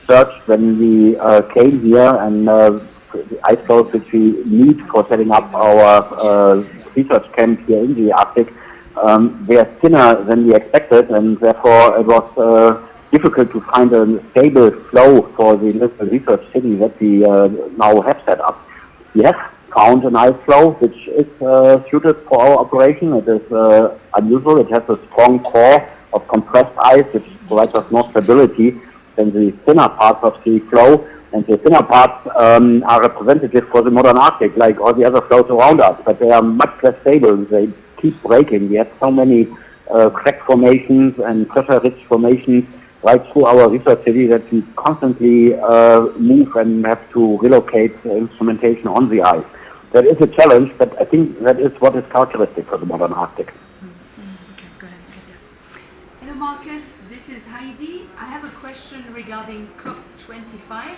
searched when we came here, and the ice flows which we need for setting up our research camp here in the Arctic, they are thinner than we expected, and therefore it was difficult to find a stable flow for the industrial research city that we now have set up. We have found an ice flow which is suited for our operation. It is unusual. It has a strong core of compressed ice, which provides us more stability than the thinner parts of the flow. And the thinner parts are representative for the modern Arctic, like all the other flows around us, but they are much less stable. They keep breaking. We have so many crack formations and pressure-rich formations right through our research city that we constantly move and have to relocate instrumentation on the ice. That is a challenge, but I think that is what is characteristic for the modern Arctic. Hello Marcus, this is Heidi. I have a question regarding COP25.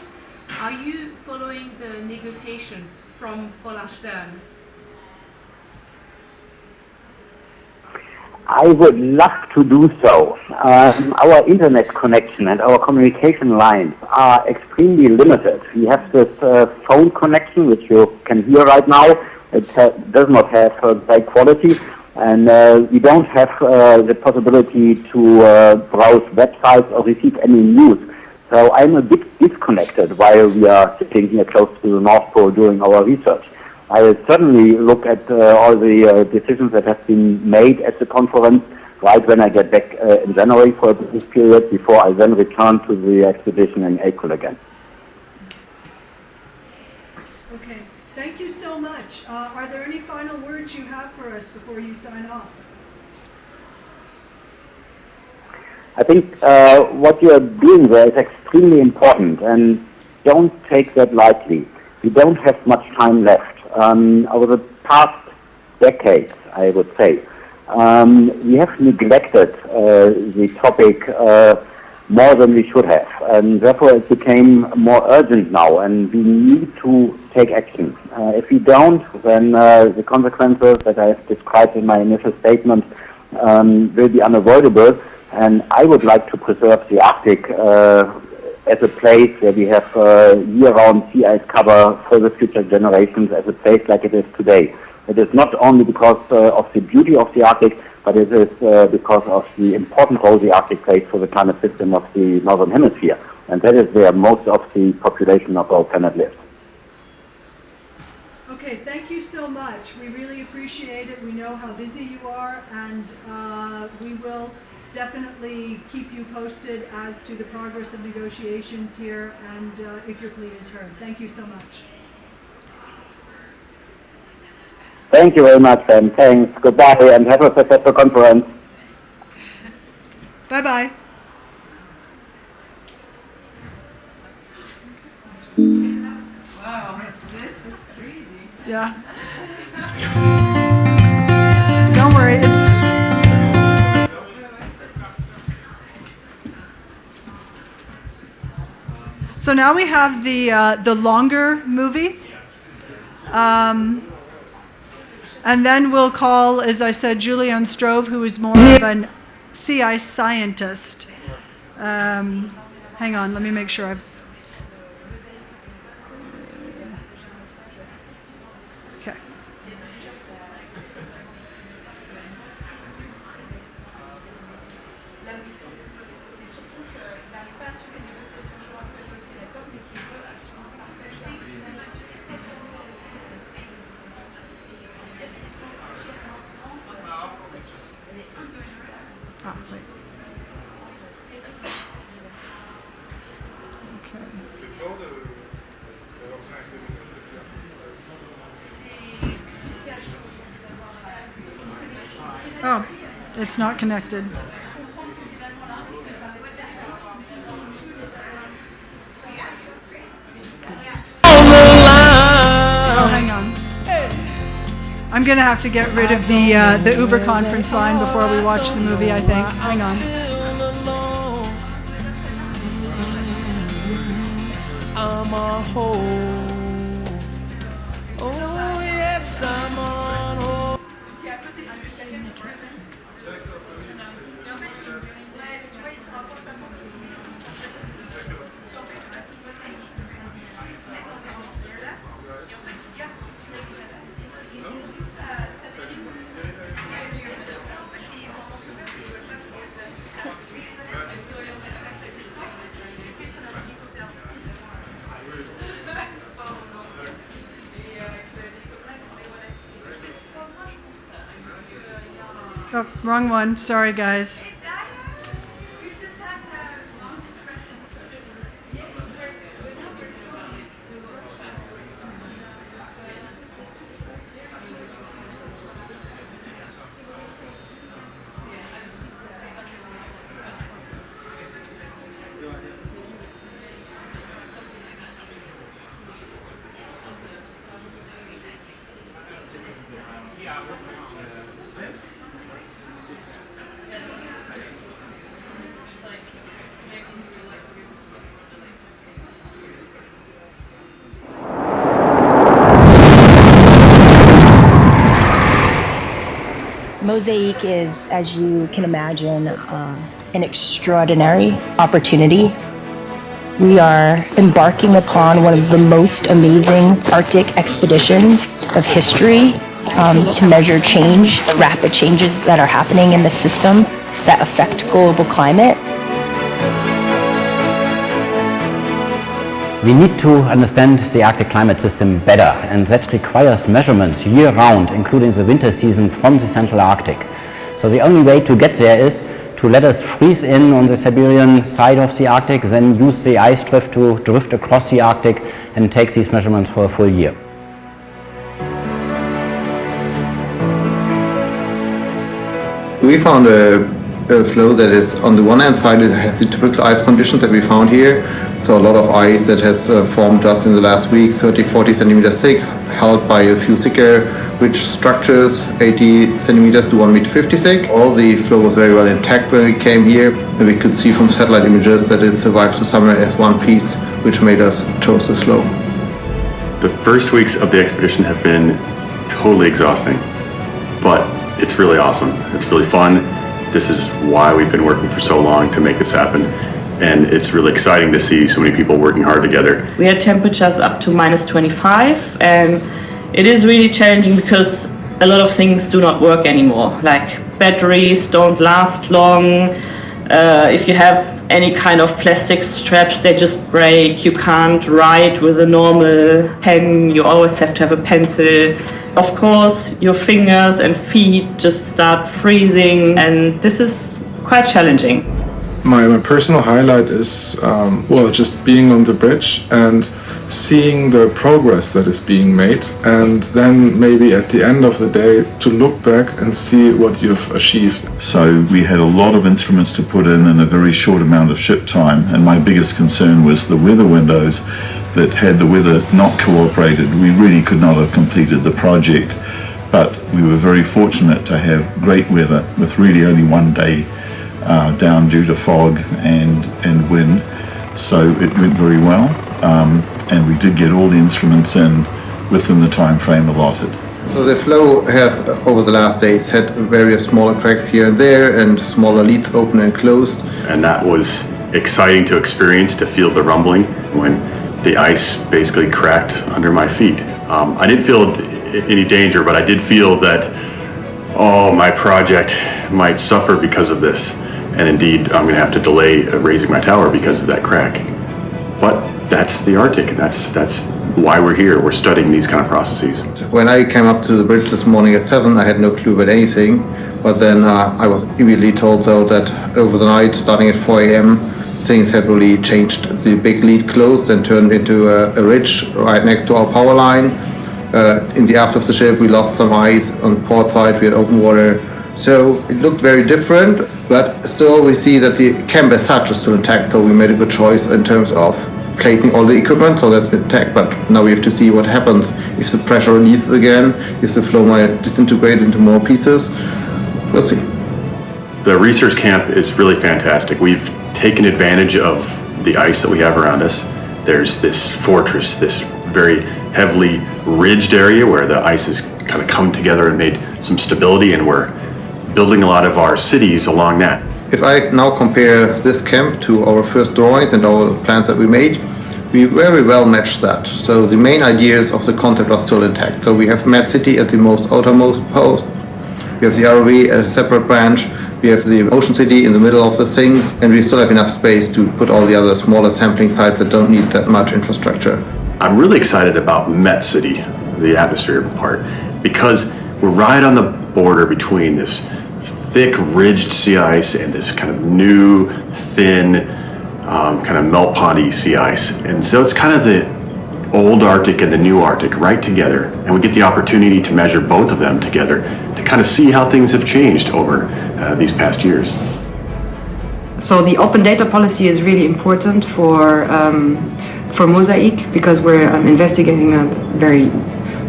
Are you following the negotiations from Polarstern? I would love to do so. Our internet connection and our communication lines are extremely limited. We have this phone connection, which you can hear right now. It does not have high quality, and we don't have the possibility to browse websites or receive any news. So I'm a bit disconnected while we are sitting here close to the North Pole doing our research. I will certainly look at all the decisions that have been made at the conference right when I get back in January for this period, before I then return to the expedition in April again. Okay, thank you so much. Are there any final words you have for us before you sign off? I think what you are doing there is extremely important, and don't take that lightly. We don't have much time left. Over the past decades, I would say, we have neglected the topic more than we should have, and therefore it became more urgent now, and we need to take action. If we don't, then the consequences that I have described in my initial statement will be unavoidable, and I would like to preserve the Arctic as a place where we have year-round sea ice cover for the future generations, as a place like it is today. It is not only because of the beauty of the Arctic, but it is because of the important role the Arctic plays for the climate system of the Northern Hemisphere. And that is where most of the population of our planet lives. Okay, thank you so much. We really appreciate it. We know how busy you are, and we will definitely keep you posted as to the progress of negotiations here, and if your plea is heard. Thank you so much. Thank you very much, and thanks. Goodbye, and have a successful conference. Bye-bye. Wow, this was crazy. Yeah. Don't worry, it's... So now we have the longer movie. And then we'll call, as I said, Julian Strove, who is more of an sea ice scientist. Hang on, let me make sure I've... Okay. Ah, wait. Okay. Oh, it's not connected. Oh, hang on. I'm gonna have to get rid of the Uber conference line before we watch the movie, I think. Hang on. I'm on hold. Oh yes, I'm on hold. Oh, wrong one. Sorry, guys. MOSAiC is, as you can imagine, an extraordinary opportunity. We are embarking upon one of the most amazing Arctic expeditions of history to measure change, the rapid changes that are happening in the system that affect global climate. We need to understand the Arctic climate system better, and that requires measurements year-round, including the winter season from the Central Arctic. So the only way to get there is to let us freeze in on the Siberian side of the Arctic, then use the ice drift to drift across the Arctic and take these measurements for a full year. We found a flow that is, on the one hand side, it has the typical ice conditions that we found here. So a lot of ice that has formed just in the last week, 30-40 centimeters thick, held by a few thicker ridge structures, 80 centimeters to 1 meter 50 thick. All the flow was very well intact when we came here, and we could see from satellite images that it survived the summer as one piece, which made us choose this flow. The first weeks of the expedition have been totally exhausting, but it's really awesome. It's really fun. This is why we've been working for so long to make this happen. And it's really exciting to see so many people working hard together. We had temperatures up to minus 25, and it is really challenging because a lot of things do not work anymore. Like batteries don't last long. If you have any kind of plastic straps, they just break. You can't write with a normal pen. You always have to have a pencil. Of course, your fingers and feet just start freezing, and this is quite challenging. My personal highlight is, just being on the bridge and seeing the progress that is being made, and then maybe at the end of the day to look back and see what you've achieved. So we had a lot of instruments to put in a very short amount of ship time, and my biggest concern was the weather windows, that had the weather not cooperated, we really could not have completed the project. But we were very fortunate to have great weather with really only one day down due to fog and wind, so it went very well, and we did get all the instruments in within the time frame allotted. So the flow has, over the last days, had various smaller cracks here and there, and smaller leads open and closed. And that was exciting to experience, to feel the rumbling when the ice basically cracked under my feet. I didn't feel any danger, but I did feel that, my project might suffer because of this. And indeed, I'm going to have to delay raising my tower because of that crack. But that's the Arctic, and that's why we're here. We're studying these kind of processes. When I came up to the bridge this morning at 7, I had no clue about anything. But then I was immediately told, though, that over the night, starting at 4 a.m., things had really changed. The big lead closed and turned into a ridge right next to our power line. In the aft of the ship, we lost some ice. On port side, we had open water. So it looked very different, but still we see that the camp as such is still intact, so we made a good choice in terms of placing all the equipment, so that's intact. But now we have to see what happens if the pressure releases again, if the flow might disintegrate into more pieces. We'll see. The research camp is really fantastic. We've taken advantage of the ice that we have around us. There's this fortress, this very heavily ridged area where the ice has kind of come together and made some stability, and we're building a lot of our cities along that. If I now compare this camp to our first drawings and our plans that we made, we very well matched that. So the main ideas of the concept are still intact. So we have Mad City at the most outermost post, we have the ROV as a separate branch, we have the Ocean City in the middle of the things, and we still have enough space to put all the other smaller sampling sites that don't need that much infrastructure. I'm really excited about Met City, the atmosphere part, because we're right on the border between this thick ridged sea ice and this kind of new thin kind of melt pondy sea ice, and so it's kind of the old Arctic and the new Arctic right together, and we get the opportunity to measure both of them together to kind of see how things have changed over these past years. So the open data policy is really important for MOSAiC, because we're investigating a very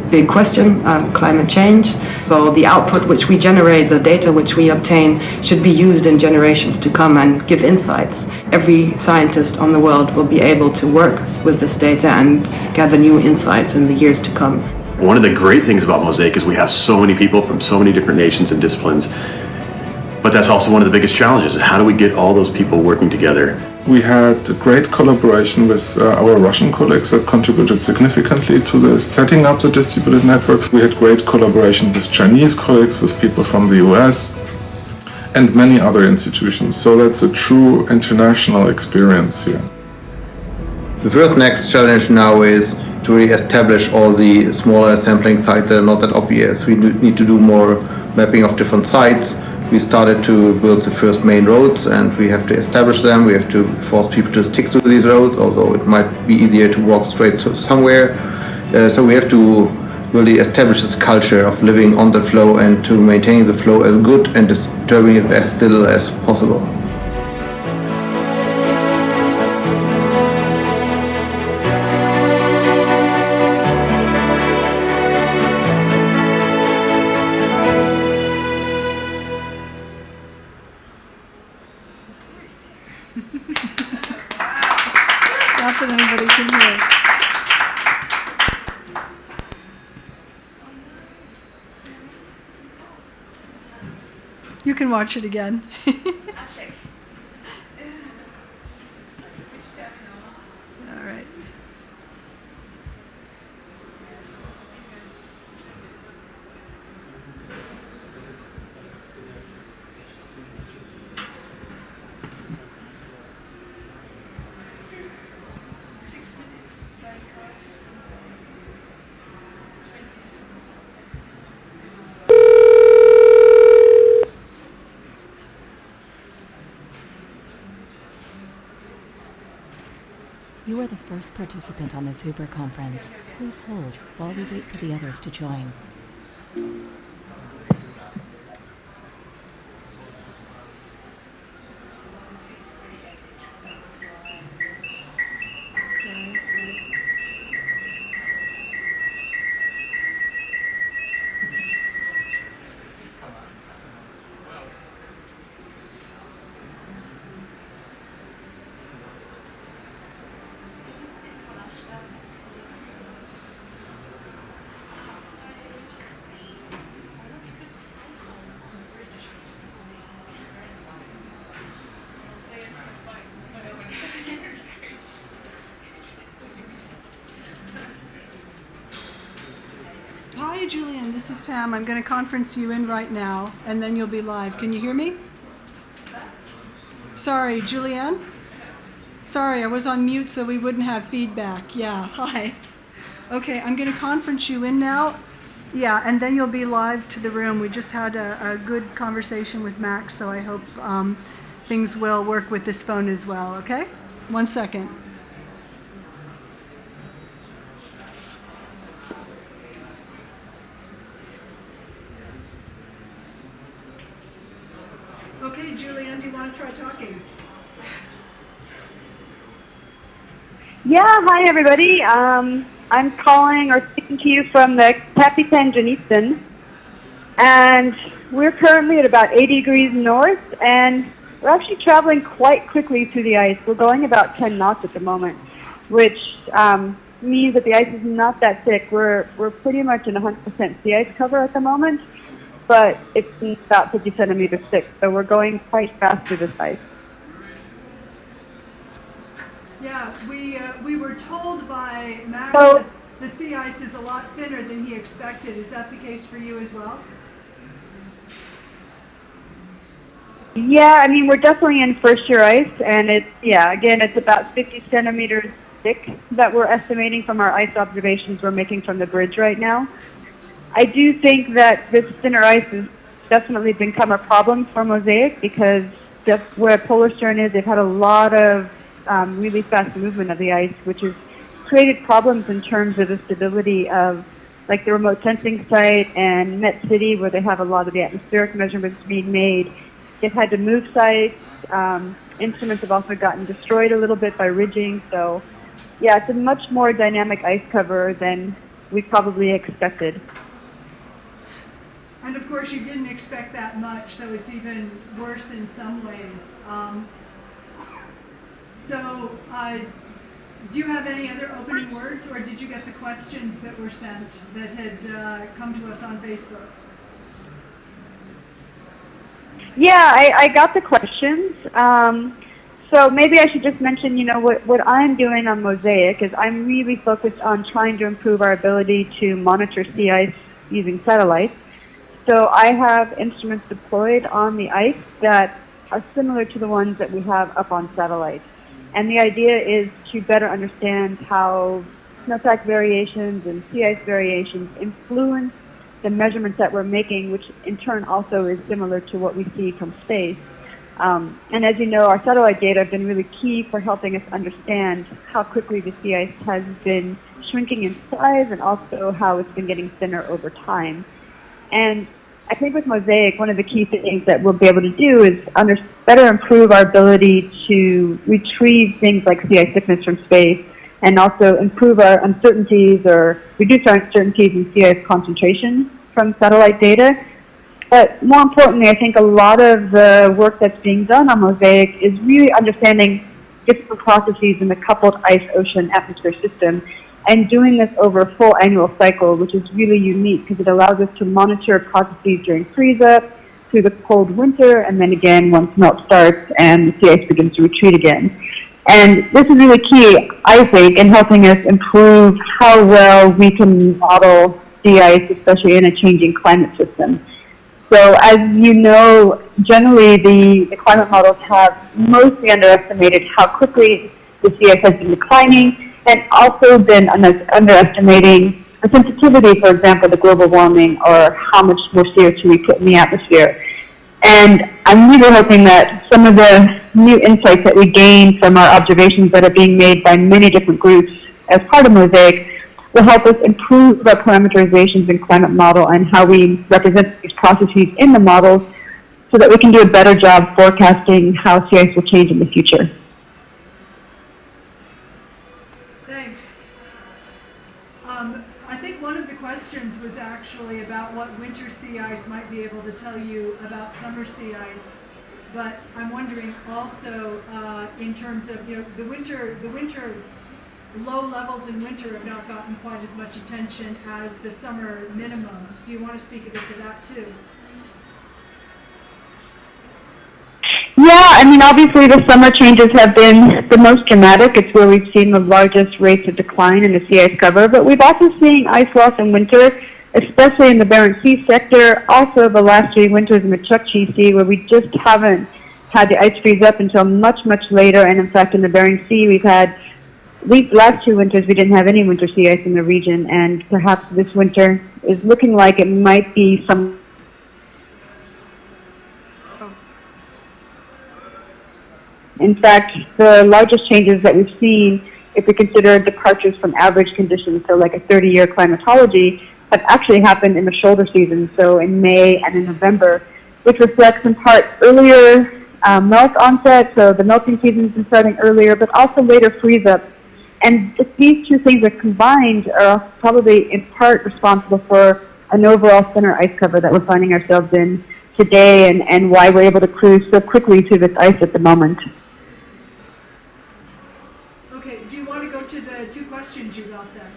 big question, climate change. So the output which we generate, the data which we obtain, should be used in generations to come and give insights. Every scientist on the world will be able to work with this data and gather new insights in the years to come. One of the great things about MOSAiC is we have so many people from so many different nations and disciplines, but that's also one of the biggest challenges. How do we get all those people working together? We had a great collaboration with our Russian colleagues that contributed significantly to the setting up the distributed network. We had great collaboration with Chinese colleagues, with people from the US, and many other institutions. So that's a true international experience here. The first next challenge now is to really establish all the smaller sampling sites that are not that obvious. We need to do more mapping of different sites. We started to build the first main roads and we have to establish them. We have to force people to stick to these roads, although it might be easier to walk straight to somewhere. So we have to really establish this culture of living on the flow and to maintain the flow as good and disturbing it as little as possible. Not that anybody can hear. You can watch it again. All right. You are the first participant on this Uber conference. Please hold while we wait for the others to join. Hi, Julian. This is Pam. I'm going to conference you in right now, and then you'll be live. Can you hear me? Sorry, Julianne? Sorry, I was on mute so we wouldn't have feedback. Yeah, hi. Okay, I'm going to conference you in now. Yeah, and then you'll be live to the room. We just had a good conversation with Max, so I hope things will work with this phone as well, okay? 1 second. Okay, Julianne, do you want to try talking? Yeah, hi everybody. I'm calling or speaking to you from the Capitan Janitsen, and we're currently at about 80 degrees north, and we're actually traveling quite quickly through the ice. We're going about 10 knots at the moment, which means that the ice is not that thick. We're pretty much in 100% sea ice cover at the moment, but it's about 50 centimeters thick, so we're going quite fast through this ice. Yeah, we were told by Max that the sea ice is a lot thinner than he expected. Is that the case for you as well? Yeah, I mean, we're definitely in first year ice, and it's about 50 centimeters thick that we're estimating from our ice observations we're making from the bridge right now. I do think that this thinner ice has definitely become a problem for MOSAiC because just where Polar Stern is, they've had a lot of really fast movement of the ice, which has created problems in terms of the stability of like the remote sensing site and Met City, where they have a lot of the atmospheric measurements being made. They've had to move sites. Instruments have also gotten destroyed a little bit by ridging. So yeah, it's a much more dynamic ice cover than we probably expected. And of course, you didn't expect that much, so it's even worse in some ways. Do you have any other opening words, or did you get the questions that were sent that had come to us on Facebook? Yeah, I got the questions. So maybe I should just mention, what I'm doing on MOSAiC is I'm really focused on trying to improve our ability to monitor sea ice using satellites. So I have instruments deployed on the ice that are similar to the ones that we have up on satellites. And the idea is to better understand how snowpack variations and sea ice variations influence the measurements that we're making, which in turn also is similar to what we see from space. And as you know, our satellite data have been really key for helping us understand how quickly the sea ice has been shrinking in size and also how it's been getting thinner over time. And I think with MOSAiC, one of the key things that we'll be able to do is better improve our ability to retrieve things like sea ice thickness from space and also improve our uncertainties or reduce our uncertainties in sea ice concentration from satellite data. But more importantly, I think a lot of the work that's being done on MOSAiC is really understanding different processes in the coupled ice-ocean-atmosphere system and doing this over a full annual cycle, which is really unique because it allows us to monitor processes during freeze-up, through the cold winter, and then again once melt starts and the sea ice begins to retreat again. And this is really key, I think, in helping us improve how well we can model sea ice, especially in a changing climate system. So as you know, generally the climate models have mostly underestimated how quickly the sea ice has been declining and also been underestimating the sensitivity, for example, to global warming or how much more CO2 we put in the atmosphere. And I'm really hoping that some of the new insights that we gain from our observations that are being made by many different groups as part of MOSAiC will help us improve our parameterizations and climate model and how we represent these processes in the models so that we can do a better job forecasting how sea ice will change in the future. Thanks. I think one of the questions was actually about what winter sea ice might be able to tell you about summer sea ice. But I'm wondering also in terms of, the winter low levels in winter have not gotten quite as much attention as the summer minimums. Do you want to speak a bit to that too? Yeah, I mean, obviously the summer changes have been the most dramatic. It's where we've seen the largest rates of decline in the sea ice cover, but we've also seen ice loss in winter, especially in the Barents Sea sector, also the last 3 winters in the Chukchi Sea, where we just haven't had the ice freeze up until much, much later, and in fact in the Barents Sea we've had, these last 2 winters we didn't have any winter sea ice in the region, and perhaps this winter is looking like it might be some. In fact, the largest changes that we've seen, if we consider departures from average conditions, so like a 30-year climatology, have actually happened in the shoulder season, so in May and in November, which reflects in part earlier melt onset, so the melting season has been starting earlier, but also later freeze up. And if these two things are combined, are probably in part responsible for an overall thinner ice cover that we're finding ourselves in today and why we're able to cruise so quickly through this ice at the moment. Okay, do you want to go to the 2 questions you got then?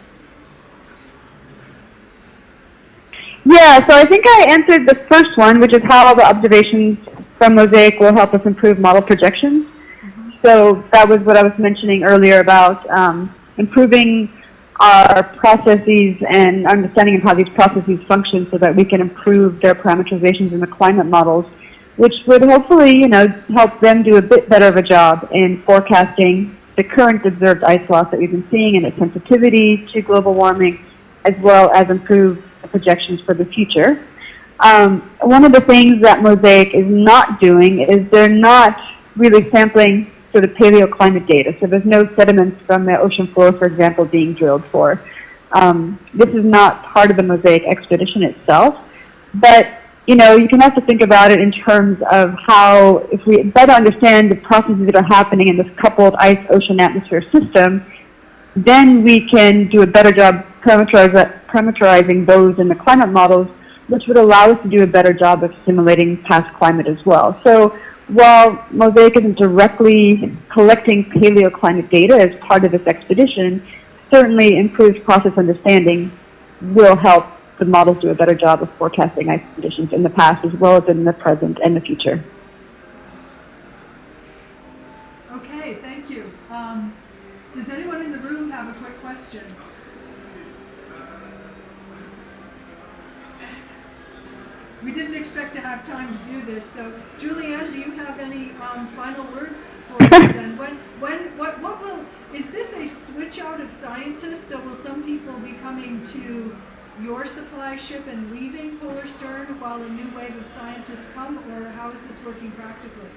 Yeah, so I think I answered the first one, which is how the observations from MOSAiC will help us improve model projections. So that was what I was mentioning earlier about improving our processes and understanding of how these processes function so that we can improve their parameterizations in the climate models, which would hopefully, help them do a bit better of a job in forecasting the current observed ice loss that we've been seeing and its sensitivity to global warming, as well as improve the projections for the future. One of the things that MOSAiC is not doing is they're not really sampling sort of paleoclimate data. So there's no sediments from the ocean floor, for example, being drilled for. This is not part of the MOSAiC expedition itself. But, you can also think about it in terms of how, if we better understand the processes that are happening in this coupled ice-ocean-atmosphere system, then we can do a better job parameterizing those in the climate models, which would allow us to do a better job of simulating past climate as well. So while MOSAiC isn't directly collecting paleoclimate data as part of this expedition, certainly improved process understanding will help the models do a better job of forecasting ice conditions in the past as well as in the present and the future. Okay, thank you. Does anyone in the room have a quick question? We didn't expect to have time to do this, so Julianne, do you have any final words for us then? What will, is this a switch out of scientists? So will some people be coming to your supply ship and leaving Polar Stern while a new wave of scientists come, or how is this working practically?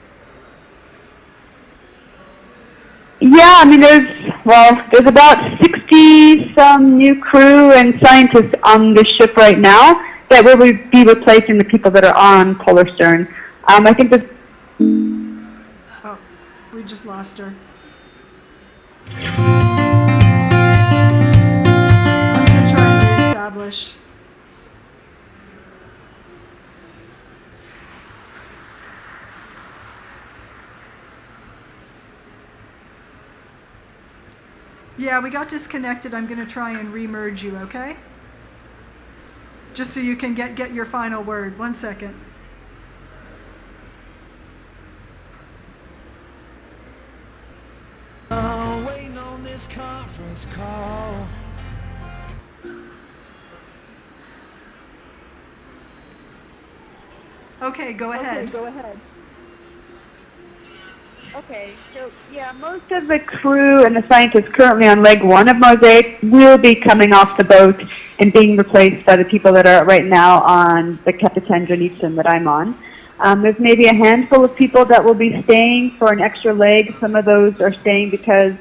Yeah, I mean, there's about 60 some new crew and scientists on the ship right now that will be replacing the people that are on Polar Stern. I think that. Oh, we just lost her. I'm going to try and reestablish. Yeah, we got disconnected. I'm going to try and re-merge you, okay? Just so you can get your final word. 1 second. Waiting on this conference call. Okay, go ahead. Okay, so yeah, most of the crew and the scientists currently on leg 1 of MOSAiC will be coming off the boat and being replaced by the people that are right now on the Kapitan Jonitsen that I'm on. There's maybe a handful of people that will be staying for an extra leg. Some of those are staying because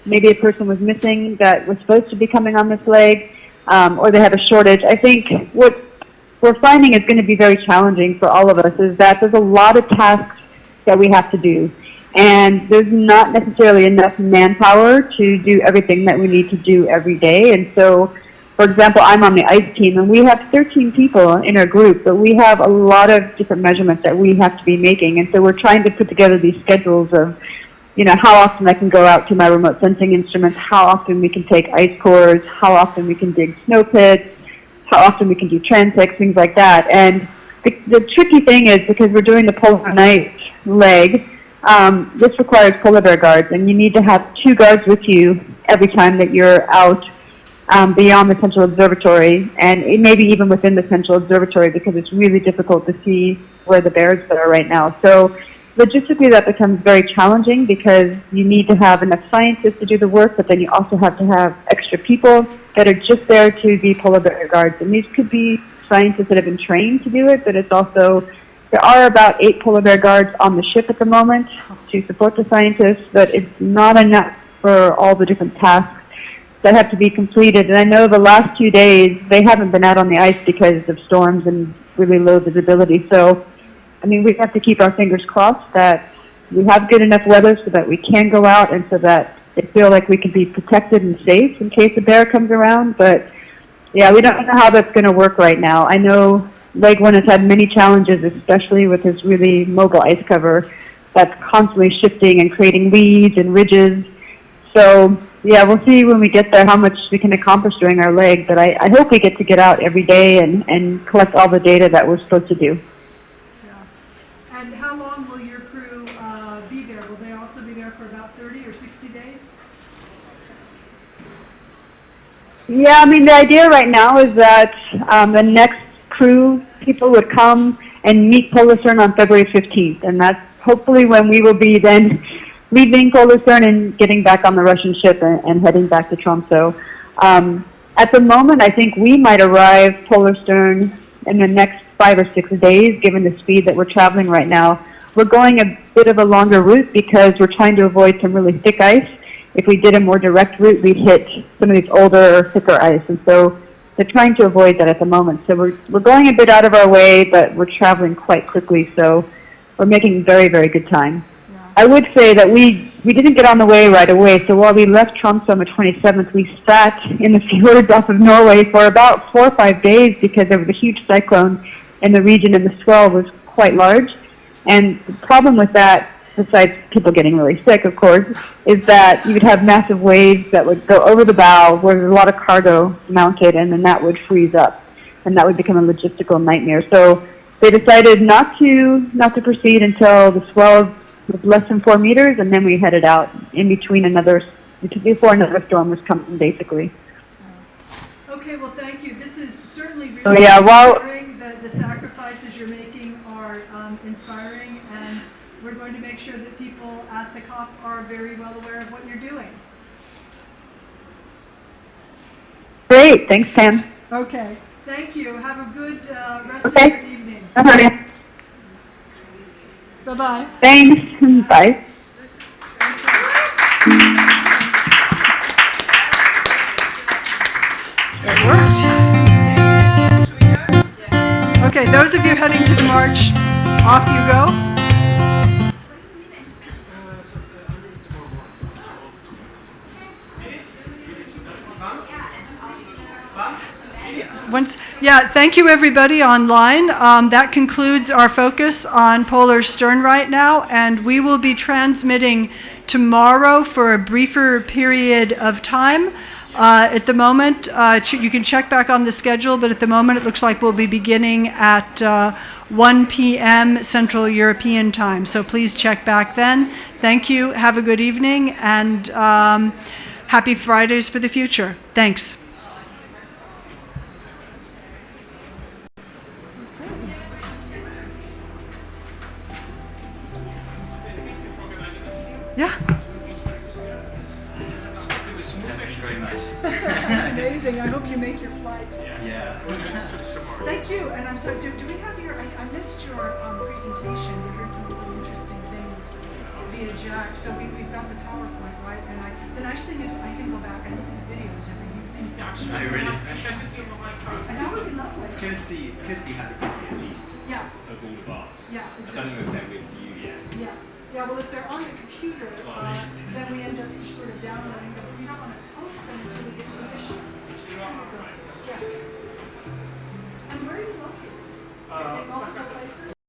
maybe a person was missing that was supposed to be coming on this leg, or they have a shortage. I think what we're finding is going to be very challenging for all of us is that there's a lot of tasks that we have to do. And there's not necessarily enough manpower to do everything that we need to do every day. And so, for example, I'm on the ice team, and we have 13 people in our group, but we have a lot of different measurements that we have to be making. And so we're trying to put together these schedules of, how often I can go out to my remote sensing instruments, how often we can take ice cores, how often we can dig snow pits, how often we can do transects, things like that. And the tricky thing is, because we're doing the polar night leg, this requires polar bear guards, and you need to have 2 guards with you every time that you're out beyond the central observatory, and maybe even within the central observatory, because it's really difficult to see where the bears are right now. So logistically, that becomes very challenging because you need to have enough scientists to do the work, but then you also have to have extra people that are just there to be polar bear guards. And these could be scientists that have been trained to do it, but it's also, there are about 8 polar bear guards on the ship at the moment to support the scientists, but it's not enough for all the different tasks that have to be completed. And I know the last 2 days, they haven't been out on the ice because of storms and really low visibility. So, I mean, we have to keep our fingers crossed that we have good enough weather so that we can go out and so that they feel like we can be protected and safe in case a bear comes around. But, yeah, we don't know how that's going to work right now. I know Leg 1 has had many challenges, especially with this really mobile ice cover that's constantly shifting and creating leads and ridges. So, yeah, we'll see when we get there how much we can accomplish during our leg. But I hope we get out every day and collect all the data that we're supposed to do. Yeah. And how long will your crew be there? Will they also be there for about 30 or 60 days? Yeah, I mean, the idea right now is that the next crew people would come and meet Polar Stern on February 15th, and that's hopefully when we will be then leaving Polar Stern and getting back on the Russian ship and heading back to Tromsø. At the moment, I think we might arrive Polar Stern in the next 5 or 6 days, given the speed that we're traveling right now. We're going a bit of a longer route because we're trying to avoid some really thick ice. If we did a more direct route, we'd hit some of these older, thicker ice, and so they're trying to avoid that at the moment. So we're going a bit out of our way, but we're traveling quite quickly, so we're making very, very good time. Yeah. I would say that we didn't get on the way right away, so while we left Tromsø on the 27th, we sat in the fjords off of Norway for about 4 or 5 days because there was a huge cyclone in the region and the swell was quite large. And the problem with that, besides people getting really sick, of course, is that you would have massive waves that would go over the bow where there's a lot of cargo mounted, and then that would freeze up, and that would become a logistical nightmare. So they decided not to proceed until the swell was less than 4 meters, and then we headed out before another storm was coming, basically. Okay, well, thank you. This is certainly really inspiring. The sacrifices you're making are inspiring, and we're going to make sure that people at the COP are very well aware of what you're doing. Great. Thanks, Pam. Okay. Thank you. Have a good rest of your evening. Okay. Bye-bye. Thanks. Bye. It worked. Okay, those of you heading to the march, off you go. Thank you everybody online. That concludes our focus on polar stern right now, and we will be transmitting tomorrow for a briefer period of time. At the moment, you can check back on the schedule, but at the moment it looks like we'll be beginning at 1 p.m. Central European time, so please check back then. Thank you, have a good evening, and happy Fridays for the future. Thanks. Yeah. Very nice. Amazing. I hope you make your flight. Yeah. Thank you. And I'm sorry, do we have your, I missed your presentation. We heard some really interesting things via Jack. So we've got the PowerPoint, right? And the nice thing is I can go back and look at the videos every evening. I really. And that would be lovely. Kirsty has a copy at least. Yeah. Of all of ours. Yeah. I don't know if they're with you yet. Yeah. Yeah, well, if they're on the computer, then we end up just sort of downloading them. We don't want to post them until we get permission. Yeah. And where are you located? In multiple places?